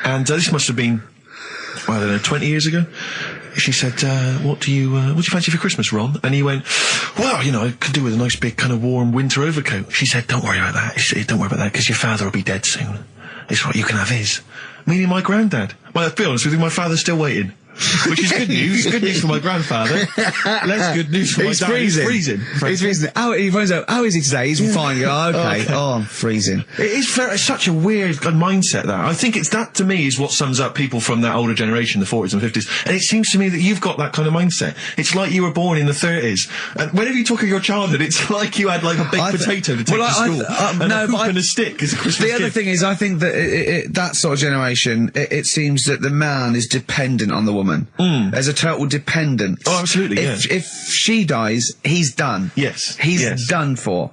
And this must have been, I don't know, 20 years ago. She said, what do you fancy for Christmas, Ron? And he went, well, you know, I could do with a nice big kind of warm winter overcoat. She said, don't worry about that. She said, don't worry about that, because your father will be dead soon. It's right, you can have his. Meaning my granddad. Well, to be honest with you, my father's still waiting. which is good news. Good news for my grandfather. Less good news for my dad. Freezing. He's freezing. He finds out, how is he today? He's fine. Oh, okay. Oh, I'm freezing. It's such a weird mindset, that. I think that, to me, is what sums up people from that older generation, the 40s and 50s. And it seems to me that you've got that kind of mindset. It's like you were born in the 30s. And whenever you talk of your childhood, it's like you had, like, a baked potato to take to school. And a stick as a Christmas The other thing is, I think that that sort of generation, it seems that the man is dependent on the woman. There's a total dependence. Oh, absolutely, If she dies, he's done. Yes. He's done for.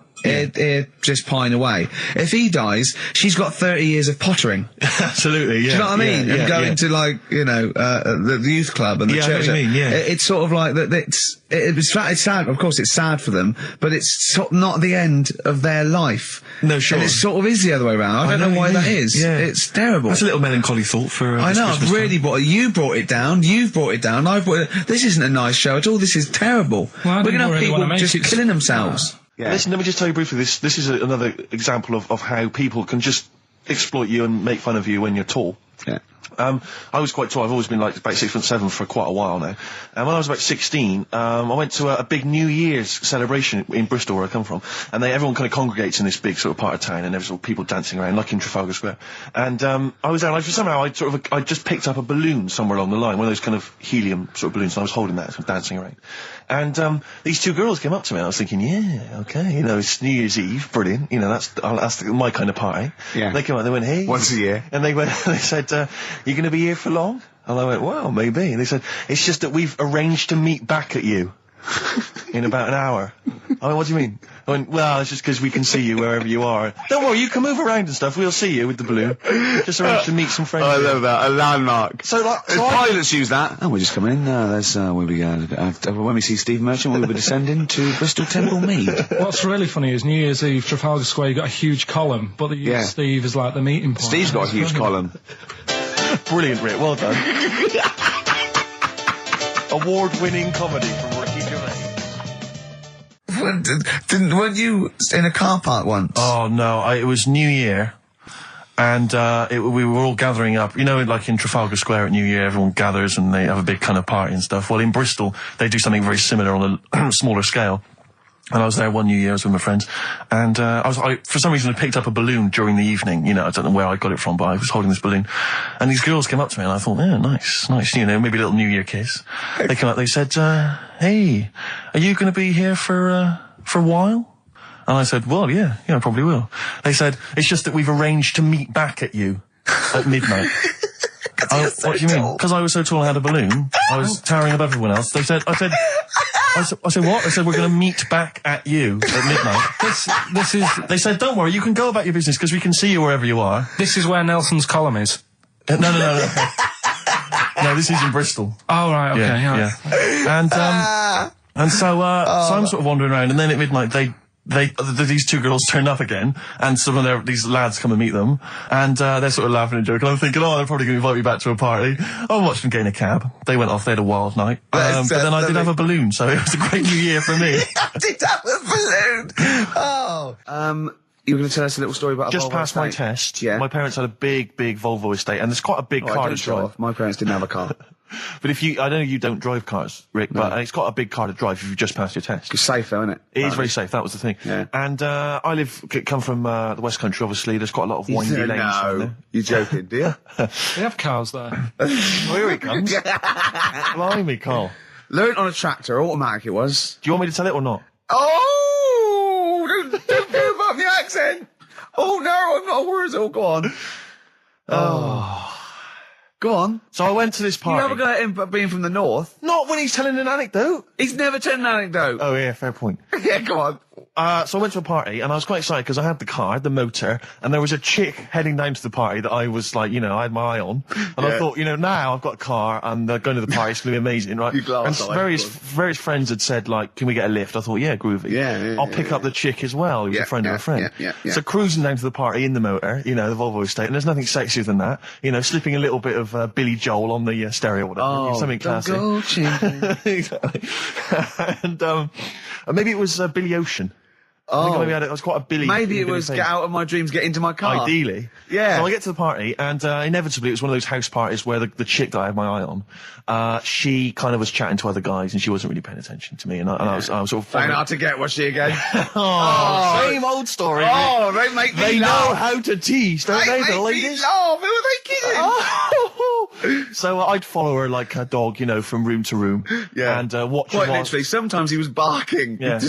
Just pine away. If he dies, she's got 30 years of pottering. Absolutely, yeah. Do you know what I mean? And going to, like, you know, the youth club and the church. I know what you mean, It's sort of like that. It's sad. Of course, it's sad for them, but it's sort of not the end of their life. No, sure. And it sort of is the other way around. I don't know why that is. Yeah. It's terrible. That's a little melancholy thought for. I know. Christmas I've really you brought it down. You've brought it down. I've brought it. This isn't a nice show at all. This is terrible. Well, we're going to have people just killing themselves. Yeah. Listen, let me just tell you briefly, this is another example of how people can just exploit you and make fun of you when you're tall. Yeah. I was quite tall. I've always been like about 6'7" for quite a while now. And when I was about 16, I went to a big New Year's celebration in Bristol, where I come from. And everyone kind of congregates in this big sort of part of town, and there's all people dancing around, like in Trafalgar Square. And I was there, and somehow I just picked up a balloon somewhere along the line, one of those kind of helium sort of balloons, and I was holding that, sort of dancing around. And these two girls came up to me, and I was thinking, yeah, okay, you know, it's New Year's Eve, brilliant, you know, that's my kind of party. Yeah. They came up, they went, hey. Once a year. And they said, you going to be here for long? And I went, well, maybe. And they said, it's just that we've arranged to meet back at you in about an hour. I went, what do you mean? I went, well, it's just because we can see you wherever you are. Don't worry, you can move around and stuff. We'll see you with the balloon. Just arranged to meet some friends. I love that. A landmark. So, like, pilots use that. Oh, we're just coming in. There's where we go. When we see Steve Merchant, we'll be descending to Bristol Temple Mead. What's really funny is New Year's Eve, Trafalgar Square, you got a huge column, but they use Steve as like the meeting point. Steve's got a huge column. Brilliant, Rick. Well done. Award-winning comedy from Ricky Gervais. Weren't you in a car park once? Oh, no. It was New Year. And we were all gathering up. You know, like in Trafalgar Square at New Year, everyone gathers and they have a big kind of party and stuff. Well, in Bristol, they do something very similar on a smaller scale. And I was there one New Year, I was with my friends, and for some reason I picked up a balloon during the evening, you know, I don't know where I got it from, but I was holding this balloon, and these girls came up to me, and I thought, yeah, nice, you know, maybe a little New Year kiss. They came up, they said, hey, are you going to be here for a while? And I said, well, yeah, I probably will. They said, it's just that we've arranged to meet back at you at midnight. What do you mean? Because I was so tall I had a balloon, I was towering above everyone else. I said, what? I said, we're going to meet back at you at midnight. They said, don't worry, you can go about your business because we can see you wherever you are. This is where Nelson's column is. No. No, this is in Bristol. Oh, right, okay, yeah. And so I'm sort of wandering around, and then at midnight these two girls turn up again, and some of these lads come and meet them, and they're sort of laughing and joking. I'm thinking, they're probably going to invite me back to a party. I watched them get in a cab. They went off. They had a wild night. But then I did have a balloon, so it was a great New Year for me. I did have a balloon. Oh. You were going to tell us a little story about just past my test. Yeah. My parents had a big Volvo estate, and there's quite a big car to drive. My parents didn't have a car. But I know you don't drive cars, Rick, but it's got a big car to drive if you've just passed your test. It's safe though, isn't it? It is very safe, that was the thing. Yeah. And I come from the West Country, obviously, there's quite a lot of windy lanes around there. You're joking, do you? They have cars there. Well, here he comes. Blimey, Carl. Learned on a tractor, automatic it was. Do you want me to tell it or not? Oh! Don't move up the accent! Oh no, I'm not worried. Oh, go on. Oh. Go on. So I went to this party. You never got him being from the north. Not when he's telling an anecdote. He's never telling an anecdote. Oh yeah, fair point. Yeah, go on. So I went to a party, and I was quite excited because I had the car, the motor, and there was a chick heading down to the party that I was like, I had my eye on. And I thought, now I've got a car, and going to the party, it's going to be amazing, right? And various friends had said, like, can we get a lift? I thought, yeah, groovy. Yeah, I'll pick up the chick as well, who's a friend of a friend. Yeah. So cruising down to the party in the motor, the Volvo estate, and there's nothing sexier than that. Slipping a little bit of Billy Joel on the stereo or whatever. Something classy. Go, exactly. And maybe it was Billy Ocean. I think maybe I was quite a Billy. Maybe it was thing. get out of my dreams, get into my car. Ideally. Yeah. So I get to the party, and inevitably it was one of those house parties where the chick that I had my eye on, she kind of was chatting to other guys, and she wasn't really paying attention to me, and I was sort of... Playing hard to get, was she again? Same old story. Oh, they make me They laugh. know how to tease, don't they, the ladies? They make me laugh. Who are they kidding? So I'd follow her like a dog, from room to room. Yeah. And watch her Quite while... literally, sometimes he was barking. Yeah.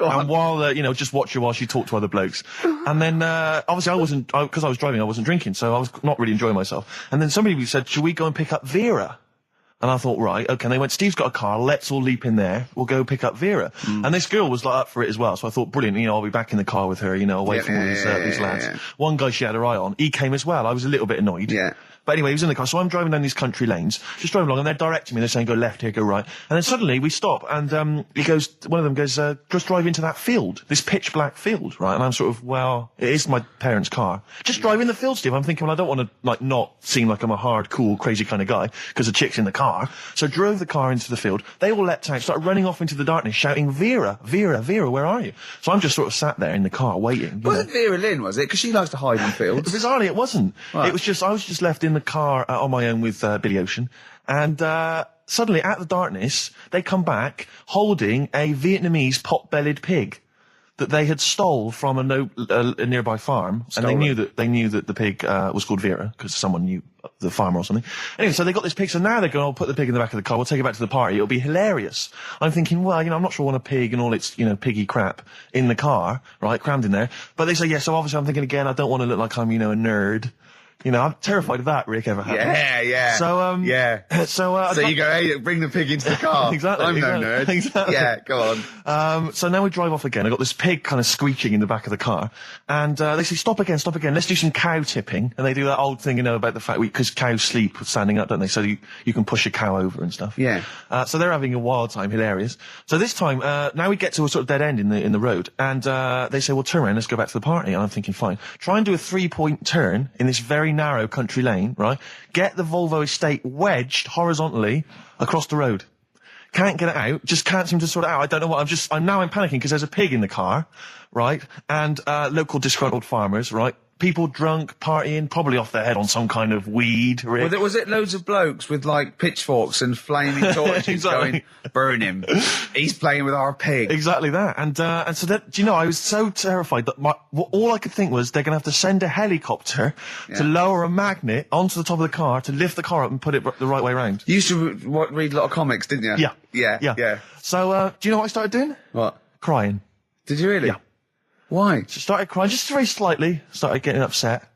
And while, just watch her while she talked to other blokes. And then, obviously because I was driving, I wasn't drinking, so I was not really enjoying myself. And then somebody said, should we go and pick up Vera? And I thought, right, okay. And they went, Steve's got a car, let's all leap in there, we'll go pick up Vera. And this girl was up for it as well, so I thought, brilliant, I'll be back in the car with her, away from all these lads. Yeah. One guy she had her eye on, he came as well, I was a little bit annoyed. Yeah. But anyway, he was in the car, so I'm driving down these country lanes, just driving along, and they're directing me, they're saying, go left here, go right. And then suddenly we stop, and one of them goes, just drive into that field, this pitch black field, right? And I'm sort of, well, it is my parents' car. Just drive in the field, Steve. I'm thinking, well, I don't want to, not seem like I'm a hard, cool, crazy kind of guy, because the chick's in the car. So drove the car into the field. They all leapt out, started running off into the darkness, shouting, Vera, Vera, Vera, where are you? So I'm just sort of sat there in the car waiting. Wasn't Vera Lynn, was it? Because she likes to hide in fields. Bizarrely, it wasn't. Right. It was just, I was just left in the car on my own with Billy Ocean, and suddenly, out of the darkness, they come back holding a Vietnamese pot-bellied pig that they had stole from a nearby farm, and they knew that the pig was called Vera because someone knew the farmer or something. Anyway, so they got this pig, so now they're going, I'll put the pig in the back of the car, we'll take it back to the party, it'll be hilarious. I'm thinking, well, I'm not sure I want a pig and all its, piggy crap in the car, right, crammed in there. But they say, yeah, so obviously I'm thinking again, I don't want to look like I'm, a nerd. I'm terrified of that, Rick, ever happened. Yeah. So, So you go, hey, bring the pig into the car. Exactly. I'm no nerd. Exactly. Yeah, go on. So now we drive off again. I got this pig kind of squeaking in the back of the car. And, they say, stop again. Let's do some cow tipping. And they do that old thing, about the fact because cows sleep standing up, don't they? So you can push a cow over and stuff. Yeah. So they're having a wild time, hilarious. So this time, now we get to a sort of dead end in the road. And, they say, well, turn around, let's go back to the party. And I'm thinking, fine. Try and do a 3-point turn in this very narrow country lane, right? Get the Volvo estate wedged horizontally across the road. Can't get it out, just can't seem to sort it out. I don't know what, I'm panicking because there's a pig in the car, right? And, local disgruntled farmers, right? People drunk, partying, probably off their head on some kind of weed. Rick. Was it loads of blokes with, pitchforks and flaming torches going, burn him. He's playing with our pig. Exactly that. And so that, I was so terrified that all I could think was they're going to have to send a helicopter to lower a magnet onto the top of the car to lift the car up and put it the right way around. You used to read a lot of comics, didn't you? Yeah. So, do you know what I started doing? What? Crying. Did you really? Yeah. Why? So started crying, just very slightly, started getting upset.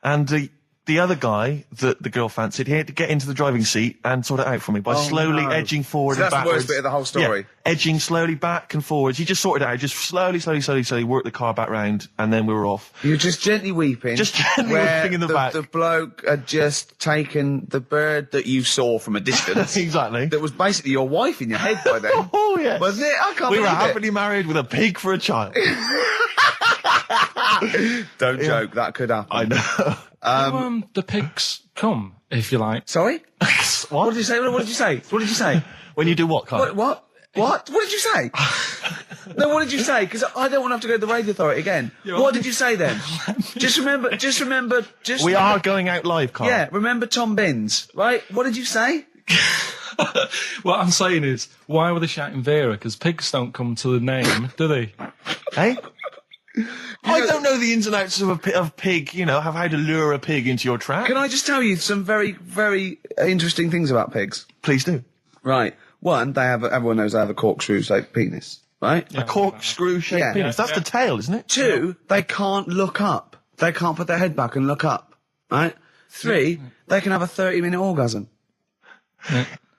And the other guy that the girl fancied, he had to get into the driving seat and sort it out for me by slowly edging forward and backwards. That's the worst bit of the whole story. Yeah, edging slowly back and forwards. He just sorted it out, just slowly worked the car back round, and then we were off. You were just gently weeping. Just gently weeping in the back. The bloke had just taken the bird that you saw from a distance. Exactly. That was basically your wife in your head by then. Oh, yes. Wasn't it? I can't We were believe happily married with a pig for a child. Don't joke, that could happen. I know. The pigs come, if you like. Sorry? What did you say? What did you say? When you do what, Carl? What? What did you say? No, what did you say? Because I don't want to have to go to the radio authority again. What did you say then? Just remember. We are going out live, Carl. Yeah, remember Tom Binns, right? What did you say? What I'm saying is, why were they shouting Vera? Because pigs don't come to the name, do they? Hey? I don't know the ins and outs of pig, have how to lure a pig into your trap. Can I just tell you some very, very interesting things about pigs? Please do. Right. One, everyone knows they have a corkscrew-shaped penis, right? A corkscrew-shaped penis. That's the tail, isn't it? 2, they can't look up. They can't put their head back and look up, right? 3, they can have a 30-minute orgasm.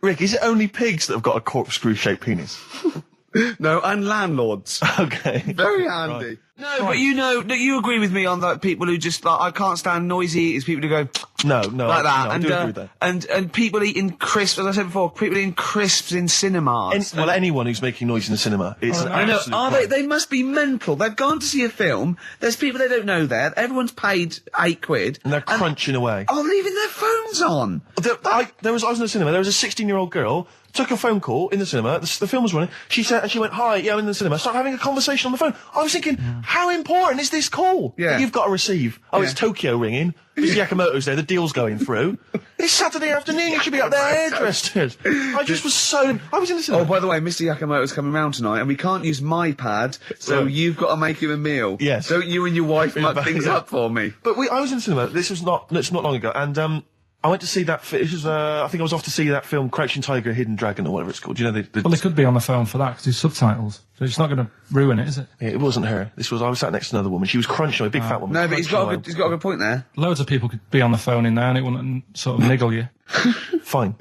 Rick, is it only pigs that have got a corkscrew-shaped penis? No, and landlords. Okay. Very handy. Right. No, but you agree with me on that people who just, I can't stand noisy eaters, people who go... No, like that. No, I do agree with that. And people eating crisps, as I said before, people eating crisps in cinemas. Anyone who's making noise in the cinema. It's an absolute crime. They must be mental. They've gone to see a film, there's people they don't know there, everyone's paid £8. And they're crunching away. Oh, leaving their phones on. I was in the cinema, there was a 16-year-old girl took a phone call in the cinema. The film was running. She said, and she went, "Hi, yeah, I'm in the cinema." Started having a conversation on the phone. I was thinking, how important is this call that you've got to receive? Oh, it's Tokyo ringing. Mr. Yakamoto's there. The deal's going through. It's Saturday afternoon. You should be up there hairdressed. I was in the cinema. Oh, by the way, Mr. Yakamoto's coming round tonight, and we can't use my pad, so you've got to make him a meal. Yes. Don't you and your wife muck things up for me? But I was in the cinema. It's not long ago, and I went to see that. It was, I think I was off to see that film, Crouching Tiger, Hidden Dragon, or whatever it's called. Do you know Well, they could be on the phone for that because there's subtitles, so it's not going to ruin it, is it? Yeah, it wasn't her. I was sat next to another woman. She was crunching, a big fat woman. No, but he's got a good point there. Loads of people could be on the phone in there, and it wouldn't sort of niggle you. Fine.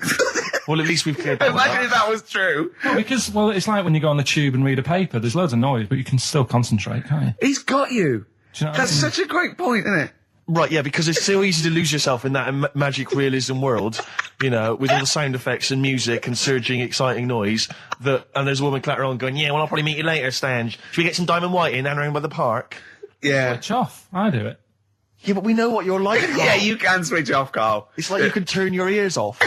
Well, at least we've cleared that. Imagine if that was true. No, because it's like when you go on the tube and read a paper. There's loads of noise, but you can still concentrate, can't you? He's got you. Do you know That's such a great point, isn't it? Right, yeah, because it's so easy to lose yourself in that magic realism world, with all the sound effects and music and surging, exciting noise, and there's a woman clattering on going, "Yeah, well, I'll probably meet you later, Stange. Should we get some Diamond White in and around by the park?" Yeah. Switch off. I do it. Yeah, but we know what you're like, Carl. Yeah, you can switch off, Carl. It's like you can turn your ears off.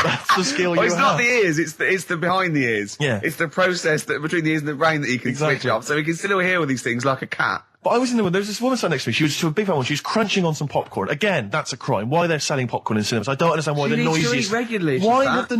That's the skill you have. It's not the ears, it's the behind the ears. Yeah. It's the process between the ears and the brain that you can switch off, so we can still hear all these things like a cat. But I was in the room, there was this woman sat next to me, she was a big fat one, she was crunching on some popcorn. Again, that's a crime. Why they're selling popcorn in cinemas? I don't understand why the noisiest... regularly. Why the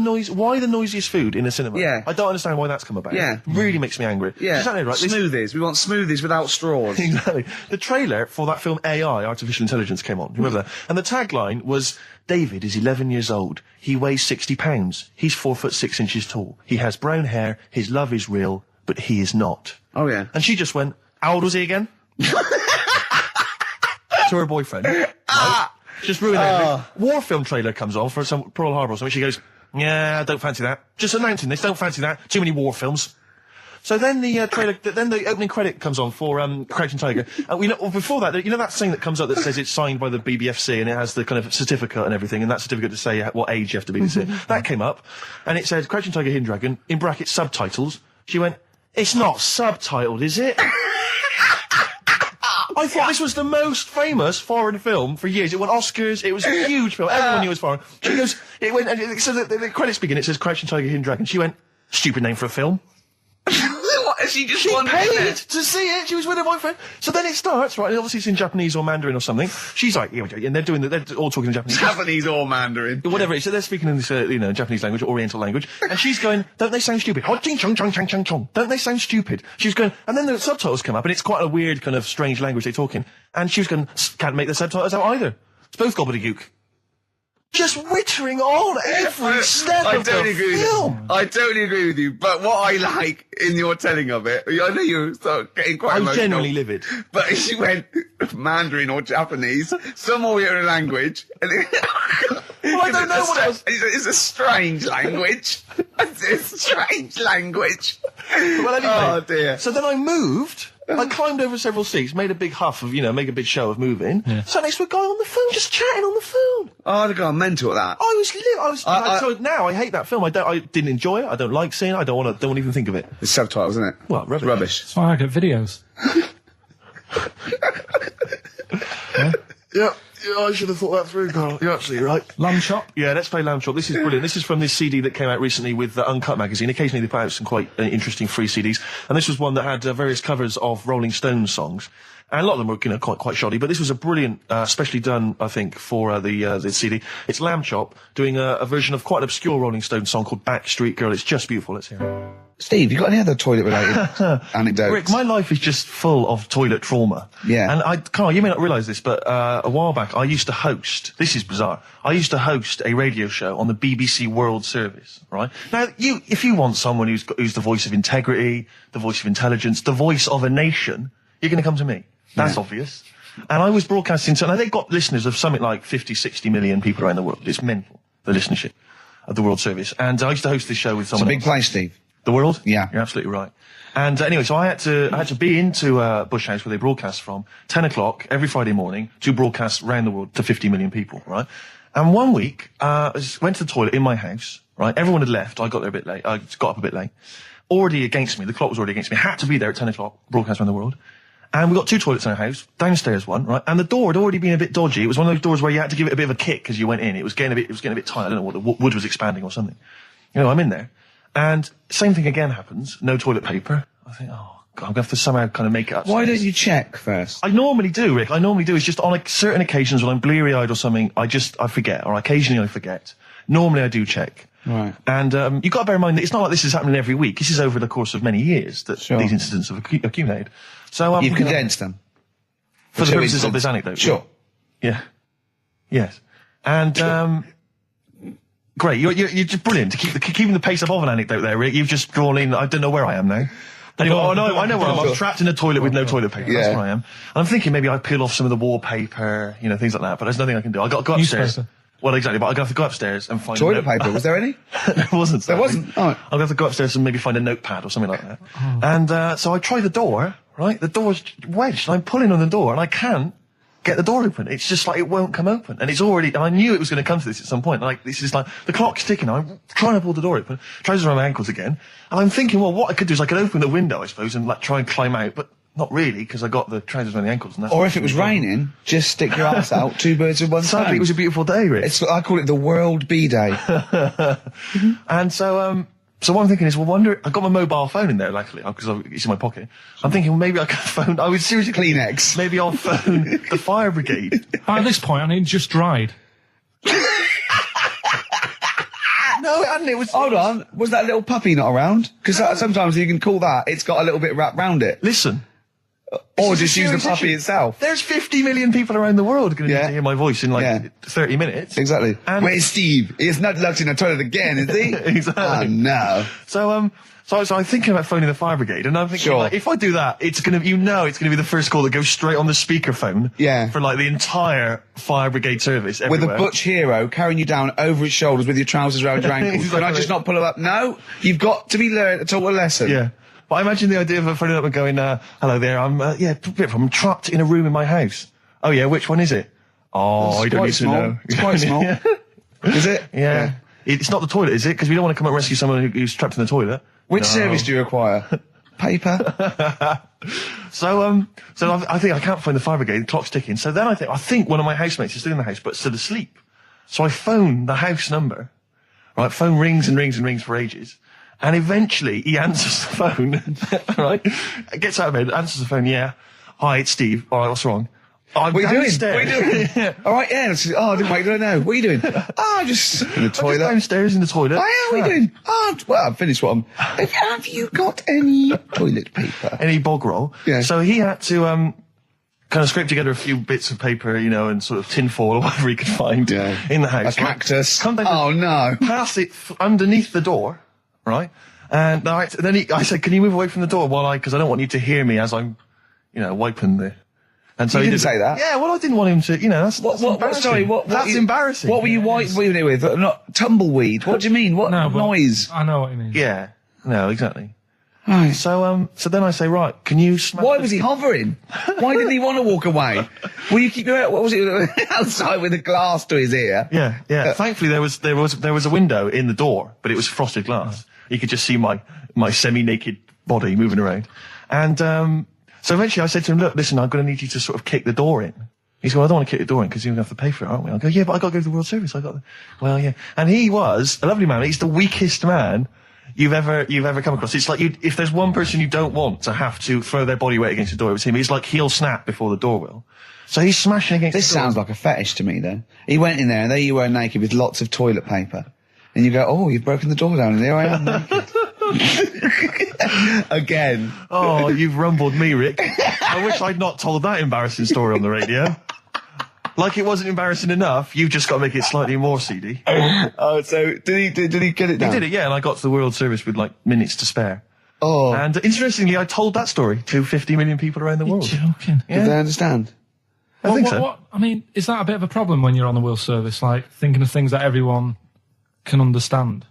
noisiest food in a cinema? Yeah. I don't understand why that's come about. Yeah. It really makes me angry. Yeah. Exactly right. Smoothies. We want smoothies without straws. Exactly. The trailer for that film AI, Artificial Intelligence, came on. Remember that? And the tagline was, "David is 11 years old. He weighs 60 pounds. He's 4'6" tall. He has brown hair. His love is real, but he is not." Oh, yeah. And she just went, "How old was he again?" To her boyfriend. Right? Just ruined everything. War film trailer comes on for some Pearl Harbor or something. She goes, "Yeah, I don't fancy that. Just announcing this, don't fancy that. Too many war films." So then the the opening credit comes on for Crouching Tiger. Before that, that thing that comes up that says it's signed by the BBFC and it has the kind of certificate and everything, and that certificate to say what age you have to be to see it. That came up, and it said Crouching Tiger, Hidden Dragon, in brackets subtitles. She went, "It's not subtitled, is it?" I thought this was the most famous foreign film for years. It won Oscars. It was a huge film. Everyone knew it was foreign. She goes, it went, and so the credits begin. It says Crouching Tiger, Hidden Dragon. She went, "Stupid name for a film." What? She paid to see it. She was with her boyfriend. So then it starts, right? And obviously it's in Japanese or Mandarin or something. She's like, and they're all talking in Japanese. Japanese or Mandarin. Whatever it is. So they're speaking in this, Japanese language, Oriental language. And she's going, "Don't they sound stupid? Don't they sound stupid?" She was going, and then the subtitles come up, and it's quite a weird kind of strange language they talk in. And she was going, "Can't make the subtitles out either. It's both gobbledygook." Just wittering on every step of the film. I totally agree with you, but what I like in your telling of it, I know you're getting quite emotional. I'm genuinely livid. But she went Mandarin or Japanese, some Oriental language, and well, I don't know what else. It's a strange language. It's a strange language. Well, anyway, oh dear. So then I moved. I climbed over several seats, made a big huff of, make a big show of moving. Yeah. Sat next to a guy on the phone, just chatting on the phone. Oh, the guy mental at that. So now I hate that film. I didn't enjoy it. I don't like seeing it. I don't want to even think of it. It's subtitles, isn't it? Well, rubbish. That's why I get videos. Yeah. Yeah, I should have thought that through, Carl. You're absolutely right. Lamb Chop? Yeah, let's play Lamb Chop. This is brilliant. This is from this CD that came out recently with Uncut magazine. Occasionally they put out some quite interesting free CDs. And this was one that had various covers of Rolling Stones songs. And a lot of them were, quite shoddy. But this was a brilliant, specially done, I think, for the CD. It's Lamb Chop doing a version of quite an obscure Rolling Stones song called Backstreet Girl. It's just beautiful. Let's hear it. Steve, you got any other toilet-related anecdotes? Rick, my life is just full of toilet trauma. Yeah. And Carl, you may not realise this, but a while back I used to host, this is bizarre, I used to host a radio show on the BBC World Service, right? Now, if you want someone who's the voice of integrity, the voice of intelligence, the voice of a nation, you're going to come to me. That's obvious. And I was broadcasting, so now they've got listeners of something like 50, 60 million people around the world. It's mental, the listenership of the World Service. And I used to host this show with someone else. It's a big place, Steve. The World? Yeah. You're absolutely right. And anyway, so I had to be into Bush House where they broadcast from 10 o'clock every Friday morning to broadcast around the world to 50 million people, right? And one week, I went to the toilet in my house, right? Everyone had left. I got there a bit late. I got up a bit late. Already against me. The clock was already against me. Had to be there at 10 o'clock, broadcast around the world. And we got 2 toilets in our house, downstairs one, right? And the door had already been a bit dodgy. It was one of those doors where you had to give it a bit of a kick as you went in. It was getting a bit tight. I don't know what, the wood was expanding or something. You know, I'm in there. And same thing again happens. No toilet paper. I think, oh, God, I'm going to have to somehow kind of make it upstairs. Why don't you check first? I normally do, Rick. I normally do. It's just on like certain occasions when I'm bleary-eyed or something, I forget, or occasionally I forget. Normally I do check. Right. And you've got to bear in mind that it's not like this is happening every week. This is over the course of many years that these incidents have accumulated. So you've condensed them. For the purposes of this anecdote. Sure. Yeah. Yes. And great. You're just brilliant. Keeping the pace up of an anecdote there, Rick. You've just drawn in. I don't know where I am now. And I know where I am. I'm trapped in a toilet with no toilet paper. That's where I am. And I'm thinking maybe I peel off some of the wallpaper, you know, things like that. But there's nothing I can do. I got to go upstairs. Well, exactly, but I'm going to have to go upstairs and find toilet paper. Was there any? There wasn't. There wasn't? Oh. I'm going to have to go upstairs and maybe find a notepad or something like that. Oh. And so I try the door, right? The door's wedged, and I'm pulling on the door, and I can't get the door open. It's just like it won't come open. And it's already, and I knew it was going to come to this at some point. Like, this is like, the clock's ticking. I'm trying to pull the door open, trousers around my ankles again. And I'm thinking, well, what I could do is I could open the window, I suppose, and like try and climb out, but not really, because I got the trousers around the ankles. And that's or if it was raining, just stick your ass out, two birds with one stone. Sadly, it was a beautiful day, Rick. I call it the World B-Day. And so what I'm thinking is, well, I got my mobile phone in there, luckily, because it's in my pocket. I'm thinking, well, maybe I can phone, I would seriously... Kleenex. Maybe I'll phone the fire brigade. At this point, I need just dried. No, it hadn't. It was... Hold on. Was that little puppy not around? Because sometimes you can call that, it's got a little bit wrapped round it. Listen. Or just use the puppy itself. There's 50 million people around the world going to need to hear my voice in 30 minutes. Exactly. And where's Steve? He's not locked in the toilet again, is he? Exactly. Oh, no. So I'm thinking about phoning the fire brigade, and I'm thinking, like, if I do that, it's going to be the first call that goes straight on the speakerphone. Yeah. For like the entire fire brigade service everywhere. With a butch hero carrying you down over his shoulders with your trousers around your ankles. Exactly. Can I just not pull him up? No. You've got to be taught a lesson. Yeah. But I imagine the idea of phoning up and going, hello there, I'm trapped in a room in my house. Oh yeah, which one is it? Oh, I don't need to know. It's quite small. Is it? Yeah. It's not the toilet, is it? Because we don't want to come and rescue someone who's trapped in the toilet. Which service do you require? Paper? So I think I can't find the fire brigade, the clock's ticking. So then I think one of my housemates is still in the house, but still asleep. So I phone the house number. Right, phone rings and rings and rings for ages. And eventually he answers the phone, right? Gets out of bed, answers the phone, yeah. Hi, it's Steve. All right, what's wrong? What are you doing? What are you doing? Yeah. All right, yeah. I didn't wait, don't know. What are you doing? Just in the toilet. I'm just downstairs in the toilet. Oh, yeah, what are you doing? Well, I've finished what I'm... Have you got any toilet paper? Any bog roll? Yeah. So he had to, kind of scrape together a few bits of paper, you know, and sort of tinfoil or whatever he could find in the house. A cactus. Come down no. Pass it underneath the door. Right? And then I said, can you move away from the door because I don't want you to hear me as I'm, you know, wiping the... And so he didn't say that? Yeah, well, I didn't want him to, you know, that's embarrassing. Sorry, that's embarrassing. What were you wiping it with? Not tumbleweed. What do you mean? What noise? I know what you mean. Yeah. No, exactly. Right. So then I say, right, can you smash... Why was he hovering? Why didn't he want to walk away? Will you keep your... What was it? Outside with a glass to his ear? Yeah. Thankfully, there was a window in the door, but it was frosted glass. You could just see my semi-naked body moving around. And so eventually I said to him, look, listen, I'm going to need you to sort of kick the door in. He said, well, I don't want to kick the door in because you're going to have to pay for it, aren't we? I go, yeah, but I got to go to the World Service. Well, yeah. And he was a lovely man. He's the weakest man you've ever come across. It's like if there's one person you don't want to have to throw their body weight against the door, it was him. He's like he'll snap before the door will. So he's smashing against the door. This sounds like a fetish to me, though. He went in there and there you were naked with lots of toilet paper. And you go, oh, you've broken the door down and there I am naked. Again. Oh, you've rumbled me, Rick. I wish I'd not told that embarrassing story on the radio. Like it wasn't embarrassing enough, you've just got to make it slightly more seedy. Oh, so did he get it down? He did it, yeah, and I got to the World Service with like minutes to spare. Oh. And interestingly, I told that story to 50 million people around the world. You're joking. Yeah. Did they understand? I think so. I mean, is that a bit of a problem when you're on the World Service, like thinking of things that everyone can understand?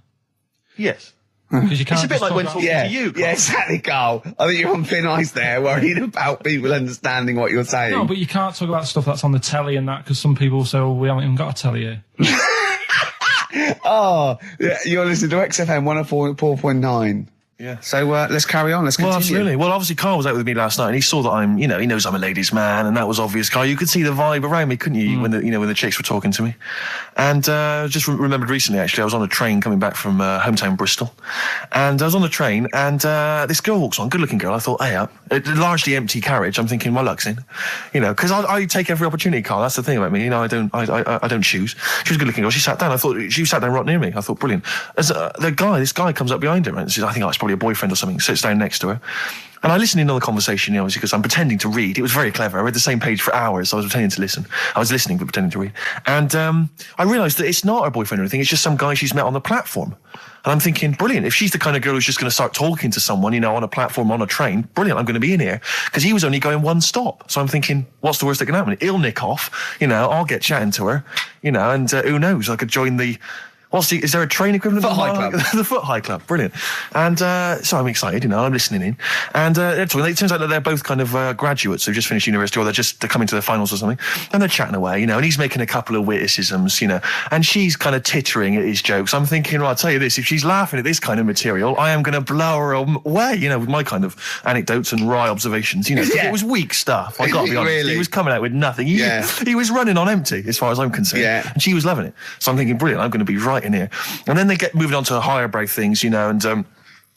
Yes. Because you can't. It's a bit like when talking to you, Carl. Yeah, exactly, Carl. I think you're on thin ice there, worried about people understanding what you're saying. No, but you can't talk about stuff that's on the telly and that, because some people say, well, we haven't even got a telly here. Oh, yeah, you're listening to XFM 104.9. Yeah. So let's carry on. Let's continue. Well, absolutely. Well, obviously, Carl was out with me last night, and he saw that I'm, he knows I'm a ladies' man, and that was obvious. Carl, you could see the vibe around me, couldn't you? When the chicks were talking to me, and just remembered recently, actually, I was on a train coming back from hometown Bristol, and I was on the train, and this girl walks on, good-looking girl. I thought, hey, up, a largely empty carriage. I'm thinking, my luck's in, because I take every opportunity, Carl. That's the thing about me. I don't choose. She was a good-looking girl. She sat down. I thought she sat down right near me. I thought, brilliant. As this guy comes up behind her, and says, I think it's probably a boyfriend or something. Sits down next to her. And I listened in on the conversation, obviously, because I'm pretending to read. It was very clever. I read the same page for hours. I was pretending to listen. I was listening, but pretending to read. And I realised that it's not her boyfriend or anything. It's just some guy she's met on the platform. And I'm thinking, brilliant. If she's the kind of girl who's just going to start talking to someone, on a platform, on a train, brilliant. I'm going to be in here. Because he was only going one stop. So I'm thinking, what's the worst that can happen? He'll nick off. I'll get chatting to her. And who knows? I could join the... is there a train equivalent? Foot High Club. The Foot High Club, brilliant. And so I'm excited, I'm listening in. And it turns out that they're both kind of graduates who've just finished university, or they're coming to their finals or something. And they're chatting away, and he's making a couple of witticisms, and she's kind of tittering at his jokes. I'm thinking, well, I'll tell you this, if she's laughing at this kind of material, I am going to blow her away, with my kind of anecdotes and wry observations, It was weak stuff, I got to be honest. Really? He was coming out with nothing. He was running on empty, as far as I'm concerned. Yeah. And she was loving it. So I'm thinking, brilliant, I'm going to be right in here. And then they get moving on to higher brow things, and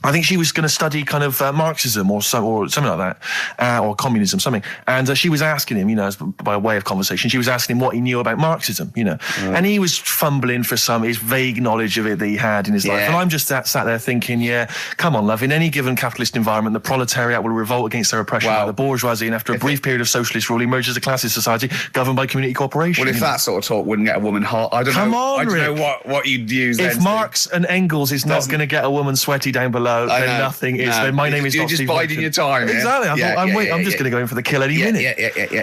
I think she was going to study kind of Marxism or something like that, or communism, something. And she was asking him, by way of conversation, she was asking him what he knew about Marxism, And he was fumbling for his vague knowledge of it that he had in his life. And I'm just sat there thinking, come on, love, in any given capitalist environment, the proletariat will revolt against their oppression by the bourgeoisie, and after a brief period of socialist rule, emerges a classist society governed by community cooperation. Well, if that sort of talk wouldn't get a woman hot, I don't know what you'd use then. If Marx and Engels is not going to get a woman sweaty down below, then nothing is. Then my name is You're not just Steve biding Merchant. your time. Exactly. I'm just going to go in for the kill any minute.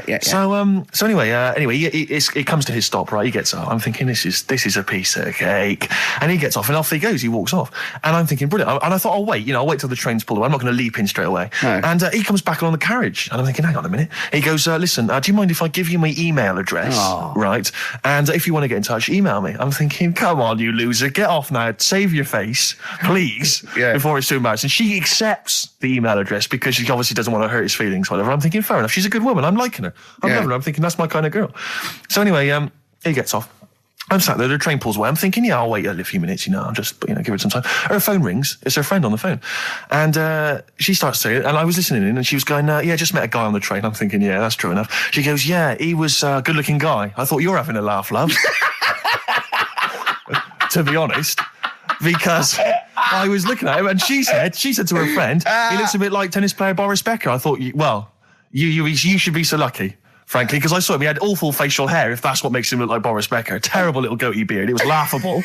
Yeah. So anyway, it comes to his stop. Right, he gets up. I'm thinking this is a piece of cake, and he gets off, and off he goes. He walks off, and I'm thinking brilliant. And I thought, I'll wait. I'll wait till the train's pulled away. I'm not going to leap in straight away. No. And he comes back along the carriage, and I'm thinking, hang on a minute. He goes, listen, do you mind if I give you my email address? Oh. Right, and if you want to get in touch, email me. I'm thinking, come on, you loser, get off now. Save your face, please, before it's too much. And she accepts the email address because she obviously doesn't want to hurt his feelings, whatever. I'm thinking, fair enough. She's a good woman. I'm liking her. I'm loving her. I'm thinking that's my kind of girl. So anyway, he gets off. I'm sat there, the train pulls away. I'm thinking, I'll wait a few minutes, I'll just, give it some time. Her phone rings. It's her friend on the phone. And she starts saying, and I was listening in, and she was going, just met a guy on the train. I'm thinking, that's true enough. She goes, he was a good-looking guy. I thought, you're having a laugh, love. To be honest. Because I was looking at him, and she said to her friend, he looks a bit like tennis player Boris Becker. I thought, you should be so lucky, frankly, because I saw him. He had awful facial hair, if that's what makes him look like Boris Becker. Terrible little goatee beard. It was laughable.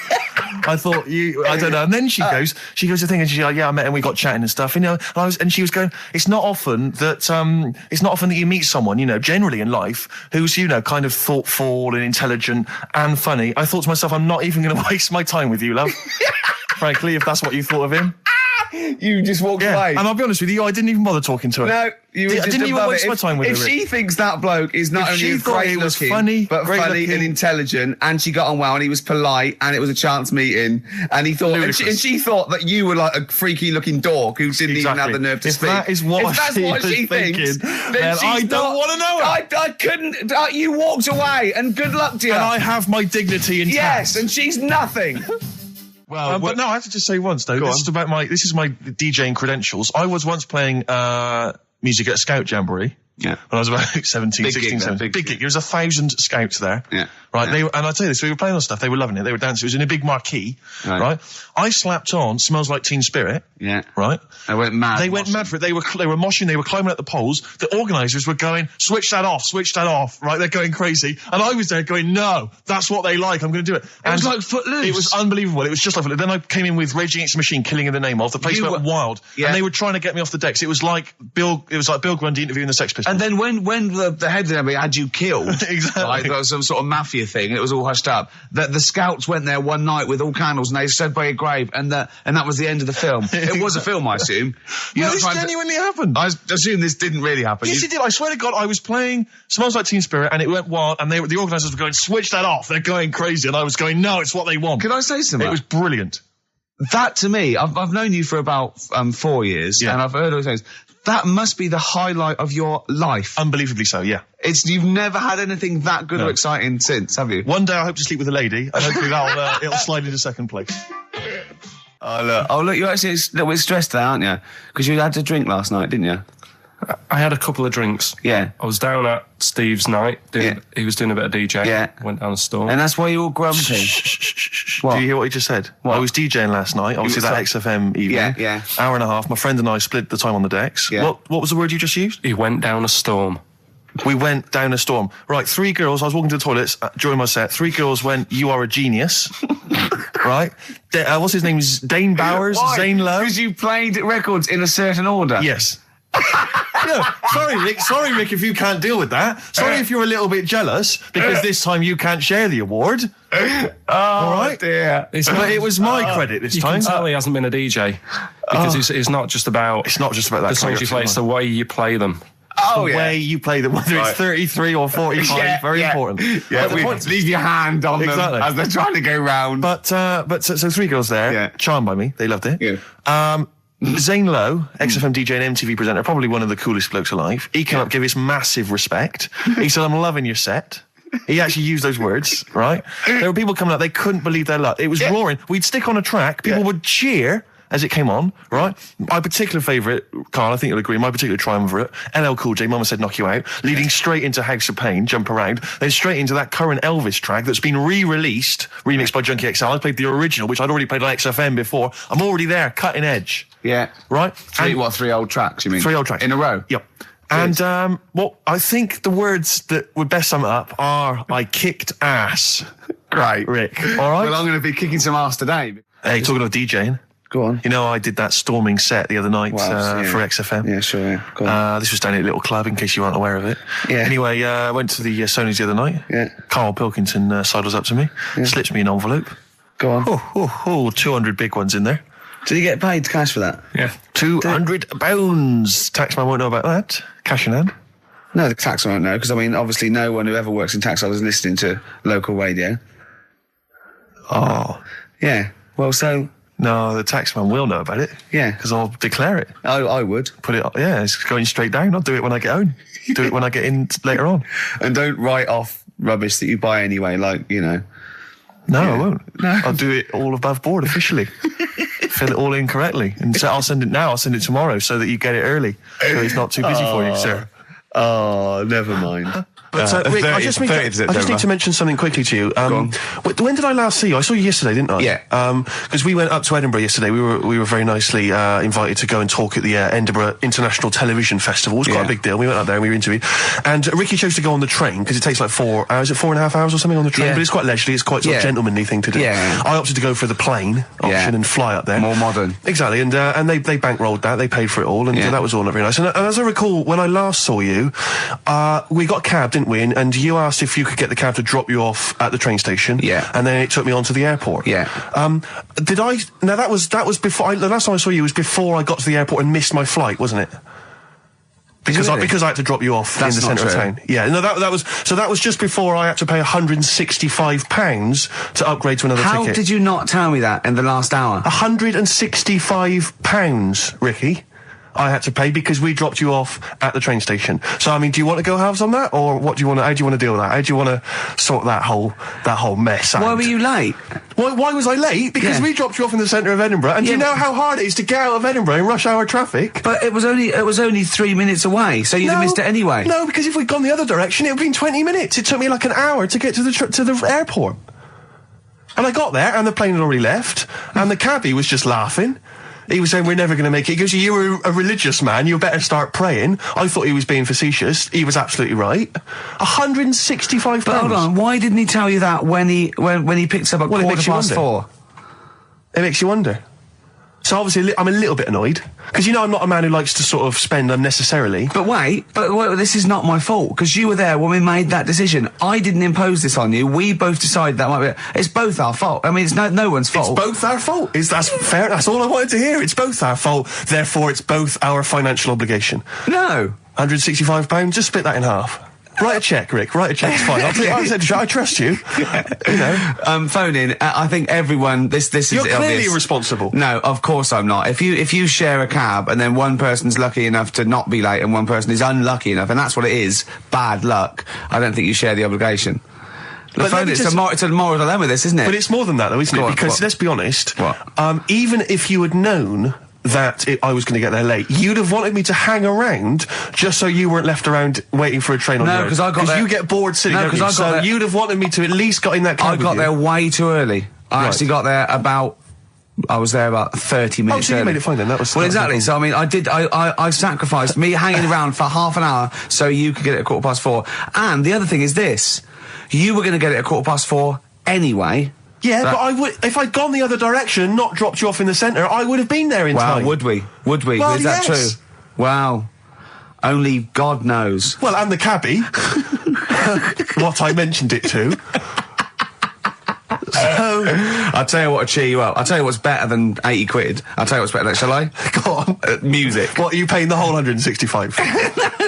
I thought, I don't know. And then she goes to thing, and she's like, I met him, we got chatting and stuff, and she was going, it's not often that you meet someone, generally in life, who's, kind of thoughtful and intelligent and funny. I thought to myself, I'm not even going to waste my time with you, love. Frankly, if that's what you thought of him. You just walked away. And I'll be honest with you, I didn't even bother talking to her. No, you were just didn't even waste my time with her. If she thinks that bloke is not only great looking, but funny and intelligent, and she got on well, and he was polite, and it was a chance meeting, and he thought, and she thought that you were like a freaky looking dog who didn't even have the nerve to speak. That is what she thinks, then I don't want to know her. I couldn't. You walked away, and good luck to you. And I have my dignity intact. Yes, and she's nothing. Well, but no, I have to just say once though. This is my DJing credentials. I was once playing music at a Scout Jamboree. Yeah. When I was about 16, 17. Big gig. There was 1,000 scouts there. Yeah. Right. Yeah. And I tell you this, we were playing on stuff. They were loving it. They were dancing. It was in a big marquee. Right. I slapped on Smells Like Teen Spirit. Yeah. Right. They went mad. They went mad for it. They were moshing. They were climbing up the poles. The organisers were going, switch that off. Right. They're going crazy. And I was there going, no, that's what they like. I'm going to do it. And it was like Footloose. It was unbelievable. It was just like Footloose. Then I came in with Rage Against the Machine, Killing in the Name of. The place went wild. Yeah. And they were trying to get me off the decks. It was like Bill Grundy interviewing the Sex Pistols. And then when the head of the army had you killed, exactly. Like there was some sort of mafia thing, and it was all hushed up. That the scouts went there one night with all candles, and they stood by a grave, and that was the end of the film. It was a film, I assume. This genuinely happened. I assume this didn't really happen. Yes, it did. I swear to God, I was playing Smells Like Teen Spirit, and it went wild, and the organisers were going, switch that off. They're going crazy, and I was going, no, it's what they want. Can I say something? It was brilliant. that to me, I've known you for about 4 years, and I've heard all those things. That must be the highlight of your life. Unbelievably so, yeah. You've never had anything that good or exciting since, have you? One day I hope to sleep with a lady, and hopefully it'll slide into second place. Oh, look, you're actually a little bit stressed there, aren't you? Because you had to drink last night, didn't you? I had a couple of drinks. Yeah. I was down at Steve's night. He was doing a bit of DJing. Yeah. Went down a storm. And that's why you're all grumpy. What? Do you hear what he just said? What? I was DJing last night, obviously that XFM evening. Yeah. Hour and a half. My friend and I split the time on the decks. Yeah. What was the word you just used? He went down a storm. We went down a storm. Right, 3 girls, I was walking to the toilets during my set. 3 girls went, "You are a genius." Right? What's his name? Dane Bowers? Why? Zane Lowe? Because you played records in a certain order. Yes. No, sorry, Rick, if you can't deal with that. Sorry if you're a little bit jealous, because this time you can't share the award. All right? Dear. But it was my credit this time. You can tell he hasn't been a DJ, because it's not just about... It's not just about that. The songs you play, it's the way you play them. The way you play them, whether it's 33 or 45, very important. Yeah, leave your hand on them as they're trying to go round. But so 3 girls there, charmed by me, they loved it. Yeah. Zane Lowe, XFM DJ and MTV presenter, probably one of the coolest blokes alive. He came up, gave us massive respect. He said, "I'm loving your set." He actually used those words, right? There were people coming up, they couldn't believe their luck. It was roaring. We'd stick on a track, people would cheer as it came on, right? My particular favourite, Carl, I think you'll agree, my particular triumvirate, LL Cool J, Mama Said Knock You Out, leading straight into House of Pain, Jump Around, then straight into that current Elvis track that's been re-released, remixed by Junkie XL. I played the original, which I'd already played on XFM before. I'm already there, cutting edge. Yeah. Right? 3 old tracks, you mean? 3 old tracks. In a row? Yep. And I think the words that would best sum it up are, "I kicked ass." Great. Rick. All right? Well, I'm going to be kicking some ass today. Hey, talking of DJing. Go on. You know, I did that storming set the other night for XFM. Yeah, sure, yeah. Go on. This was down at a little club, in case you weren't aware of it. Yeah. Anyway, I went to the Sony's the other night. Yeah. Karl Pilkington sidles up to me, slips me an envelope. Go on. 200 big ones in there. Did he get paid cash for that? Yeah. £200. Taxman won't know about that. Cash in hand. No, the taxman won't know, because, I mean, obviously no one who ever works in tax office is listening to local radio. Oh. Yeah. Well, so... No, the taxman will know about it. Yeah. Because I'll declare it. I would. Put it, it's going straight down. I'll do it when I get home. Do it when I get in later on. And don't write off rubbish that you buy anyway, like, you know. No, I won't. No. I'll do it all above board officially. Fill it all in correctly. And so I'll send it now, I'll send it tomorrow so that you get it early. So it's not too busy for you, sir. Oh, never mind. But Rick, I just need to mention something quickly to you. When did I last see you? I saw you yesterday, didn't I? Yeah. Because we went up to Edinburgh yesterday. We were very nicely invited to go and talk at the Edinburgh International Television Festival. It was quite a big deal. We went up there and we were interviewed. And Ricky chose to go on the train because it takes like 4 hours, 4.5 hours or something on the train. But it's quite leisurely. It's quite sort of gentlemanly thing to do. Yeah. I opted to go for the plane option and fly up there. More modern. Exactly. And they bankrolled that. They paid for it all, and that was all very nice. And as I recall, when I last saw you, we got a cab, didn't we? And you asked if you could get the cab to drop you off at the train station. Yeah. And then it took me on to the airport. Yeah. Did I... Now, that was before... the last time I saw you was before I got to the airport and missed my flight, wasn't it? Because I had to drop you off in the centre of town. Yeah, no, that was just before I had to pay £165 to upgrade to another ticket. How did you not tell me that in the last hour? £165, Ricky. I had to pay because we dropped you off at the train station. So, I mean, do you want to go halves on that, or how do you want to deal with that? How do you want to sort that whole mess out? Why were you late? Why was I late? Because we dropped you off in the centre of Edinburgh, and do you know how hard it is to get out of Edinburgh in rush hour traffic? But it was only 3 minutes away, so you'd have missed it anyway. No, because if we'd gone the other direction, it would have been 20 minutes. It took me like an hour to get to the airport. And I got there, and the plane had already left, and the cabbie was just laughing. He was saying, "We're never going to make it." He goes, "You were a religious man. You better start praying." I thought he was being facetious. He was absolutely right. £165. But hold on, why didn't he tell you that when he picks up at 4:15? It makes you wonder. So obviously I'm a little bit annoyed, because you know I'm not a man who likes to sort of spend unnecessarily. But wait, this is not my fault, because you were there when we made that decision. I didn't impose this on you. We both decided that might be... It's both our fault. I mean, it's no one's fault. It's both our fault. That's fair. That's all I wanted to hear. It's both our fault. Therefore, it's both our financial obligation. No. £165. Just split that in half. Write a check, Rick. Write a check. It's fine. I trust you. You know. Phone in. I think everyone. This is. You're clearly obvious. irresponsible. No, of course I'm not. If you share a cab and then one person's lucky enough to not be late and one person is unlucky enough, and that's what it is, bad luck. I don't think you share the obligation. It's a moral dilemma, this, isn't it? But it's more than that, though, isn't it? Because let's be honest. Even if you had known that I was going to get there late, you'd have wanted me to hang around just so you weren't left around waiting for a train on the road. No, because I got there. Because you get bored sitting there. So you'd have wanted me to at least got in that cab. I got there way too early. I actually got there I was there about 30 minutes early. early. You made it fine then, that was... Well, exactly, so I mean, I sacrificed me hanging around for half an hour so you could get it at 4:15. And the other thing is this, you were going to get it at 4:15 anyway. Yeah, but I would, if I'd gone the other direction and not dropped you off in the centre, I would have been there in time. Would we? Well, is that true? Wow. Only God knows. Well, and the cabbie. What I mentioned it to. So, I'll tell you what will cheer you up. I'll tell you what's better than 80 quid. I'll tell you what's better than, shall I? Go on. Music. What, are you paying the whole 165?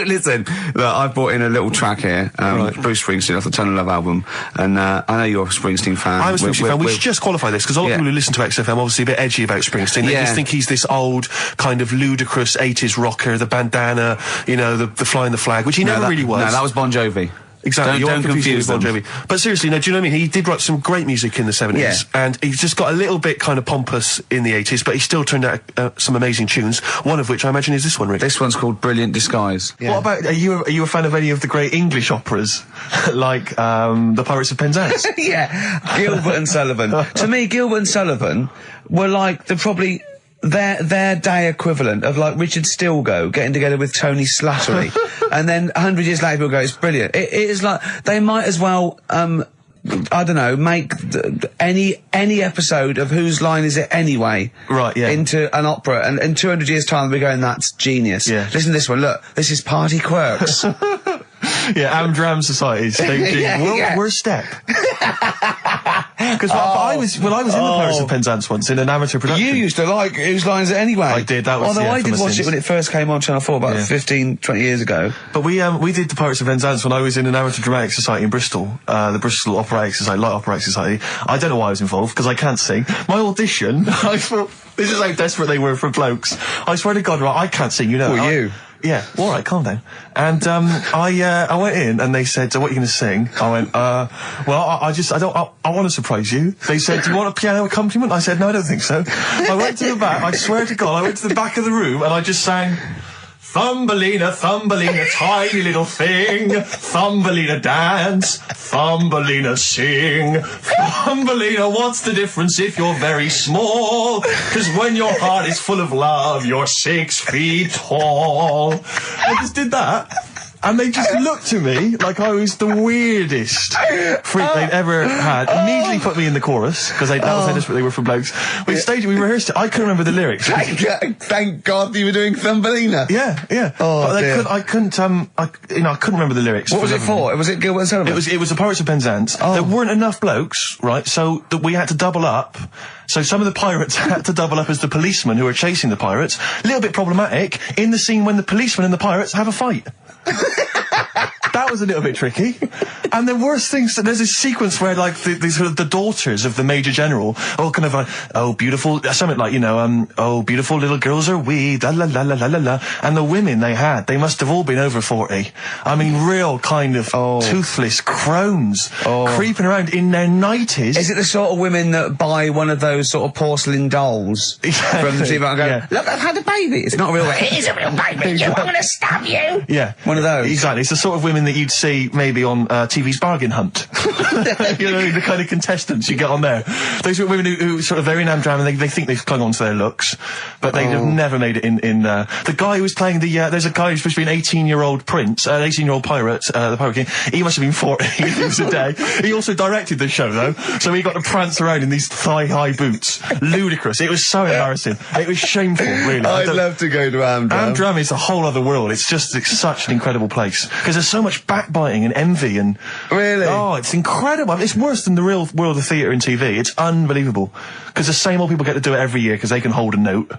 Listen, look, I've brought in a little track here, Bruce Springsteen off the Tunnel Love album, and I know you're a Springsteen fan. I'm a Springsteen fan. We should just qualify this, because a lot of people who listen to XFM are obviously a bit edgy about Springsteen. They just think he's this old, kind of ludicrous 80s rocker, the bandana, you know, the flying the flag, which he never really was. No, that was Bon Jovi. Exactly. Don't confuse Bon Jovi. But seriously, no, do you know what I mean? He did write some great music in the 70s, and he just got a little bit kind of pompous in the 80s, but he still turned out some amazing tunes, one of which I imagine is this one, Rick. This one's called Brilliant Disguise. Yeah. What about, are you a fan of any of the great English operas, like the Pirates of Penzance? Yeah, Gilbert and Sullivan. To me, Gilbert and Sullivan were like their day equivalent of like Richard Stilgoe getting together with Tony Slattery. And then 100 years later people go, it's brilliant. It is like, they might as well, I don't know, make any episode of Whose Line Is It Anyway? Right, yeah. Into an opera, and in 200 years time they'll be going, that's genius. Yeah. Listen to this one, look, this is Party Quirks. Yeah, Amdram Societies. We're step. Because I was in the Pirates of Penzance once in an amateur production. You used to like Whose Line Is It Anyway? I did, that was although I did watch it when it first came on Channel 4 about 15, 20 years ago. But we did the Pirates of Penzance when I was in an amateur dramatic society in Bristol, the Bristol Operatic Society, Light Operatic Society. I don't know why I was involved, because I can't sing. My audition, I thought, this is how desperate they were for blokes. I swear to God, right, I can't sing, you know. Well, you? Yeah, all right, calm down. And I went in and they said, so what are you going to sing? I went, well, I want to surprise you. They said, do you want a piano accompaniment? I said, no, I don't think so. I went to the back, I swear to God, I went to the back of the room and I just sang, Thumbelina, Thumbelina, tiny little thing. Thumbelina dance, Thumbelina sing. Thumbelina, what's the difference if you're very small? 'Cause when your heart is full of love, you're 6 feet tall. I just did that. And they just looked at me like I was the weirdest freak they'd ever had. Immediately put me in the chorus, because that was how desperate they were for blokes. We rehearsed it. I couldn't remember the lyrics. Thank God you were doing Thumbelina. Yeah. Oh, but dear. I couldn't remember the lyrics. What was it for? Was it Gilbert and Sullivan? It was the Pirates of Penzance. There weren't enough blokes, right? So we had to double up. So some of the pirates had to double up as the policemen who were chasing the pirates. A little bit problematic in the scene when the policemen and the pirates have a fight. That was a little bit tricky. And the worst things, there's this sequence where like the daughters of the Major General all kind of like, oh beautiful, something like, you know, oh beautiful little girls are we, la la la la la la la. And the women they must have all been over 40. I mean, real kind of toothless crones creeping around in their 90s. Is it the sort of women that buy one of those sort of porcelain dolls from the TV and go, look, I've had a baby. It's not a real baby. It is a real baby. I'm going to stab you. Yeah. One of those. Exactly. It's the sort of women that you'd see maybe on TV's Bargain Hunt. You know, the kind of contestants you get on there. Those are women who sort of, they're in Amdram and they think they've clung on to their looks, but they have never made it in the guy who was playing there's a guy who's supposed to be an 18-year-old prince, an 18-year-old pirate, the Pirate King. He must have been 40 if it was a day. He also directed the show though, so he got to prance around in these thigh-high boots. Ludicrous. It was so embarrassing. It was shameful, really. I'd love to go to Amdram. Amdram is a whole other world. It's such an incredible place. Because there's so much backbiting and envy and... Really? Oh, it's incredible. I mean, it's worse than the real world of theatre and TV. It's unbelievable. Because the same old people get to do it every year because they can hold a note.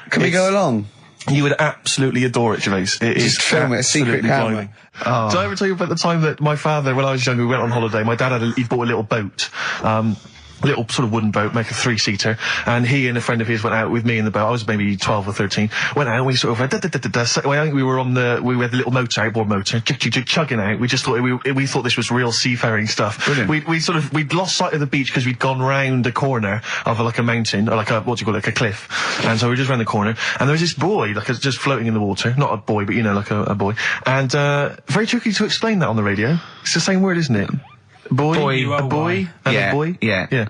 Can we go along? You would absolutely adore it, Gervais. It is film it, a secret camera. Oh. Did I ever tell you about the time that my father, when I was younger, we went on holiday, my dad he bought a little boat, little sort of wooden boat, make a 3-seater, and he and a friend of his went out with me in the boat. I was maybe 12 or 13. Went out and we sort of I think we were we had the little motor, outboard motor, chugging out. We just thought we thought this was real seafaring stuff. Brilliant. We'd lost sight of the beach because we'd gone round a corner of like a mountain, or like a, what do you call it, like a cliff. And so we were just round the corner, and there was this boy, just floating in the water. Not a boy, but like a boy. And very tricky to explain that on the radio. It's the same word, isn't it? A boy and a boy. Yeah.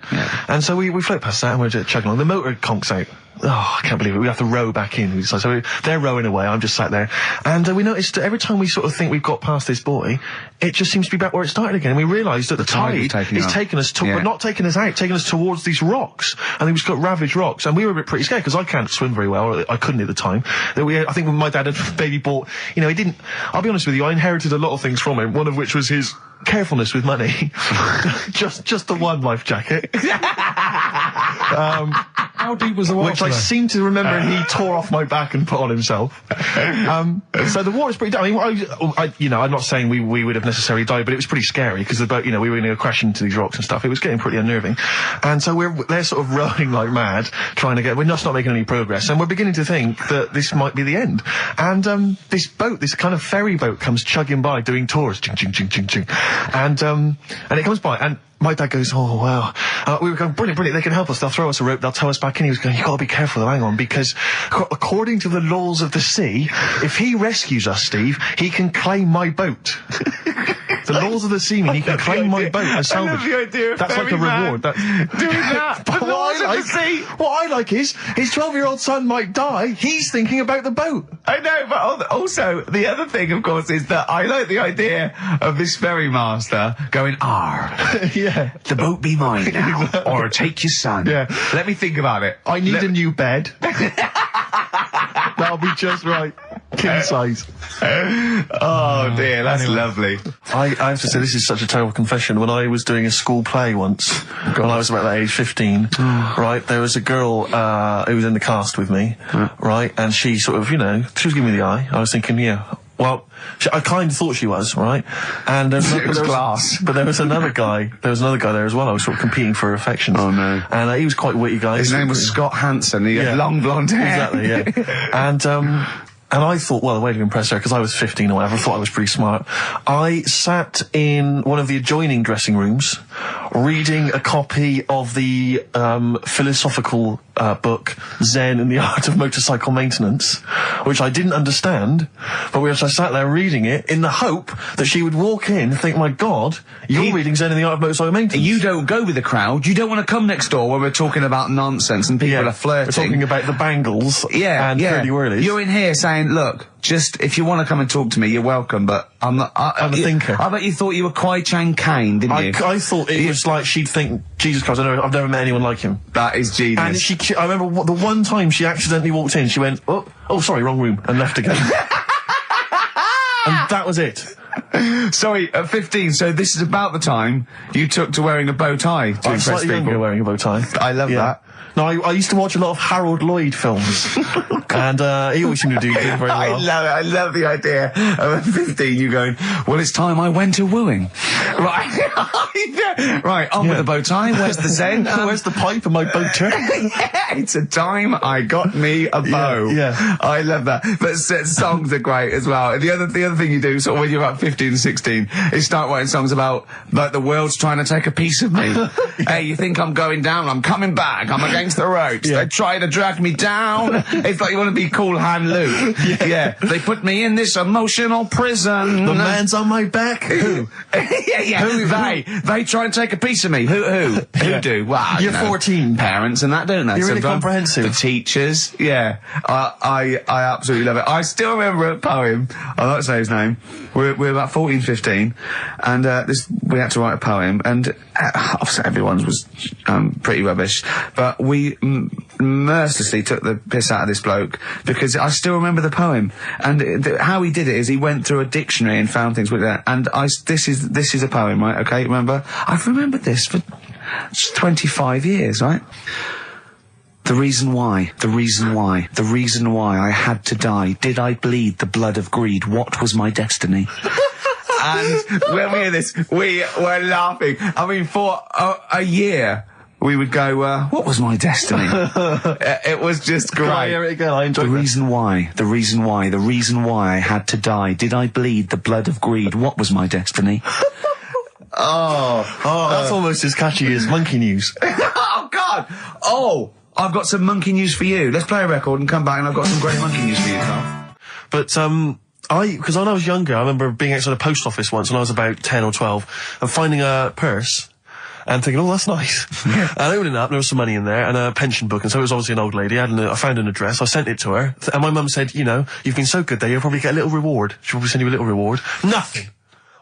And so we float past that and we're just chugging along. The motor conks out. Oh, I can't believe it. We have to row back in. So they're rowing away. I'm just sat there. And we noticed that every time we sort of think we've got past this buoy, it just seems to be back where it started again. And we realised that the tide is taking us but not taking us out, taking us towards these rocks. And we've got ravaged rocks. And we were a bit pretty scared because I can't swim very well. Or I couldn't at the time. I think when my dad had maybe bought, he didn't, I'll be honest with you, I inherited a lot of things from him. One of which was his carefulness with money. just the one life jacket. How deep was the water? Which I seem to remember he tore off my back and put on himself. So the water's pretty down. I'm not saying we would have necessarily died, but it was pretty scary because the boat, we were going to crash into these rocks and stuff. It was getting pretty unnerving. And so they're sort of rowing like mad, trying to we're just not making any progress. And we're beginning to think that this might be the end. And this boat, this kind of ferry boat, comes chugging by doing tours. Ching, ching, ching, ching, ching. And it comes by, and my dad goes, oh, wow. We were going, brilliant, they can help us. They'll throw us a rope, they'll tow us back in. He was going, you've got to be careful though, hang on, because according to the laws of the sea, if he rescues us, Steve, he can claim my boat. The laws of the sea mean he can claim my boat as salvage. I love the idea of that's like a reward. Doing that. But the laws of the sea. What I like is, his 12-year-old son might die, he's thinking about the boat. I know, but also, the other thing, of course, is that I like the idea of this ferry master going, yeah. The boat be mine now, or take your son. Yeah. Let me think about it. I need a new bed. That'll be just right. King size. Oh dear, that's lovely. I have to say, this is such a terrible confession. When I was doing a school play once, when I was about that age, 15, right, there was a girl who was in the cast with me, right, and she sort of, she was giving me the eye. I was thinking, well, I kind of thought she was, right? And it was glass. But there was another guy. There was another guy there as well. I was sort of competing for affections. Oh no! And he was quite a witty guy. His name was Scott Hansen. He had long blonde hair. Exactly. Yeah. And I thought, well, the way to impress her, because I was 15 or whatever, I thought I was pretty smart. I sat in one of the adjoining dressing rooms, reading a copy of the philosophical book Zen and the Art of Motorcycle Maintenance, which I didn't understand, but I sat there reading it in the hope that she would walk in and think, my God, you're reading Zen and the Art of Motorcycle Maintenance. You don't go with the crowd. You don't want to come next door where we're talking about nonsense and people are flirting. We're talking about the bangles and curly whirlies. You're in here saying, look, just, if you want to come and talk to me, you're welcome, but I'm not... I'm a thinker. I bet you thought you were Kwai Chang Caine, didn't you? I thought it was like she'd think, Jesus Christ, I've never met anyone like him. That is genius. And I remember the one time she accidentally walked in, she went, oh, sorry, wrong room, and left again. And that was it. Sorry, at 15, so this is about the time you took to wearing a bow tie to impress slightly people. Younger wearing a bow tie. I love that. No, I used to watch a lot of Harold Lloyd films, and he always seemed to do very well. I love it. I love the idea of at 15 you going, well, it's time I went to wooing. Right. Right, on with the bow tie. Where's the Zen? Where's the pipe and my boater? It's a time I got me a bow. Yeah. I love that. But songs are great as well. And the other thing you do, sort of when you're about 15 and 16, is start writing songs about, like, the world's trying to take a piece of me. Hey, you think I'm going down? I'm coming back. I'm against the ropes. They try to drag me down. It's like you want to be Cool Hand Luke. Yeah. They put me in this emotional prison. The man's on my back. Who? Who? They try and take a piece of me. Who do? Well, you're 14. Parents and that, don't they? You're really comprehensive. The teachers. Yeah. I absolutely love it. I still remember a poem. I'll not say his name. We're about 14, 15, and we had to write a poem, and obviously everyone's was pretty rubbish, but we mercilessly took the piss out of this bloke because I still remember the poem, and how he did it is he went through a dictionary and found things with that, and this is a poem, right? Okay, remember? I've remembered this for 25 years, right? The reason why I had to die. Did I bleed the blood of greed? What was my destiny? And when we hear this, we were laughing. I mean, for a year, we would go, what was my destiny? It was just great. Can I hear it again? I enjoyed the reason why I had to die. Did I bleed the blood of greed? What was my destiny? That's almost as catchy as Monkey News. Oh, God! Oh, I've got some monkey news for you. Let's play a record and come back, and I've got some great monkey news for you, Carl. But, because when I was younger, I remember being outside a post office once when I was about 10 or 12 and finding a purse and thinking, oh, that's nice. And opening it up, there was some money in there and a pension book, and so it was obviously an old lady. I found an address, I sent it to her, and my mum said, you know, you've been so good there, you'll probably get a little reward. She'll probably send you a little reward. Nothing.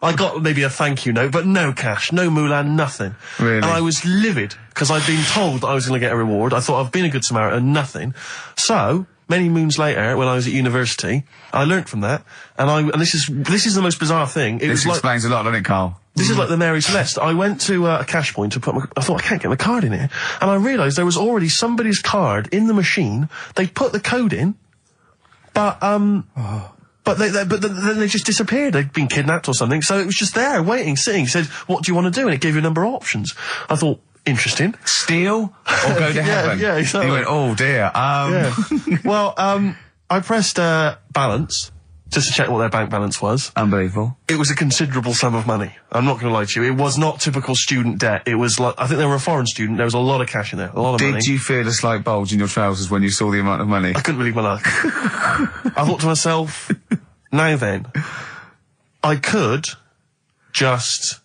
I got maybe a thank you note, but no cash, no moolah, nothing. Really? And I was livid, because I'd been told that I was going to get a reward. I thought I've been a good Samaritan, nothing. So, many moons later, when I was at university, I learnt from that, and this is the most bizarre thing. This explains a lot, doesn't it, Carl? This is like the Mary Celeste. I went to a cash point to I thought, I can't get my card in here. And I realised there was already somebody's card in the machine. They put the code in, but then they just disappeared. They'd been kidnapped or something. So it was just there, waiting, sitting. It said, what do you want to do? And it gave you a number of options. I thought, interesting. Steal or go to heaven? Yeah, exactly. You went, oh dear. Yeah. Well, I pressed balance just to check what their bank balance was. Unbelievable. It was a considerable sum of money. I'm not going to lie to you. It was not typical student debt. It was like, I think they were a foreign student. There was a lot of cash in there, a lot of money. Did you feel a slight bulge in your trousers when you saw the amount of money? I couldn't believe my luck. I thought to myself, now then, I could just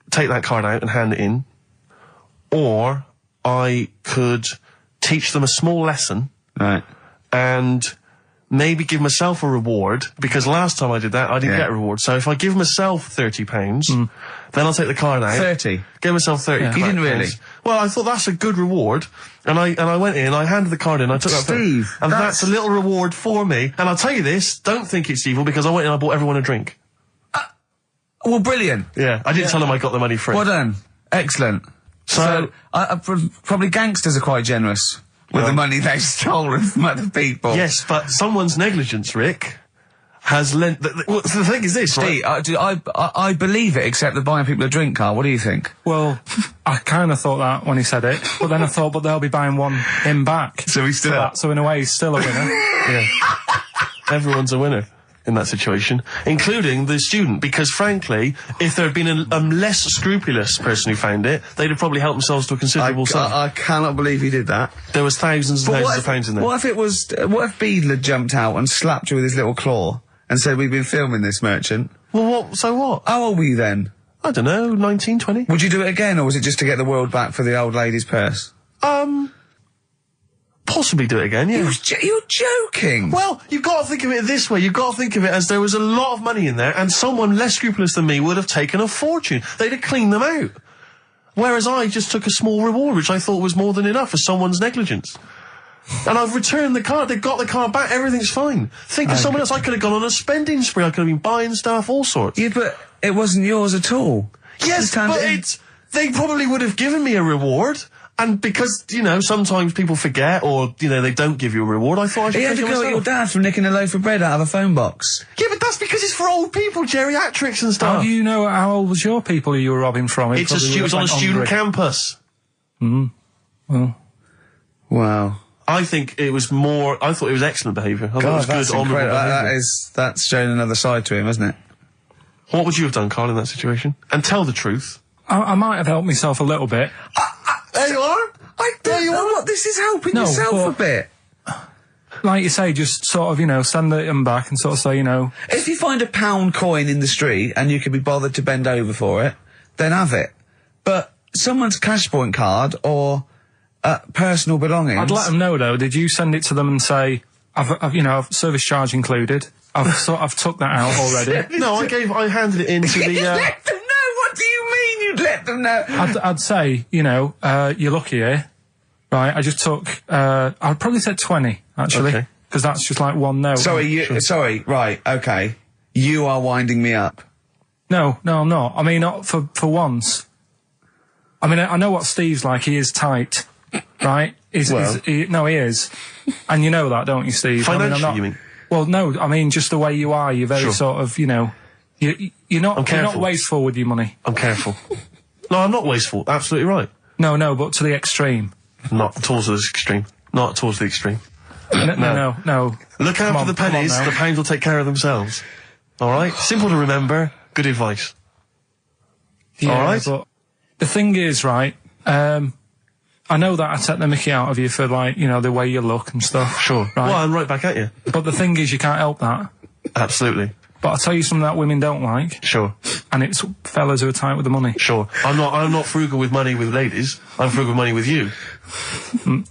take that card out and hand it in, or I could teach them a small lesson. Right. And maybe give myself a reward, because last time I did that, I didn't get a reward. So if I give myself £30, then I'll take the card out. 30? Give myself 30. Yeah. You didn't really? Well, I thought that's a good reward. And I went in, I handed the card in, I took that. Steve, and that's a little reward for me. And I'll tell you this, don't think it's evil, because I went in and I bought everyone a drink. Well, brilliant. Yeah, I didn't tell them I got the money free. Well done. Excellent. So probably gangsters are quite generous with the money they've stolen from other people. Yes, but someone's negligence, Rick, has lent... the thing is this, Steve, right? I believe it, except that buying people a drink, Carl. What do you think? Well, I kind of thought that when he said it, but then I thought, but they'll be buying him back. So he's still... That, so in a way, he's still a winner. Yeah. Everyone's a winner in that situation, including the student, because frankly, if there had been a less scrupulous person who found it, they'd have probably helped themselves to a considerable sum. I cannot believe he did that. There was thousands and thousands of pounds in there. What if Beadle had jumped out and slapped you with his little claw and said, we've been filming this, merchant? Well, so what? How old were you then? I don't know, 19, 20. Would you do it again, or was it just to get the world back for the old lady's purse? Possibly do it again, yeah. You're joking. Well, you've got to think of it this way. You've got to think of it as there was a lot of money in there, and someone less scrupulous than me would have taken a fortune. They'd have cleaned them out. Whereas I just took a small reward, which I thought was more than enough for someone's negligence. And I've returned the card. They've got the card back. Everything's fine. Think of someone else. I could have gone on a spending spree. I could have been buying stuff, all sorts. Yeah, but it wasn't yours at all. Yes, but they probably would have given me a reward. And because, you know, sometimes people forget or, you know, they don't give you a reward, I thought I should take it myself. You had to go at your dad for nicking a loaf of bread out of a phone box. Yeah, but that's because it's for old people, geriatrics and stuff. How do you know how old was your people who you were robbing from? It was on a student campus. Well. Wow. I thought it was excellent behaviour. I thought it was good, honourable behaviour. That's showing another side to him, isn't it? What would you have done, Carl, in that situation? And tell the truth. I might have helped myself a little bit. There you are. I don't know what this is helping yourself a bit. Like you say, just sort of, you know, send them back and sort of say, you know... If you find a £1 coin in the street and you can be bothered to bend over for it, then have it. But someone's cash point card or personal belongings... I'd let them know, though. Did you send it to them and say, I've service charge included? I've took that out already. No, I handed it in to the... Let them know? What do you mean you'd let them know? I'd say, you know, you're lucky here. Right, I just took, I'd probably say 20, actually. Because that's just like one note. Sorry, right, okay. You are winding me up. No, I'm not. I mean, not for once. I mean, I know what Steve's like. He is tight, right? He is. And you know that, don't you, Steve? Financially, you mean? Well, no, I mean, just the way you are, you're very sort of, you're not wasteful with your money. I'm careful. No, I'm not wasteful. Absolutely right. No, but to the extreme. Not towards the extreme. Not towards the extreme. No. Look out for the pennies. The pounds will take care of themselves. All right? Simple to remember. Good advice. Yeah, all right? But the thing is, right, I know that I take the mickey out of you for, like, the way you look and stuff. Sure. Right? Well, I'm right back at you. But the thing is, you can't help that. Absolutely. But I'll tell you something that women don't like. Sure. And it's fellas who are tight with the money. Sure. I'm not frugal with money with ladies. I'm frugal with money with you.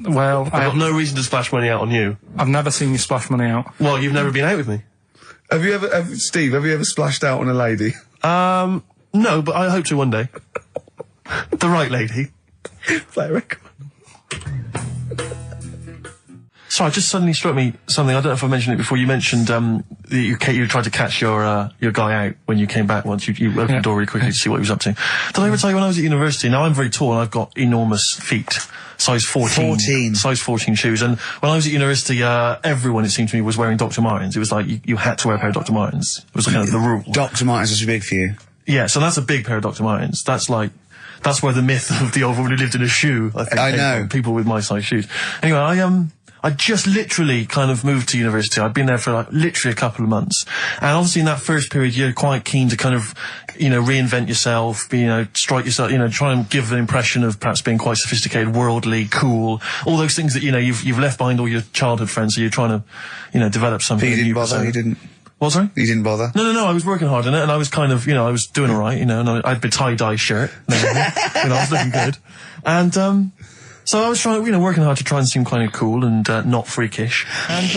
Well, I've got no reason to splash money out on you. I've never seen you splash money out. Well, you've never been out with me. Steve, have you ever splashed out on a lady? No, but I hope to one day. The right lady. Play a record. Sorry, just suddenly struck me something. I don't know if I mentioned it before. You mentioned you tried to catch your guy out when you came back once. You opened the door really quickly to see what he was up to. Did I ever tell you when I was at university? Now, I'm very tall and I've got enormous feet. Size 14. Size 14 shoes. And when I was at university, everyone, it seemed to me, was wearing Dr. Martens. It was like you had to wear a pair of Dr. Martens. It was kind of the rule. Dr. Martens was too big for you. Yeah, so that's a big pair of Dr. Martens. That's where the myth of the old woman who lived in a shoe, I think, came from. People with my size shoes. Anyway, I just literally kind of moved to university. I'd been there for literally a couple of months. And obviously in that first period, you're quite keen to kind of, reinvent yourself, strike yourself, try and give an impression of perhaps being quite sophisticated, worldly, cool, all those things that, you've left behind all your childhood friends, so you're trying to, develop something. But you didn't bother, you didn't? What, sorry? You didn't bother? No, I was working hard on it, and I was kind of, I was doing alright, and I had a tie-dye shirt, I was looking good. And, so I was trying, working hard to try and seem kind of cool and not freakish. And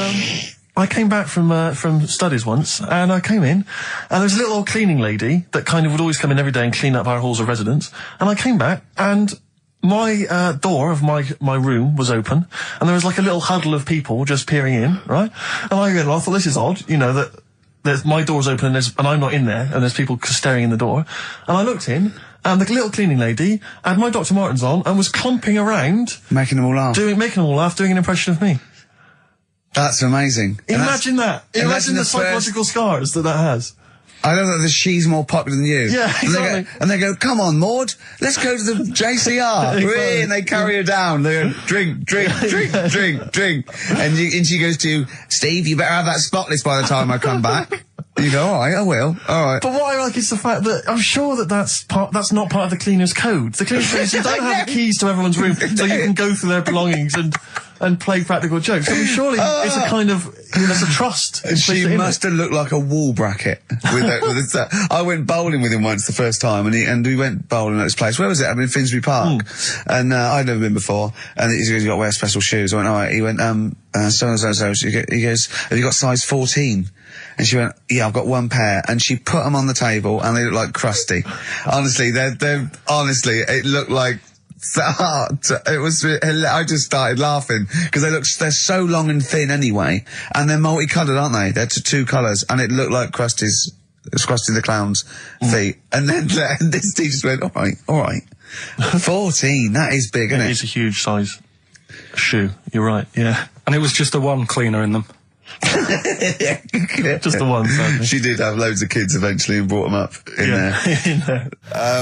I came back from studies once, and I came in, and there was a little old cleaning lady that kind of would always come in every day and clean up our halls of residence. And I came back, and my door of my room was open, and there was like a little huddle of people just peering in, right? And I thought, this is odd, that my door's open and I'm not in there, and there's people staring in the door. And I looked in, and the little cleaning lady had my Dr. Martens on and was clumping around. Making them all laugh, doing an impression of me. That's amazing. Imagine that. Imagine the psychological scars that has. I know that she's more popular than you. Yeah, exactly. And they go, come on, Maud, let's go to the JCR. Exactly. And they carry her down. They go, drink. And she goes to, Steve, you better have that spotless by the time I come back. You go, all right, I will. All right. But what I like is the fact that I'm sure that's not part of the cleaner's code. The cleaner's code is you don't have the keys to everyone's room so you can go through their belongings and play practical jokes. I mean, surely it's a kind of, there's a trust. She must have looked like a wall bracket. I went bowling with him once the first time, and we went bowling at this place. Where was it? I mean, Finsbury Park. And I'd never been before. And he goes, you got to wear special shoes. I went, all right. He went, so. He goes, have you got size 14? And she went, yeah, I've got one pair. And she put them on the table, and they look like crusty. Honestly, honestly, it looked like, it was, I just started laughing because they're so long and thin anyway, and they're multicoloured, aren't they? They're two colours, and it looked like Krusty the Clown's feet. And then this teacher just went, all right, 14, that is big, isn't it? It is a huge size shoe. You're right, yeah. And it was just the one cleaner in them. Just the one, sadly. She did have loads of kids eventually and brought them up in there.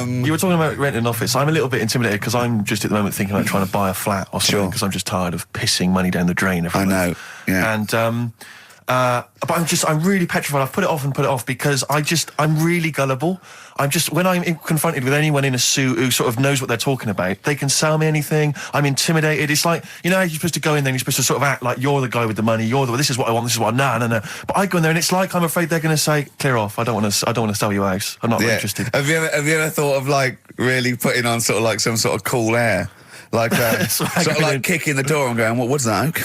You were talking about renting an office. I'm a little bit intimidated because I'm just at the moment thinking about trying to buy a flat or something because I'm just tired of pissing money down the drain every month. I know, yeah. And but I'm really petrified. I've put it off because I'm really gullible. When I'm confronted with anyone in a suit who sort of knows what they're talking about, they can sell me anything. I'm intimidated. It's like, how you're supposed to go in there and you're supposed to sort of act like you're the guy with the money, this is what I want, this is what no. But I go in there and it's like I'm afraid they're going to say, clear off, I don't want to sell you a house. I'm not interested. Have you ever thought of like really putting on sort of like some sort of cool air? Like, sort of like kicking the door and going, what's that?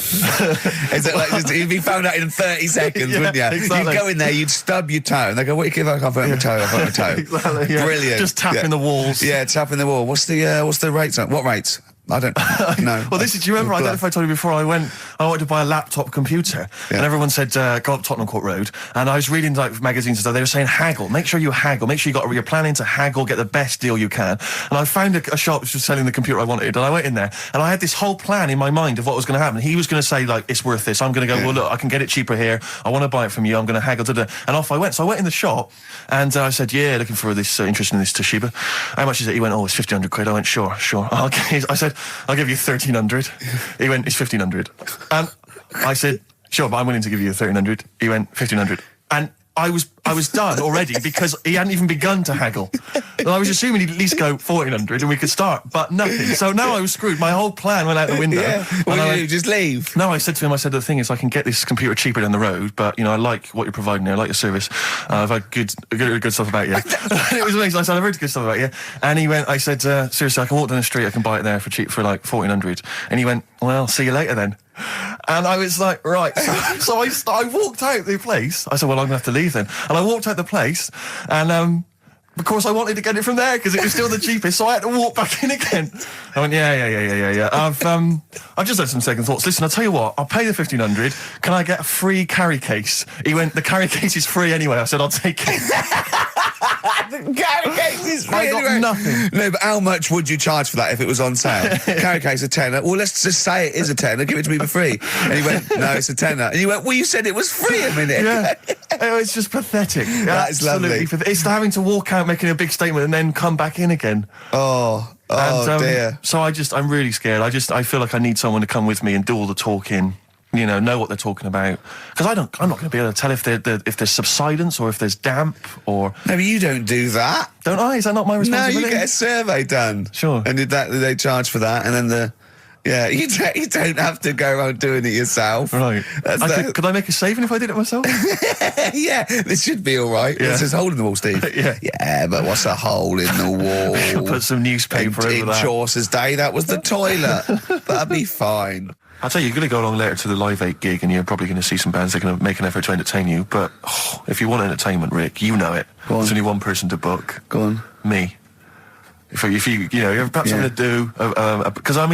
Is it like, you'd be found out in 30 seconds, wouldn't you? Exactly. You'd go in there, you'd stub your toe, and they go, what do you give? I can't put my toe, I've got my toe. Exactly, yeah. Brilliant. Just tapping the walls. Yeah, tapping the wall. What's the rates? What rates? I don't know. Well, do you remember, I don't know if I told you before, I wanted to buy a laptop computer, and everyone said, go up Tottenham Court Road, and I was reading like magazines and stuff, they were saying haggle, make sure you haggle, make sure you're planning to haggle, get the best deal you can. And I found a shop which was selling the computer I wanted, and I went in there, and I had this whole plan in my mind of what was going to happen. He was going to say, like, it's worth this. I'm going to go, well, look, I can get it cheaper here, I want to buy it from you, I'm going to haggle, and off I went. So I went in the shop, and I said, yeah, looking for this, interested in this Toshiba. How much is it? He went, oh, it's 1,500 quid. I went, sure. I said, I'll give you 1,300. He went, it's 1,500. And I said, sure, but I'm willing to give you 1,300. He went, 1,500. And I was done already because he hadn't even begun to haggle. And I was assuming he'd at least go 1,400 and we could start, but nothing. So now I was screwed. My whole plan went out the window. Yeah. What did you do? Just leave? No, I said to him, the thing is, I can get this computer cheaper down the road, but, I like what you're providing here. I like your service. I've had good stuff about you. And it was amazing. I said, I've heard good stuff about you. And he went, I said, seriously, I can walk down the street, I can buy it there for cheap, for like 1,400. And he went, well, see you later then. And I was like, right. So I walked out the place. I said, well, I'm going to have to leave then. And I walked out the place, and of course I wanted to get it from there because it was still the cheapest, so I had to walk back in again. I went, yeah. I've just had some second thoughts. Listen, I'll tell you what, I'll pay the 1,500. Can I get a free carry case? He went, the carry case is free anyway. I said, I'll take it. The carry case is free I got anyway. nothing. No, but how much would you charge for that if it was on sale? Carry case a tenner. Well, let's just say it is a tenner. Give it to me for free. And he went, no, it's a tenner. And you went, well, you said it was free a minute. Yeah. It's just pathetic. That is lovely. It's having to walk out making a big statement and then come back in again. Oh dear. So I'm really scared. I feel like I need someone to come with me and do all the talking. Know what they're talking about. Because I'm not going to be able to tell if there's subsidence or if there's damp or... No, but you don't do that. Don't I? Is that not my responsibility? No, you get a survey done. Sure. And they charge for that, and then you don't have to go around doing it yourself. Right. Could I make a saving if I did it myself? Yeah, this should be all right. Yeah. There's this hole in the wall, Steve. Yeah, but what's a hole in the wall? Put some newspaper over that. In Chaucer's day, that was the toilet. That'd be fine. I'll tell you, you're going to go along later to the Live 8 gig and you're probably going to see some bands that are going to make an effort to entertain you. But if you want entertainment, Rick, you know it. There's only one person to book. Go on. Me. If you you're perhaps something to do, because I'm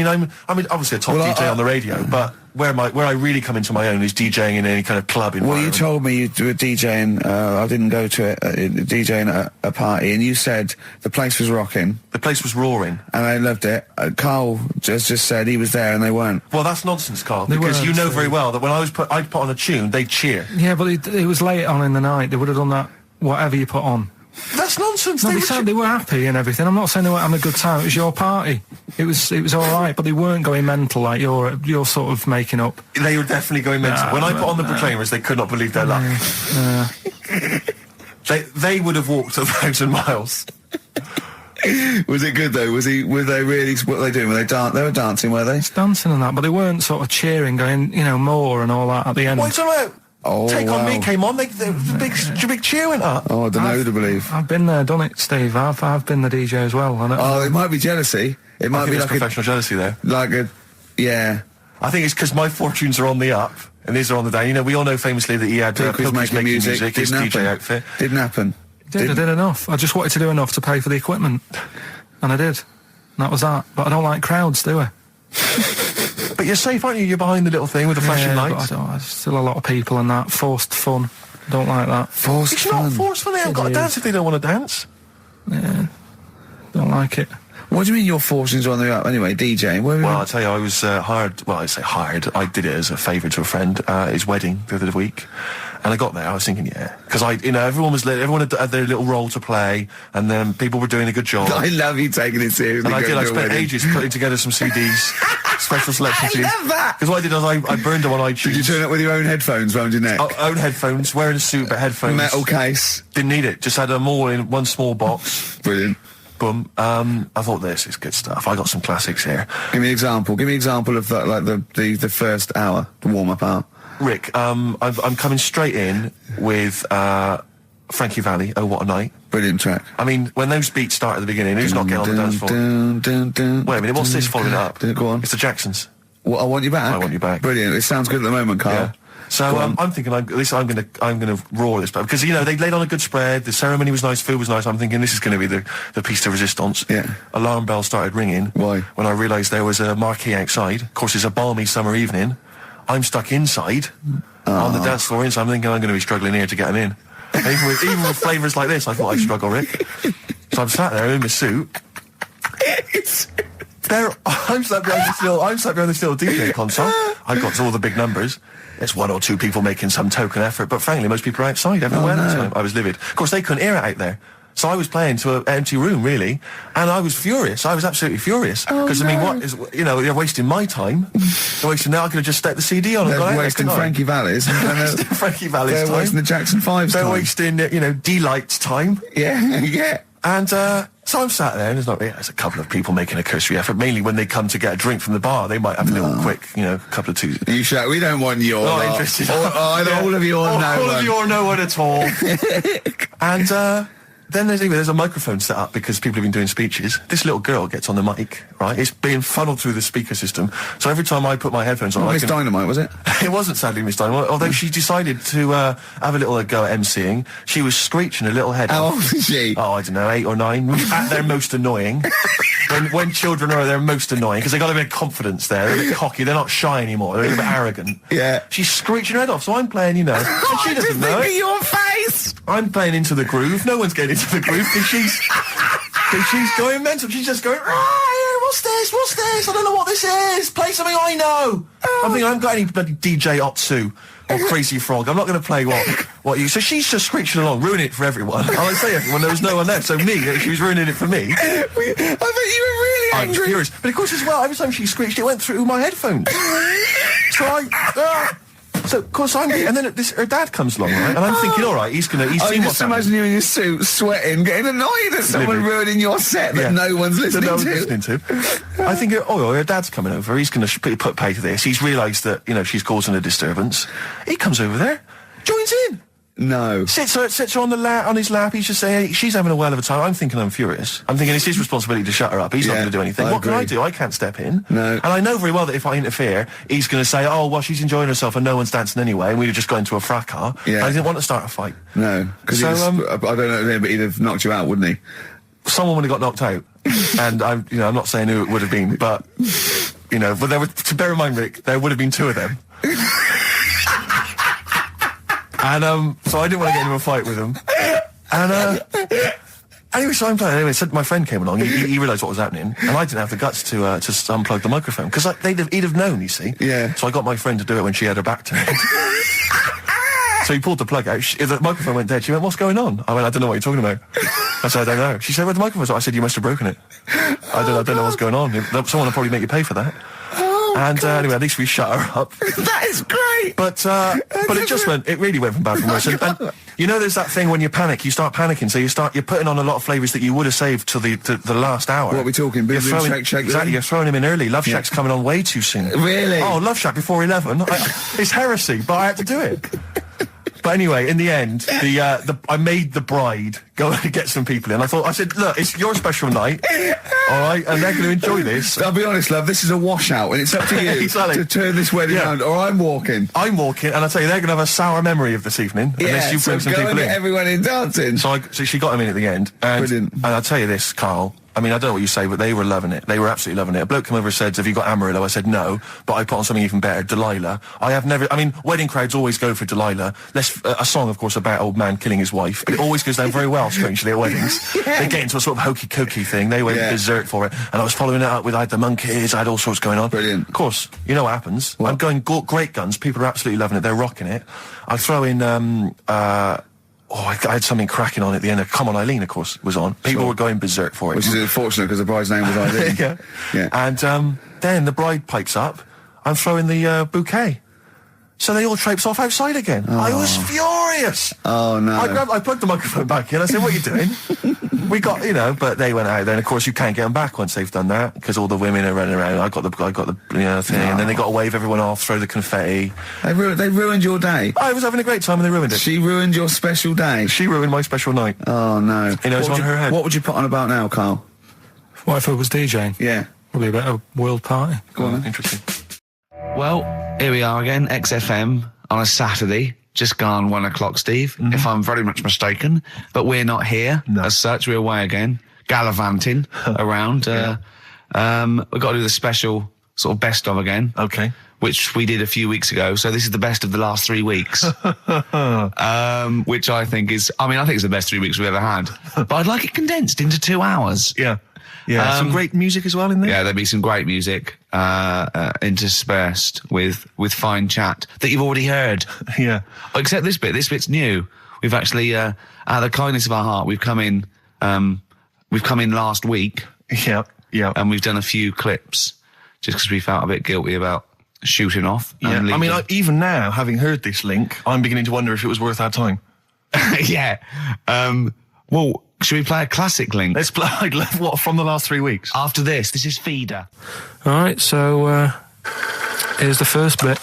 obviously a top DJ on the radio, but where I really come into my own is DJing in any kind of club environment. Well, you told me you were DJing, I didn't go to it, DJing at a party, and you said the place was rocking. The place was roaring. And I loved it. Carl just said he was there and they weren't. Well, that's nonsense, Carl, because you know very well that when I'd put on a tune, they'd cheer. Yeah, but it was late on in the night. They would have done that, whatever you put on. That's nonsense. No, they were happy and everything. I'm not saying they weren't having a good time. It was your party. It was all right, but they weren't going mental like you're sort of making up. They were definitely going mental. When I put on the Proclaimers, they could not believe their luck. They would have walked 1,000 miles. Was it good though? Were they really? What were they doing? They were dancing, were they? It's dancing and that, but they weren't sort of cheering, going, more and all that at the end. What are you talking about? Take On Me came on, the big cheer went up. Oh, I don't know to believe. I've been there, done it, Steve. I've been the DJ as well. It might be jealousy. It might be like professional jealousy there. Yeah. I think it's because my fortunes are on the up and these are on the down. We all know famously that he had Pilkington making music, his DJ outfit. Didn't happen. I did enough. I just wanted to do enough to pay for the equipment, and I did. And that was that. But I don't like crowds, do I? But you're safe, aren't you? You're behind the little thing with the flashing lights. But there's still a lot of people and that. Forced fun. Don't like that. Forced fun? It's not forced fun. They haven't got to dance if they don't want to dance. Yeah. Don't like it. What do you mean your fortunes are on the up? Anyway, DJing. Well, I'll tell you, I was hired. Well, I say hired. I did it as a favour to a friend. His wedding the other week. And I got there, I was thinking, because everyone had their little role to play, and then people were doing a good job. I love you taking it seriously. And I spent ages putting together some CDs, special selection CDs. I love that! Because what I did was I burned them on iTunes. Did you turn up with your own headphones round your neck? Own headphones, wearing a suit, but headphones. Metal case. Didn't need it, just had them all in one small box. Brilliant. Boom. I thought this is good stuff. I got some classics here. Give me an example. Give me an example of the first hour, the warm-up hour. Rick, I'm coming straight in with Frankie Valli, Oh What a Night. Brilliant track. I mean, when those beats start at the beginning, who's not getting on the dance floor? Wait a minute, what's this following it up? Go on. It's the Jacksons. What, I Want You Back? I Want You Back. Brilliant. It sounds good at the moment, Carl. Yeah. So I'm thinking, I'm gonna roar this, because they laid on a good spread. The ceremony was nice, food was nice. I'm thinking this is going to be the piece de resistance. Yeah. Alarm bell started ringing. Why? When I realised there was a marquee outside. Of course, it's a balmy summer evening. I'm stuck inside on the dance floor, so I'm thinking I'm going to be struggling here to get them in. Even with flavours like this, I thought I'd struggle, Rick. So I'm sat there in my suit. I'm sat behind this little DJ console. I've got all the big numbers. There's one or two people making some token effort, but frankly, most people are outside everywhere. No. I was livid. Of course, they couldn't hear it out there. So I was playing to an empty room, really, and I was furious. I was absolutely furious. Because, what is, they're wasting my time. They're wasting now. I could have just stuck the CD on and gone out. They're wasting Frankie Vallis. They're wasting the Jackson 5's time. They're wasting, D-Light's time. Yeah. And, so I'm sat there, and there's a couple of people making a cursory effort, mainly when they come to get a drink from the bar. They might have a little quick, couple of twos. You shout, we don't want your not interested. All of you or no one. All of you or no one at all. And, then there's a microphone set up because people have been doing speeches. This little girl gets on the mic, right? It's being funneled through the speaker system. So every time I put my headphones on... Miss Dynamite, was it? It wasn't, sadly, Miss Dynamite. Although she decided to have a little go at MCing. She was screeching her little head off. How old is she? Oh, I don't know, 8 or 9. At their most annoying. When children are their most annoying, because they got a bit of confidence there. They're a bit cocky. They're not shy anymore. They're a bit arrogant. Yeah. She's screeching her head off, so I'm playing, and she doesn't know it. Your face! I'm playing into the groove. No one's getting into the groove because she's going mental. She's just going, what's this? I don't know what this is. Play something I know. I think I haven't got any bloody DJ Otsu or Crazy Frog. I'm not going to play what you... So she's just screeching along, ruining it for everyone. I say everyone, there was no one there. So she was ruining it for me. I bet you were really angry. I was furious. But of course as well, every time she screeched, it went through my headphones. So, of course, and then her dad comes along, right? And I'm thinking, all right, he's seen what's happening. Just imagine you in your suit, sweating, getting annoyed at someone ruining your set that no one's listening to. I think, her dad's coming over. He's going to put pay to this. He's realised that, she's causing a disturbance. He comes over there, joins in. No. Sits her on his lap. He's just saying, she's having a whale of a time. I'm thinking I'm furious. I'm thinking it's his responsibility to shut her up. He's not going to do anything. What can I do? I can't step in. No. And I know very well that if I interfere, he's going to say, she's enjoying herself and no one's dancing anyway, and we'd have just got into a fracas. Yeah. I didn't want to start a fight. No. Because I don't know, but he'd have knocked you out, wouldn't he? Someone would have got knocked out. And I'm not saying who it would have been, but, but there were, to bear in mind, Rick, there would have been 2 of them. And, so I didn't want to get into a fight with him. And, anyway, so I'm playing. Anyway, so my friend came along. He realised what was happening, and I didn't have the guts to unplug the microphone because he'd have known. You see. Yeah. So I got my friend to do it when she had her back to me. So he pulled the plug out. The microphone went dead. She went, "What's going on?" I went, "I don't know what you're talking about." I said, "I don't know." She said, "Where's the microphone?" I said, "You must have broken it." I don't know what's going on. Someone will probably make you pay for that. And anyway, at least we shut her up. That is great. But it really went from bad from worse. And there's that thing when you panic, you start panicking. So you're putting on a lot of flavours that you would have saved till the last hour. What are we talking? Boom, Boom, Shake. Exactly, you're throwing him in early. Love Shack's coming on way too soon. Really? Oh, Love Shack before 11. It's heresy, but I had to do it. But anyway, in the end, I made the bride go and get some people in. I said, look, it's your special night, all right, and they're going to enjoy this. I'll be honest, love, this is a washout, and it's up to you exactly. to turn this wedding around, or I'm walking. And I tell you, they're going to have a sour memory of this evening, unless you bring some people in. Get everyone in dancing. So she got him in at the end. Brilliant. And I'll tell you this, Carl. I mean, I don't know what you say, but they were loving it. They were absolutely loving it. A bloke came over and said, "Have you got Amarillo?" I said, "No," but I put on something even better, Delilah. Wedding crowds always go for Delilah. A song, of course, about old man killing his wife. But it always goes down very well, strangely, at weddings. They get into a sort of hokey-cokey thing. They went berserk for it. And I was following it up with, I had the monkeys, I had all sorts going on. Brilliant. Of course, you know what happens. What? I'm going great guns. People are absolutely loving it. They're rocking it. I throw in, I had something cracking on at the end. Come On Eileen, of course, was on. People were going berserk for it. Which is unfortunate because the bride's name was Eileen. Yeah. And then the bride pipes up. I'm throwing the bouquet. So they all traipse off outside again. Oh. I was furious. Oh, no. I plugged the microphone back in. I said, "What are you doing?" We got, but they went out there. And of course, you can't get them back once they've done that because all the women are running around. I got the thing, and then they got to wave everyone off, throw the confetti. They ruined your day. I was having a great time and they ruined it. She ruined your special day. She ruined my special night. Oh, no. It's on her head. What would you put on about now, Carl? What if I was DJing? Yeah. Probably about a world party. Go on then. Interesting. Well, here we are again, XFM. on a Saturday, just gone 1 o'clock, Steve, if I'm very much mistaken. But we're not here as such. We're away again, gallivanting around. We've got to do the special sort of best of again. Okay. Which we did a few weeks ago. So this is the best of the last 3 weeks. Which I think is, I think it's the best 3 weeks we've ever had. But I'd like it condensed into 2 hours. Yeah. Yeah, some great music as well in there. Yeah, there'll be some great music interspersed with fine chat that you've already heard. Yeah. Except this bit. This bit's new. We've actually, out of the kindness of our heart, we've come in last week. Yeah, yeah. And we've done a few clips just because we felt a bit guilty about shooting off. Yeah. Even now, having heard this link, I'm beginning to wonder if it was worth our time. Yeah. Well, should we play a classic link? Let's play, what, from the last 3 weeks? After this is Feeder. All right, so here's the first bit.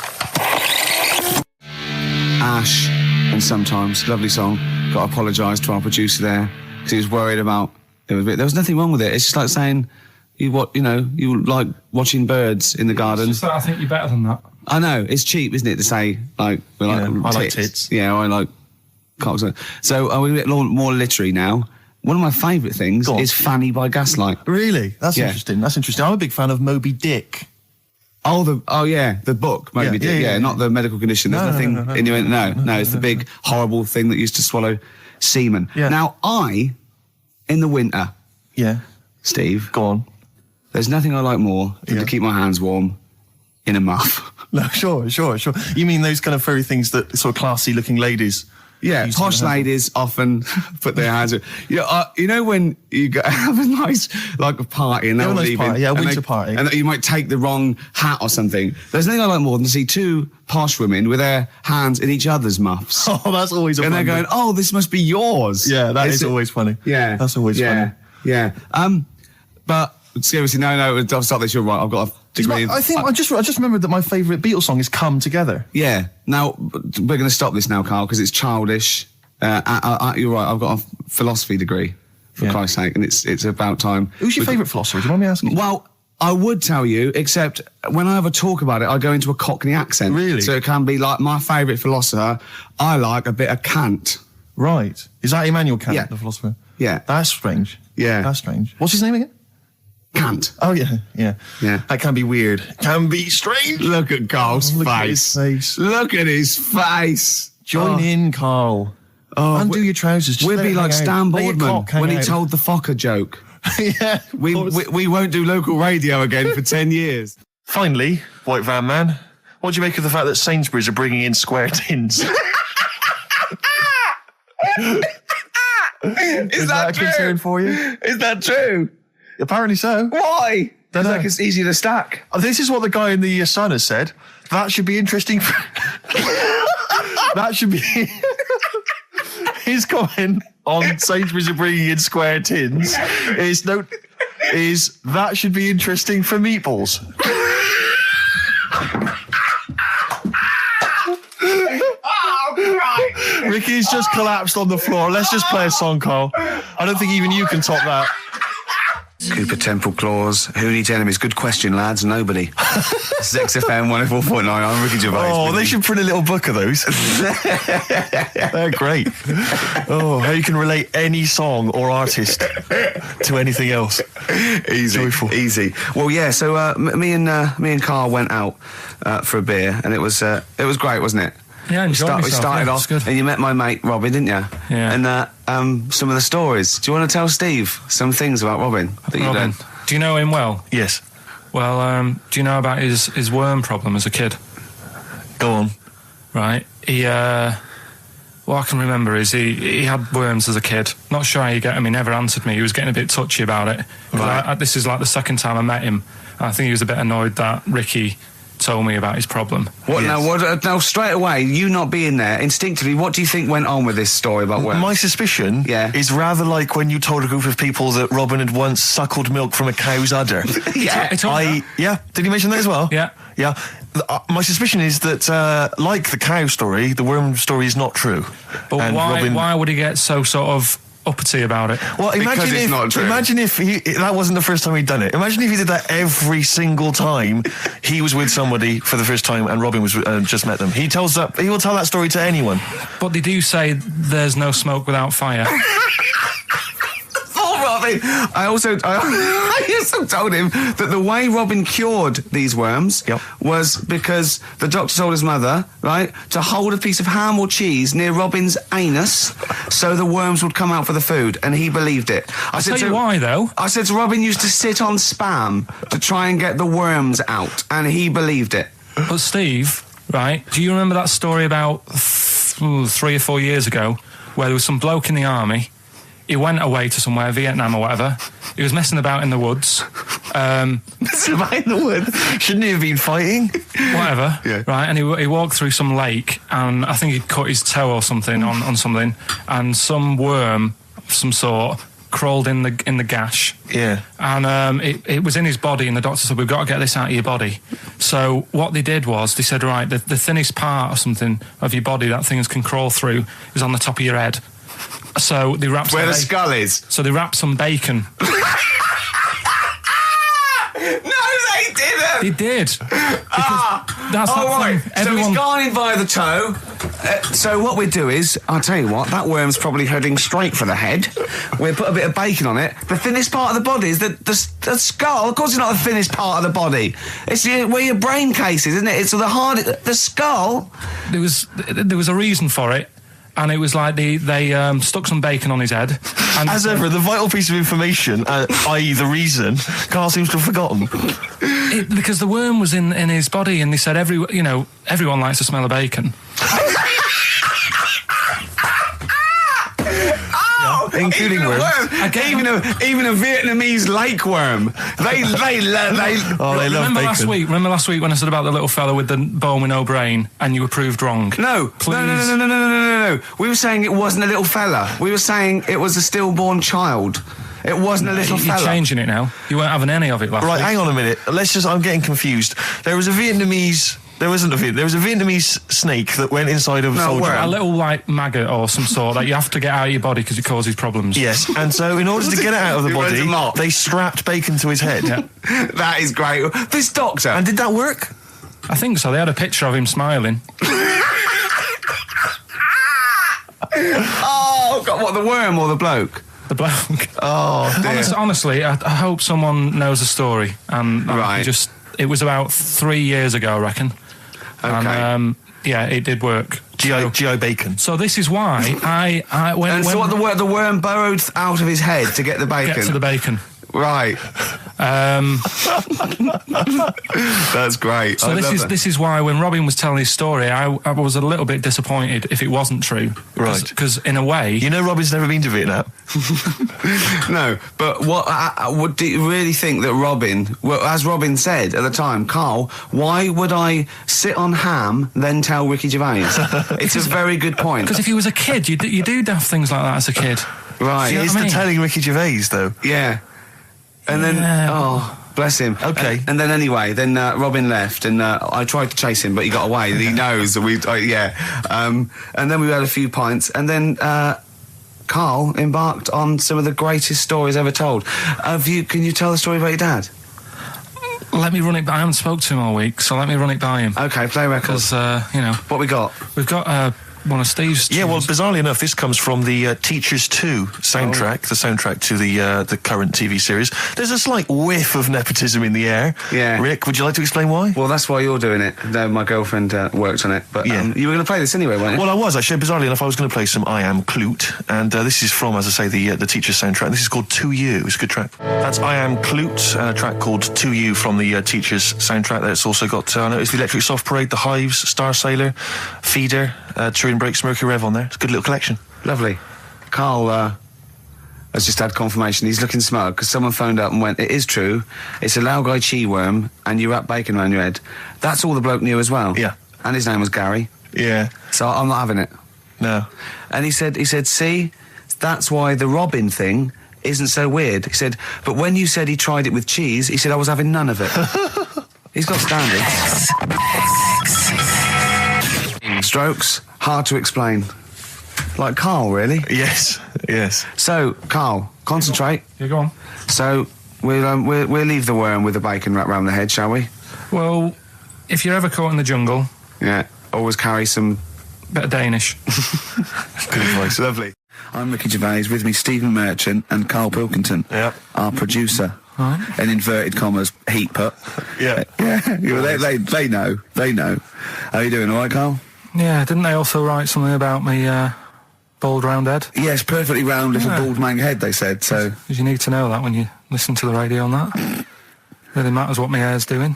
Ash, and Sometimes, lovely song. Got to apologise to our producer there because he was worried about there was nothing wrong with it. It's just like saying you like watching birds in the garden. It's just that I think you're better than that. I know, it's cheap, isn't it, to say like I like tits. Yeah, I like cocks. So we're a bit more literary now. One of my favourite things is Fanny by Gaslight. Really? That's interesting. That's interesting. I'm a big fan of Moby Dick. The book, Moby Dick. Yeah, not the medical condition. There's nothing in your... No, it's the big, horrible thing that used to swallow semen. Yeah. Now, in the winter... Yeah. Steve. Go on. There's nothing I like more than to keep my hands warm in a muff. No, sure. You mean those kind of furry things that sort of classy-looking ladies... Yeah, posh ladies often put their hands... you know when you have a nice, like, a party and they're all leaving... Party, winter party. And you might take the wrong hat or something. There's nothing I like more than to see two posh women with their hands in each other's muffs. Oh, that's always And they're going, oh, this must be yours. Yeah, that is always funny. Yeah. That's always funny. Yeah. But, seriously, no, I'll stop this, you're right, I've got a... I just remembered that my favourite Beatles song is Come Together. Yeah. Now, we're going to stop this now, Carl, because it's childish. You're right, I've got a philosophy degree, for Christ's sake, and it's about time. Who's your favourite philosopher? Do you mind me asking? Well, I would tell you, except when I have a talk about it, I go into a Cockney accent. Really? So it can be like my favourite philosopher, I like a bit of Kant. Right. Is that Immanuel Kant, the philosopher? Yeah. That's strange. Yeah. That's strange. What's his name again? Kant. Oh, yeah. That can be weird. Can be strange. Look at Carl's face. Look at his face. Join in, Carl. Undo your trousers. We'll be like Stan Boardman when he told the Fokker joke. Yeah. We won't do local radio again for 10 years. Finally, White Van Man, what do you make of the fact that Sainsbury's are bringing in square tins? Is that a concern for you? Is that true? Apparently so. Why? It's like it's easier to stack. This is what the guy in the Sun has said. That should be interesting. That should be his comment on Sainsbury's are bringing in square tins. Is that should be interesting for meatballs. Ricky's just collapsed on the floor. Let's just play a song, Carl. I don't think even you can top that. Cooper Temple Claws. Who needs enemies? Good question, lads. Nobody. This is XFM 104.9. I'm Ricky Gervais. Oh, they should print a little book of those. They're great. Oh, how you can relate any song or artist to anything else. Easy. Joyful. Easy. Well, yeah, so me and Carl went out for a beer, and it was great, wasn't it? Yeah, I enjoyed myself. We started off, and you met my mate Robin, didn't you? Yeah. And some of the stories. Do you want to tell Steve some things about Robin that you don't? Do you know him well? Yes. Well, do you know about his worm problem as a kid? Go on. Right. What I can remember is he had worms as a kid. Not sure how you get them. He never answered me. He was getting a bit touchy about it. Right. This is like the second time I met him. I think he was a bit annoyed that Ricky told me about his problem. Now straight away, you not being there, instinctively, what do you think went on with this story about worms? My suspicion is rather like when you told a group of people that Robin had once suckled milk from a cow's udder. Yeah. Did he mention that as well? Yeah. My suspicion is that, like the cow story, the worm story is not true. But why would he get so sort of uppity about it. Well, Because it's not true. Imagine if that wasn't the first time he'd done it. Imagine if he did that every single time he was with somebody for the first time and Robin was just met them. He will tell that story to anyone. But they do say there's no smoke without fire. Robin. I also told him that the way Robin cured these worms was because the doctor told his mother, right, to hold a piece of ham or cheese near Robin's anus so the worms would come out for the food, and he believed it. I'll tell you why, though. I said to Robin used to sit on spam to try and get the worms out, and he believed it. But Steve, right, do you remember that story about 3 or 4 years ago where there was some bloke in the army? He went away to somewhere, Vietnam or whatever. He was messing about in the woods. Messing about in the woods? Shouldn't he have been fighting? Whatever. Yeah. Right, and he walked through some lake, and I think he'd cut his toe or something on something, and some worm of some sort crawled in the gash. Yeah. And it was in his body, and the doctor said, we've got to get this out of your body. So what they did was, they said, right, the thinnest part or something of your body that things can crawl through is on the top of your head. So they wrapped where the skull is. So they wrapped some bacon. No, they didn't. They did. That's right. Thing. So he's gone in via the toe. So what we do is, I'll tell you what, that worm's probably heading straight for the head. We'll put a bit of bacon on it. The thinnest part of the body is the skull. Of course, it's not the thinnest part of the body. It's where your brain case is, isn't it? It's the skull. There was a reason for it. And it was like they stuck some bacon on his head. And as ever, the vital piece of information, i.e. the reason, Carl seems to have forgotten. Because the worm was in his body, and they said everyone likes the smell of bacon. Including worms. Even a Vietnamese lake worm. They love bacon. Remember last week when I said about the little fella with the bone with no brain, and you were proved wrong? No. We were saying it wasn't a little fella. We were saying it was a stillborn child. It wasn't a little fella. You're changing it now. You weren't having any of it last week. Right, hang on a minute. I'm getting confused. There was a Vietnamese snake that went inside of a soldier. A little, like, maggot or some sort that you have to get out of your body because it causes problems. Yes, and so in order to get it out of the body, they strapped bacon to his head. Yeah. That is great. This doctor. And did that work? I think so. They had a picture of him smiling. Oh, God, what, the worm or the bloke? The bloke. Oh, dear. Honestly, I hope someone knows the story. And it was about 3 years ago, I reckon. Okay. And, it did work. G.I. Bacon. So this is why the worm burrowed out of his head to get the bacon. Get to the bacon. Right. That's great. So this is why when Robin was telling his story, I was a little bit disappointed if it wasn't true. Right. Because in a way, Robin's never been to Vietnam. No, but what do you really think that Robin? Well, as Robin said at the time, Carl, why would I sit on ham then tell Ricky Gervais? It's a very good point. Because if he was a kid, you do daft things like that as a kid. Right. It's the telling Ricky Gervais though. Yeah. And then, bless him. Okay. And then anyway, Robin left, and I tried to chase him, but he got away. He knows that and then we had a few pints, and then Carl embarked on some of the greatest stories ever told. Can you tell the story about your dad? Let me run it by. I haven't spoke to him all week, so let me run it by him. Okay, play record. Because, what we got? We've got one of Steve's tunes. Yeah, well, bizarrely enough, this comes from the Teachers 2 soundtrack, the soundtrack to the current TV series. There's a slight whiff of nepotism in the air. Yeah. Rick, would you like to explain why? Well, that's why you're doing it. My girlfriend worked on it. But you were going to play this anyway, weren't you? Well, I was, actually. Bizarrely enough, I was going to play some I Am Clute, and this is from, as I say, the Teachers soundtrack. This is called To You. It's a good track. That's I Am Clute, a track called To You from the Teachers soundtrack. That's also got, I noticed, the Electric Soft Parade, The Hives, Star Sailor, Feeder, Turin Breaks, Mercury Rev on there. It's a good little collection. Lovely. Carl has just had confirmation. He's looking smug because someone phoned up and went, it is true, it's a Laogai chi worm and you wrap bacon around your head. That's all the bloke knew as well. Yeah. And his name was Gary. Yeah. So I'm not having it. No. And he said, see, that's why the Robin thing isn't so weird. He said, but when you said he tried it with cheese, he said I was having none of it. He's got standards. Strokes, hard to explain. Like Karl, really? Yes, yes. So, Karl, concentrate. Yeah, go on. So, we'll leave the worm with the bacon wrapped round the head, shall we? Well, if you're ever caught in the jungle... Yeah, always carry some... bit of Danish. Good advice, lovely. I'm Ricky Gervais, with me Stephen Merchant and Karl Pilkington, our producer. Right. In inverted commas, heat put. Yeah. They know. How you doing, all right, Karl? Yeah, didn't they also write something about me, bald round head? Yes, perfectly round little bald man head, they said, so... Because you need to know that when you listen to the radio on that. Really matters what my hair's doing.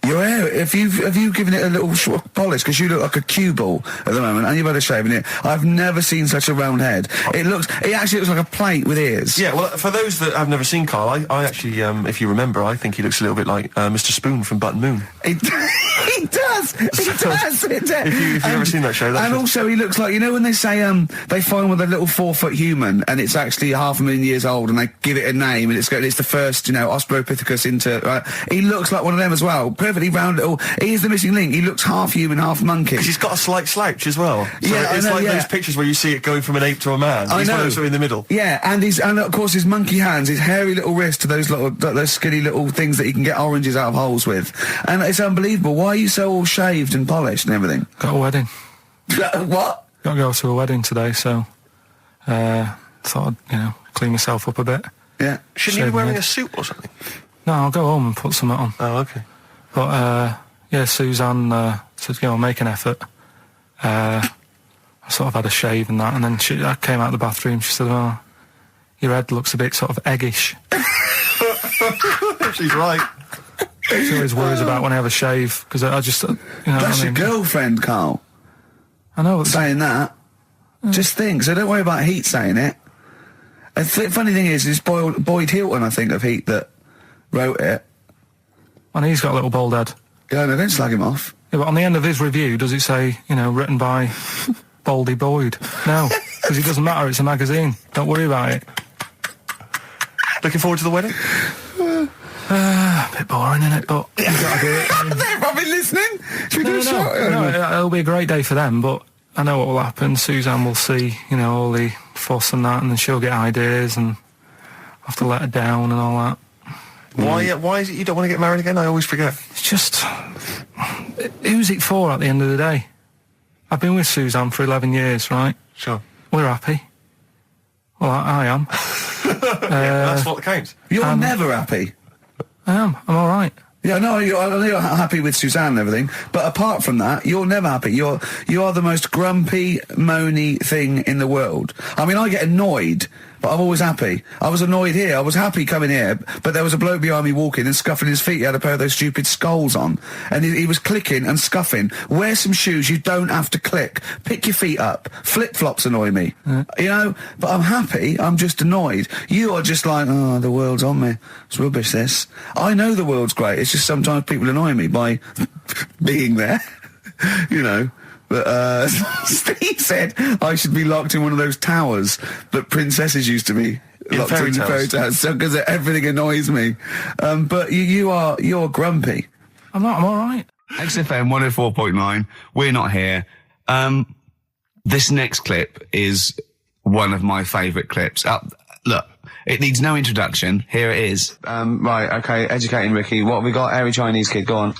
Your hair, have you given it a little polish? Because you look like a cue ball at the moment, and you've had a shave in it. I've never seen such a round head. It actually looks like a plate with ears. Yeah, well, for those that have never seen Karl, I actually, if you remember, I think he looks a little bit like Mr. Spoon from Button Moon. He does. If you've ever seen that show, and also he looks like, you know when they say they find with a little 4-foot human and it's actually 500,000 years old and they give it a name and it's the first, Australopithecus into. He looks like one of them as well. Perfectly round little. He is the missing link. He looks half human, half monkey. Because he's got a slight slouch as well. So yeah, it's like those pictures where you see it going from an ape to a man. He's one of those in the middle. Yeah, and of course his monkey hands, his hairy little wrist to those skinny little things that you can get oranges out of holes with, and it's unbelievable. Why are you so all shaved and polished and everything? Got a wedding. What? Got to go to a wedding today, so thought I'd clean myself up a bit. Yeah. Shouldn't you be wearing a suit or something? No, I'll go home and put something on. Oh, okay. But Suzanne said, make an effort. I sort of had a shave and that, and then I came out of the bathroom. She said, "Oh, your head looks a bit sort of eggish." She's right. She always worries about when I have a shave because I just, That's your girlfriend, Karl. I know. Saying that. Just think. So don't worry about Heat saying it. The funny thing is, it's Boyd Hilton, I think, of Heat that wrote it. And he's got a little bald head. Yeah, no, don't slag him off. Yeah, but on the end of his review, does it say, written by Baldy Boyd? No, because it doesn't matter. It's a magazine. Don't worry about it. Looking forward to the wedding? A bit boring, isn't it? But you've got to do it. They've probably listening. Should we do a shot? No, it'll be a great day for them, but I know what will happen. Suzanne will see, all the fuss and that, and then she'll get ideas, and I'll have to let her down and all that. Why is it you don't want to get married again? I always forget. It's just... who's it for at the end of the day? I've been with Suzanne for 11 years, right? Sure. We're happy. Well, I am. That's what counts. You're never happy. I am. I'm all right. Yeah, no, I know you're happy with Suzanne and everything, but apart from that, you're never happy. You are the most grumpy, moany thing in the world. I mean, I get annoyed, but I'm always happy. I was annoyed here. I was happy coming here, but there was a bloke behind me walking and scuffing his feet. He had a pair of those stupid skulls on, and he was clicking and scuffing. Wear some shoes. You don't have to click. Pick your feet up. Flip-flops annoy me. But I'm happy. I'm just annoyed. You are just like, oh, the world's on me. It's rubbish, this. I know the world's great. It's just sometimes people annoy me by being there, But Steve said I should be locked in one of those towers that princesses used to be locked in fairy tales, because everything annoys me. But you're grumpy. I'm not. I'm all right. XFM 104.9. We're not here. This next clip is one of my favourite clips. Look. It needs no introduction. Here it is. Right, okay, educating Ricky. What have we got? Airy Chinese kid, go on.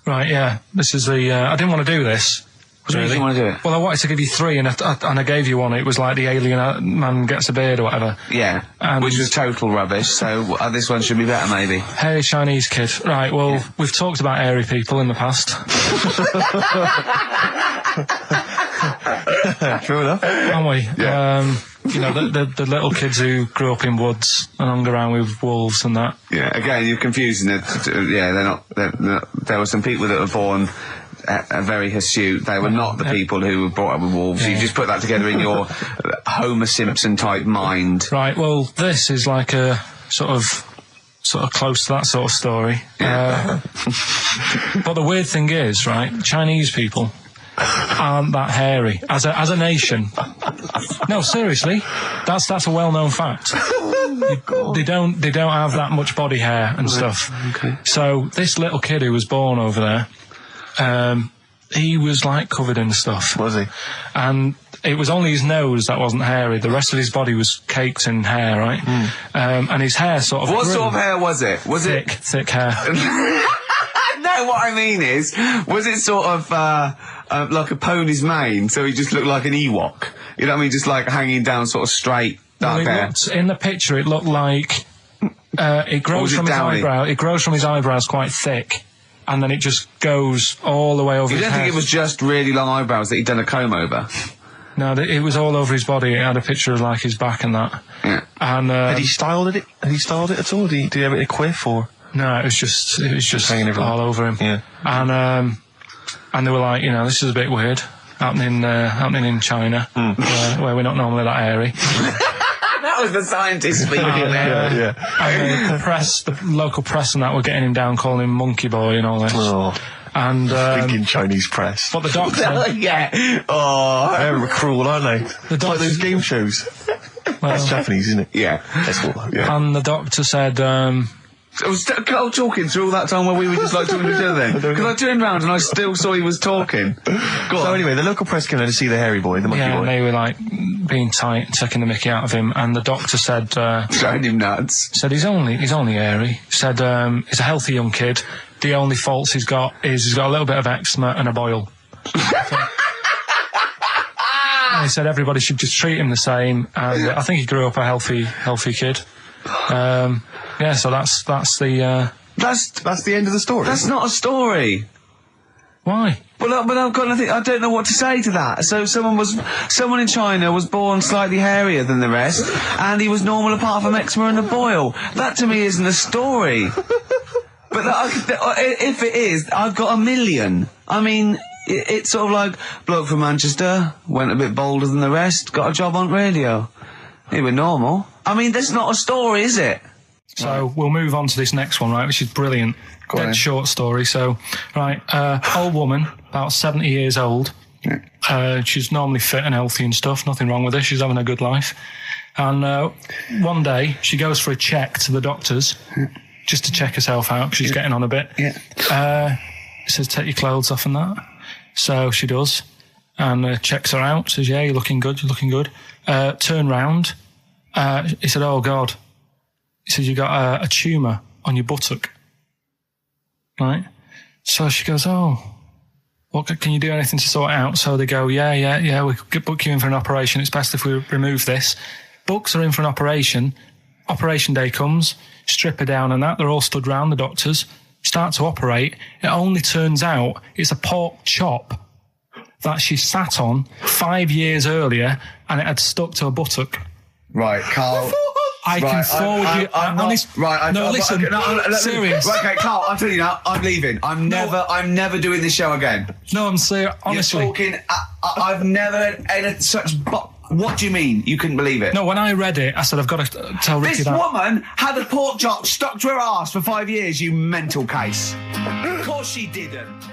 Right, yeah. This is the... I didn't want to do this. What do you want to do it? Well, I wanted to give you 3, and I gave you one. It was like the alien man gets a beard or whatever. Yeah, which was total rubbish, so this one should be better, maybe. Hairy Chinese kid. Right, well, we've talked about hairy people in the past. True enough. Haven't we? Yeah. The little kids who grew up in woods and hung around with wolves and that. Yeah, again, you're confusing it. Yeah, they're not. There were some people that were born very hirsute. They were not the people who were brought up with wolves. Yeah. You just put that together in your Homer Simpson type mind. Right, well, this is like a sort of close to that sort of story. Yeah. But the weird thing is, right, Chinese people aren't that hairy as a nation. No, seriously, that's a well-known fact. They don't have that much body hair and stuff. Okay. So this little kid who was born over there, he was like covered in stuff. Was he? And it was only his nose that wasn't hairy. The rest of his body was caked in hair, right? And his hair sort of What grew. sort of hair was it? Was thick hair. No, what I mean is, was it sort of like a pony's mane, so he just looked like an Ewok? You know what I mean? Just like hanging down sort of straight, dark hair. In the picture, it looked like it grows from his eyebrow. It grows from his eyebrows quite thick, and then it just goes all the way over his head. You don't think it was just really long eyebrows that he'd done a comb over? No, it was all over his body. It had a picture of like his back and that. Yeah. And had he styled it? Had he styled it at all? Did he have it a quiff or? No, it was just hanging all over him. Yeah. And they were like, you know, this is a bit weird, happening in China, where we're not normally that airy. That was the scientist speaking there. And the local press and that were getting him down, calling him Monkey Boy and all this. Oh. And thinking Chinese press. But the doctor, yeah. Oh, they're cruel, aren't they? It's like those game shows. That's Japanese, isn't it? Yeah. And the doctor said. I was talking through all that time while we were just like talking to each other then. Because I turned round and I still saw he was talking. So anyway, the local press came in to see the hairy boy, the monkey boy. And they were like being tight, taking the mickey out of him, and the doctor said throwing him nuts. Said he's only airy. Said he's a healthy young kid. The only faults he's got is he's got a little bit of eczema and a boil. And he said everybody should just treat him the same, and I think he grew up a healthy kid. Yeah, so that's the end of the story. That's not a story. Why? But I've got nothing. I don't know what to say to that. So someone in China was born slightly hairier than the rest, and he was normal apart from eczema and a boil. That to me isn't a story. But if it is, I've got a million. I mean, it's sort of like bloke from Manchester went a bit bolder than the rest, got a job on radio. He was normal. I mean, that's not a story, is it? So we'll move on to this next one, right, which is brilliant. Dead short story. So, right, old woman, about 70 years old. She's normally fit and healthy and stuff. Nothing wrong with her. She's having a good life. And one day, she goes for a check to the doctor's, just to check herself out, because she's getting on a bit. He says, take your clothes off and that. So she does. And checks her out. Says, yeah, you're looking good, turn round. He said, oh, God. He said, you got a tumour on your buttock. Right? So she goes, oh, what, can you do anything to sort it out? So they go, yeah, we could book you in for an operation. It's best if we remove this. Books are in for an operation. Operation day comes, strip her down and that. They're all stood round, the doctors. Start to operate. It only turns out it's a pork chop that she sat on 5 years earlier, and it had stuck to her buttock. Right, Carl. I can forward you. Serious. Right, okay, Carl, I'm telling you now, I'm leaving. I'm never doing this show again. No, I'm serious. Honestly, you're talking. I've never had such. What do you mean? You couldn't believe it? No, when I read it, I said I've got to tell Ricky that. This woman had a pork chop stuck to her arse for 5 years. You mental case. Of course she didn't.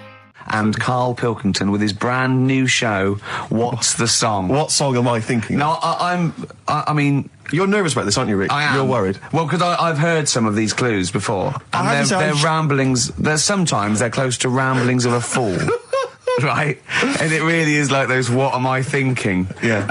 And Karl Pilkington with his brand new show, What's the Song? What song am I thinking? No, I mean, you're nervous about this, aren't you, Rick? I am. You're worried. Well, because I've heard some of these clues before, and they're ramblings. Sometimes they're close to ramblings of a fool. Right? And it really is like those, what am I thinking? Yeah.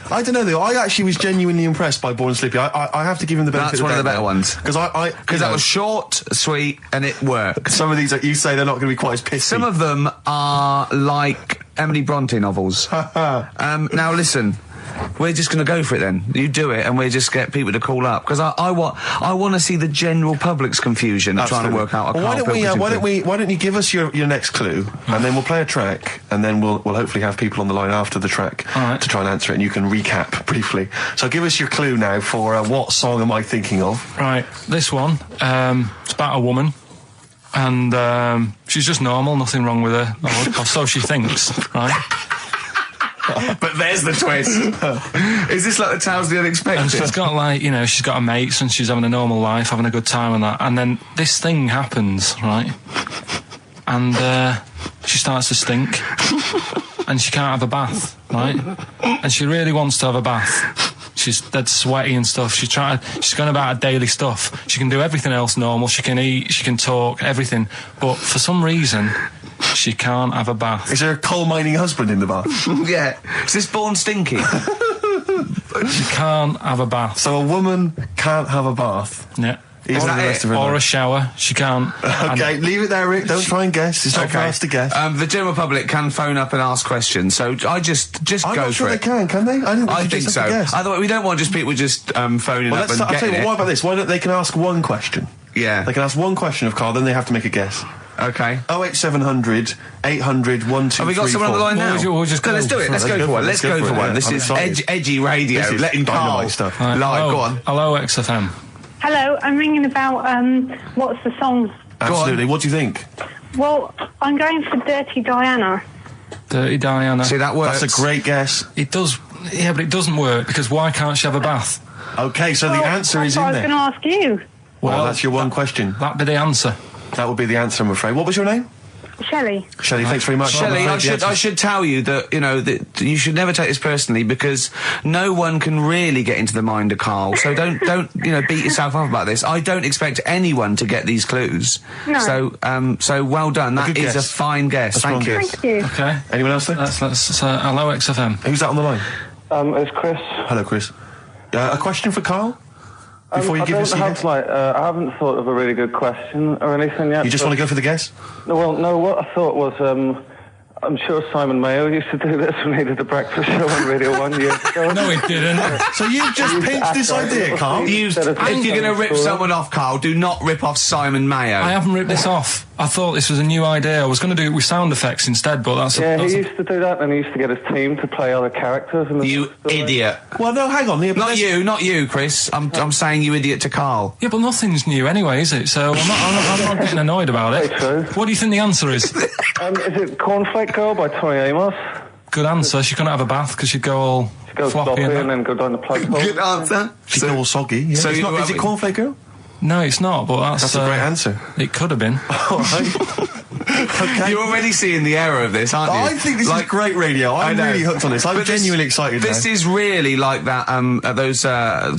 I don't know, though. I actually was genuinely impressed by Born Slippy. I have to give him the benefit of the doubt. That's one of the better ones. Because that was short, sweet, and it worked. Some of these, you say, they're not going to be quite as pissy. Some of them are like Emily Bronte novels. Now, listen. We're just going to go for it then. You do it, and we'll just get people to call up, because I want to see the general public's confusion of trying to work out. Why don't you give us your next clue, and then we'll play a track, and then we'll hopefully have people on the line after the track to try and answer it, and you can recap briefly. So give us your clue now for what song am I thinking of? Right, this one. It's about a woman. And she's just normal, nothing wrong with her, or so she thinks, right? But there's the twist. Is this like the Tales of the Unexpected? And she's got she's got her mates and she's having a normal life, having a good time and that. And then this thing happens, right? And she starts to stink. And she can't have a bath, right? And she really wants to have a bath. She's dead sweaty and stuff. She's going about her daily stuff. She can do everything else normal. She can eat, she can talk, everything. But for some reason, She can't have a bath. Is there a coal mining husband in the bath? Yeah. Is this born stinky? She can't have a bath. So a woman can't have a bath. Yeah. Is that it? Or a shower. She can't. Okay, leave it there, Rick. Don't try and guess. It's not for us to guess. The general public can phone up and ask questions, so I just go for it. I'm not sure they can they? I think so. Otherwise, we don't want just people just phoning up and I'll tell you it. what about this? Why don't they can ask one question? Yeah. They can ask one question of Carl, then they have to make a guess. Okay. 08700 800 1234. Have we got someone on the line now? Let's do it. Let's go for one. Let's go for one. This is edgy radio. This is letting Carl stuff. live. Go on. Hello, XFM. Hello, I'm ringing about what's the songs. Absolutely. What do you think? Well, I'm going for Dirty Diana. Dirty Diana. See, that works. That's a great guess. It does. Yeah, but it doesn't work because why can't she have a bath? Okay, so the answer is in there. I was going to ask you. Well, that's your one question. That'd be the answer. That would be the answer, I'm afraid. What was your name? Shelley. Shelley, thanks very much. Shelley, I should tell you that, that you should never take this personally because no one can really get into the mind of Carl. So don't beat yourself up about this. I don't expect anyone to get these clues. No. So well done. That is a fine guess. Thank you. Thank you. Okay. Anyone else there? Let's hello, XFM. Who's that on the line? It's Chris. Hello, Chris. A question for Carl? Before you give us a guess? I haven't thought of a really good question or anything yet. You just want to go for the guess? No, what I thought was, I'm sure Simon Mayo used to do this when he did the breakfast show on Radio 1 years ago. No, he didn't. So you've just pinched this idea, Carl? If you're going to rip someone off, Carl, do not rip off Simon Mayo. I haven't ripped this off. I thought this was a new idea. I was going to do it with sound effects instead, but that's... he used to do that, and he used to get his team to play other characters. You idiot. Well, no, hang on. Not you, Chris. I'm saying you idiot to Carl. Yeah, but nothing's new anyway, is it? So I'm not getting annoyed about it. True. What do you think the answer is? Is it Cornflake Girl by Tori Amos? Good answer. She couldn't have a bath because she'd go all floppy and then go down the plug hole. Good answer. She'd go all soggy. Yeah. So is it Cornflake Girl? No, it's not, but that's a great answer. It could have been. All right. Okay. You're already seeing the error of this, aren't you? I think this is great radio. I'm really hooked on this. I'm genuinely excited This is really like that, those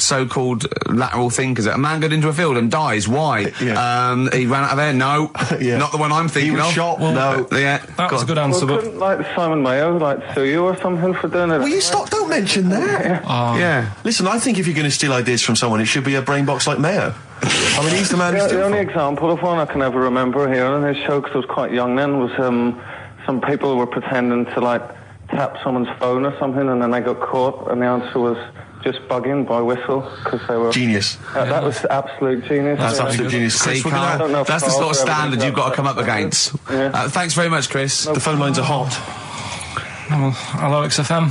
so-called lateral thinkers. A man got into a field and dies. Why? Yeah. He ran out of air. No. Not the one I'm thinking of. He was shot. No. That was a good answer, but... Couldn't, Simon Mayo, sue you or something for doing it? Will you stop? Don't mention that. Yeah. Listen, I think if you're going to steal ideas from someone, it should be a brain box like Mayo. I mean, he's the man who's the only example of one I can ever remember here on his show, because I was quite young then, was some people were pretending to, tap someone's phone or something, and then they got caught, and the answer was just bugging by whistle, because they were... Genius. That was absolute genius. That's absolute genius. See, Carl, that's the sort of standard you've got to come up against. Yeah. Thanks very much, Chris. The phone lines are hot. Hello, XFM.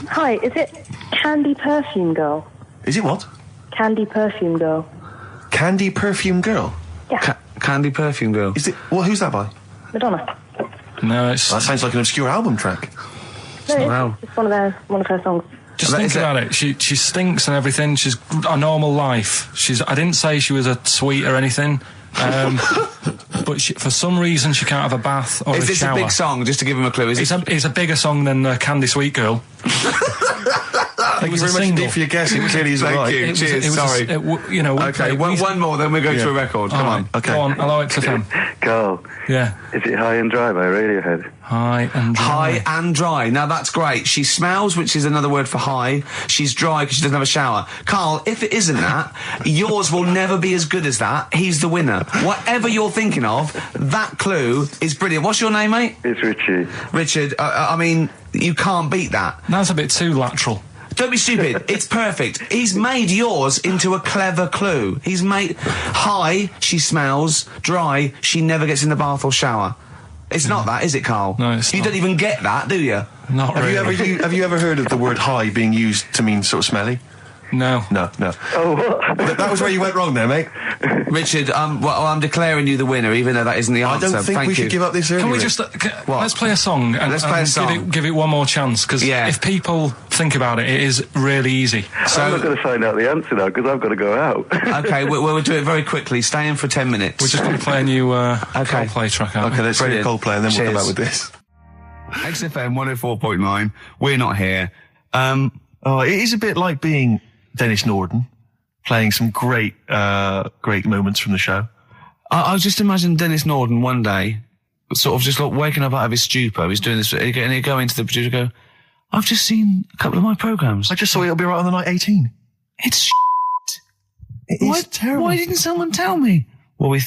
Hi, is it Candy Perfume Girl? Is it what? Candy Perfume Girl. Candy Perfume Girl? Yeah. Candy Perfume Girl. Is it? Well, who's that by? Madonna. No, it's... That sounds like an obscure album track. No, it's one of her songs. Just think about it. She stinks and everything. She's a normal life. I didn't say she was a sweet or anything. But for some reason she can't have a bath or a shower. Is this a big song? Just to give him a clue. It's a bigger song than Candy Sweet Girl. Thank you very much indeed for your guess. It clearly is right. Thank you. Cheers. Sorry. Okay, one more, then we go to a record. Come on. Okay. Go on. Hello, XFM. Carl. Yeah. Is it High and Dry by Radiohead? High and dry. High and dry. Now that's great. She smells, which is another word for high. She's dry because she doesn't have a shower. Carl, if it isn't that, yours will never be as good as that. He's the winner. Whatever you're thinking of, that clue is brilliant. What's your name, mate? It's Richie. Richard, I mean, you can't beat that. That's a bit too lateral. Don't be stupid. It's perfect. He's made yours into a clever clue. He's made high, she smells, dry, she never gets in the bath or shower. It's not that, is it, Carl? No, it's not. You don't even get that, do you? Not really. Have you ever heard of the word high being used to mean sort of smelly? No. No. Oh, what? That was where you went wrong there, mate. Richard, I'm declaring you the winner, even though that isn't the answer. I don't think we should give up this early. Can we just let's play a song and, give it one more chance, because if people think about it, it is really easy. So I'm not going to find out the answer now because I've got to go out. Okay, we'll do it very quickly. Stay in for 10 minutes. We're just going to play a new Coldplay track out. Okay, let's play Coldplay and then we'll come back with this. XFM 104.9. We're not here. It is a bit like being Dennis Norden, playing some great moments from the show. I just imagine Dennis Norden one day sort of just like waking up out of his stupor. He's doing this, and he'd go into the producer and go, I've just seen a couple of my programmes. I just saw It'll Be Right on the Night 18. It's shit. It is terrible. Why didn't someone tell me? Well, we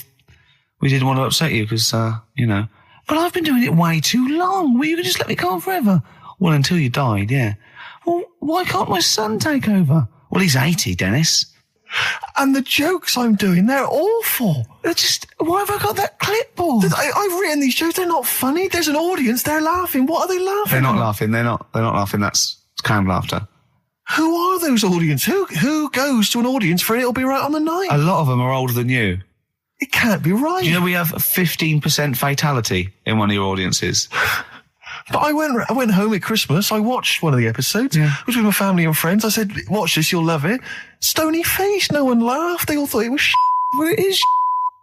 didn't want to upset you because, you know. But I've been doing it way too long. Well, you could just let me go on forever. Well, until you died, yeah. Well, why can't my son take over? Well, he's 80, Dennis. And the jokes I'm doing, they're awful. They're just, why have I got that clipboard? I've written these jokes, they're not funny. There's an audience, they're laughing. What are they laughing They're not at? laughing, they're not laughing, that's canned laughter. Who are those audience? Who goes to an audience for It'll Be Right on the Night? A lot of them are older than you. It can't be right. Do you know we have a 15% fatality in one of your audiences? But I went home at Christmas, I watched one of the episodes. Yeah. I was with my family and friends. I said, watch this, you'll love it. Stony face, no one laughed. They all thought it was shit. Well, it is shit.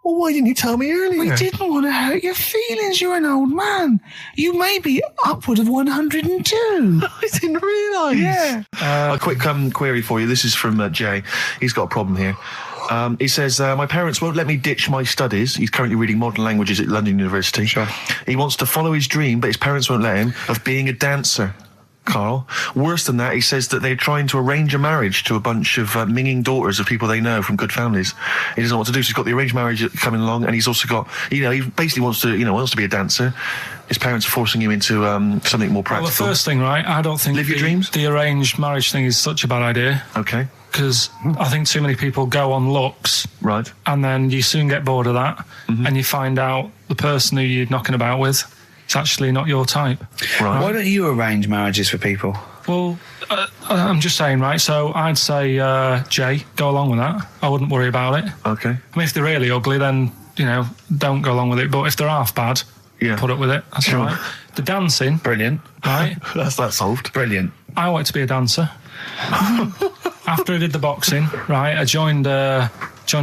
Well, why didn't you tell me earlier? We didn't want to hurt your feelings. You're an old man. You may be upward of 102. I didn't realise. Yeah. A quick query for you. This is from Jay. He's got a problem here. He says, my parents won't let me ditch my studies. He's currently reading modern languages at London University. Sure. He wants to follow his dream, but his parents won't let him, of being a dancer. Carl. Worse than that, he says that they're trying to arrange a marriage to a bunch of minging daughters of people they know from good families. He doesn't know what to do, so he's got the arranged marriage coming along, and he's also got, he basically wants to be a dancer. His parents are forcing him into something more practical. Well, the first thing, right, I don't think Live your dreams? The arranged marriage thing is such a bad idea. Okay. Because I think too many people go on looks. Right. And then you soon get bored of that, and you find out the person who you're knocking about with, it's actually not your type. Right. Why don't you arrange marriages for people? Well, I'm just saying, right, so I'd say, Jay, go along with that. I wouldn't worry about it. Okay. I mean, if they're really ugly, then, don't go along with it. But if they're half bad, put up with it. That's all right. The dancing. Brilliant. Right? That's solved. Brilliant. I wanted to be a dancer. After I did the boxing, right, I joined a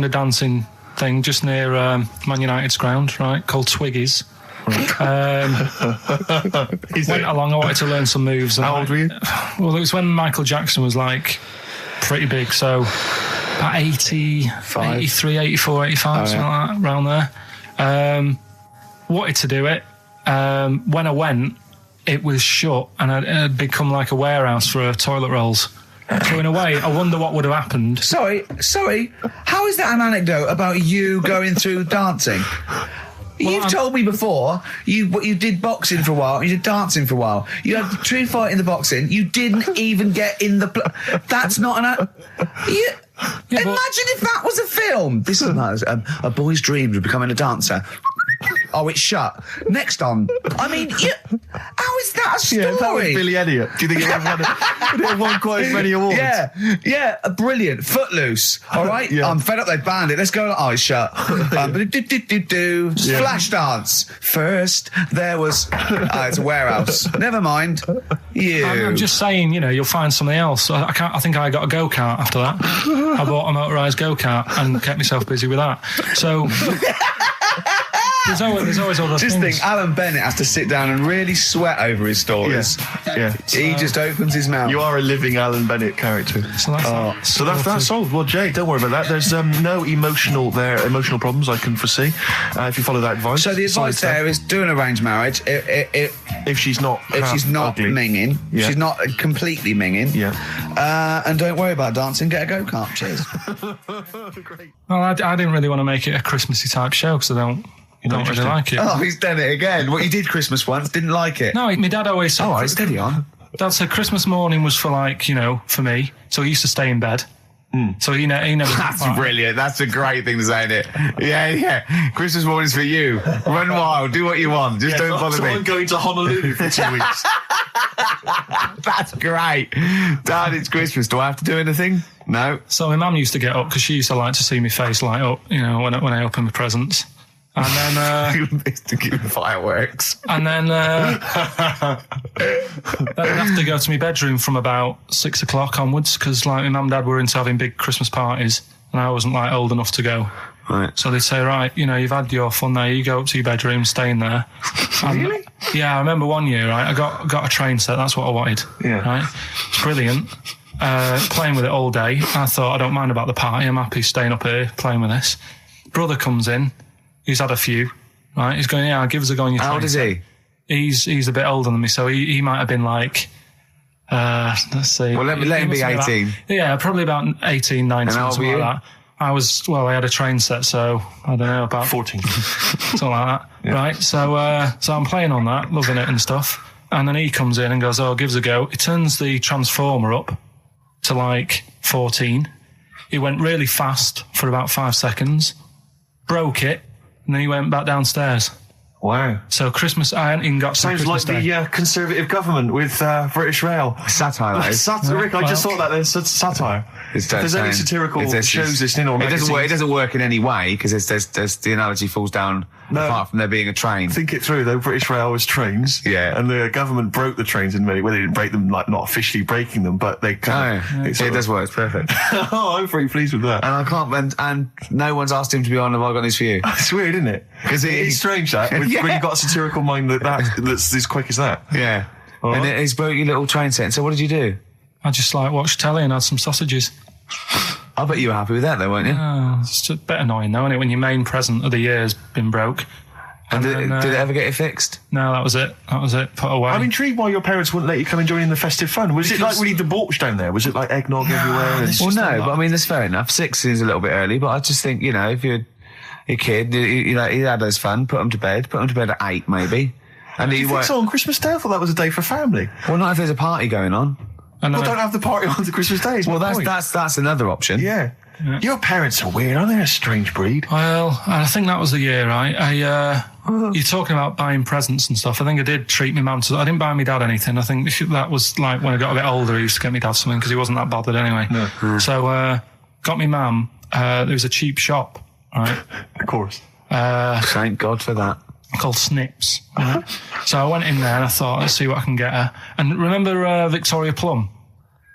dancing thing just near Man United's ground, right, called Twiggy's. Went along, I wanted to learn some moves. How old were you? Well, it was when Michael Jackson was, pretty big, so about 85. 83, 84, 85, something like that, around there. Wanted to do it. When I went, it was shut, and it had become like a warehouse for toilet rolls. So in a way, I wonder what would have happened. Sorry. How is that an anecdote about you going through dancing? You've told me before you did boxing for a while, you did dancing for a while. You had the true fight in the boxing. You didn't even get in the. That's not an. Imagine if that was a film. This is not a boy's dream of becoming a dancer. Oh, it's shut. Next on. I mean, how is that a story? Yeah, that was Billy Elliot. Do you think it have won quite as many awards? Yeah, brilliant. Footloose. All right? Yeah. I'm fed up they banned it. Let's go. Oh, it's shut. Flash dance. First, there was... it's a warehouse. Never mind. I'm just saying, you'll find something else. I think I got a go-kart after that. I bought a motorised go-kart and kept myself busy with that. So... There's always other just things. Think, Alan Bennett has to sit down and really sweat over his stories. Yeah. He just opens his mouth. You are a living Alan Bennett character. So that's solved. Well, Jay, don't worry about that. There's no emotional problems I can foresee if you follow that advice. So the advice there is do an arranged marriage if she's not ugly. minging, she's not completely minging. Yeah. And don't worry about dancing. Get a go-kart. Cheers. Great. Well, I didn't really want to make it a Christmassy type show because I don't really like it. Oh, he's done it again. What, you did Christmas once, didn't like it? No, my dad always said... Oh, right, steady on. Dad said Christmas morning was for for me. So he used to stay in bed. So he never... That's brilliant. That's a great thing to say, isn't it? Yeah. Christmas morning's for you. Run wild. Do what you want. Just don't bother me. I'm going to Honolulu for 2 weeks. That's great. Dad, it's Christmas. Do I have to do anything? No. So my mum used to get up because she used to like to see my face light up, when I open my presents. And then... to give fireworks. And then I'd have to go to my bedroom from about 6 o'clock onwards because my mum and dad were into having big Christmas parties and I wasn't old enough to go. Right. So they'd say, right, you've had your fun there, you go up to your bedroom, stay in there. Really? Yeah, I remember one year, right, I got a train set, that's what I wanted. Yeah. Right? It's brilliant. Playing with it all day. I thought, I don't mind about the party, I'm happy staying up here playing with this. Brother comes in, he's had a few, right? He's going, yeah, I'll give us a go on your train. How old is he? He's a bit older than me, so he might have been like, let's see. Well, let him be 18. Yeah, probably about 18, 19, and how old something were you? like that. I had a train set, so I don't know, about 14. something like that. Yeah. Right, so I'm playing on that, loving it and stuff. And then he comes in and goes, oh, give us a go. He turns the transformer up to like 14. He went really fast for about 5 seconds, broke it, and then he went back downstairs. Wow. So Christmas, I hadn't even got to Sounds Christmas like Day. the Conservative government with British Rail. Satire, that is. Rick, I just thought that there's satire. If there's any satirical shows listening or magazines. It doesn't work in any way, because there's the analogy falls down apart from there being a train. Think it through, though. British Rail was trains. Yeah. And the government broke the trains in many ways. They didn't break them, like, not officially breaking them, but they kind of... It does work, it's perfect. Oh, I'm pretty pleased with that. And I can't, and no one's asked him to be on Have I Got News For You. It's weird, isn't it? Because it's strange, that, when you've got a satirical mind that's as quick as that. Yeah. All and right. he's broke your little train set. So what did you do? I just watched telly and had some sausages. I bet you were happy with that, though, weren't you? Oh, it's just a bit annoying, though, isn't it, when your main present of the year's been broke. And did it ever get it fixed? No, that was it. Put away. I'm intrigued why your parents wouldn't let you come and join in the festive fun. Was it like really debauched down there? Was it like eggnog everywhere? Well, no, but I mean, that's fair enough. 6 is a little bit early, but I just think, if you're a kid, he had his fun, put him to bed at 8, maybe. And Do you think so on Christmas Day? I thought that was a day for family. Well, not if there's a party going on. Well, don't have the party on the Christmas Day. Well, that's another option. Yeah. Your parents are weird, aren't they? A strange breed. Well, I think that was the year, right? You're talking about buying presents and stuff. I think I did treat my mum to... I didn't buy my dad anything. I think that was like when I got a bit older, I used to get my dad something because he wasn't that bothered anyway. No. So, got my mum, there was a cheap shop, right? Of course. Thank God for that. Called Snips. Right? So I went in there and I thought, let's see what I can get her. And remember Victoria Plum?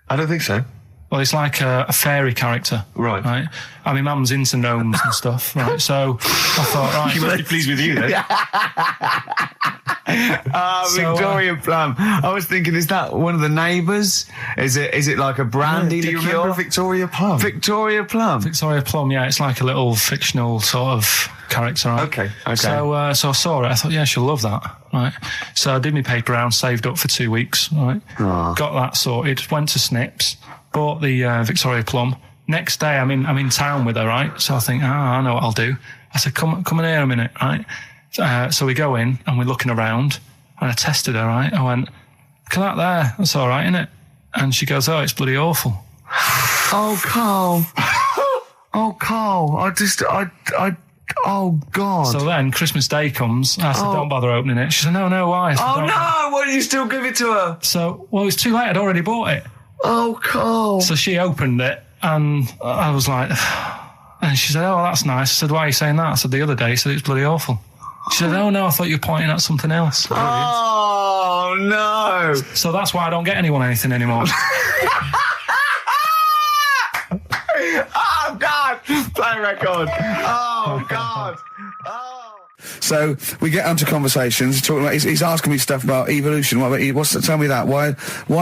I don't think so. Well, it's like a fairy character. Right. And my mum's into gnomes and stuff, right? So I thought, right. She must be pleased with you, then. Victoria Plum. I was thinking, is that one of the neighbours? Is it like a brandy Do you liqueur? remember Victoria Plum? Victoria Plum. Victoria Plum, yeah. It's like a little fictional sort of character, right? Okay. So I saw it. I thought, yeah, she'll love that, right? So I did my paper round, saved up for 2 weeks, right? Got that sorted, went to Snips, bought the Victoria Plum. Next day, I'm in town with her, right? So I think, I know what I'll do. I said, come in here a minute, right? So we go in and we're looking around and I tested her, right? I went, look at that there. That's all right, innit? And she goes, oh, it's bloody awful. Oh, Carl. Oh, Carl. Oh, God. So then Christmas Day comes. I said, don't bother opening it. She said, no, why? I said, no. Why did you still give it to her? So, well, it was too late. I'd already bought it. Oh, Carl. So she opened it and I was like, and she said, oh, that's nice. I said, why are you saying that? I said, the other day, she said, it's bloody awful. She said, oh, no, I thought you were pointing at something else. Oh, no. So that's why I don't get anyone anything anymore. Oh, God. Play record. Oh, God. Oh. So we get onto conversations. Talking about, he's asking me stuff about evolution. Tell me that. Why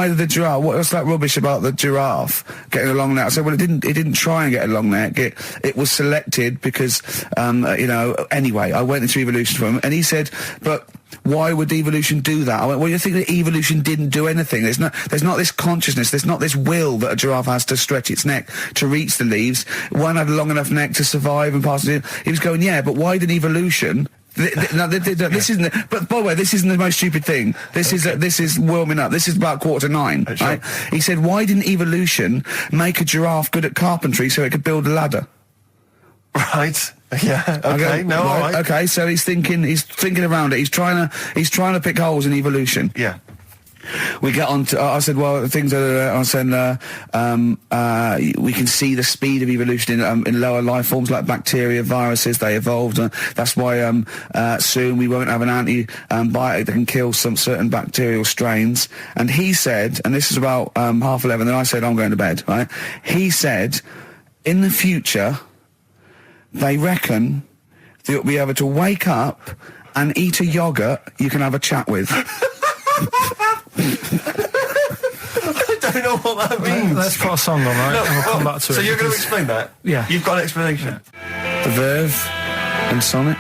did the giraffe? What's that rubbish about the giraffe getting a long neck? I said, well, it didn't try and get a long neck. It was selected because, Anyway, I went into evolution for him, and he said, but why would evolution do that? I went, well, you think that evolution didn't do anything? There's not this consciousness, there's not this will that a giraffe has to stretch its neck to reach the leaves. One had a long enough neck to survive and pass it in. He was going, yeah, but why did evolution... this isn't. But by the way, this isn't the most stupid thing. This is warming up. This is about 8:45, right? He said, why didn't evolution make a giraffe good at carpentry so it could build a ladder? Right. Yeah. Okay. All right. Okay. So he's thinking around it. He's trying to pick holes in evolution. Yeah. We get on to, I said, well, things are, I said, we can see the speed of evolution in lower life forms like bacteria, viruses, they evolved. That's why, soon we won't have an antibiotic that can kill some certain bacterial strains. And he said, and this is about, 11:30, then I said, I'm going to bed, right? He said, in the future, they reckon that you'll be able to wake up and eat a yogurt you can have a chat with. I don't know what that means. Let's put a song on, right? And we'll come back to it. So you're going to explain that? Yeah. You've got an explanation? The Verve and Sonic.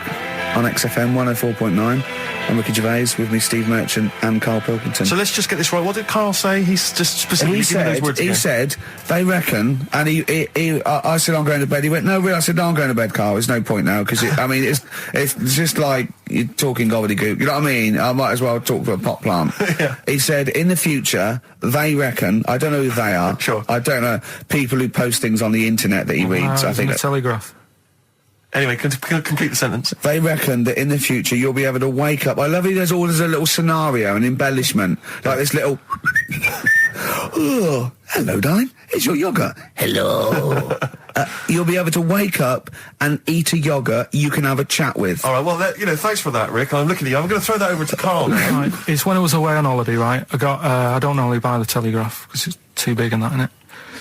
on XFM 104.9. I'm Ricky Gervais, with me Steve Merchant and Karl Pilkington. So let's just get this right. What did Karl say? He's just specifically giving those words again. He said, they reckon, and I said, I'm going to bed. He went, no, really? I said, no, I'm going to bed, Karl. There's no point now, because, it's just like you're talking gobbledygook. You know what I mean? I might as well talk to a pot plant. Yeah. He said, in the future, they reckon, I don't know who they are. Sure. I don't know, people who post things on the internet that he reads. I think the Telegraph. Anyway, complete the sentence. They reckon that in the future you'll be able to wake up. I love it. There's always a little scenario, an embellishment, like this little. Oh, hello, darling. It's your yogurt. Hello. You'll be able to wake up and eat a yogurt you can have a chat with. All right. Well, thanks for that, Rick. I'm looking at you. I'm going to throw that over to Karl now. Right. It's when I was away on holiday, right? I don't normally buy the Telegraph because it's too big and that, innit?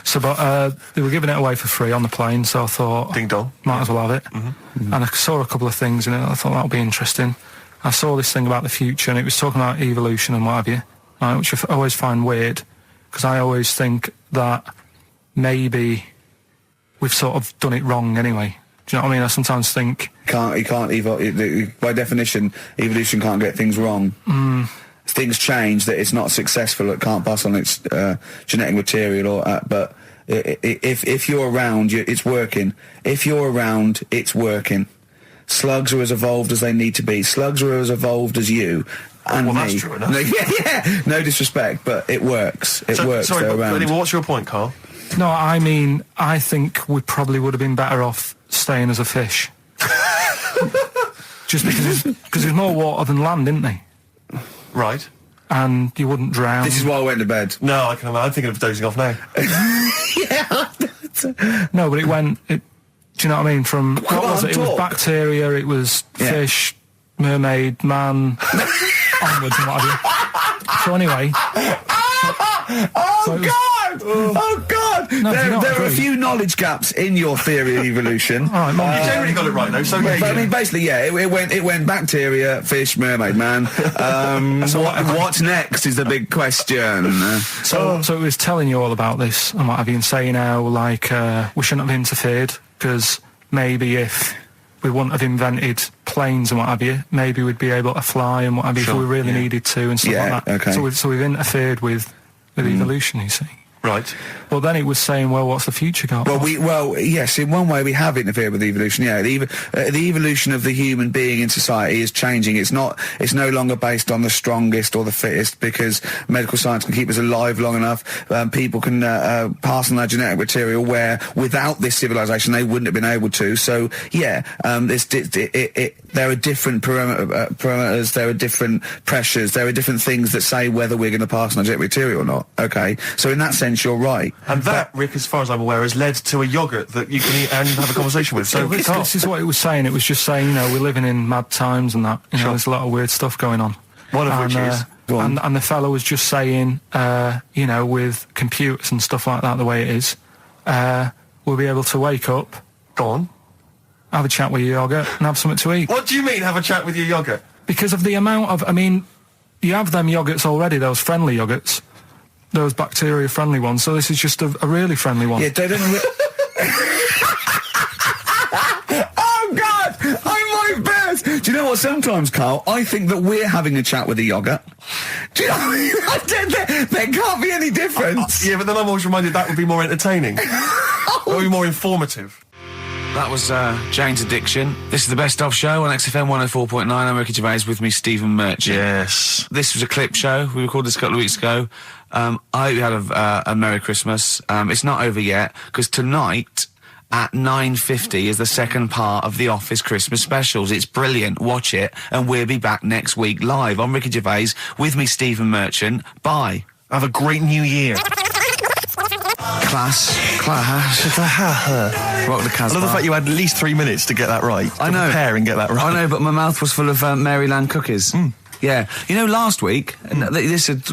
So, but they were giving it away for free on the plane, so I thought, ding dong, might as well have it. Mm-hmm. And I saw a couple of things in it. I thought that would be interesting. I saw this thing about the future, and it was talking about evolution and what have you, right, which I always find weird, because I always think that maybe we've sort of done it wrong anyway. Do you know what I mean? I sometimes think by definition, evolution can't get things wrong. Things change, that it's not successful, it can't pass on its genetic material, but if you're around, it's working. If you're around, it's working. Slugs are as evolved as they need to be. Slugs are as evolved as you and me. That's true enough. Yeah. No disrespect, but it works. It works. Sorry, they're around. What's your point, Karl? No, I mean, I think we probably would have been better off staying as a fish. Just because there's more water than land, isn't there? Right. And you wouldn't drown. This is why I went to bed. No, I can imagine. I'm thinking of dozing off now. No, but do you know what I mean? From, what was it? It was bacteria, it was fish, mermaid, man, onwards and what have you. So anyway. Oh God! No, there are a few knowledge gaps in your theory of evolution. All right, you generally got it right though. So I mean, basically, it went bacteria, fish, mermaid, man. What's next is the big question. So it was telling you all about this and what have you, and saying how we shouldn't have interfered, because maybe if we wouldn't have invented planes and what have you, maybe we'd be able to fly and what have you if we really needed to and stuff like that. Okay. So we've interfered with evolution, you see. Right. Well, then it was saying, well, what's the future got? Well, yes, in one way we have interfered with evolution. Yeah, the evolution of the human being in society is changing. It's no longer based on the strongest or the fittest, because medical science can keep us alive long enough. People can pass on their genetic material where without this civilization they wouldn't have been able to. So yeah, there are different parameters, there are different pressures, there are different things that say whether we're going to pass on our genetic material or not. Okay, so in that sense you're right. And that, Rick, as far as I'm aware, has led to a yogurt that you can eat and have a conversation with. So this is what it was saying. It was just saying, we're living in mad times and that. There's a lot of weird stuff going on. One of which is... And the fellow was just saying, with computers and stuff like that, the way it is, we'll be able to wake up... Go on. Have a chat with your yogurt and have something to eat. What do you mean, have a chat with your yogurt? Because of the amount of... you have them yogurts already, those friendly yogurts. Those bacteria-friendly ones, so this is just a really friendly one. Yeah, they don't... Oh, God! I'm like bears! Do you know what, sometimes, Karl, I think that we're having a chat with a yogurt. Do you know what I mean? There can't be any difference. Yeah, but then I'm always reminded that would be more entertaining. That would be more informative. That was Jane's Addiction. This is the Best Of Show on XFM 104.9. I'm Ricky Gervais, with me Stephen Merchant. Yes. This was a clip show. We recorded this a couple of weeks ago. I hope you had a Merry Christmas. It's not over yet, because tonight at 9:50 is the second part of The Office Christmas specials. It's brilliant. Watch it, and we'll be back next week live. I'm Ricky Gervais, with me Stephen Merchant. Bye. Have a great new year. Class. Rock the Casbah. I love the fact you had at least 3 minutes to get that right. I know. Prepare and get that right. I know, but my mouth was full of Maryland cookies. Yeah. Last week, this would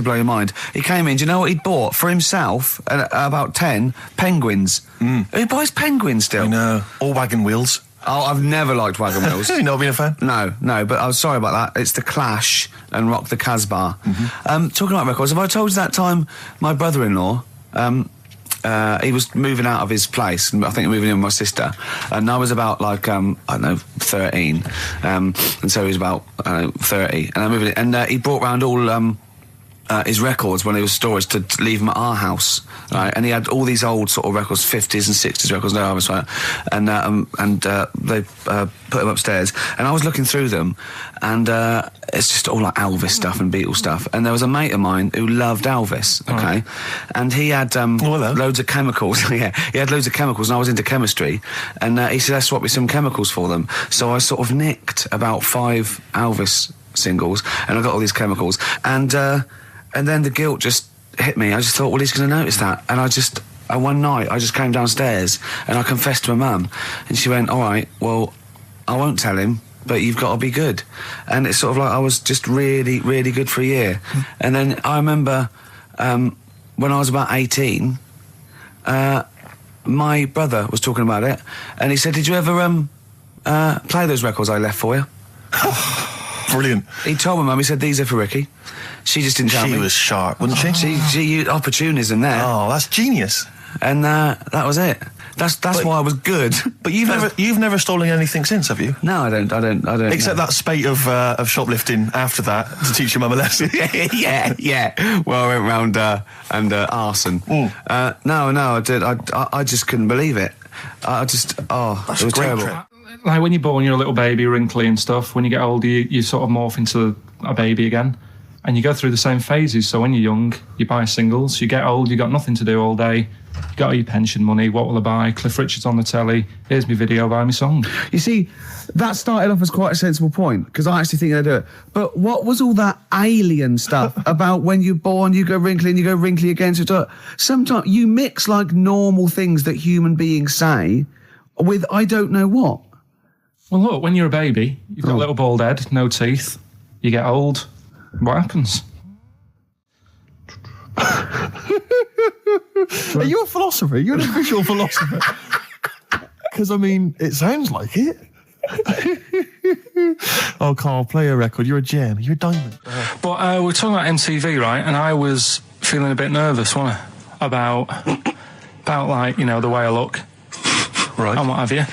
blow your mind. He came in, do you know what he'd bought for himself? About 10 penguins. Who buys penguins still? I know. Or wagon wheels. Oh, I've never liked wagon wheels. You've not been a fan? No, but I'm sorry about that. It's The Clash and Rock the Casbah. Talking about records, have I told you that time my brother-in-law, he was moving out of his place, I think moving in with my sister, and I was about like, I don't know, 13, and so he was about, 30, and I moved in, and he brought round all, his records when he was storage to leave them at our house, right? And he had all these old sort of records, 50s and 60s records, no, I was right, and they put them upstairs, and I was looking through them, and it's just all like Elvis stuff and Beatles stuff, and there was a mate of mine who loved Elvis, okay, and he had loads of chemicals, yeah, he had loads of chemicals, and I was into chemistry, and he said, let's swap me some chemicals for them, so I sort of nicked about 5 Elvis singles, and I got all these chemicals, and then the guilt just hit me. I just thought, well, he's going to notice that. And one night, I just came downstairs and I confessed to my mum. And she went, all right, well, I won't tell him, but you've got to be good. And it's sort of like I was just really, really good for a year. And then I remember when I was about 18, my brother was talking about it. And he said, did you ever play those records I left for you? Brilliant. He told my mum, he said, these are for Ricky. She just didn't tell me. She was sharp, wasn't she? She used opportunism there. Oh, that's genius. And that was it. That's why I was good. But you've never stolen anything since, have you? No, I don't. Except that spate of shoplifting after that to teach your mum a lesson. yeah. Well, I went round and arson. No, I did. I just couldn't believe it. That's it was terrible. Like when you're born, you're a little baby, wrinkly and stuff. When you get older, you sort of morph into a baby again. And you go through the same phases. So when you're young, you buy singles. You get old, you got nothing to do all day. You got all your pension money. What will I buy? Cliff Richard's on the telly. Here's my video, buy me song. You see, that started off as quite a sensible point, because I actually think they do it. But what was all that alien stuff about when you're born, you go wrinkly and you go wrinkly again? So sometimes you mix like normal things that human beings say with I don't know what. Well, look, when you're a baby, you've got a little bald head, no teeth. You get old. What happens? Are you a philosopher? You're an official philosopher. Because, I mean, it sounds like it. Oh, Carl, play a record. You're a gem. You're a diamond. But we're talking about MTV, right? And I was feeling a bit nervous, wasn't I? About like, you know, the way I look. Right. And what have you.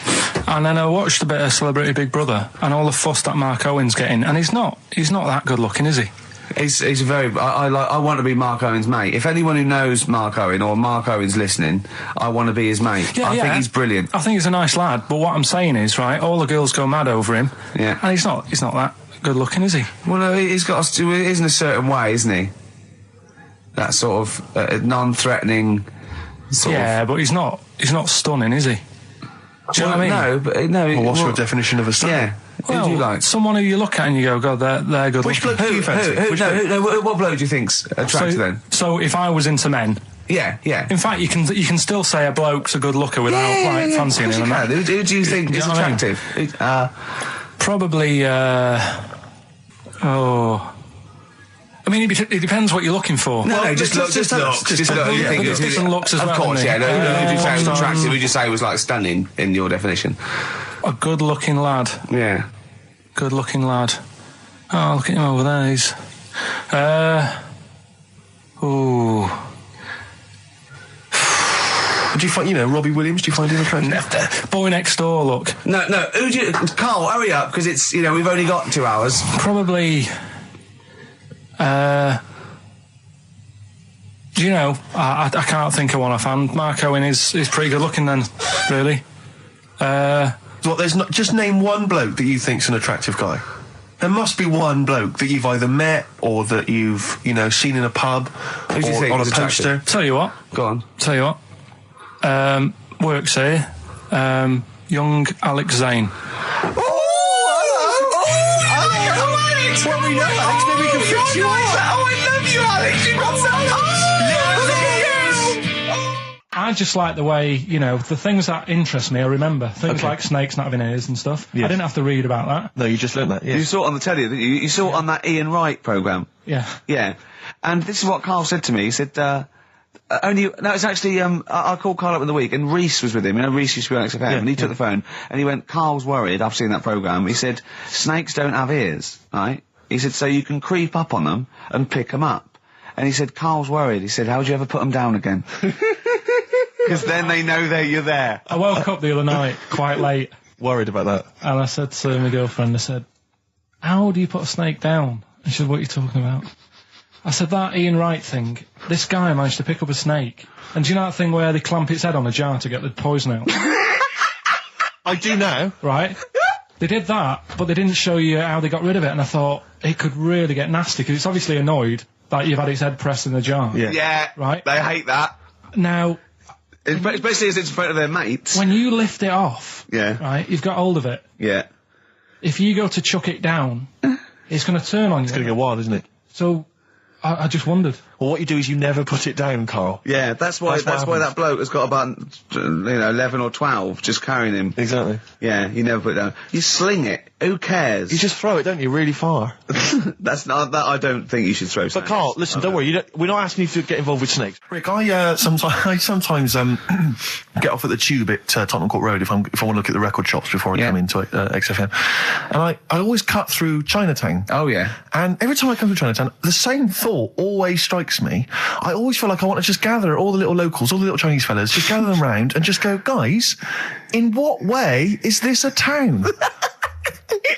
And then I watched a bit of Celebrity Big Brother and all the fuss that Mark Owen's getting, and he's not that good looking, is he? He's very. I want to be Mark Owen's mate. If anyone who knows Mark Owen or Mark Owen's listening, I want to be his mate. I think he's brilliant. I think he's a nice lad. But what I'm saying is, right, all the girls go mad over him. Yeah. And he's not that good looking, is he? Well, no, he's got. He is in a certain way, isn't he? That sort of non-threatening. But he's not stunning, is he? Do you know what I mean? No, but no. Well, what's your definition of a stunning? Yeah. Well, who do you like? Someone who you look at and you go, God, they're good. Which bloke do you fancy? What bloke do you think's attractive then? So if I was into men. Yeah. In fact, you can still say a bloke's a good looker without fancying him. Who do you think is attractive? Probably. I mean, it depends what you're looking for. No, just look. Just look. Different looks as well. Of course, yeah. Who do you say was attractive? Who do you say was like stunning in your definition? A good-looking lad. Yeah. Good-looking lad. Oh, look at him over there. He's. Do you find, Robbie Williams? Do you find him attractive? Boy Next Door. Look. No. Who do you? Carl, hurry up, because it's we've only got 2 hours. Probably. Do you know? I can't think of one offhand. Mark Owen is pretty good looking then, really. There's not. Just name one bloke that you think's an attractive guy. There must be one bloke that you've either met or that you've seen in a pub Who do you think on a is poster. attractive? Tell you what. Go on. Tell you what. Works here. Young Alex Zane. Alex! Well, we know Alex, maybe we can fix you up. Oh, I love you, Alex. You've got so much. I just like the way, the things that interest me, I remember. Things like snakes not having ears and stuff. Yes. I didn't have to read about that. No, you just learned that, yes. You saw it on the telly, didn't you? You saw it on that Ian Wright programme. Yeah. Yeah. And this is what Carl said to me. He said, it's actually, I called Carl up in the week, and Reese was with him. Reese used to be on XFM, and he took the phone, and he went, Carl's worried, I've seen that programme. He said, snakes don't have ears, right? He said, so you can creep up on them and pick them up. And he said, Carl's worried. He said, how would you ever put them down again? Because then they know you're there. I woke up the other night quite late. Worried about that. And I said to my girlfriend, I said, how do you put a snake down? And she said, what are you talking about? I said, that Ian Wright thing, this guy managed to pick up a snake. And do you know that thing where they clamp its head on a jar to get the poison out? I do now. Right? They did that, but they didn't show you how they got rid of it, and I thought it could really get nasty, because it's obviously annoyed that you've had its head pressed in the jar. Yeah. Right? They hate that. Now... Especially as it's in front of their mates. When you lift it off, right, you've got hold of it. Yeah. If you go to chuck it down, it's going to turn on you. It's going to get wild, isn't it? So, I just wondered. Well, what you do is you never put it down, Carl. Yeah, that's why that bloke has got about 11 or 12 just carrying him. Exactly. Yeah, you never put it down. You sling it. Who cares? You just throw it, don't you, really far? That's not that. I don't think you should throw. But Carl, listen, don't worry. We're not asking you to get involved with snakes. Rick, I sometimes get off at the tube at Tottenham Court Road if I want to look at the record shops before I come into XFM, and I always cut through Chinatown. Oh yeah. And every time I come through Chinatown, the same thought always strikes me. I always feel like I want to just gather all the little locals, all the little Chinese fellas, just gather them round and just go, guys, in what way is this a town?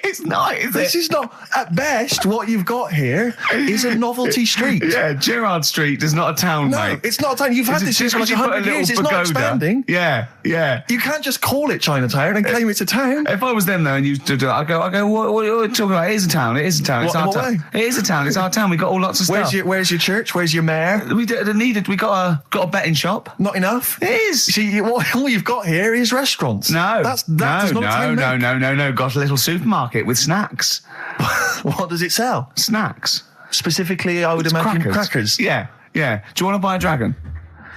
It's not, is This is not, at best, what you've got here is a novelty street. Yeah, Gerrard Street is not a town, mate. No, it's not a town. You've had this for like 100 years. It's not expanding. Yeah, yeah. You can't just call it Chinatown and claim it's a town. If I was them though and you do it, I go, what are you talking about? It is a town. It is a town. It's our town. It is a town. It's our town. We've got all lots of stuff. Where's your church? Where's your mayor? We needed. We got a betting shop. Not enough. It is. See, all you've got here is restaurants. No, that's not a town. No. Got a little supermarket with snacks. What does it sell? Snacks. Specifically, I would imagine crackers. Yeah. Do you want to buy a dragon?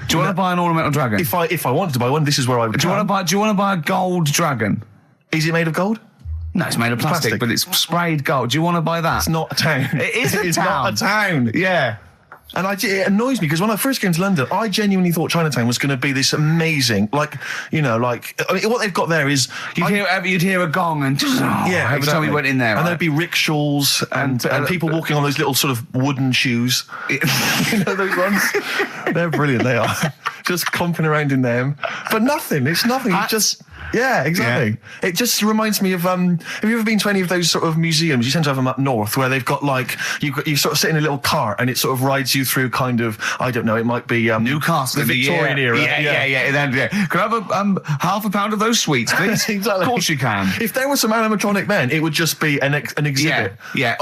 Do you want to buy an ornamental dragon? If I wanted to buy one, this is where I would. Do you want to buy a gold dragon? Is it made of gold? No, it's made of plastic, but it's sprayed gold. Do you want to buy that? It's not a town. It is a town. It's not a town. Yeah. And it annoys me because when I first came to London, I genuinely thought Chinatown was going to be this amazing, what they've got there is you'd hear a gong and every time we went in there, and there'd be rickshaws and people walking on those little sort of wooden shoes. You know those ones? They're brilliant. They are just clumping around in them, but nothing. It's nothing. It's just. Yeah, exactly. Yeah. It just reminds me of, have you ever been to any of those sort of museums? You tend to have them up north where they've got you sort of sit in a little cart and it sort of rides you through kind of, I don't know, it might be Newcastle, the Victorian era. Yeah. Can I have half a pound of those sweets, please? Exactly. Of course you can. If there was some animatronic then, it would just be an exhibit. Yeah.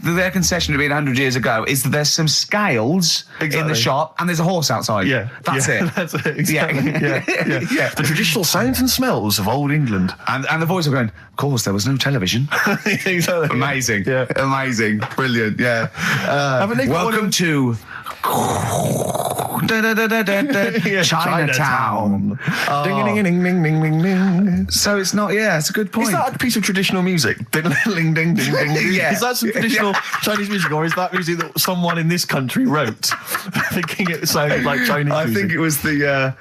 Their concession to being 100 years ago is that there's some scales in the shop and there's a horse outside. Yeah. That's it. That's it. Exactly. Yeah. The traditional sounds and smells of old England. And the voice of going, of course, there was no television. Exactly. Amazing. Yeah. Amazing. Brilliant. Yeah. Welcome to Chinatown. Ding, ding, ding, ding, ding, ding. So it's not, it's a good point. Is that a piece of traditional music? Ding, ding, ding, ding, ding. Yeah. Is that some traditional Chinese music, or is that music that someone in this country wrote, thinking it sounded like Chinese music? I think it was the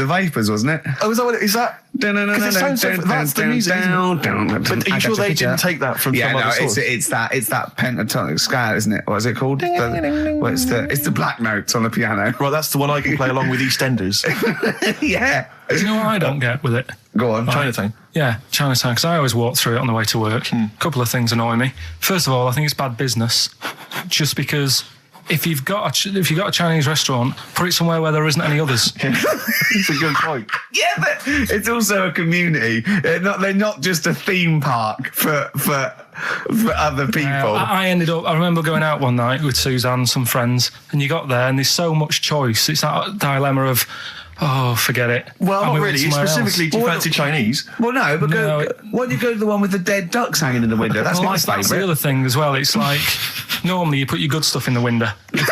Vapors, wasn't it? Oh, is that what it is? That? Because it sounds that's the music, isn't it? But are you sure they didn't take that from some other source? It's that pentatonic scale, isn't it? What is it called? It's the black notes on the piano. Right, that's the one I can play along with EastEnders. Yeah. Do you know what I don't get with it? Go on. Chinatown. Yeah, Chinatown, because I always walk through it on the way to work. A couple of things annoy me. First of all, I think it's bad business, just because if you've got a Chinese restaurant, put it somewhere where there isn't any others. It's a good point. Yeah, but it's also a community. They're not just a theme park for other people. I remember going out one night with Suzanne and some friends, and you got there and there's so much choice. It's that dilemma of, forget it. Well, not really. Specifically, do you fancy Chinese? Well, no, but why don't you go to the one with the dead ducks hanging in the window? That's my favourite. That's the other thing as well. It's like, normally you put your good stuff in the window. If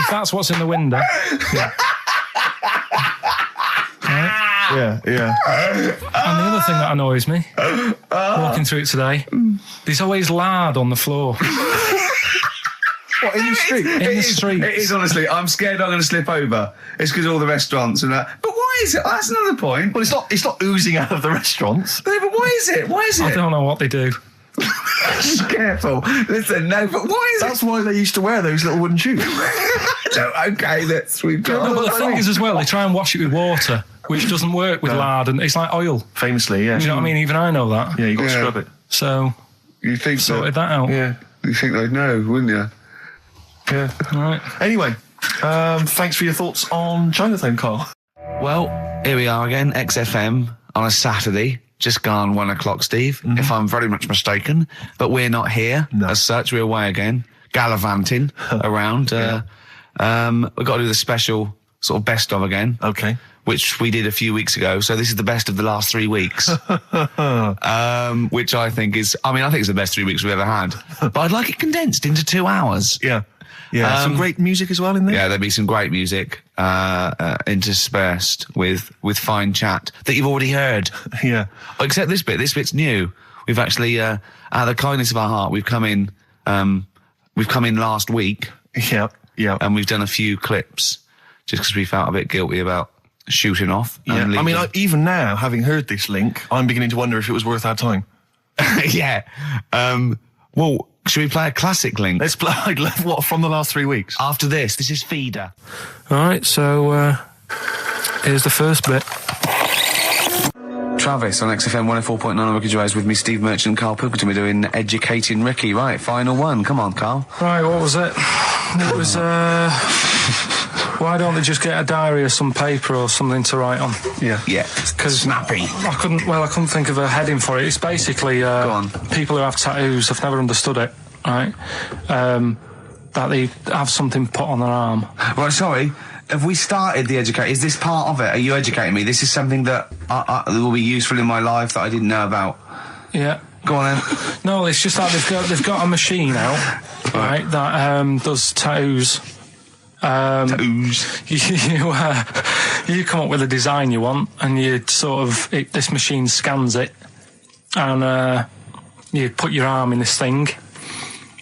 that's what's in the window. Yeah. Right? Yeah. And the other thing that annoys me, walking through it today, there's always lard on the floor. What, in the street? In the street. It is, honestly. I'm scared I'm going to slip over. It's because all the restaurants and that. But why is it? That's another point. Well, it's not oozing out of the restaurants. No, but why is it? I don't know what they do. Careful. Listen, no, but why is That's why they used to wear those little wooden shoes. Okay, that's we've got. No, but the thing is as well, they try and wash it with water, which doesn't work with lard, and it's like oil. Famously, yeah. Do you know what I mean? Even I know that. Yeah, you got to scrub it. So you think sorted that out? Yeah, you think they'd know, wouldn't you? Yeah. Right. Anyway, thanks for your thoughts on Chinatown, Carl. Well, here we are again, XFM on a Saturday. Just gone 1 o'clock, Steve, if I'm very much mistaken. But we're not here as such. We're away again, gallivanting around. We've got to do the special sort of best of again. Okay. Which we did a few weeks ago. So this is the best of the last 3 weeks. Which I think is, I think it's the best 3 weeks we've ever had. But I'd like it condensed into 2 hours. Yeah. Yeah, some great music as well in there. Yeah, there'll be some great music interspersed with fine chat that you've already heard. Yeah. Except this bit. This bit's new. We've actually, out of the kindness of our heart, we've come in last week. Yeah, yeah. And we've done a few clips just because we felt a bit guilty about shooting off. Yeah. Even now, having heard this link, I'm beginning to wonder if it was worth our time. Yeah. Well, should we play a classic link? Let's play, what, from the last 3 weeks? After this is Feeder. All right, so here's the first bit. Travis on XFM 104.9 on Ricky Gervais with me, Steve Merchant and Karl Pilkington. We're doing Educating Ricky. Right, final one. Come on, Karl. Right, what was it? It was, why don't they just get a diary or some paper or something to write on? Yeah. Yeah. Because snappy. I couldn't think of a heading for it. It's basically people who have tattoos. I've never understood it. Right. That they have something put on their arm. Right. Sorry. Have we started the educate? Is this part of it? Are you educating me? This is something that will be useful in my life that I didn't know about. Yeah. Go on then. No, it's just that they've got a machine out, right? That does tattoos. You come up with a design you want, and you sort of this machine scans it, and you put your arm in this thing,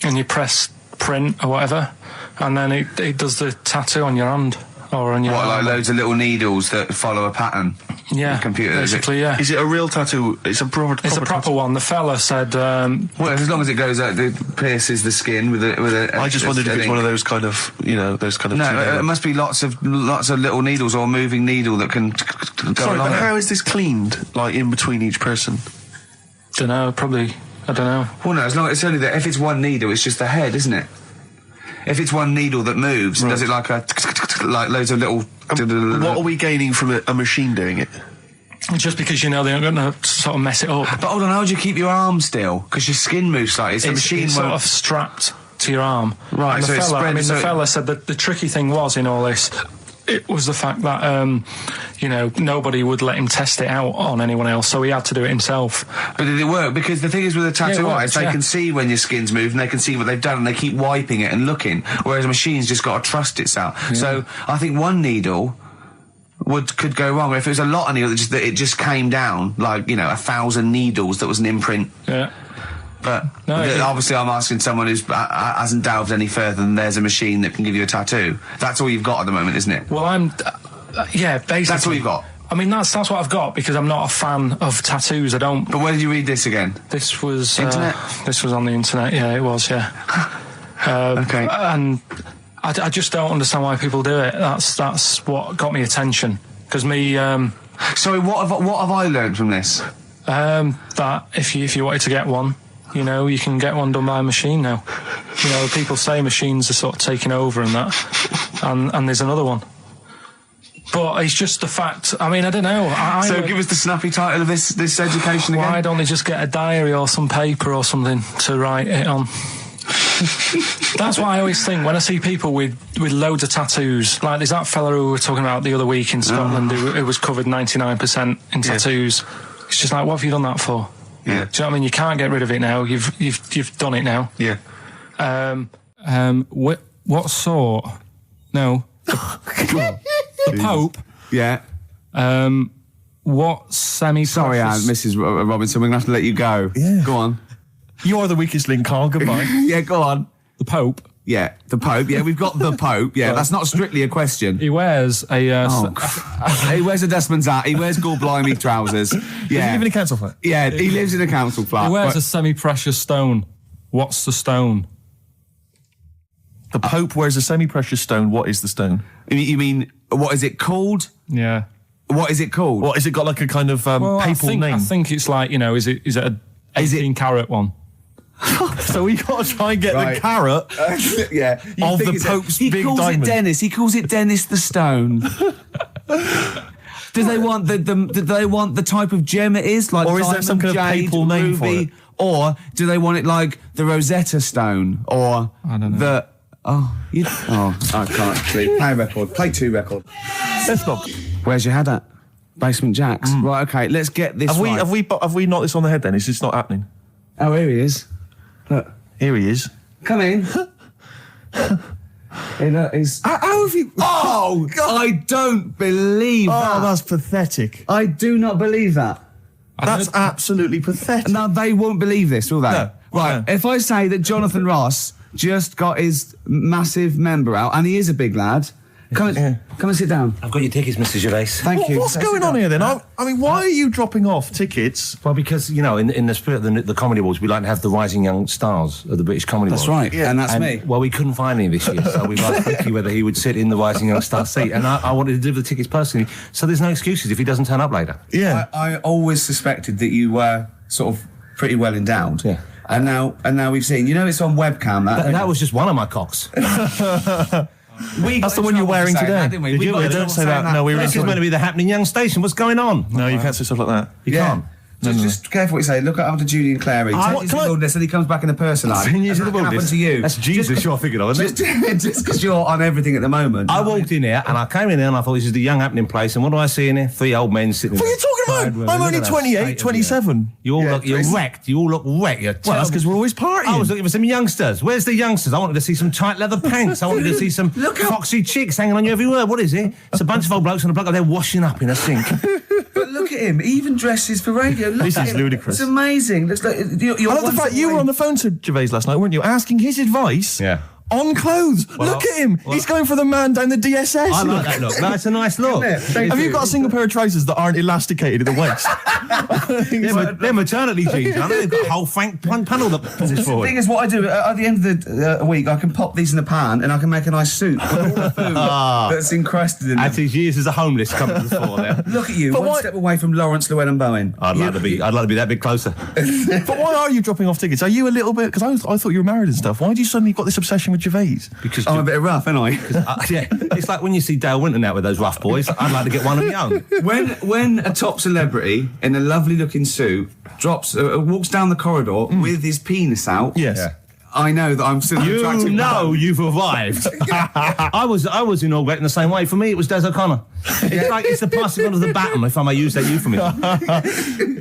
and you press print or whatever, and then it does the tattoo on your hand or on your arm. Like loads of little needles that follow a pattern? Yeah, the computer. basically. Yeah. Is it a real tattoo? It's a proper. It's a proper one. The fella said. Well, as long as it goes out, it pierces the skin with a. I just wondered if it's one of those kind of, those kind of. No, it must be lots of little needles or a moving needle that can go Sorry, along. but how is this cleaned? Like in between each person? Don't know. Probably. I don't know. Well, no. As long as it's only that. If it's one needle, it's just the head, isn't it? If it's one needle that moves, does it like loads of little. What are we gaining from a machine doing it? Just because they're not going to sort of mess it up. But hold on, how do you keep your arm still? Because your skin moves slightly. So the machine it's sort of strapped to your arm. Right. And the fella said that the tricky thing was in all this. It was the fact that nobody would let him test it out on anyone else, so he had to do it himself. But did it work? Because the thing is with a tattoo artist, they can see when your skin's moved and they can see what they've done and they keep wiping it and looking, whereas a machine's just got to trust itself. Yeah. So I think one needle could go wrong. If it was a lot of needles, that it just came down, 1,000 needles that was an imprint. Yeah. But obviously I'm asking someone who hasn't delved any further than there's a machine that can give you a tattoo. That's all you've got at the moment, isn't it? Well, basically. That's all you've got? I mean, that's what I've got because I'm not a fan of tattoos. I don't... But where did you read this again? This was... Internet? This was on the internet, yeah, it was, yeah. Okay. And I just don't understand why people do it. That's what got me attention. Because me... Sorry, what have I learned from this? That if you wanted to get one... you can get one done by a machine now. People say machines are sort of taking over and that, and there's another one. But it's just the fact. I mean, I don't know. So give us the snappy title of this education again. Why don't they just get a diary or some paper or something to write it on? That's what I always think when I see people with loads of tattoos. Like there's that fella who we were talking about the other week in Scotland who was covered 99% in tattoos. It's just like, what have you done that for? Yeah. Do you know what I mean? You can't get rid of it now. You've done it now. Yeah. What sort? No. The Pope. Yeah. What semi-precious... Sorry, Mrs. Robinson, we're going to have to let you go. Yeah. Go on. You are the weakest link, Carl. Goodbye. Yeah, go on. The Pope. Yeah, the Pope. Yeah, we've got the Pope. Yeah, that's not strictly a question. He wears a... he wears a dustman's hat. He wears gall-blimey trousers. Yeah. Does he live in a council flat? Yeah, he lives in a council flat. He wears a semi-precious stone. What's the stone? The Pope wears a semi-precious stone. What is the stone? You mean, what is it called? Yeah. What is it called? What, has it got like a kind of papal name? I think it's like, is it a 18 carat one? So we got to try and get the carat yeah. of the Pope's big diamond. He calls it Dennis the Stone. Do they want the type of gem it is? Like, or is there some kind of papal name for it? Or do they want it like the Rosetta Stone? Or I don't know. I can't see. Play a record. Play 2 record. Let's stop. Where's your head at? Basement Jacks. Right, okay, let's get this right. Have we knocked this on the head then? Is this not happening? Oh, here he is. Look. Here he is. Come in. How have you... Oh, God. I don't believe that. Oh, that's pathetic. I do not believe that. That's absolutely pathetic. Now, they won't believe this, will they? No. Right, if I say that Jonathan Ross just got his massive member out, and he is a big lad, come and sit down. I've got your tickets, Mr. Gervais. Thank you. What's going on here then? I mean, why are you dropping off tickets? Well, because, in the spirit of the Comedy Awards, we like to have the rising young stars of the British Comedy Awards. That's right, and that's me. Well, we couldn't find any this year, so we've asked Ricky whether he would sit in the rising young star seat, and I wanted to deliver the tickets personally, so there's no excuses if he doesn't turn up later. Yeah. I always suspected that you were sort of pretty well endowed. Yeah. And now we've seen, it's on webcam. That was just one of my cocks. That's the one you're wearing today. Don't say that. No, this is meant to be the happening young station. What's going on? No, you can't say stuff like that. You can't. Just careful what you say. Look after Julian Clary. 10 years in the wilderness, and he comes back in the person line. 10 years in the wilderness. To you. That's Jesus you're thinking of, isn't it? Just because you're on everything at the moment. I walked in here, and I came in here, and I thought this is the young happening place, and what do I see in here? 3 old men sitting there. What are you talking about? I'm only 28, 27. You're wrecked. You all look wrecked. Well, that's because we're always partying. I was looking for some youngsters. Where's the youngsters? I wanted to see some tight leather pants. I wanted to see some foxy chicks hanging on you everywhere. What is it? It's a bunch of old blokes on a block up there washing up in a sink. But look at him. He even dresses for radio. Look this at is him. ludicrous. It's amazing. Looks like you're I love the fact you were on the phone to Gervais last night, weren't you? Asking his advice. Yeah. On clothes. Look at him. He's going for the man down the DSS. I like that look. That's a nice look. Have you got a single pair of trousers that aren't elasticated at the waist? They're maternity jeans, aren't they? They've got a whole frank panel that pushes forward. The thing is, what I do, at the end of the week, I can pop these in the pan and I can make a nice soup with all the food that's encrusted in them. At his years as a homeless come to the fore there. Look at you, one step away from Lawrence Llewellyn Bowen. I'd like to be that bit closer. But why are you dropping off tickets? Are you a little bit... Because I thought you were married and stuff. Why do you suddenly got this obsession with Gervais? Because I'm a bit rough, ain't I? Yeah, it's like when you see Dale Winton out with those rough boys. I'd like to get one of my own. When a top celebrity in a lovely looking suit walks down the corridor with his penis out, yes, I know that I'm still attractive. You know you've arrived. I was inaugurating the same way. For me, it was Des O'Connor. It's like it's the passing on of the baton, if I may use that euphemism.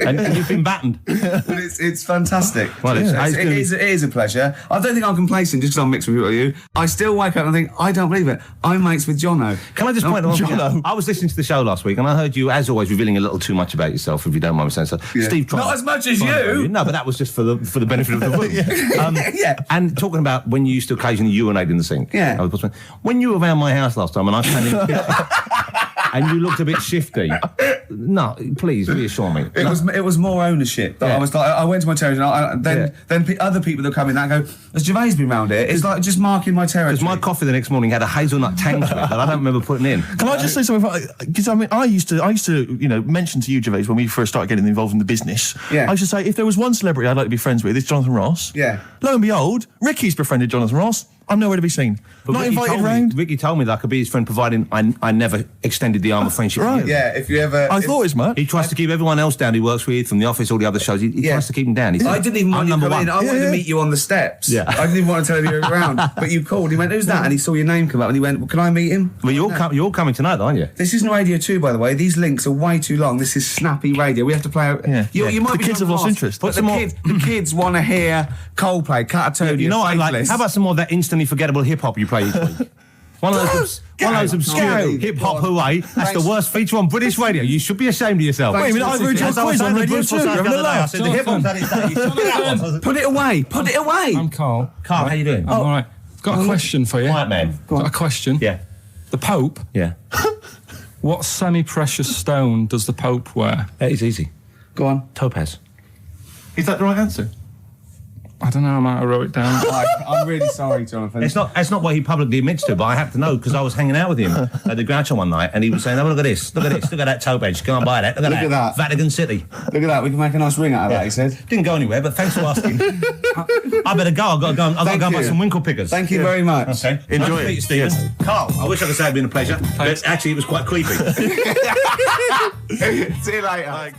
and you've been battened. But it's fantastic. Well, it is a pleasure. I don't think I'm complacent just because I'm mixed with people like you. I still wake up and think, I don't believe it. I'm mates with Jono. Can I just point out one thing? I was listening to the show last week and I heard you, as always, revealing a little too much about yourself, if you don't mind me saying so. Yeah. Steve, not as much as you. No, but that was just for the benefit of the room. Yeah. And talking about when you used to occasionally urinate in the sink. Yeah. When you were around my house last time and I came in and you looked a bit shifty. No, please reassure me. It was more ownership. I was like, I went to my territory, and then other people that come in that go, has Gervais been round here? It's like just marking my territory. Because my coffee the next morning had a hazelnut tang to it that I don't remember putting in. Can I just say something? Because I used to mention to you, Gervais, when we first started getting involved in the business. Yeah. I should say, if there was one celebrity I'd like to be friends with, it's Jonathan Ross. Yeah. Lo and behold, Ricky's befriended Jonathan Ross. I'm nowhere to be seen. But not invited round. Ricky told me that I could be his friend, providing I never extended the arm of friendship. Right. Yeah, if you ever... I thought as much. He tries to keep everyone else down he works with, from the office, all the other shows. He tries to keep them down. I didn't even want you to come in. I wanted to meet you on the steps. Yeah. I didn't even want to tell him you were around. But you called. He went, who's that? And he saw your name come up and he went, well, can I meet him? Well, you're coming tonight, aren't you? This isn't Radio 2, by the way. These links are way too long. This is snappy radio. We have to play... You might the kids have lost interest. But the kids want to hear Coldplay, Catatonia, You know what I like? How about some more of that instantly forgettable hip-hop you play each week? One of those obscure hip-hop hooey. That's the worst feature on British radio. You should be ashamed of yourself. Wait a minute, I've heard your quiz on Radio 2. You're having a laugh. The hip-hop's had its day. You told me that one. Put it away. Put it away. I'm Carl. Carl, how you doing? I'm all right. Got a question for you. Right, man. Got a question. Yeah. The Pope. Yeah. What semi-precious stone does the Pope wear? That is easy. Go on. Topaz. Is that the right answer? I don't know, I might have wrote it down. I'm really sorry, Jonathan. It's not what he publicly admits to, but I have to know because I was hanging out with him at the Groucho one night, and he was saying, "Oh, look at this, look at that toe bench. Can I buy that? Look at that. Vatican City. Look at that. We can make a nice ring out of that." He said. Didn't go anywhere, but thanks for asking. I better go. I've got to go and buy some winkle pickers. Thank you very much. Okay, enjoy it, Stephen. Yes. Carl, I wish I could say it'd been a pleasure, but actually it was quite creepy. See you later.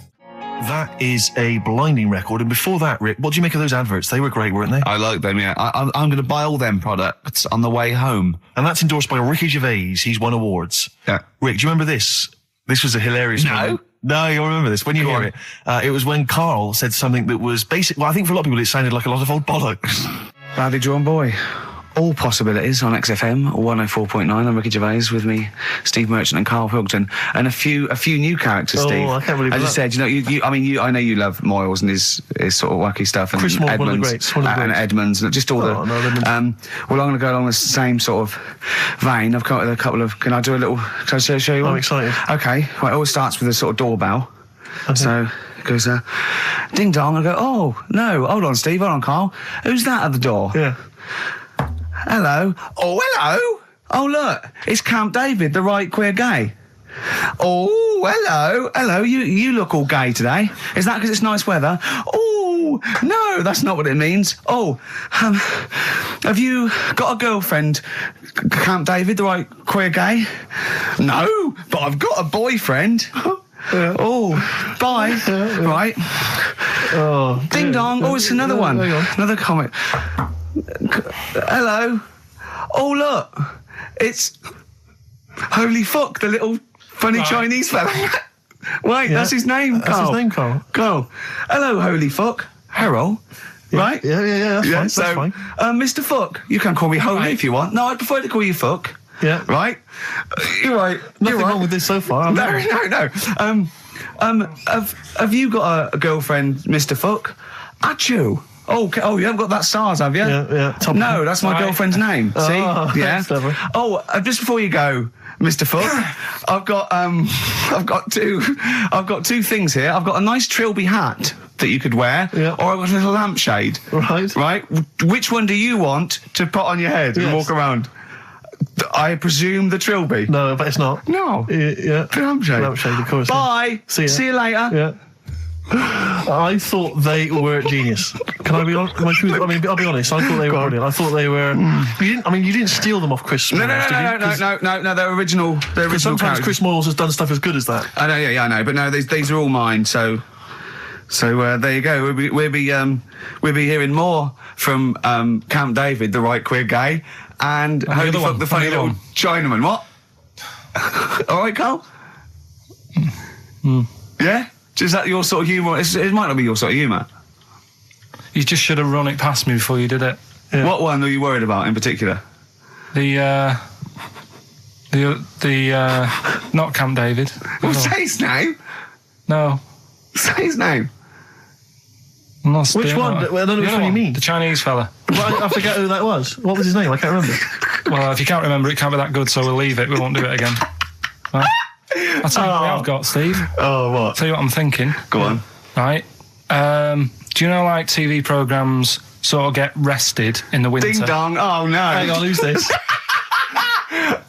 That is a blinding record. And before that, Rick, what do you make of those adverts? They were great, weren't they? I like them, yeah. I'm going to buy all them products on the way home. And that's endorsed by Ricky Gervais. He's won awards. Yeah. Rick, do you remember this? This was a hilarious moment. No, you'll remember this when you hear it. It was when Karl said something that was basic. Well, I think for a lot of people it sounded like a lot of old bollocks. Badly drawn boy. All possibilities on XFM 104.9. I'm Ricky Gervais, with me, Steve Merchant and Karl Pilkington, and a few new characters. Steve, I can't believe as that. I said, I know you love Moyles and his sort of wacky stuff, and Chris Moore, Edmonds, one of the greats, and Edmonds, and just all Well, I'm going to go along the same sort of vein. I've got a couple of. Can I do a little? Can I show you one? I'm excited. Okay, well, it always starts with a sort of doorbell. Okay. So it goes, ding dong. I go, oh no, hold on, Steve, hold on, Karl. Who's that at the door? Yeah. Hello. Oh, hello. Oh, look, it's Camp David, the right queer gay. Oh, hello. Hello, you look all gay today. Is that because it's nice weather? Oh, no, that's not what it means. Oh, have you got a girlfriend, Camp David, the right queer gay? No, but I've got a boyfriend. Yeah. Oh, bye. Right. Oh, ding dong. Oh, it's another one. Another comic. Hello. Oh, look. It's Holy Fuck, the little funny Chinese fella. Wait, that's his name, Karl. That's his name, Karl. Karl. Hello, Holy Fuck. Harold. Yeah. Right? Yeah, that's fine. Mr. Fuck. You can call me Holy if you want. No, I'd prefer to call you Fuck. Yeah. Right? You're right. Nothing wrong with this so far. No. Have you got a girlfriend, Mr. Fuck? Achoo. Oh, you haven't got that SARS, have you? Yeah. No, that's my girlfriend's name. See? Yeah. Clever. Oh, just before you go, Mr. Fuck, I've got two things here. I've got a nice trilby hat that you could wear, or I've got a little lampshade. Right. Which one do you want to put on your head and walk around? I presume the trilby. No, but it's not. No. Yeah. The lampshade. Lampshade, of course. Bye. See you later. Yeah. I thought they were genius. Can I be honest? I'll be honest. I thought they were brilliant. I thought they were. You didn't steal them off Chris. No. They're original. They're original. Sometimes characters. Chris Moyles has done stuff as good as that. I know. Yeah, I know. But no, these are all mine. So there you go. We'll be hearing more from Camp David, the right queer gay, and Holy Fuck, the funny little Chinaman. What? All right, Karl. Yeah. Is that your sort of humour? It might not be your sort of humour. You just should have run it past me before you did it. Yeah. What one are you worried about in particular? The not Camp David. Well, say his name. No. Say his name. Which one? I don't know which one you mean. The Chinese fella. Well, I forget who that was. What was his name? I can't remember. Well, if you can't remember, it can't be that good, so we'll leave it. We won't do it again. Right? I'll tell you what I've got, Steve. Oh, what? I'll tell you what I'm thinking. Go on. Right. Do you know, like, TV programmes sort of get rested in the winter? Ding dong. Oh, no. Hang on, who's this?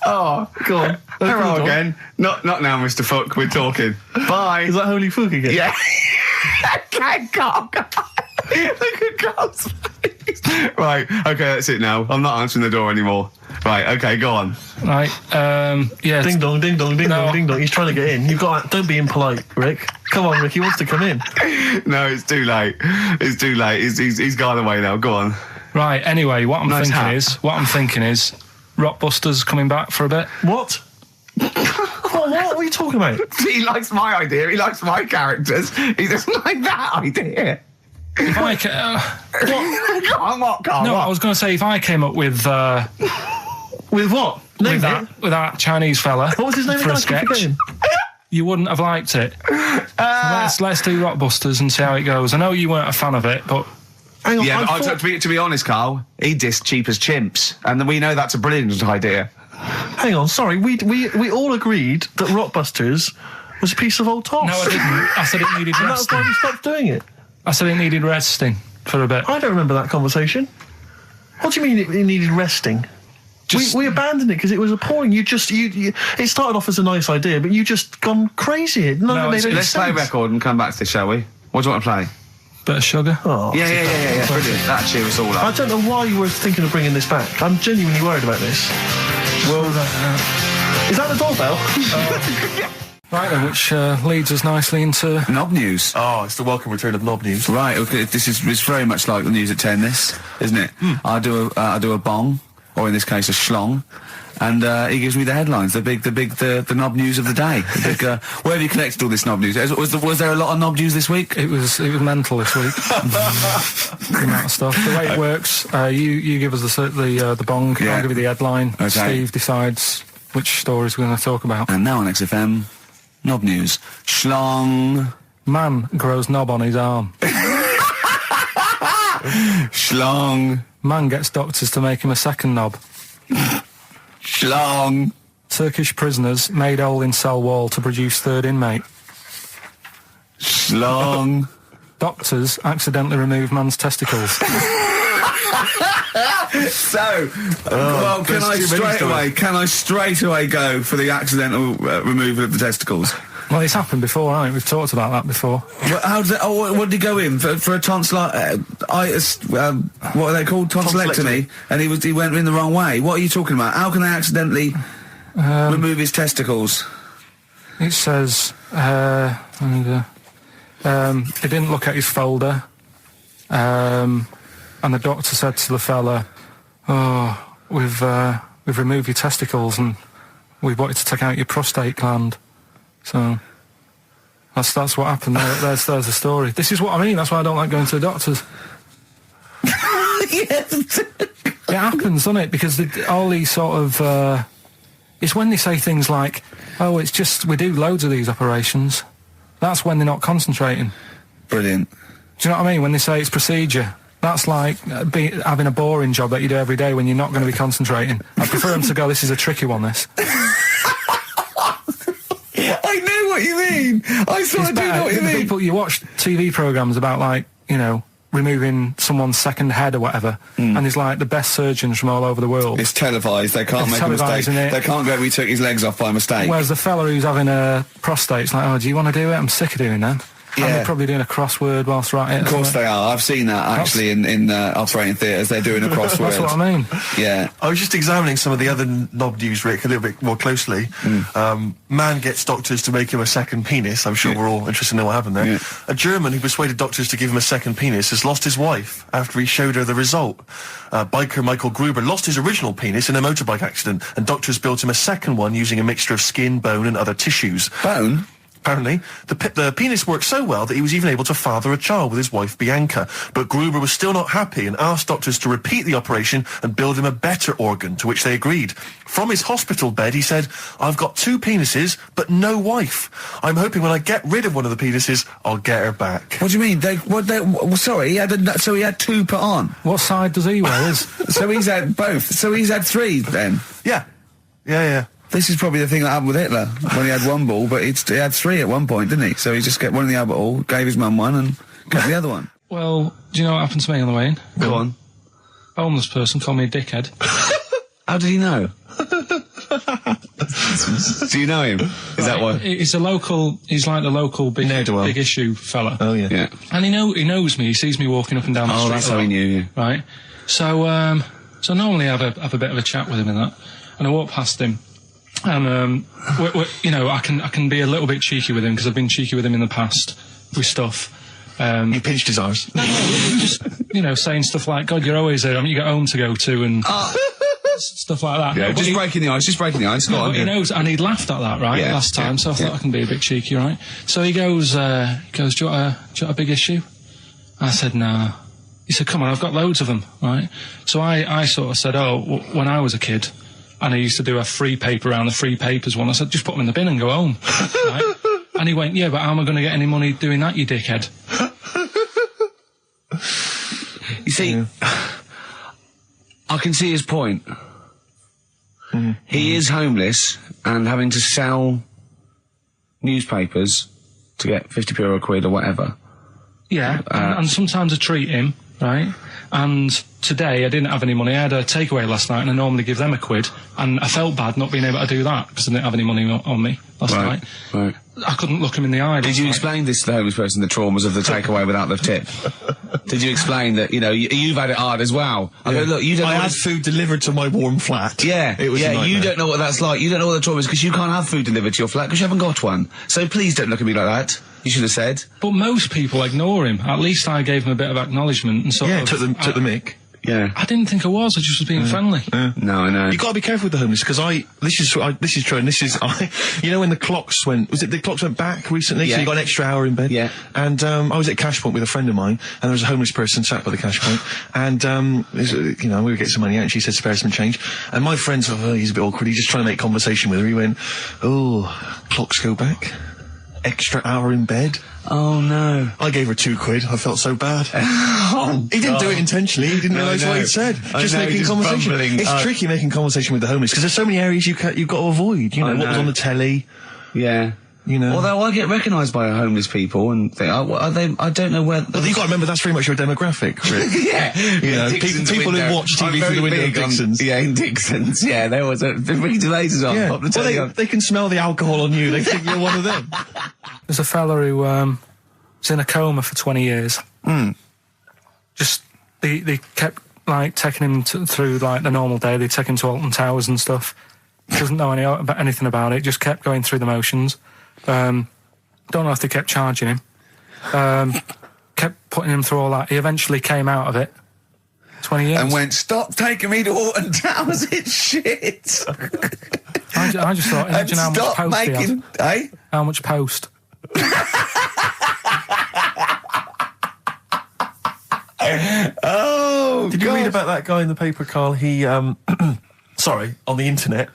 Oh, go on. Hello again. Not now, Mr. Fuck. We're talking. Bye. Is that Holy Fuck again? Yeah. Okay, God. Look at God's face. Right. Okay, that's it now. I'm not answering the door anymore. Right. Okay, go on. Right. Yeah. Ding dong, ding dong, ding dong, ding dong. He's trying to get in. Don't be impolite, Rick. Come on, Rick. He wants to come in. No, it's too late. It's too late. He's gone away now. Go on. Right. Anyway, what I'm thinking is, Rockbusters coming back for a bit. What? What are you talking about? He likes my idea. He likes my characters. He doesn't like that idea. If I Go on, what, Karl? No, I was going to say if I came up with what? With that Chinese fella. What was his name for again? a sketch? You wouldn't have liked it. So let's do Rockbusters and see how it goes. I know you weren't a fan of it, but. Hang on, yeah, but to be honest, Karl, he dissed Cheap as Chimps, and we know that's a brilliant idea. Hang on, sorry, we all agreed that Rockbusters was a piece of old toss. No, I didn't. I said it needed resting. And that's why we stopped doing it. I said it needed resting for a bit. I don't remember that conversation. What do you mean it needed resting? We abandoned it because it was appalling. You it started off as a nice idea, but you just gone crazy. Let's play a record and come back to this, shall we? What do you want to play? Bit of sugar. Oh, yeah. Brilliant. That cheer us all up. I don't know why you were thinking of bringing this back. I'm genuinely worried about this. Well, is that the doorbell? Right then, which leads us nicely into Knob News. Oh, it's the welcome return of Knob News. Right. Okay, it's very much like the news at 10. This, isn't it? I do a bong, or in this case, a schlong. And he gives me the headlines, the knob news of the day. Where have you collected all this knob news? Was there a lot of knob news this week? It was mental this week. The amount of stuff. The way it works, you give us the bong. Yeah. I'll give you the headline. Okay. Steve decides which stories we're going to talk about. And now on XFM, knob news. Schlong. Man grows knob on his arm. Schlong. Man gets doctors to make him a second knob. Schlong. Turkish prisoners made hole in cell wall to produce third inmate. Schlong. Doctors accidentally remove man's testicles. Can I straight away go for the accidental removal of the testicles? Well, it's happened before, right? We've talked about that before. What did he go in for a tonsillitis? What are they called? Tonsillectomy. And he went in the wrong way. What are you talking about? How can they accidentally remove his testicles? It says he didn't look at his folder, and the doctor said to the fella, "Oh, we've removed your testicles and we wanted to take out your prostate gland." So that's what happened. There's the story. This is what I mean. That's why I don't like going to the doctors. It happens, doesn't it? Because all these sort of it's when they say things like, "Oh, it's just we do loads of these operations." That's when they're not concentrating. Brilliant. Do you know what I mean? When they say it's procedure, that's like having a boring job that you do every day when you're not going to be concentrating. I prefer them to go, "This is a tricky one, this." I know what you mean. I sort of do know what you mean. People, you watch TV programmes about, like, you know, removing someone's second head or whatever, and there's like the best surgeons from all over the world. It's televised. They can't make a mistake. They can't go, "We took his legs off by mistake." Whereas the fella who's having a prostate's like, "Oh, do you want to do it? I'm sick of doing that." Yeah. And they're probably doing a crossword whilst writing it. Of course they are. I've seen that actually in operating theatres. They're doing a crossword. That's what I mean. Yeah. I was just examining some of the other knob news, Rick, a little bit more closely. Man gets doctors to make him a second penis. I'm sure we're all interested to know what happened there. Yeah. A German who persuaded doctors to give him a second penis has lost his wife after he showed her the result. Biker Michael Gruber lost his original penis in a motorbike accident, and doctors built him a second one using a mixture of skin, bone and other tissues. Bone? Apparently, the penis worked so well that he was even able to father a child with his wife Bianca. But Gruber was still not happy and asked doctors to repeat the operation and build him a better organ, to which they agreed. From his hospital bed, he said, "I've got 2 penises, but no wife. I'm hoping when I get rid of one of the penises, I'll get her back." What do you mean? Sorry, he had 2 put on. What side does he wear? So he's had both. So he's had 3 then? Yeah. This is probably the thing that happened with Hitler, when he had 1 ball, but he had 3 at one point, didn't he? So he just got one in the Albert Hall, gave his mum one, and got the other one. Well, do you know what happened to me on the way in? Go on. A homeless person called me a dickhead. How did he know? Do you know him? Is that why? He's like the local big issue fella. Oh, yeah. And he knows me, he sees me walking up and down the street. Oh, that's how he knew you. Right. So normally I have a bit of a chat with him and that, and I walk past him. And you know, I can be a little bit cheeky with him because I've been cheeky with him in the past with stuff. You pinched his arse. No, just, you know, saying stuff like, "God, you're always there. I mean, you got home to go to," and stuff like that. Yeah, no, just breaking the ice. No, but he knows, and he'd laughed at that last time. So I thought I can be a bit cheeky, right? So he goes, "Do you want a big issue?" I said, "No." He said, "Come on, I've got loads of them," right? So I sort of said, "Oh, when I was a kid, and I used to do a free paper around the free papers one." I said, "Just put them in the bin and go home." Right? And he went, "Yeah, but how am I going to get any money doing that, you dickhead?" You see, I can see his point. He is homeless and having to sell newspapers to get 50p or a quid or whatever. Yeah, and sometimes I treat him. right? And today I didn't have any money. I had a takeaway last night, and I normally give them £1, and I felt bad not being able to do that because I didn't have any money on me last night. Right. I couldn't look him in the eye. Did you explain this to the homeless person, the traumas of the takeaway without the tip? Did you explain that, you've had it hard as well? I go, look, you don't I had food delivered to my warm flat. Yeah, it was a nightmare. You don't know what that's like. You don't know what the trauma is because you can't have food delivered to your flat because you haven't got one. So please don't look at me like that. You should have said. But most people ignore him. At least I gave him a bit of acknowledgement and sort of... took the mick. Yeah. I didn't think I was. I just was being friendly. No, I know. You got to be careful with the homeless because this is true, and when the clocks went back recently, so you got an extra hour in bed. Yeah. And I was at Cash Point with a friend of mine, and there was a homeless person sat by the Cash Point, and we were getting some money out, and she said spare some change, and my friend thought, he's a bit awkward. He's just trying to make conversation with her. He went, clocks go back. Extra hour in bed. Oh no. I gave her £2. I felt so bad. He didn't do it intentionally. He didn't realise what he said. Just making conversation. It's tricky making conversation with the homeless because there's so many areas you've got to avoid. What was on the telly. Yeah. Although I get recognised by homeless people and think, I don't know where... Well, you've got to remember that's very much your demographic, Rick. Yeah. People who watch TV through the window of Dixon's. In Dixon's, yeah. There was Ricky Gervais is on. Yeah. Well, they can smell the alcohol on you. They think you're one of them. There's a fella who was in a coma for 20 years. Just, they kept, taking him through, the normal day. They'd take him to Alton Towers and stuff. Doesn't know anything about it. Just kept going through the motions. Don't know if they kept charging him. Kept putting him through all that. He eventually came out of it. 20 years. And went, stop taking me to Alton Towers, it's shit. I just thought, imagine how much post he had. Eh? How much post? Did you read about that guy in the paper, Carl? He, on the internet.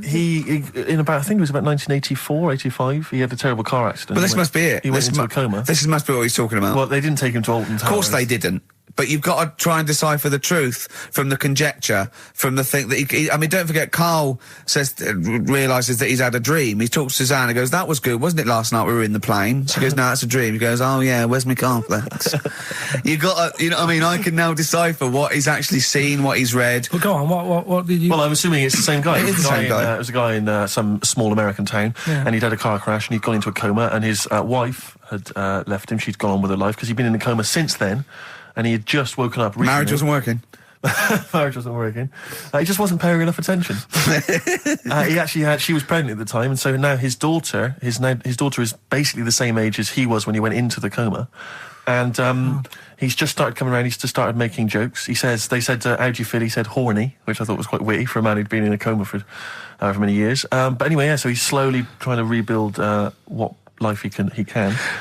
He in about, I think it was about 1984, 85, he had a terrible car accident. But this must be it. He went into a coma. This must be what he's talking about. Well, they didn't take him to Alton Towers. Of course they didn't. But you've got to try and decipher the truth from the conjecture, from the thing that don't forget, Karl realises that he's had a dream. He talks to Suzanne and goes, that was good, wasn't it, last night we were in the plane? She goes, no, that's a dream. He goes, oh yeah, where's my cornflakes? You've got to, I can now decipher what he's actually seen, what he's read. Well, go on, what did you... Well, I'm assuming it's the same guy. It is the same guy. It was a guy in some small American town, and he'd had a car crash and he'd gone into a coma, and his wife had left him. She'd gone on with her life because he'd been in a coma since then. And he had just woken up recently. Marriage wasn't working. Marriage wasn't working. He just wasn't paying enough attention. She was pregnant at the time, and so now his daughter is basically the same age as he was when he went into the coma. And he's just started coming around. He's just started making jokes. They said, how do you feel? He said horny, which I thought was quite witty for a man who'd been in a coma for however many years. But anyway, so he's slowly trying to rebuild what life he can.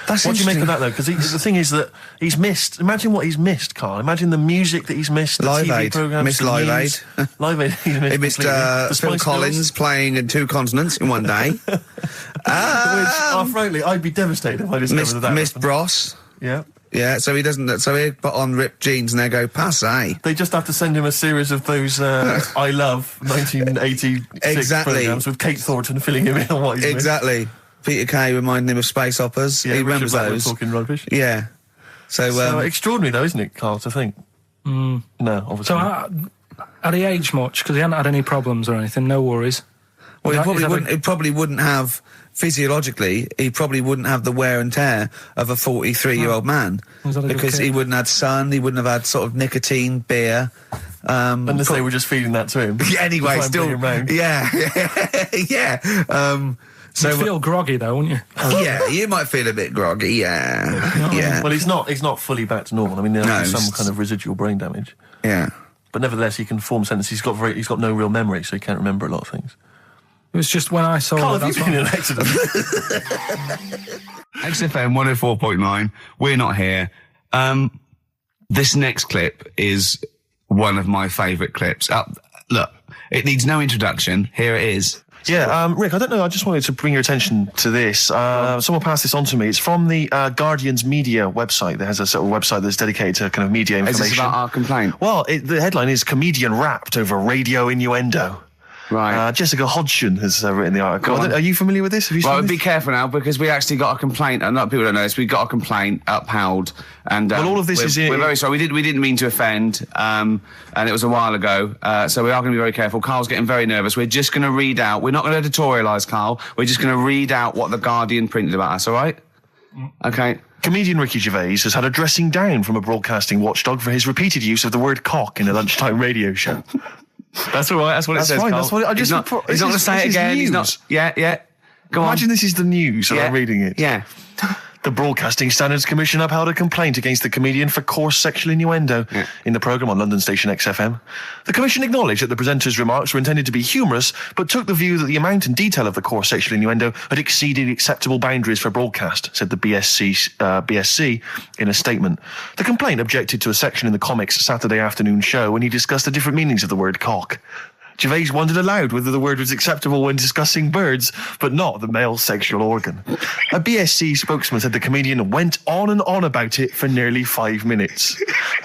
That's what do you make of that though? Because the thing is that he's missed. Imagine what he's missed, Carl. Imagine the music that he's missed. The Live TV Aid. programs. Missed Live Aid. Live Aid. He missed Phil Collins playing in 2 continents in one day. Frankly, I'd be devastated if I discovered that. Missed Bros. Yeah. Yeah, so he doesn't. So he put on ripped jeans and they go passe. They just have to send him a series of those I Love 1986 programs with Kate Thornton filling him in on what he's missed. Peter Kay reminding him of space operas. Yeah, he remembers those. Talking rubbish. Yeah. So extraordinary though, isn't it, Carl, to think? No, obviously. So had he aged much? Because he hadn't had any problems or anything, no worries. Well, he probably wouldn't have, physiologically, he probably wouldn't have the wear and tear of a 43-year-old man. Because he wouldn't have had sun, he wouldn't have had sort of nicotine, beer. Unless they were just feeding that to him. Anyway, still. Yeah. So you'd feel groggy though, wouldn't you? Yeah, you might feel a bit groggy. Yeah. Well, he's not fully back to normal. I mean, there's some kind of residual brain damage. Yeah. But nevertheless, he can form sentences. He's got no real memory, so he can't remember a lot of things. It was just when I saw Carl, have you been in an accident? XFM 104.9. We're not here. This next clip is one of my favourite clips. Look, it needs no introduction. Here it is. Yeah, Rick, I don't know, I just wanted to bring your attention to this. Someone passed this on to me. It's from the Guardian's media website. There has a sort of website that's dedicated to kind of media information. Is this about our complaint? Well, the headline is Comedian Rapped Over Radio Innuendo. Right. Jessica Hodgson has written the article. Are you familiar with this? Have you seen this? Be careful now, because we actually got a complaint. A lot of people don't know this. We got a complaint upheld, and all of this we're very sorry. We didn't mean to offend, and it was a while ago. So we are going to be very careful. Carl's getting very nervous. We're just going to read out. We're not going to editorialise, Carl. We're just going to read out what the Guardian printed about us. All right? Okay. Comedian Ricky Gervais has had a dressing down from a broadcasting watchdog for his repeated use of the word cock in a lunchtime radio show. That's all right. That's what it says. Fine, Carl. that's what he's not going to say it again. He's not. Yeah. Go on. Imagine this is the news and I'm reading it. Yeah. The Broadcasting Standards Commission upheld a complaint against the comedian for coarse sexual innuendo in the programme on London station XFM. The Commission acknowledged that the presenter's remarks were intended to be humorous, but took the view that the amount and detail of the coarse sexual innuendo had exceeded acceptable boundaries for broadcast, said the BSC in a statement. The complaint objected to a section in the Comics Saturday afternoon show when he discussed the different meanings of the word cock. Gervais wondered aloud whether the word was acceptable when discussing birds, but not the male sexual organ. A BSC spokesman said the comedian went on and on about it for nearly 5 minutes.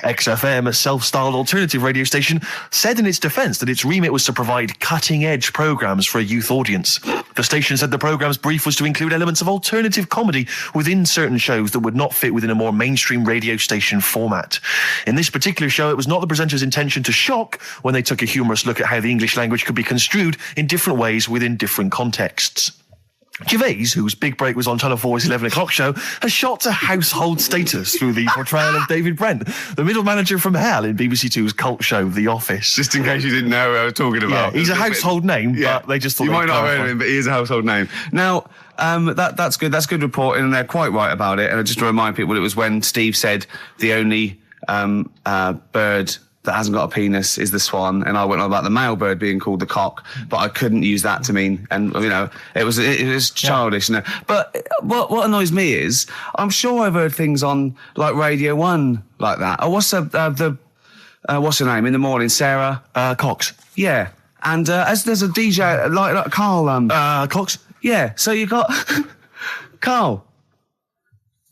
XFM, a self-styled alternative radio station, said in its defence that its remit was to provide cutting-edge programmes for a youth audience. The station said the programme's brief was to include elements of alternative comedy within certain shows that would not fit within a more mainstream radio station format. In this particular show, it was not the presenter's intention to shock when they took a humorous look at how the English language could be construed in different ways within different contexts. Gervais, whose big break was on Channel 4's 11 o'clock show, has shot to household status through the portrayal of David Brent, the middle manager from hell in BBC Two's cult show The Office. Just in case you didn't know who I was talking about. Yeah, he's a household name, but they just thought... You might not have heard of him, but he is a household name. Now, that's good. That's good reporting, and they're quite right about it. And just to remind people, it was when Steve said the only bird that hasn't got a penis is the swan, and I went on about the male bird being called the cock, but I couldn't use that to mean, and it was childish. Yeah. But what annoys me is, I'm sure I've heard things on like Radio 1 like that. Or what's what's her name in the morning? Sarah Cox. Yeah, and as there's a DJ like Karl Cox. Yeah, so you got Karl.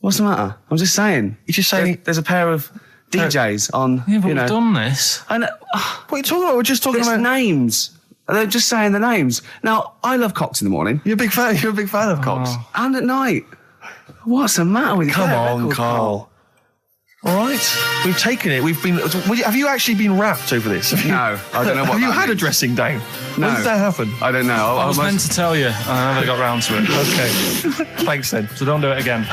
What's the matter? I'm just saying. You're just saying there's a pair of DJs on, yeah, but we've done this. And what are you talking about? We're just talking about names. They're just saying the names. Now, I love cocks in the morning. You're a big fan of cocks. And at night. What's the matter with you? Come on, Carl. All right, we've taken it. Have you actually been rapped over this? No, I don't know what. Have you had means. A dressing down? No. When did that happen? I don't know. I was meant to tell you, and I never got round to it. Okay, thanks then. So don't do it again.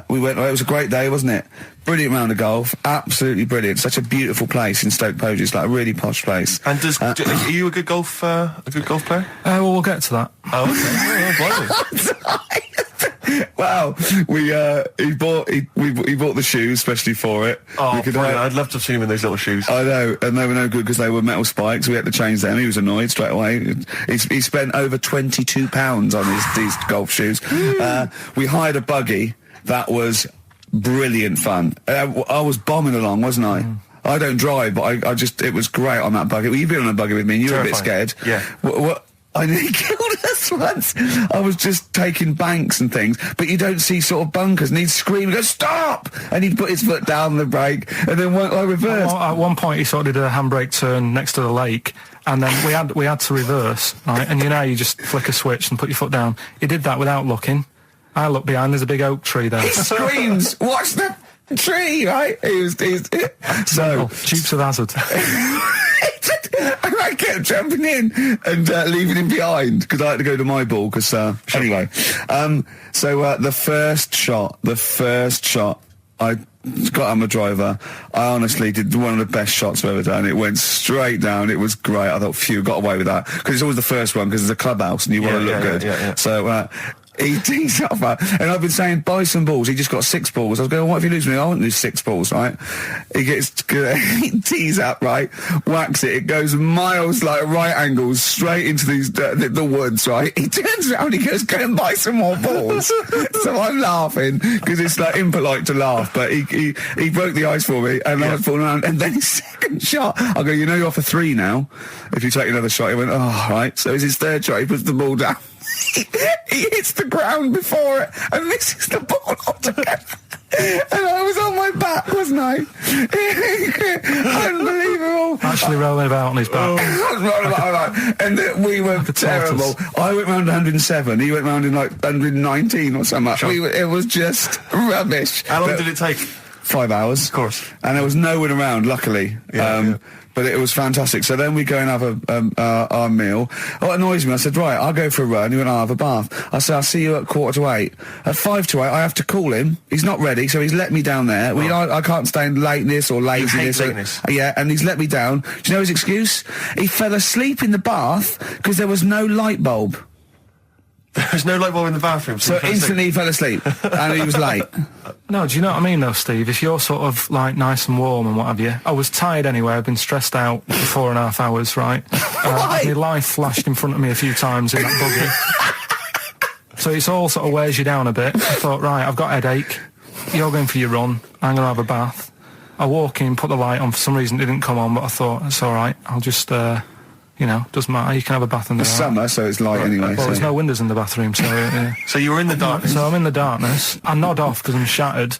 We went. It was a great day, wasn't it? Brilliant round of golf, absolutely brilliant. Such a beautiful place in Stoke Poges, it's like a really posh place. And are you a good golf player? Well, we'll get to that. Oh, okay. Wow, he bought the shoes especially for it. Oh, I'd love to have seen him in those little shoes. I know, and they were no good because they were metal spikes. We had to change them. He was annoyed straight away. He spent over £22 on these golf shoes. We hired a buggy that was brilliant fun. I was bombing along, wasn't I? I don't drive, but it was great on that buggy. Well, you've been on a buggy with me, and you were a bit scared. Yeah. What? I nearly killed us once. I was just taking banks and things, but you don't see sort of bunkers, and he'd scream, go, stop! And he'd put his foot down the brake, and then I reversed. At one point, he sort of did a handbrake turn next to the lake, and then we had to reverse, right? And you just flick a switch and put your foot down. He did that without looking. I look behind, there's a big oak tree there. He screams, watch the tree, right? So Dukes of Hazzard. I kept jumping in and leaving him behind because I had to go to my ball. Anyway, so the first shot, I got on the driver. I honestly did one of the best shots I've ever done. It went straight down. It was great. I thought, phew, got away with that because it's always the first one because it's a clubhouse and you want to look good. Yeah. So. He tees up, and I've been saying, buy some balls. He just got 6 balls. I was going, what if you lose me? I won't lose 6 balls, right? He tees up, right? Whacks it. It goes miles, like right angles, straight into the woods, right? He turns around, he goes, go and buy some more balls. So I'm laughing, because it's like impolite to laugh, but he broke the ice for me, and I was falling around. And then his second shot, I go, you're off a 3 now. If you take another shot, he went, oh, right. So it's his third shot, he puts the ball down. He hits the ground before it and misses the ball altogether. And I was on my back, wasn't I? Unbelievable. actually rolling about on his back. And we were terrible. I went round 107. He went round in like 119 or something. Sure. It was just rubbish. How long did it take? 5 hours. Of course. And there was no one around, luckily. Yeah. But it was fantastic. So then we go and have our meal. What annoys me, I said, right, I'll go for a run. He went, I'll have a bath. I said, I'll see you at 7:45. At 7:55, I have to call him. He's not ready, so he's let me down there. I can't stand lateness or laziness. You hate lateness. Yeah, and he's let me down. Do you know his excuse? He fell asleep in the bath because there was no light bulb. There's no light bulb in the bathroom. So instantly he fell asleep. And he was late. No, do you know what I mean though, Steve? If you're sort of like nice and warm and what have you. I was tired anyway. I've been stressed out for 4.5 hours, right? My life flashed in front of me a few times in that buggy. So it's all sort of wears you down a bit. I thought, right, I've got a headache. You're going for your run. I'm going to have a bath. I walk in, put the light on. For some reason it didn't come on, but I thought, it's all right. I'll just... doesn't matter. You can have a bath in the summer, so it's light anyway. Well, there's no windows in the bathroom, so... So you were in the darkness? So I'm in the darkness. I nod off because I'm shattered.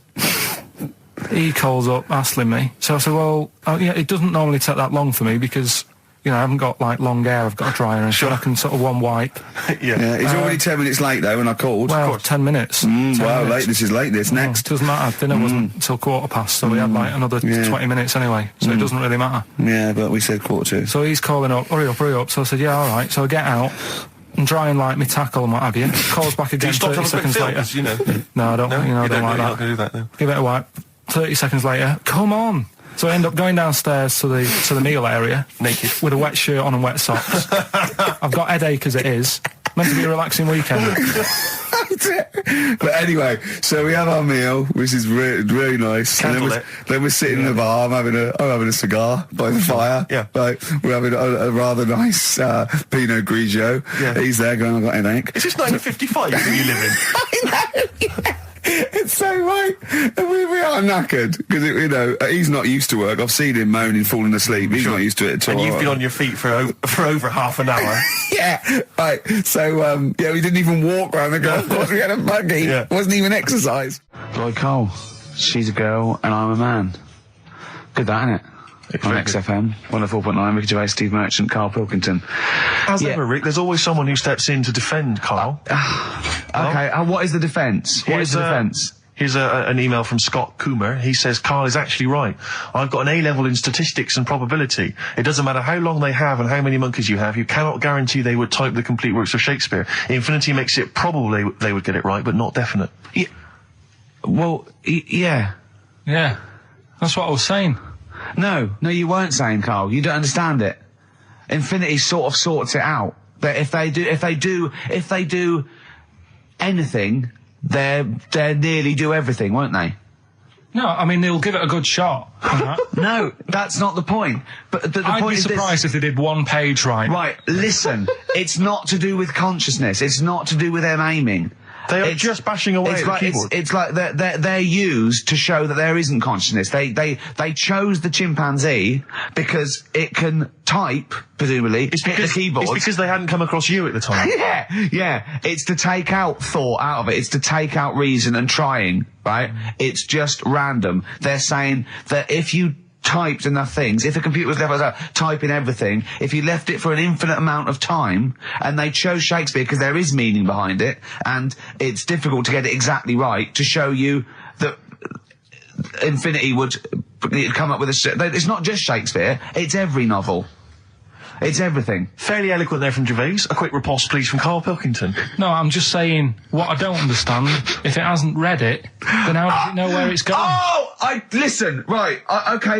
He calls up, hassling me. So I said, well, it doesn't normally take that long for me because, I haven't got, like, long hair. I've got a dryer and so I can sort of one wipe. Yeah. He's already 10 minutes late, though, when I called. Well, 10 minutes. 10 wow, minutes. this is late, next. Doesn't matter. Dinner wasn't until 7:15, so we had, like, another 20 minutes anyway, so it doesn't really matter. Yeah, but we said 7:45. So he's calling up, hurry up. So I said, yeah, all right. So I get out and dry and like me tackle and what have you. Calls back again 30 seconds later. No, I don't. I don't like that. You're not going to do that, no. Give it a wipe. 30 seconds later, come on. So I end up going downstairs to the meal area, naked, with a wet shirt on and wet socks. I've got headache as it is. Meant to be a relaxing weekend. But anyway, so we have our meal, which is really nice. And then we're sitting in the bar. I'm having a cigar by the fire. Yeah. Like, we're having a rather nice Pinot Grigio. Yeah. He's there going, I've got an headache. Is this 1955 that you live in? I know. Yeah. It's so right. And we are knackered because he's not used to work. I've seen him moaning, falling asleep. He's not used to it at all. And you've been on your feet for over half an hour. Yeah. Right. So we didn't even walk around the golf course. We had a buggy. Yeah. It wasn't even exercise. Like Cole, she's a girl and I'm a man. Good, that, innit? On XFM 104.9, Ricky Gervais, Steve Merchant, Karl Pilkington. As ever, Rick, there's always someone who steps in to defend Karl. Okay, what is the defence? Here's an email from Scott Coomer. He says, Karl is actually right. I've got an A-level in statistics and probability. It doesn't matter how long they have and how many monkeys you have. You cannot guarantee they would type the complete works of Shakespeare. Infinity makes it probable they would get it right, but not definite. Yeah. Well, yeah. Yeah. That's what I was saying. No, you weren't saying, Karl. You don't understand it. Infinity sort of sorts it out. That if they do anything, they nearly do everything, won't they? No, I mean they'll give it a good shot. No, that's not the point. But the I'd point be is surprised if they did one page right. Right, listen. It's not to do with consciousness. It's not to do with them aiming. They are just bashing away at the keyboard. It's like they're used to show that there isn't consciousness. They chose the chimpanzee because it can type, presumably, hit the keyboard. It's because they hadn't come across you at the time. Yeah. It's to take out thought out of it. It's to take out reason and trying, right? It's just random. They're saying that if you typed enough things, if the computer was left typing everything, if you left it for an infinite amount of time, and they chose Shakespeare because there is meaning behind it, and it's difficult to get it exactly right, to show you that Infinity would come up with it's not just Shakespeare, it's every novel. It's everything. Fairly eloquent there from Gervais. A quick riposte, please, from Karl Pilkington. No, I'm just saying, what I don't understand, if it hasn't read it, then how does it know where it's going? Listen, right,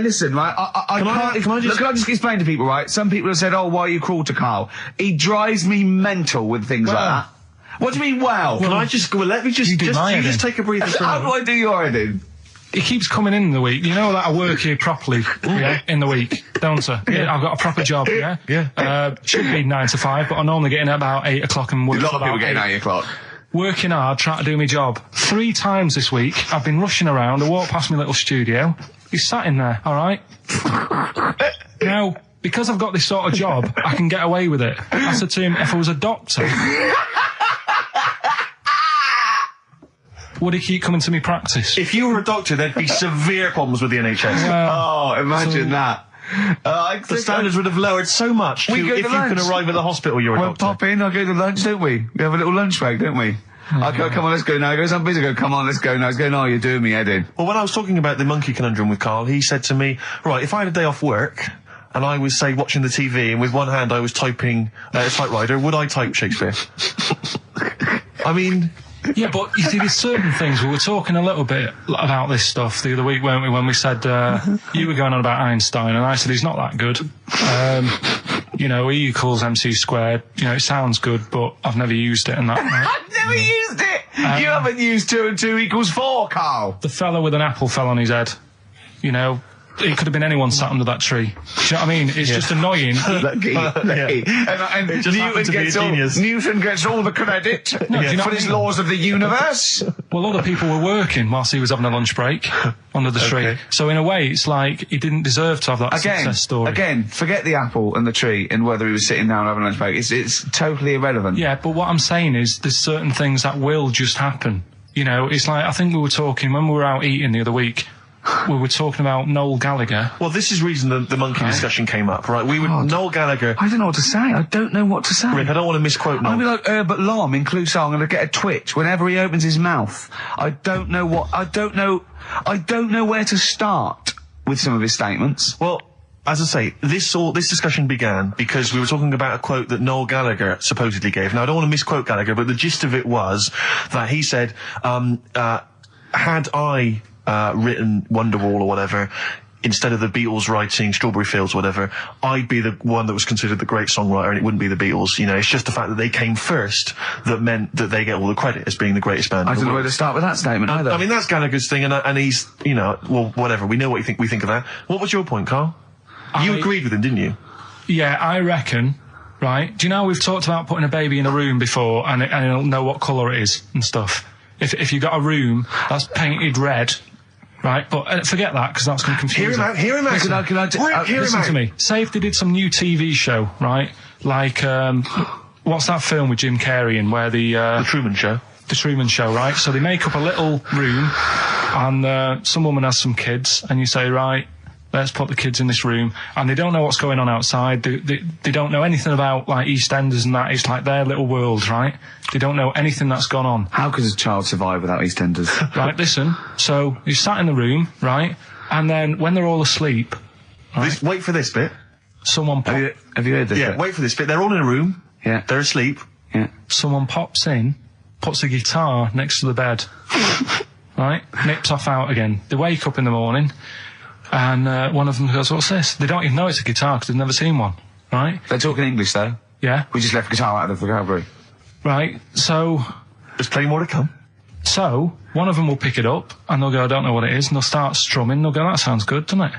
listen, right, Can I just explain to people, right? Some people have said, why are you cruel to Karl? He drives me mental with things like that. What do you mean, well? Let me just take a breather. How do I do your editing? It keeps coming in the week. You know that I work here properly, in the week, don't I? Yeah. I've got a proper job, yeah? Should be 9 to 5, but I normally get in at about 8 o'clock and work. A lot of people get in at 8 o'clock. Working hard, trying to do my job. 3 times this week, I've been rushing around. I walked past my little studio. He's sat in there, all right? Now, because I've got this sort of job, I can get away with it. I said to him, if I was a doctor, would he keep coming to me practice? If you were a doctor, there'd be severe problems with the NHS. Imagine that. The standards would have lowered so much if you can arrive at the hospital, you're a doctor. Pop in, I'll go to lunch, don't we? We have a little lunch break, don't we? I go, come on, let's go now. He goes, I'm busy. I go, come on, let's go now. He's going, oh, you're doing me head in. Well, when I was talking about the monkey conundrum with Karl, he said to me, right, if I had a day off work, and I was, say, watching the TV, and with one hand I was typing a typewriter, would I type Shakespeare? I mean... Yeah, but you see, there's certain things. We were talking a little bit about this stuff the other week, weren't we, when we said, you were going on about Einstein, and I said he's not that good. You know, E equals MC squared. You know, it sounds good, but I've never used it and that. I've never used it! You haven't used 2 and 2 equals 4, Karl! The fella with an apple fell on his head. You know, it could have been anyone sat under that tree. Do you know what I mean? It's just annoying. Lucky. And Newton gets all the credit for his laws of the universe. Well, other people were working whilst he was having a lunch break under the tree. So in a way, it's like he didn't deserve to have that success story. Again, forget the apple and the tree and whether he was sitting down having a lunch break. It's totally irrelevant. Yeah, but what I'm saying is there's certain things that will just happen. You know, it's like, I think we were talking, when we were out eating the other week, we were talking about Noel Gallagher. Well, this is the reason the monkey discussion came up, right? Noel Gallagher... I don't know what to say. I don't know what to say. Rick, I don't want to misquote Noel. I'll be like Herbert Lom in Clouseau. I'm going to get a twitch whenever he opens his mouth. I don't know where to start with some of his statements. Well, as I say, this discussion began because we were talking about a quote that Noel Gallagher supposedly gave. Now, I don't want to misquote Gallagher, but the gist of it was that he said, had I... written Wonderwall or whatever, instead of the Beatles writing Strawberry Fields or whatever, I'd be the one that was considered the great songwriter and it wouldn't be the Beatles. You know, it's just the fact that they came first that meant that they get all the credit as being the greatest band. I don't know where to start with that statement either. I mean, that's Gallagher's thing and he's, you know, well, whatever. We know what we think of that. What was your point, Karl? You agreed with him, didn't you? Yeah, I reckon, right? Do you know we've talked about putting a baby in a room before and it'll know what colour it is and stuff? If you got a room that's painted red, right, but forget that because that's going to confuse Hear him out. Listen to me. Say if they did some new TV show, right? Like, what's that film with Jim Carrey in where the Truman Show? The Truman Show, right? So they make up a little room and some woman has some kids and you say, right, let's put the kids in this room, and they don't know what's going on outside. They don't know anything about like EastEnders and that. It's like their little world, right? They don't know anything that's gone on. How could a child survive without EastEnders? Right, listen. So you sat in the room, right, and then when they're all asleep, right, wait for this bit. Someone have you heard this? Yeah, bit? wait for this bit. They're all in a room. Yeah, they're asleep. Yeah. Someone pops in, puts a guitar next to the bed, right, nips off out again. They wake up in the morning. And one of them goes, what's this? They don't even know it's a guitar because they've never seen one, right? They're talking English, though. Yeah. We just left guitar out of the vocabulary. Right, so... There's plenty more to come. So, one of them will pick it up, and they'll go, I don't know what it is, and they'll start strumming, they'll go, that sounds good, doesn't it?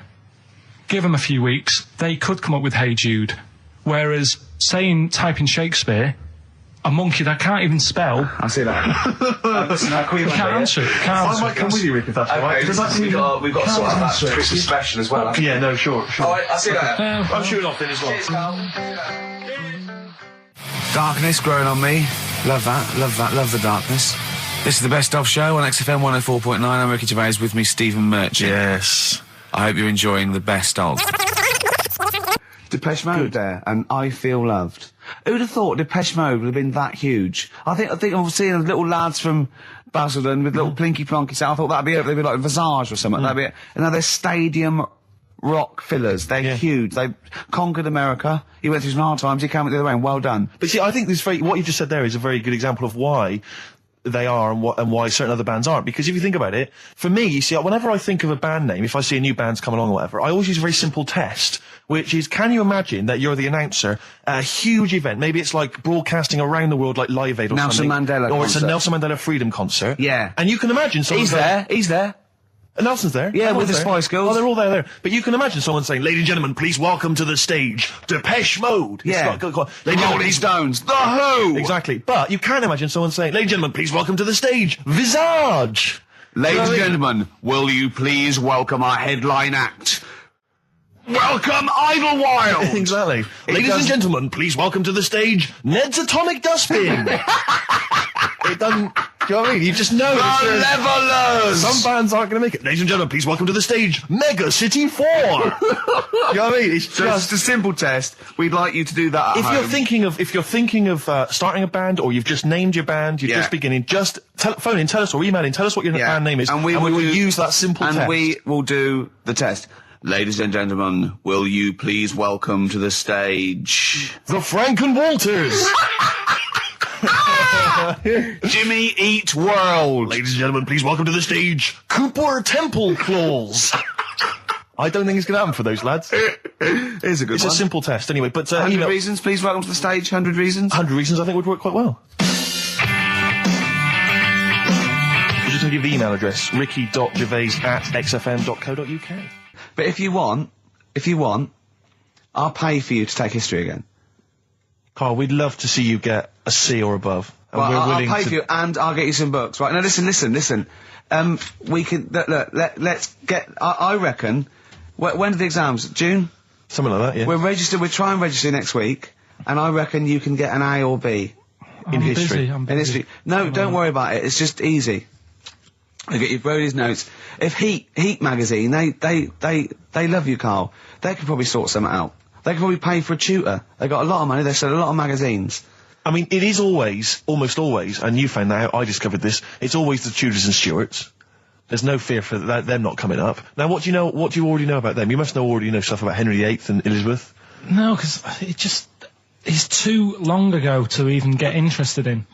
Give them a few weeks, they could come up with Hey Jude. Whereas, typing Shakespeare... A monkey that can't even spell. I see that. Listen, can't answer it. I might come with you, Rick, if that's all right. We've got to sort out that Christmas special as well. Yeah, no, sure. All right, I'll see you later. I'm shooting off then as well. Darkness growing on me. Love that, love the darkness. This is the Best Of Show on XFM 104.9. I'm Ricky Gervais, with me Stephen Merchant. Yes. I hope you're enjoying the Best Of. Depeche Mode there, and I Feel Loved. Who'd have thought Depeche Mode would have been that huge? I think I'm seeing little lads from Basildon with little plinky plonky sound. I thought that'd be it. They'd be like Visage or something. That'd be it. And now they're stadium rock fillers. They're huge. They conquered America. He went through some hard times. He came out the other way, and well done. But see, I think what you just said there is a very good example of why they are and why certain other bands aren't. Because if you think about it, for me, you see, whenever I think of a band name, if I see a new band's come along or whatever, I always use a very simple test, which is, can you imagine that you're the announcer at a huge event? Maybe it's like broadcasting around the world like Live Aid or Nelson something. Mandela or concert. It's a Nelson Mandela Freedom concert. Yeah. And you can imagine someone He's there. Nelson's there. Yeah, with the Spice Girls. Oh, they're all there. But you can imagine someone saying, ladies and gentlemen, please welcome to the stage, Depeche Mode. Yeah. Rolling Stones. The Who. Exactly. But you can imagine someone saying, ladies and gentlemen, please welcome to the stage, Visage. Ladies and gentlemen, will you please welcome our headline act? Welcome, Idlewild! Exactly. Ladies and gentlemen, please welcome to the stage, Ned's Atomic Dustbin. It doesn't. Do you know what I mean? You just know. The Levelers! Some bands aren't going to make it. Ladies and gentlemen, please welcome to the stage, Mega City 4. You know what I mean? It's just a simple test. We'd like you to do that at home. If you're thinking of starting a band, or you've just named your band, you're just beginning, just phone in, tell us, or email in, tell us what your band name is, and we will use that simple test. And we will do the test. Ladies and gentlemen, will you please welcome to the stage the Franken Walters. Jimmy Eat World. Ladies and gentlemen, please welcome to the stage Cooper Temple Claws. I don't think it's going to happen for those lads. It's a good one. It's a simple test anyway, but 100 reasons, please welcome to the stage. 100 reasons. 100 reasons I think would work quite well. I'm just going to give the email address, ricky.gervais@xfm.co.uk. But if you want, I'll pay for you to take history again. Carl, we'd love to see you get a C or above. And Well, we're I'll willing pay to... for you, and I'll get you some books. Right, now listen. We can, let's get, I reckon, when are the exams? June? Something like that, yeah. We'll try and register next week, and I reckon you can get an A or B. I'm busy. In history. No, don't worry about it, it's just easy. I get you Brody's notes. If Heat magazine, they love you, Carl. They could probably sort something out. They could probably pay for a tutor. They got a lot of money, they sell a lot of magazines. I mean, it is almost always, and you found that out, I discovered this, it's always the Tudors and Stuarts. There's no fear for them not coming up. Now, what do you already know about them? You must already know stuff about Henry VIII and Elizabeth. No, because it's too long ago to even get interested in.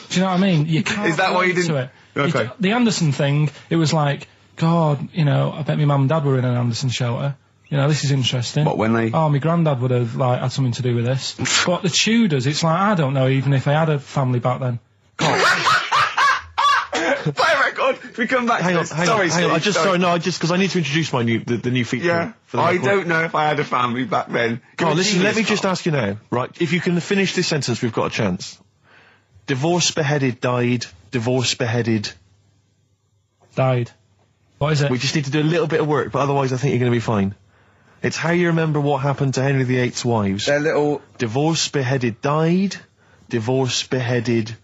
Do you know what I mean? You can't. Is that why you didn't? To it. Okay. The Anderson thing, it was like, God, I bet my mum and dad were in an Anderson shelter. This is interesting. What, when they... Oh, my granddad would have, had something to do with this. But the Tudors, it's like, I don't know even if I had a family back then. Play record. We come back. Hang on. Sorry. Just because I need to introduce the new feature. Yeah. I don't know if I had a family back then. Come on, listen. Let me just ask you now, right? If you can finish this sentence, we've got a chance. Divorced, beheaded, died. Divorced, beheaded, died. What is it? We just need to do a little bit of work, but otherwise, I think you're going to be fine. It's how you remember what happened to Henry VIII's wives. They're little... Divorced, beheaded, died. Divorced, beheaded...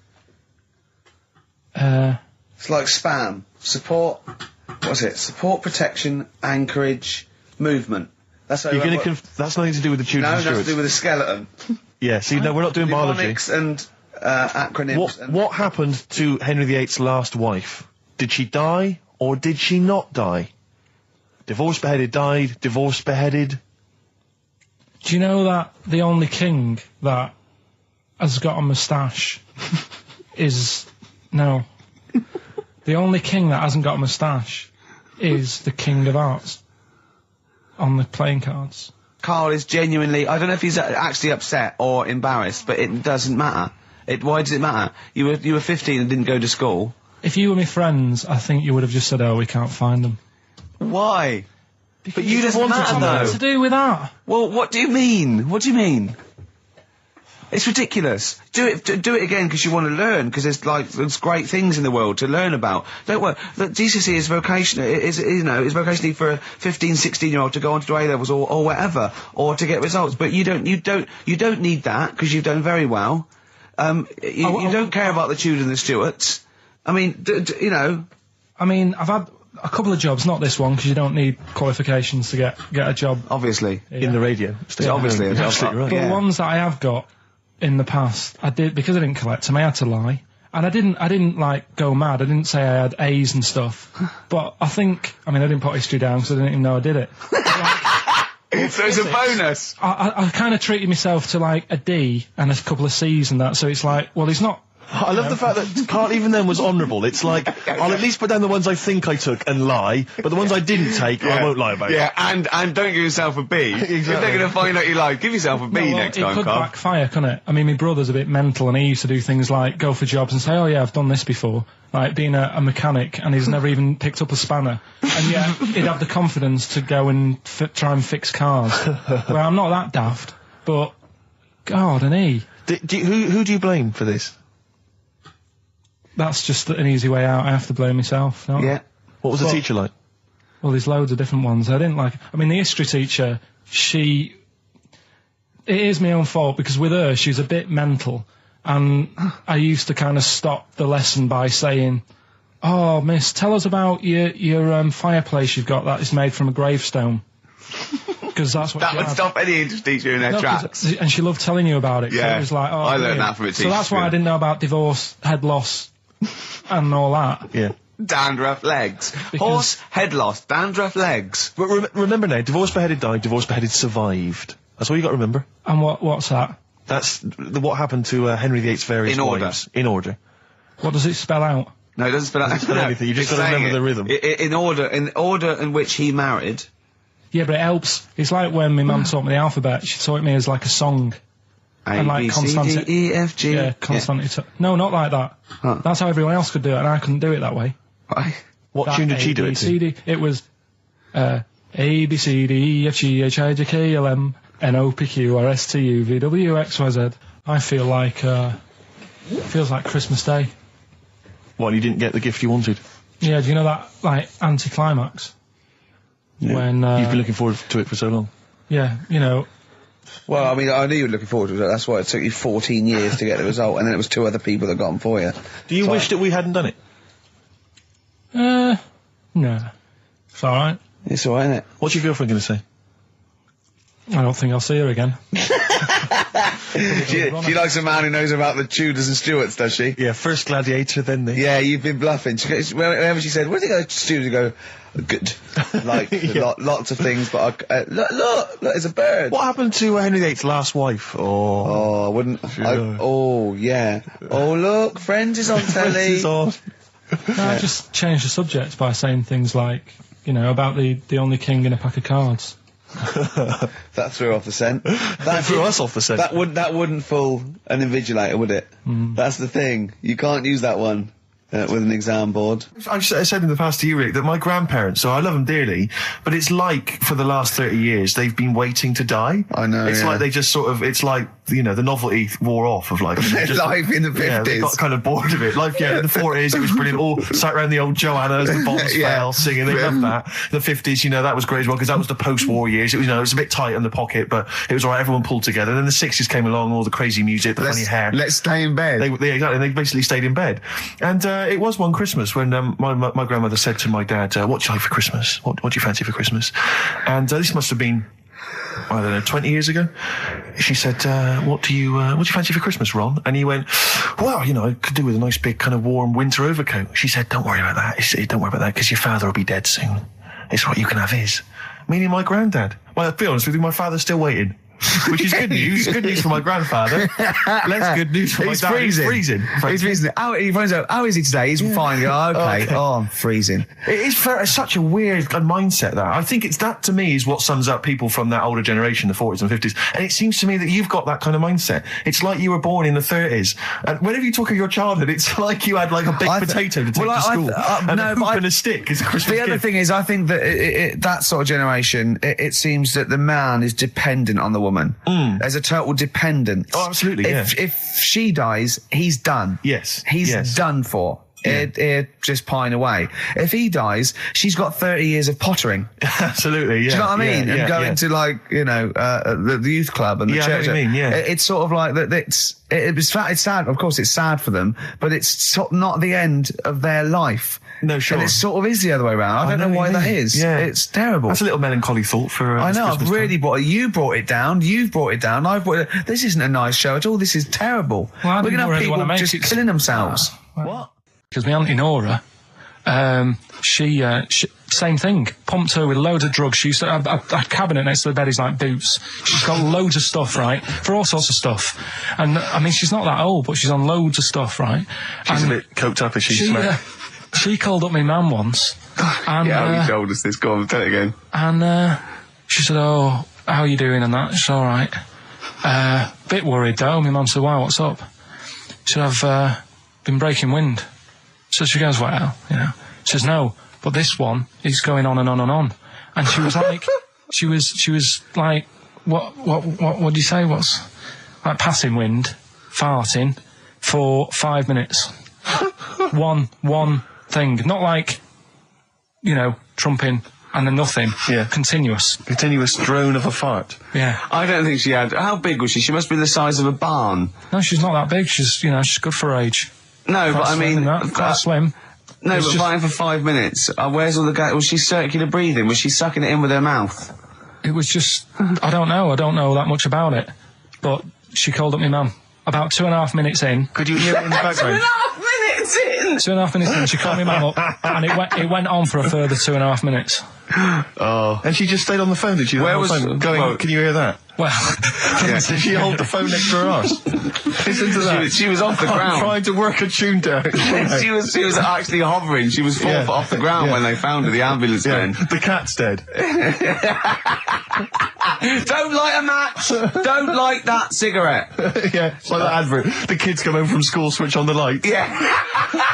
It's like spam. Support... What's it? Support, protection, anchorage, movement. That's how you're going to... That's nothing to do with the Tudors and Stuarts. No, that's to do with the skeleton. Yeah, see, no, we're not doing biology. Mnemonics and acronyms. What happened to Henry VIII's last wife? Did she die, or did she not die? Divorced, beheaded, died. Divorced, beheaded. Do you know that the only king that has got a moustache is... No. The only king that hasn't got a moustache is the King of Hearts on the playing cards. Carl is genuinely... I don't know if he's actually upset or embarrassed, but it doesn't matter. Why does it matter? You were 15 and didn't go to school. If you were my friends, I think you would have just said, oh, we can't find them. Why? Because but you just matter, though. What's to do with that? Well, what do you mean? What do you mean? It's ridiculous. Do it again because you want to learn, because there's great things in the world to learn about. Don't worry. The GCSE is vocational. Is vocationally for a 15, 16-year-old to go on to do A-levels or whatever, or to get results. But you don't need that because you've done very well. You don't care about the Tudors and the Stuarts. I mean, I mean, I've had a couple of jobs, not this one, because you don't need qualifications to get a job. Obviously. In the radio. Yeah, obviously. Absolutely right. But the ones that I have got in the past, I did, because I didn't collect them, I had to lie. And I didn't go mad. I didn't say I had A's and stuff. But I didn't put history down because I didn't even know I did it. So it's a bonus. I kind of treated myself to a D and a couple of C's and that, so it's well, he's not... I love the fact that Carl even then was honourable. It's like, I'll at least put down the ones I think I took and lie, but the ones I didn't take, I won't lie about. Yeah, and don't give yourself a B. Exactly. If they're going to find out you lied, give yourself a B next time, Carl. It could backfire, couldn't it? I mean, my brother's a bit mental, and he used to do things like go for jobs and say, oh yeah, I've done this before. Like being a mechanic, and he's never even picked up a spanner. And yet, he'd have the confidence to go and try and fix cars. Well, I'm not that daft, but... God, and he... Who do you blame for this? That's just an easy way out. I have to blame myself. No? Yeah. What was the teacher like? Well, there's loads of different ones. I didn't like... I mean, the history teacher, it is my own fault, because with her, she's a bit mental. And I used to kind of stop the lesson by saying, "Oh, miss, tell us about your fireplace you've got that is made from a gravestone." Because that's what that would stop any English teacher in their tracks. And she loved telling you about it. Yeah, it was like, oh, I learned that from a teacher. So that's why I didn't know about divorce, head loss, and all that. Yeah. Dandruff legs. Horse, head loss, dandruff legs. But remember now, divorce beheaded died, divorce beheaded survived. That's all you got to remember. And what's that? That's what happened to Henry VIII's various wives. In order. What does it spell out? No, it doesn't spell out. It doesn't spell anything. You just got to remember the rhythm. In order in which he married. Yeah, but it helps. It's like when my mum taught me the alphabet. She taught me as like a song. A, B, C, D, E, F, G. Yeah, constantly. No, not like that. Huh. That's how everyone else could do it, and I couldn't do it that way. Why? What tune did she do it to? It was A, B, C, D, E, F, G, H, I, J, K, L, M, N, O, P, Q, R, S, T, U, V, W, X, Y, Z. I feel like, it feels like Christmas Day. What, you didn't get the gift you wanted? Yeah, do you know that, like, anticlimax? Yeah. When, you've been looking forward to it for so long. Yeah, you know. Well, I mean, I knew you were looking forward to it. That's why it took you 14 years to get the result, and then it was 2 other people that got them for you. Do you wish that we hadn't done it? No. It's alright. It's alright, isn't it? What's your girlfriend going to say? I don't think I'll see her again. She likes a man who knows about the Tudors and Stuarts, does she? Yeah, first Gladiator, then the... Yeah, you've been bluffing. Whenever she said, where did you go to Stuarts? You go, good. Like, lots of things, but look, it's a bird. What happened to Henry VIII's last wife? Oh, I wouldn't... oh, yeah. Oh, look, Friends is on telly. Friends is on. No, I just changed the subject by saying things like, you know, about the only king in a pack of cards. That threw off the scent. That threw us off the scent. That wouldn't fool an invigilator, would it? That's the thing. You can't use that one with an exam board. I've said in the past to you, Rick, that my grandparents, so I love them dearly, but it's like for the last 30 years they've been waiting to die. I know. It's like they just sort of, it's like, you know, the novelty wore off of life. Life in the 50s. Yeah, they got kind of bored of it. Life, in the 40s, it was brilliant. All sat around the old Joannas, the bombs fell, singing. They loved that. The 50s, you know, that was great as well, because that was the post-war years. It was, you know, it was a bit tight in the pocket, but it was all right. Everyone pulled together. And then the 60s came along, all the crazy music, the funny hair. Let's stay in bed. Exactly. They basically stayed in bed. And it was one Christmas when my grandmother said to my dad, what do you like for Christmas? What do you fancy for Christmas? And this must have been, I don't know, 20 years ago. She said, what do you fancy for Christmas, Ron? And he went, well, you know, I could do with a nice big kind of warm winter overcoat. She said, don't worry about that. Don't worry about that, because your father will be dead soon. It's right, you can have his. Meaning my granddad. Well, to be honest with you, my father's still waiting. Which is good news. Good news for my grandfather. Less good news for my dad. He's freezing. He's freezing. He finds out, how is he today? He's fine. Oh, okay. Oh, I'm freezing. It is such a weird mindset, that. I think it's that, to me, is what sums up people from that older generation, the 40s and 50s. And it seems to me that you've got that kind of mindset. It's like you were born in the 30s. And whenever you talk of your childhood, it's like you had like a baked potato to take to school. And a hoop and a stick is a Christmas gift. The other thing is, I think that that sort of generation, it seems that the man is dependent on the woman. There's a total dependence. Oh, absolutely. If she dies, he's done. Yes. He's done for. He'd just pine away. If he dies, she's got 30 years of pottering. Absolutely, yeah. Do you know what I mean? And going to, like, you know, the youth club and the church. I know what you mean, yeah. It's sort of like that. It's sad. Of course, it's sad for them, but it's not the end of their life. No, sure. And it sort of is the other way around. I don't know why that is. Yeah. It's terrible. That's a little melancholy thought for I know, Christmas I've really you brought it down, you've brought it down, I've brought it. This isn't a nice show at all, this is terrible. Well, we're going to have people just killing themselves. What? Because my Auntie Nora, she same thing, pumped her with loads of drugs. She used to have a cabinet next to the bed is like boots. She's got loads of stuff, right, for all sorts of stuff. And, I mean, she's not that old, but she's on loads of stuff, right? She's a bit coked up, is she? She called up my mum once. And, you told us this. Go on, tell it again. And she said, oh, how are you doing and that? She's all right. Bit worried, though. My mum said, wow, what's up? She said, I've been breaking wind. So she goes, well, you know. She says, no, but this one is going on and on and on. And she was like, she was like, what do you say? What's like passing wind, farting for 5 minutes. one thing, not like, you know, trumping and then nothing. Yeah. Continuous drone of a fart. Yeah. I don't think she had. How big was she? She must be the size of a barn. No, she's not that big. She's she's good for her age. No, but I mean, quite slim. No, but fine for 5 minutes. Where's all the gas? Was she circular breathing? Was she sucking it in with her mouth? It was just, I don't know that much about it. But she called up my mum. About 2.5 minutes in. Could you hear it in the background? 2.5 minutes in! 2.5 minutes in, she called my mum up, and it went on for a further 2.5 minutes. Oh. And she just stayed on the phone, did she? Where was... Going, can you hear that? Well... Did she hold the phone next to her arse? Listen to that. She was off the ground. Trying to work a tune down. she was actually hovering. She was 4 foot off the ground when they found her, the ambulance men. The cat's dead. Don't light a match! Don't light that cigarette! Yeah, it's like that advert. The kids come home from school, switch on the light. Yeah.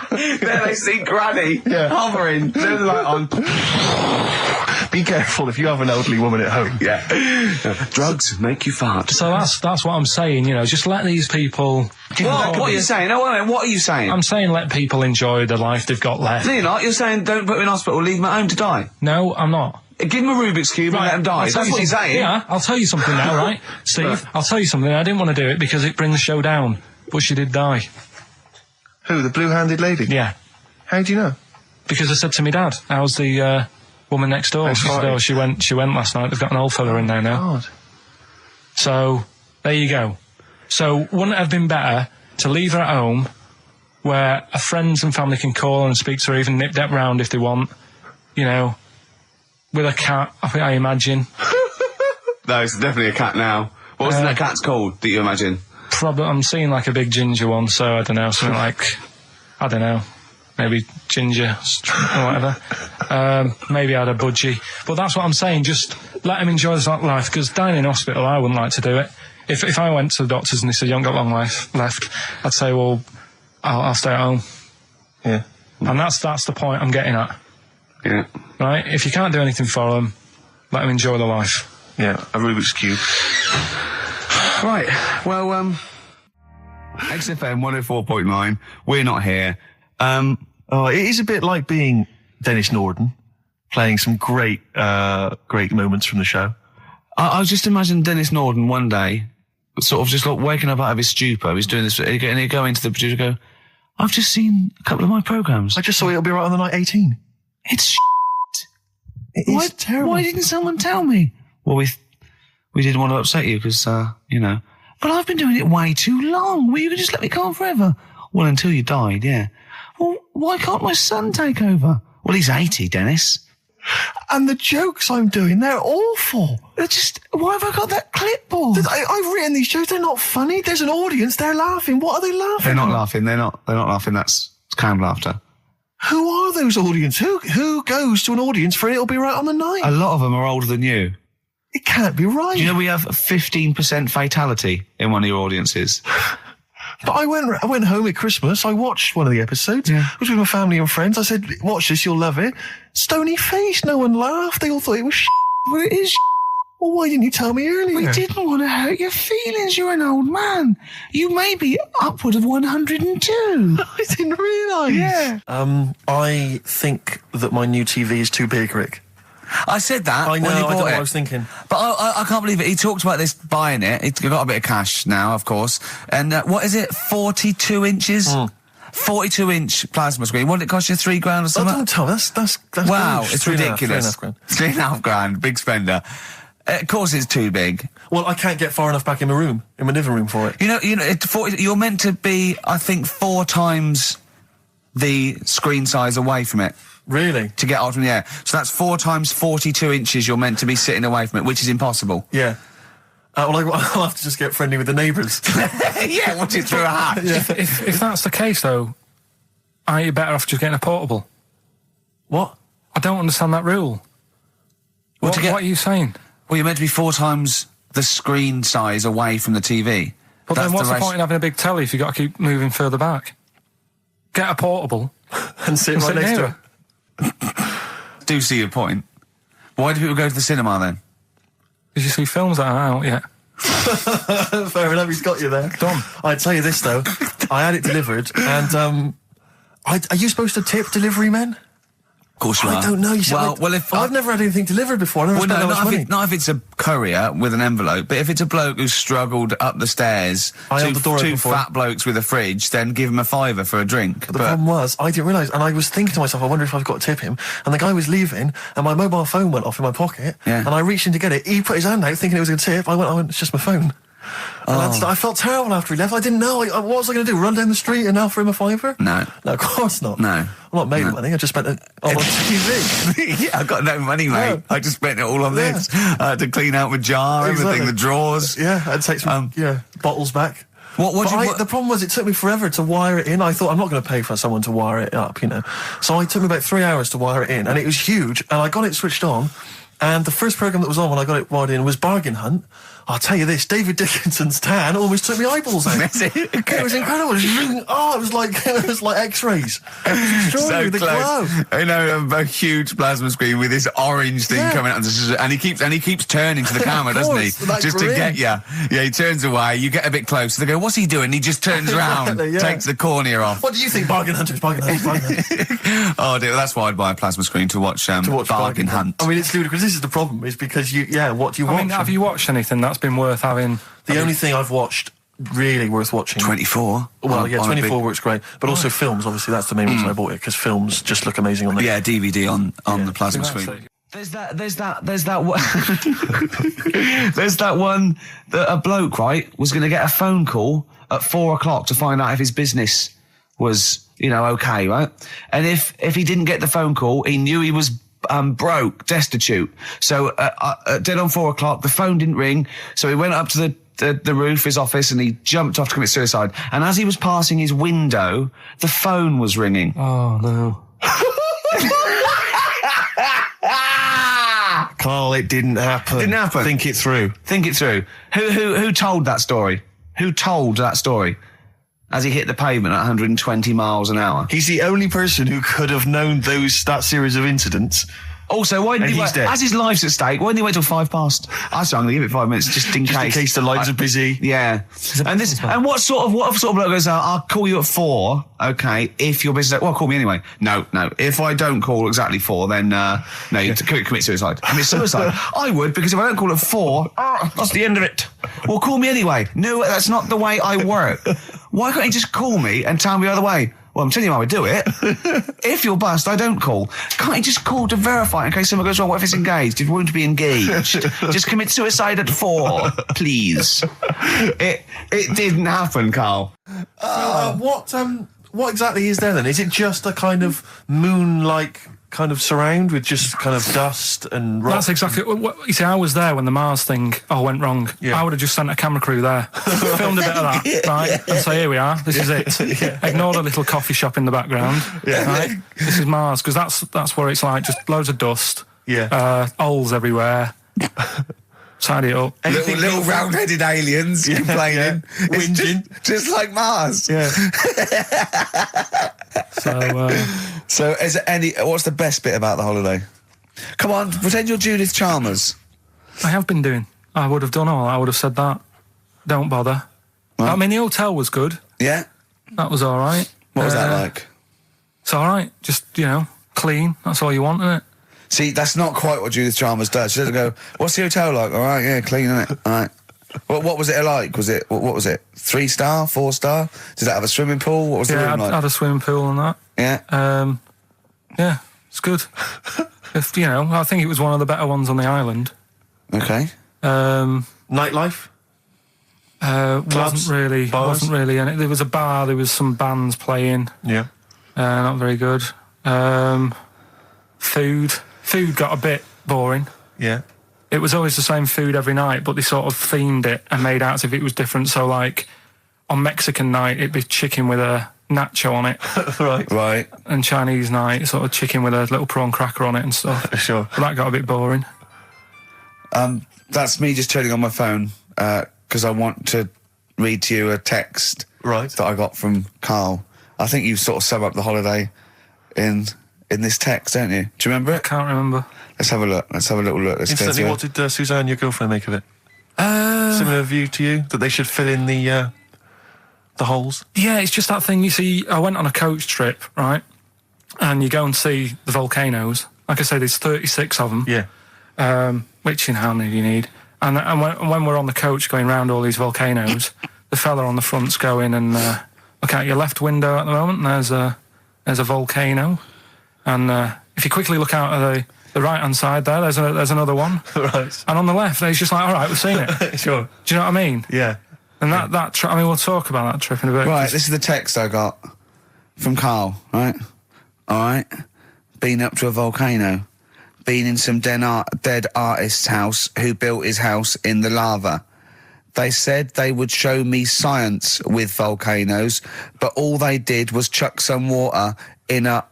Then they see Granny hovering, turn the light on. Be careful if you have an elderly woman at home. Yeah. Drugs make you fart. So that's what I'm saying, just let these people... What are you saying? No, wait a minute, what are you saying? I'm saying let people enjoy the life they've got left. No, you're not. You're saying don't put them in hospital, leave them at home to die. No, I'm not. Give them a Rubik's Cube and let them die. That's what you're saying. Yeah, I'll tell you something now, right? Steve, I'll tell you something. I didn't want to do it because it brings the show down. But she did die. Who, the blue-handed lady? Yeah. How do you know? Because I said to my dad, how's the woman next door? She said, she went last night. They've got an old fella in there now. God. So, there you go. So, wouldn't it have been better to leave her at home where her friends and family can call and speak to her, even nip that round if they want, with a cat, I imagine. No, it's definitely a cat now. What's that cat's called, that you imagine? Probably, I'm seeing like a big ginger one, so I don't know, something like, I don't know, maybe ginger or whatever. Maybe I had a budgie. But that's what I'm saying, just let him enjoy his life, because dying in hospital, I wouldn't like to do it. If I went to the doctors and they said, you haven't got long life left, I'd say, well, I'll stay at home. Yeah. And that's the point I'm getting at. Yeah. Right? If you can't do anything for them, let them enjoy the life. Yeah, a Rubik's Cube. Right, well, XFM 104.9, we're not here. It is a bit like being Dennis Norden, playing some great moments from the show. I was just imagining Dennis Norden one day, sort of just like waking up out of his stupor, he's doing this, and he'd go into the producer and go, I've just seen a couple of my programmes. I just saw It'll Be Right on the Night 18. It's shit. It is terrible. Why didn't someone tell me? Well, we didn't want to upset you because, but I've been doing it way too long. Well, you could just let me go on forever. Well, until you died, yeah. Well, why can't my son take over? Well, he's 80, Dennis. And the jokes I'm doing, they're awful. Why have I got that clipboard? I've written these jokes, they're not funny. There's an audience, they're laughing. What are they laughing They're not at? laughing, they're not laughing, that's canned laughter. Who are those audience? Who goes to an audience for It'll Be Right on the Night? A lot of them are older than you. It can't be right. Do you know we have 15% fatality in one of your audiences? But I went home at Christmas, I watched one of the episodes. Yeah. I was with my family and friends. I said, watch this, you'll love it. Stony face, no one laughed. They all thought it was shit. Well, it is shit. Well, why didn't you tell me earlier? We didn't want to hurt your feelings. You're an old man. You may be upward of 102. I didn't realise. Yeah. I think that my new TV is too big, Rick. I said that I know, when he I bought know it. what I was thinking. But I can't believe it. He talked about this buying it. He's got a bit of cash now, of course. And what is it? 42 inches? 42-inch plasma screen. What did it cost you? $3,000 or something? Oh, don't tell me. That's wow, huge. it's ridiculous. $3,500. Big spender. Of course it's too big. Well, I can't get far enough back in my room, in my living room for it. You know, you're meant to be, I think, 4 times the screen size away from it. Really? To get out from the air. So that's 4 times 42 inches you're meant to be sitting away from it, which is impossible. Yeah. Well, I'll have to just get friendly with the neighbours. Yeah, watch it through a hat. Yeah. If that's the case, though, aren't you better off just getting a portable? What? I don't understand that rule. What are you saying? Well, you're meant to be 4 times the screen size away from the TV. But then what's the point in having a big telly if you've got to keep moving further back? Get a portable. and sit right next to it. Do see your point. Why do people go to the cinema then? Did you see films that are out yet? Fair enough, he's got you there. Done. I'd tell you this though, I had it delivered, and are you supposed to tip delivery men? Of course you are. I don't know. You see, I've never had anything delivered before. I never spent that much money. Not if it's a courier with an envelope, but if it's a bloke who's struggled up the stairs, two fat blokes with a fridge, then give him a £5 for a drink. But the problem was, I didn't realise, and I was thinking to myself, I wonder if I've got to tip him. And the guy was leaving, and my mobile phone went off in my pocket, and I reached in to get it. He put his hand out thinking it was a tip. I went, it's just my phone. And I felt terrible after he left. I didn't know. What was I going to do? Run down the street and offer him a £5? No, of course not. No. I'm not made of money. I just spent it all on TV. Yeah, I've got no money, mate. No. I just spent it all on this. I had to clean out my jar, everything, the drawers. Yeah, I'd take some bottles back. The problem was it took me forever to wire it in. I thought, I'm not going to pay for someone to wire it up, So it took me about 3 hours to wire it in, and it was huge, and I got it switched on, and the first programme that was on when I got it wired in was Bargain Hunt. I'll tell you this, David Dickinson's tan almost took me eyeballs out. It was incredible. It was like X-rays. It was extraordinary. The glow. A huge plasma screen with this orange thing coming out, and he keeps turning to the camera, doesn't he? Just to get you. Yeah, he turns away. You get a bit closer. They go, "What's he doing?" He just turns around, takes the cornea off. What do you think, Bargain Hunters? Bargain Hunters. Oh dear, that's why I'd buy a plasma screen to watch Bargain Hunt. I mean, it's ludicrous. This is the problem. Is because what do you watch? Have you watched anything that's been worth having? The only thing I've watched really worth watching. 24. Well, 24 works great, but also films. Obviously, that's the main reason I bought it, because films just look amazing on the DVD on the plasma screen. There's that one that a bloke, right, was going to get a phone call at 4 o'clock to find out if his business was, okay, right? And if he didn't get the phone call, he knew he was broke, destitute. So dead on 4 o'clock, the phone didn't ring, so he went up to the roof, his office, and he jumped off to commit suicide. And as he was passing his window, the phone was ringing. Oh no. Carl, it didn't happen. Didn't happen. Think it through. Who told that story? Who told that story? As he hit the pavement at 120 miles an hour. He's the only person who could have known that series of incidents. Also, why didn't he wait? As his life's at stake, why didn't he wait till 5 past? I said I'm going to give it 5 minutes just in case. Just in case the lines are busy. Yeah. And what sort of bloke goes, I'll call you at 4, okay, if you're busy. Well, call me anyway. No. If I don't call exactly 4, then, you commit suicide. Commit suicide. I would, because if I don't call at 4, that's the end of it. Well, call me anyway. No, that's not the way I work. Why can't you just call me and tell me the other way? Well, I'm telling you how I do it. If you're bust, I don't call. Can't you just call to verify in case something goes wrong? What if it's engaged? If you want to be engaged, just commit suicide at 4, please. It didn't happen, Carl. What exactly is there then? Is it just a kind of moon-like kind of surround with just kind of dust and rock? That's exactly what you see. I was there when the Mars thing went wrong. I would have just sent a camera crew there, filmed a bit of that, right, and say, here we are, this is it. Ignore the little coffee shop in the background, right? This is Mars, because that's what it's like, just loads of dust, holes everywhere. Tidy it up. Little round-headed aliens complaining, whinging, just like Mars. Yeah. So, is there what's the best bit about the holiday? Come on, pretend you're Judith Chalmers. I have been doing. I would have done all. I would have said that. Don't bother. Right. I mean, the hotel was good. Yeah. That was all right. What was that like? It's all right. Just, clean. That's all you want, isn't it? See, that's not quite what Judith Chalmers does. She doesn't go, what's the hotel like? All right, yeah, clean, isn't it? All right. Well, what was it like? What was it? 3-star, 4-star? Did it have a swimming pool? What was the room like? Yeah, had a swimming pool and that. Yeah. Yeah, it's good. I think it was one of the better ones on the island. Okay. Nightlife? Wasn't really. And there was a bar. There was some bands playing. Yeah. Not very good. Food got a bit boring. Yeah. It was always the same food every night, but they sort of themed it and made out as if it was different. So, like, on Mexican night, it'd be chicken with a nacho on it. Right. And Chinese night, sort of chicken with a little prawn cracker on it and stuff. Sure. But that got a bit boring. That's me just turning on my phone, because I want to read to you a text that I got from Carl. I think you sort of sum up the holiday in this text, don't you? Do you remember it? I can't remember. Let's have a look. Let's have a little look. Instantly, what did Suzanne, your girlfriend, make of it? Similar view to you? That they should fill in the holes? Yeah, it's just that thing. You see, I went on a coach trip, right? and you go and see the volcanoes. Like I say, there's 36 of them. Yeah. Which, how many do you need? And when we're on the coach going round all these volcanoes, the fella on the front's going and look out your left window at the moment, and there's a volcano. And if you quickly look out at the right-hand side there's another one. Right. And on the left, he's just like, all right, we've seen it. Sure. Do you know what I mean? Yeah. And that trip, we'll talk about that trip in a bit. Right, this is the text I got from Carl, right? All right. Been up to a volcano. Been in some dead artist's house who built his house in the lava. They said they would show me science with volcanoes, but all they did was chuck some water in a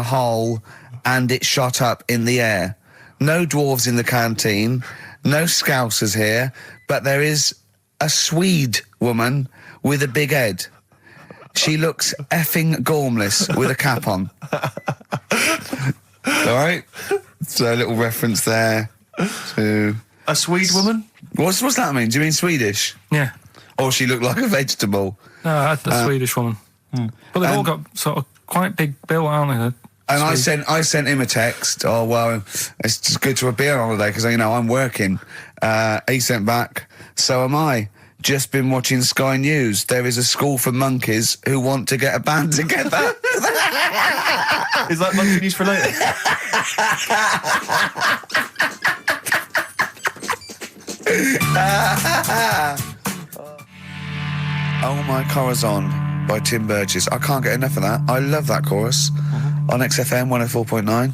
hole and it shot up in the air. No dwarves in the canteen, no scousers here, but there is a Swede woman with a big head. She looks effing gormless with a cap on. All right? So a little reference there to... A Swede woman? What's that mean? Do you mean Swedish? Yeah. Or she looked like a vegetable? No, the Swedish woman. But they've all got sort of quite big bill, aren't they? And I sent him a text. Oh, well, it's just good to be on holiday because, I'm working. He sent back, so am I. Just been watching Sky News. There is a school for monkeys who want to get a band together. Is that monkey news for later? Oh My Corazon by Tim Burgess. I can't get enough of that. I love that chorus. On XFM 104.9.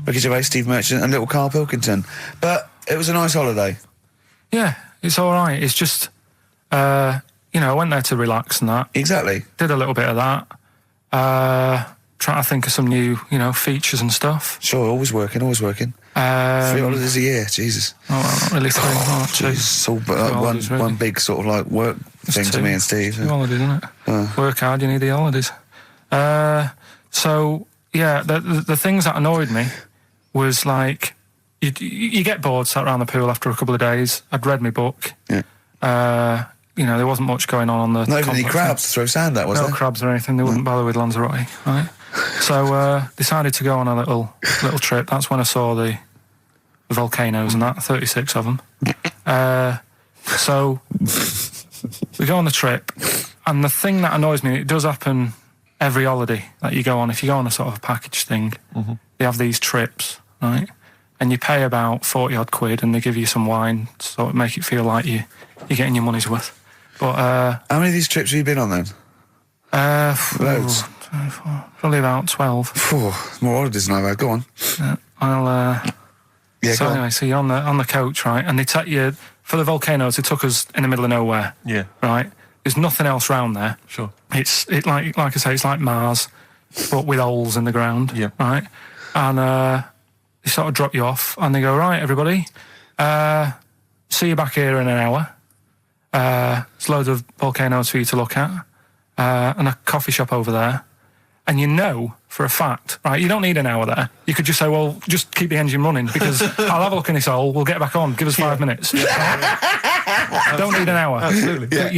Ricky Gervais, Steve Merchant and little Karl Pilkington. But it was a nice holiday. Yeah, it's all right. It's just, I went there to relax and that. Exactly. Did a little bit of that. Trying to think of some new, features and stuff. Sure, always working. 3 holidays a year, Jesus. Oh, not really 3, two. It's all one big sort of like work thing to me and Steve. 2 holidays, isn't it? Work hard, you need the holidays. So, yeah, the things that annoyed me was like, you get bored sat around the pool after a couple of days. I'd read my book. Yeah. There wasn't much going on the... Not even any crabs to throw sand at, was there? No crabs or anything. They wouldn't bother with Lanzarote, right? So, decided to go on a little trip. That's when I saw the volcanoes and that, 36 of them. So, we go on the trip, and the thing that annoys me, it does happen every holiday that you go on. If you go on a sort of a package thing, they have these trips, right? And you pay about 40-odd quid, and they give you some wine to sort of make it feel like you're getting your money's worth. But how many of these trips have you been on then? Loads. Probably about 12. More holidays than I've had. Go on. Anyway, so you're on the coach, right? And they take you for the volcanoes. They took us in the middle of nowhere. Yeah. Right. There's nothing else round there. Sure. It's like I say, it's like Mars, but with holes in the ground. Yeah. Right. And they sort of drop you off, and they go, right, everybody, see you back here in an hour. There's loads of volcanoes for you to look at, and a coffee shop over there. And for a fact, right, you don't need an hour there. You could just say, well, just keep the engine running because I'll have a look in this hole, we'll get back on, give us 5 minutes. Don't need an hour. Absolutely. But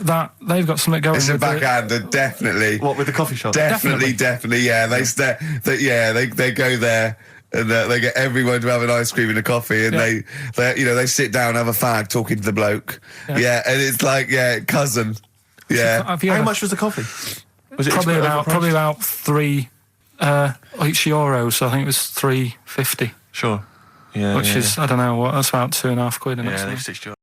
that they've got something going. It's a backhander, definitely. What, with the coffee shop? Definitely, yeah. They go there. And they get everyone to have an ice cream and a coffee, and they sit down, have a fag, talking to the bloke. Yeah, and it's like, cousin. Yeah. How much was the coffee? Was it probably about €3 each euro? So I think it was $3.50. Sure. Yeah. Which is I don't know what. That's about £2.5 quid. Yeah, they've stitched you up.